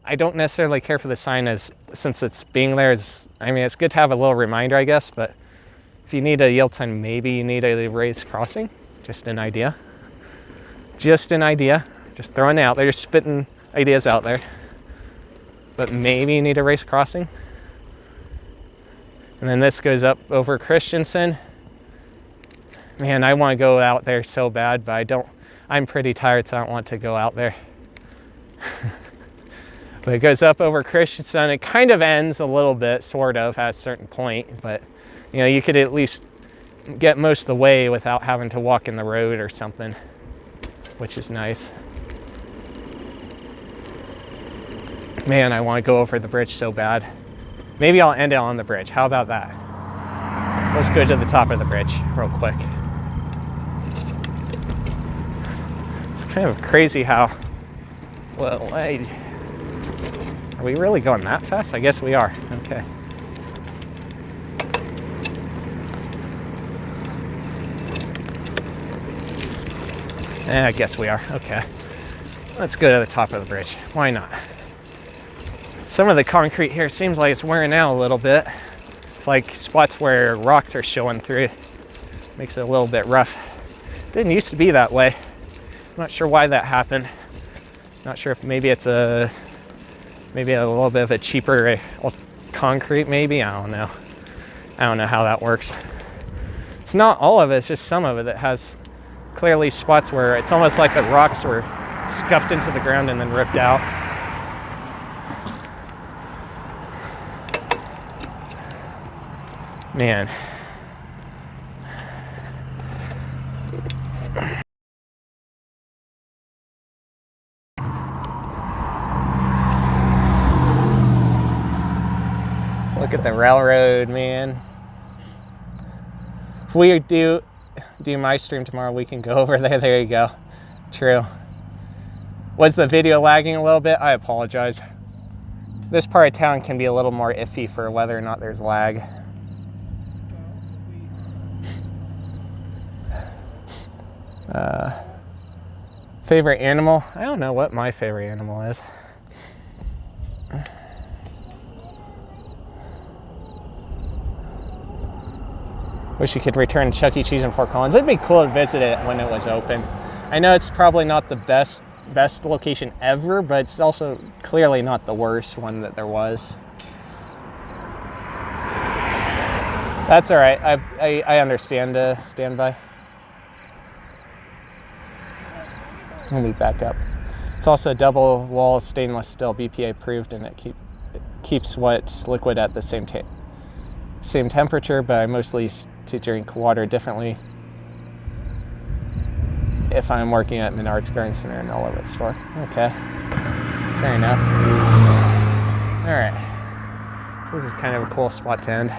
I don't necessarily care for the sign since it's being there. I mean, it's good to have a little reminder, I guess, but if you need a yield sign, maybe you need a raised crossing. Just an idea. Just an idea. Just throwing it out there, just spitting ideas out there. But maybe you need a raised crossing. And then this goes up over Christensen. Man, I want to go out there so bad, but I don't. I'm pretty tired, so I don't want to go out there. But it goes up over Christensen. It kind of ends a little bit, sort of, at a certain point. But, you know, you could at least get most of the way without having to walk in the road or something, which is nice. Man, I want to go over the bridge so bad. Maybe I'll end it on the bridge. How about that? Let's go to the top of the bridge real quick. It's kind of crazy how, well, are we really going that fast? I guess we are. Okay. I guess we are. Okay. Let's go to the top of the bridge. Why not? Some of the concrete here seems like it's wearing out a little bit. It's like spots where rocks are showing through. Makes it a little bit rough. Didn't used to be that way. I'm not sure why that happened. Not sure if maybe it's maybe a little bit of a cheaper concrete, maybe. I don't know. I don't know how that works. It's not all of it, it's just some of it that has clearly spots where it's almost like the rocks were scuffed into the ground and then ripped out. Man. Look at the railroad, man. If we do my stream tomorrow, we can go over there. There you go. True. Was the video lagging a little bit? I apologize. This part of town can be a little more iffy for whether or not there's lag. Favorite animal? I don't know what my favorite animal is. Wish you could return to Chuck E. Cheese in Fort Collins. It'd be cool to visit it when it was open. I know it's probably not the best location ever, but it's also clearly not the worst one that there was. That's all right. I understand standby. Let me back up. It's also a double wall stainless steel, BPA approved, and it keeps wet liquid at the same temperature, but I mostly used to drink water differently if I'm working at Menards, Garden Center, and all over the store. Okay, fair enough. All right, this is kind of a cool spot to end.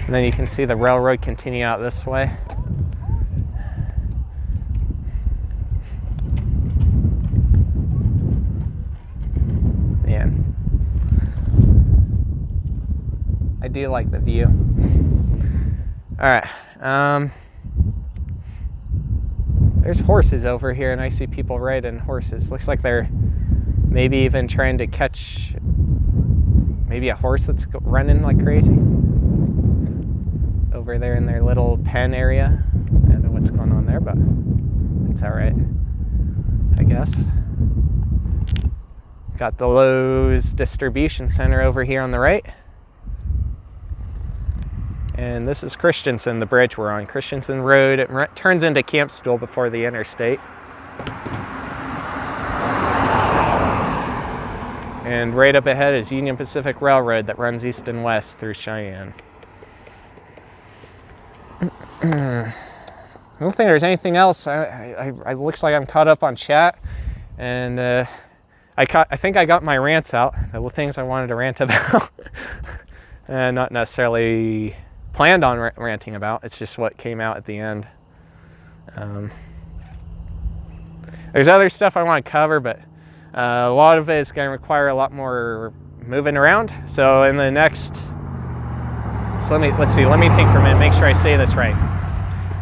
And then you can see the railroad continue out this way. Man, I do like the view. All right, there's horses over here, and I see people riding horses. Looks like they're maybe even trying to catch maybe a horse that's running like crazy over there in their little pen area. I don't know what's going on there, but it's all right, I guess. Got the Lowe's distribution center over here on the right. And this is Christensen, the bridge we're on. Christensen Road. It turns into Campstool before the interstate. And right up ahead is Union Pacific Railroad that runs east and west through Cheyenne. I don't think there's anything else. It looks like I'm caught up on chat. And I think I got my rants out, the things I wanted to rant about. And not necessarily planned on ranting about. It's just what came out at the end. There's other stuff I want to cover, but a lot of it is going to require a lot more moving around. So in the next, let's see, let me think for a minute, make sure I say this right.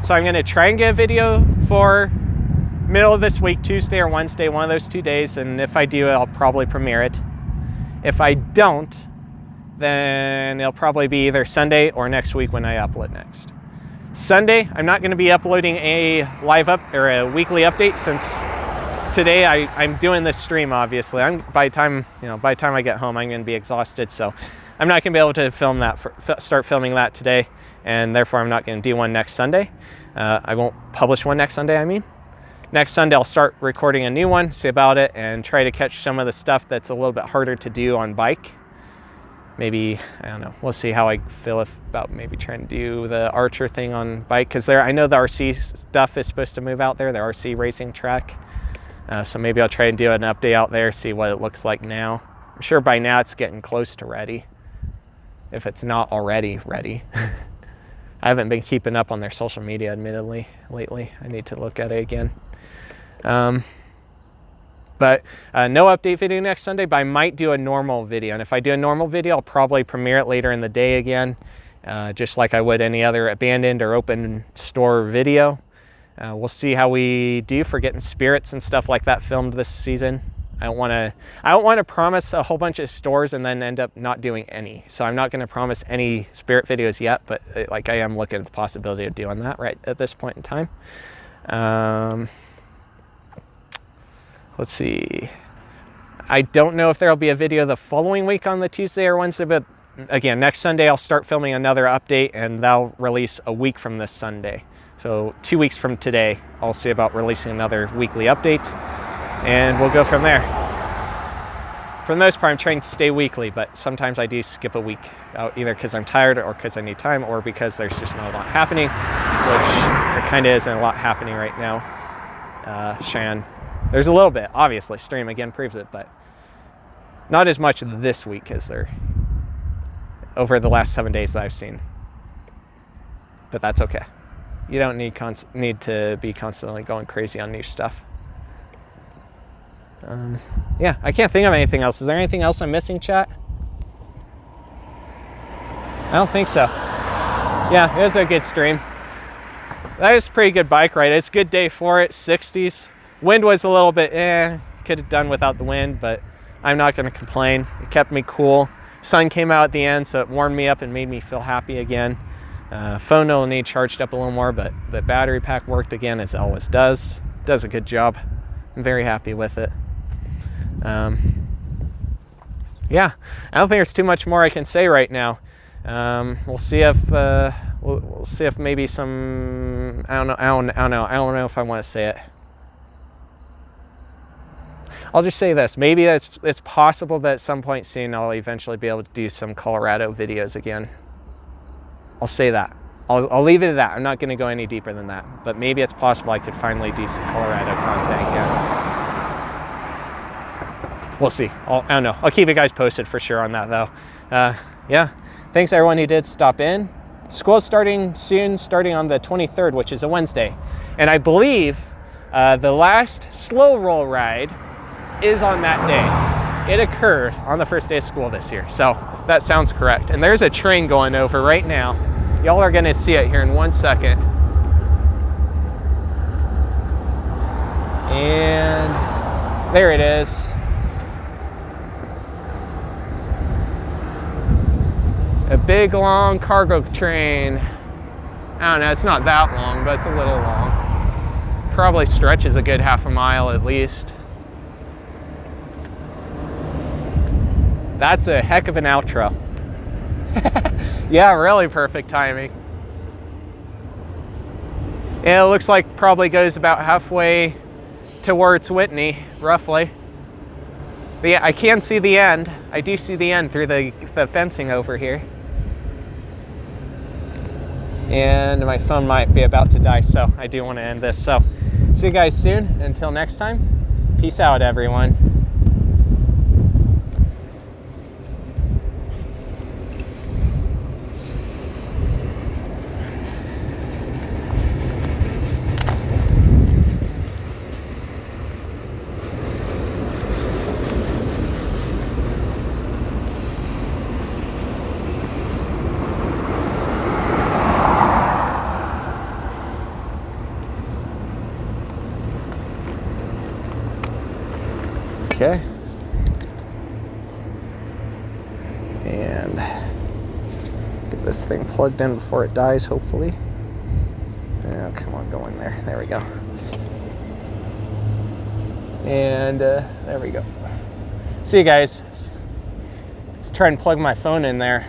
So I'm going to try and get a video for middle of this week, Tuesday or Wednesday, one of those 2 days, and if I do, I'll probably premiere it. If I don't, then it'll probably be either Sunday or next week when I upload next. Sunday, I'm not going to be uploading a weekly update since today I'm doing this stream. Obviously, by the time I get home, I'm going to be exhausted, so I'm not going to be able to film that start filming that today, and therefore I'm not going to do one next Sunday. I won't publish one next Sunday. I mean, next Sunday I'll start recording a new one, see about it, and try to catch some of the stuff that's a little bit harder to do on bike. Maybe, I don't know, we'll see how I feel about maybe trying to do the Archer thing on bike, because I know the RC stuff is supposed to move out there, the RC racing track. So maybe I'll try and do an update out there, see what it looks like now. I'm sure by now it's getting close to ready, if it's not already ready. I haven't been keeping up on their social media, admittedly, lately. I need to look at it again. But no update video next Sunday, but I might do a normal video. And if I do a normal video, I'll probably premiere it later in the day again, just like I would any other abandoned or open store video. We'll see how we do for getting spirits and stuff like that filmed this season. I don't want to promise a whole bunch of stores and then end up not doing any. So I'm not going to promise any spirit videos yet, but like I am looking at the possibility of doing that right at this point in time. Let's see. I don't know if there'll be a video the following week on the Tuesday or Wednesday, but again, next Sunday I'll start filming another update, and that'll release a week from this Sunday. So 2 weeks from today, I'll see about releasing another weekly update, and we'll go from there. For the most part, I'm trying to stay weekly, but sometimes I do skip a week, either because I'm tired or because I need time, or because there's just not a lot happening, which there kind of isn't a lot happening right now. Cheyenne, there's a little bit, obviously. Stream again proves it, but Not as much this week as there over the last 7 days that I've seen. But that's okay. You don't need to be constantly going crazy on new stuff. Yeah, I can't think of anything else. Is there anything else I'm missing, chat? I don't think so. Yeah, it was a good stream. That was a pretty good bike ride. It's a good day for it, 60s. Wind was a little bit, could have done without the wind, but I'm not gonna complain. It kept me cool. Sun came out at the end, so it warmed me up and made me feel happy again. Phone will need charged up a little more, but the battery pack worked again, as it always does. Does a good job. I'm very happy with it. Yeah, I don't think there's too much more I can say right now. We'll see if we'll see if maybe some I don't know if I want to say it. I'll just say this: maybe it's possible that at some point soon I'll eventually be able to do some Colorado videos again. I'll say that. I'll leave it at that. I'm not going to go any deeper than that. But maybe it's possible I could finally do some Colorado content again. We'll see. I don't know. I'll keep you guys posted for sure on that, though. Yeah. Thanks everyone who did stop in. School's starting soon, starting on the 23rd, which is a Wednesday. And I believe the last slow roll ride is on that day. It occurs on the first day of school this year. So that sounds correct. And there's a train going over right now. Y'all are going to see it here in 1 second. And there it is. A big long cargo train. I don't know, it's not that long, but it's a little long. Probably stretches a good half a mile at least. That's a heck of an outro. Yeah, really perfect timing. Yeah, it looks like probably goes about halfway towards Whitney, roughly. But yeah, I can see the end. I do see the end through the fencing over here. And my phone might be about to die, so I do want to end this. So, see you guys soon. Until next time, peace out, everyone. Okay. And get this thing plugged in before it dies, hopefully. Oh, come on, go in there. There we go. And there we go. See you guys. Let's try and plug my phone in there.